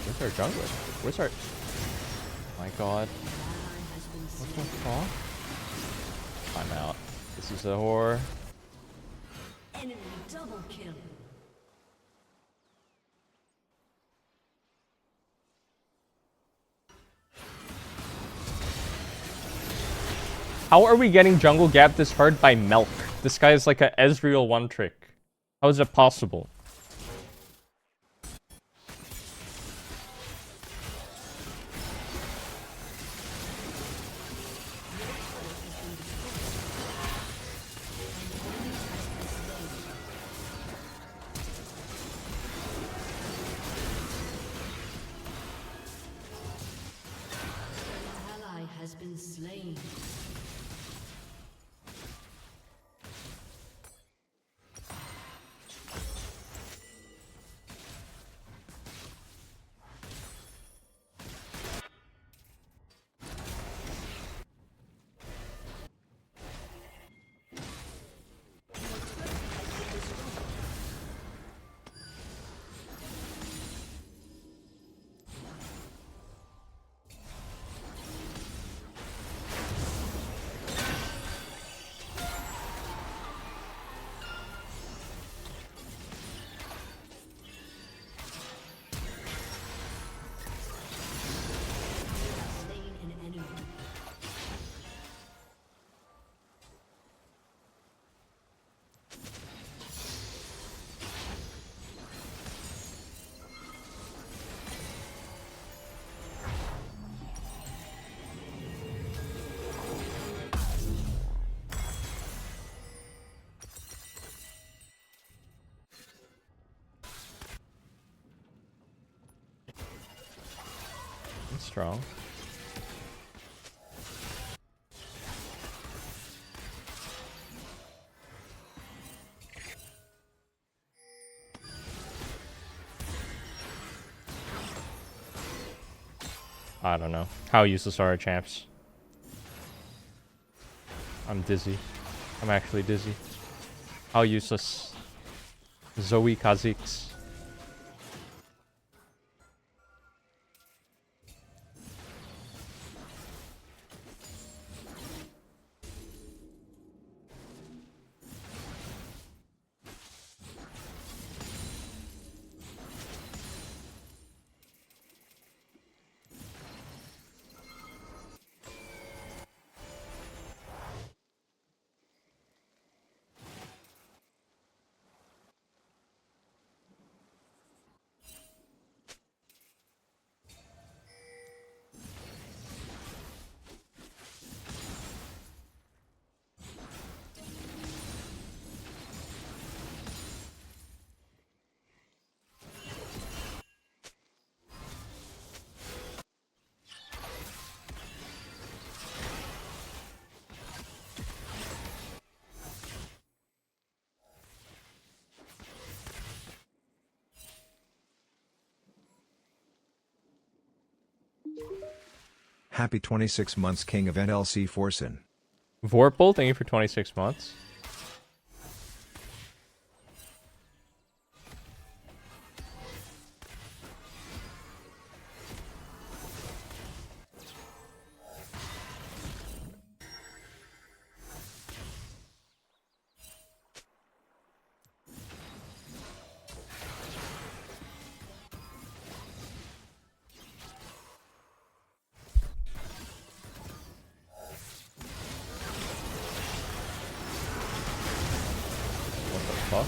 Where's our jungler? Where's our... Oh my god. What the fuck? I'm out. This is a horror. Enemy double kill. How are we getting jungle gap this hard by Milk? This guy is like a Ezreal one trick. How is it possible? Ally has been slain. Slain an enemy. It's strong. I don't know. How useless are our champs? I'm dizzy. I'm actually dizzy. How useless. Zoe Kha'Zix. Happy 26 months King of NLC Forsen. Vorpal, thank you for 26 months. Fuck.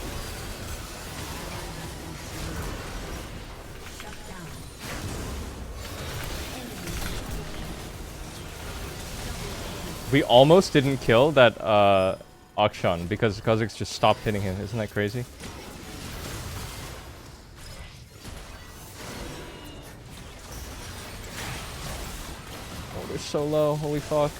We almost didn't kill that Akshan because Kha'Zix just stopped hitting him. Isn't that crazy? Oh, they're so low. Holy fuck.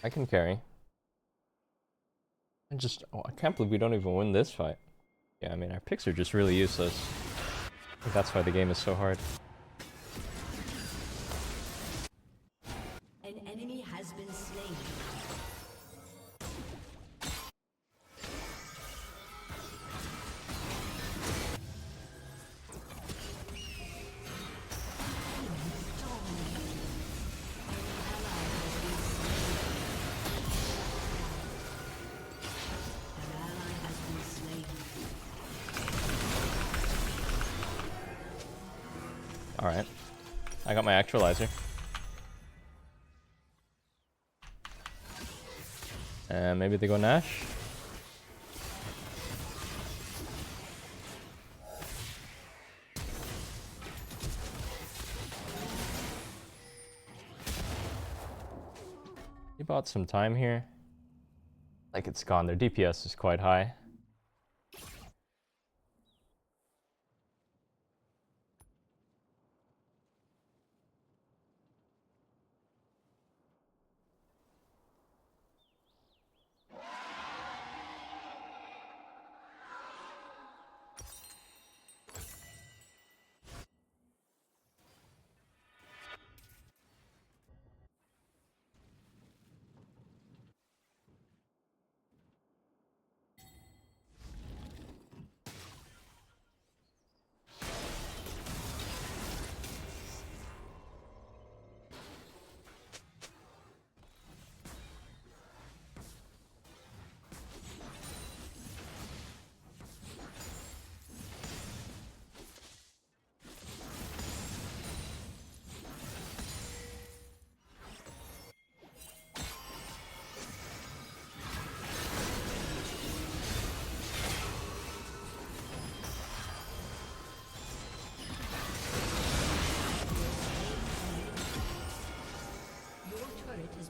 I can carry. I can't believe we don't even win this fight. Yeah, I mean, our picks are just really useless. I think that's why the game is so hard. An enemy has been slain. Alright. I got my actualizer. And maybe they go Nash? He bought some time here. Like it's gone. Their DPS is quite high.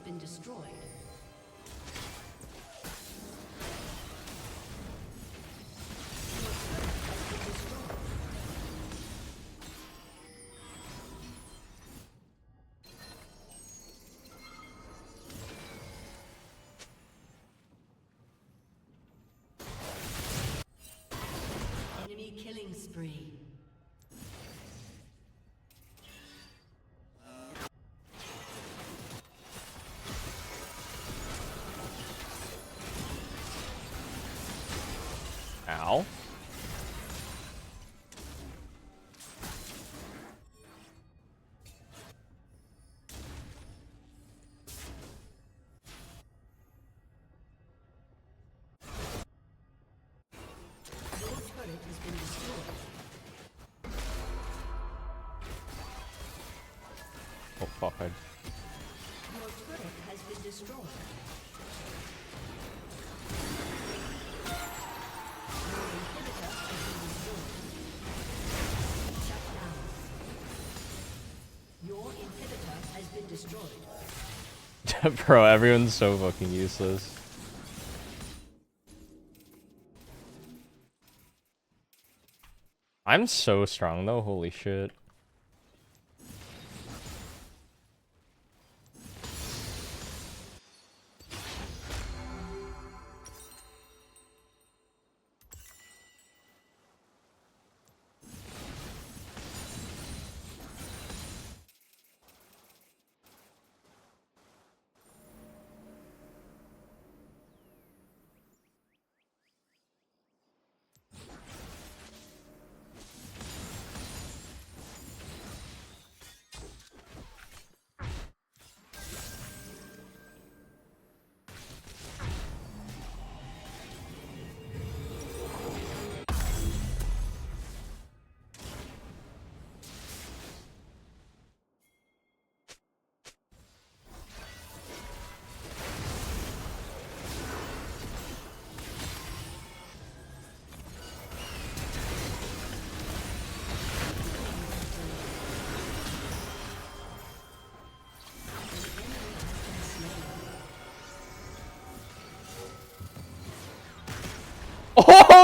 Been destroyed. Enemy killing spree. Ow. Your turret has been destroyed. Oh fuck, Your turret has been destroyed. Destroyed. Bro, everyone's so fucking useless. I'm so strong though, holy shit.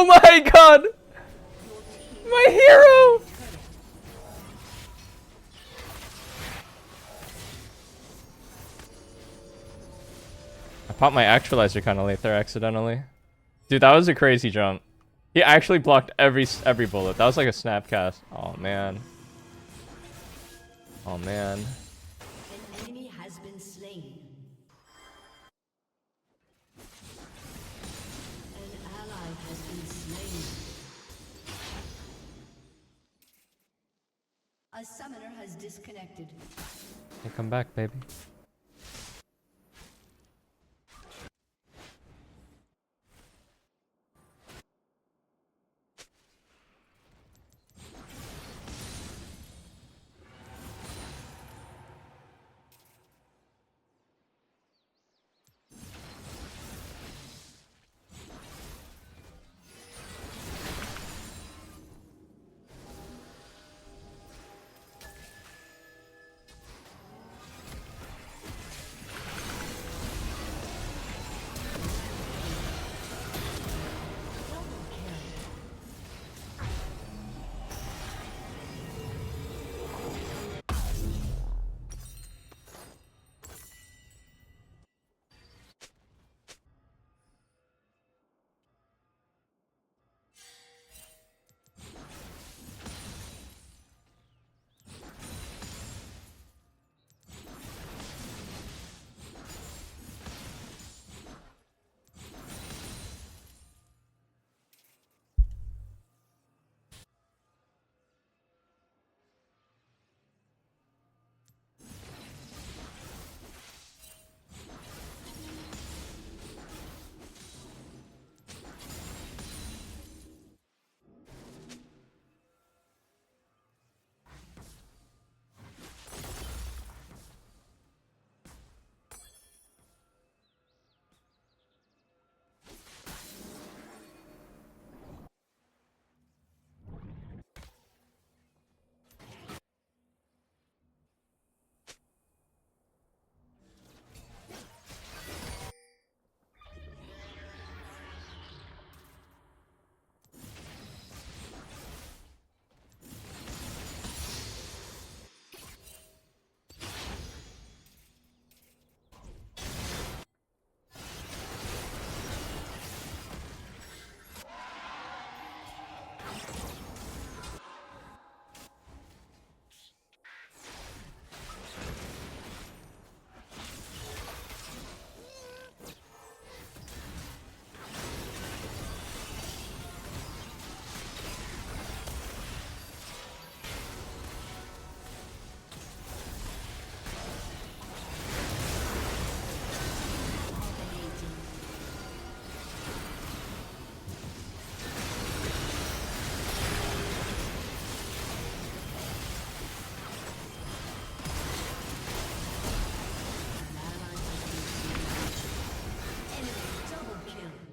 Oh my god! My hero! I popped my actualizer kind of late there accidentally. Dude, that was a crazy jump. He actually blocked every bullet. That was like a snapcast. Oh man. Oh man. An enemy has been slain. An ally has been slain. A summoner has disconnected. Hey, come back, baby.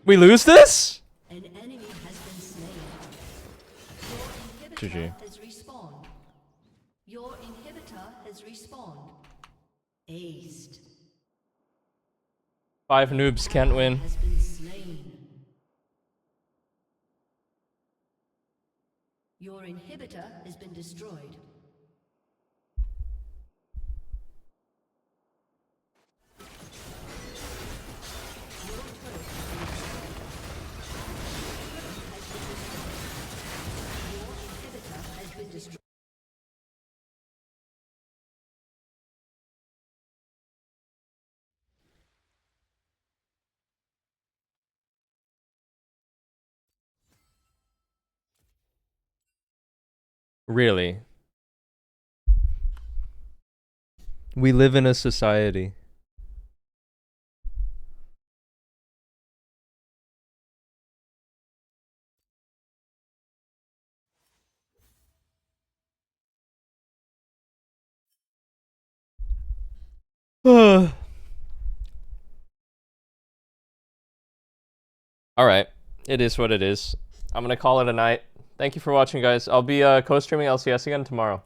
We lose this? An enemy has been slain. Your GG. inhibitor has respawned. Your inhibitor has respawned. Aced. 5 noobs can't win. Has been slain. Your inhibitor has been destroyed. Really? We live in a society. Alright, it is what it is. I'm gonna call it a night. Thank you for watching, guys. I'll be co-streaming LCS again tomorrow.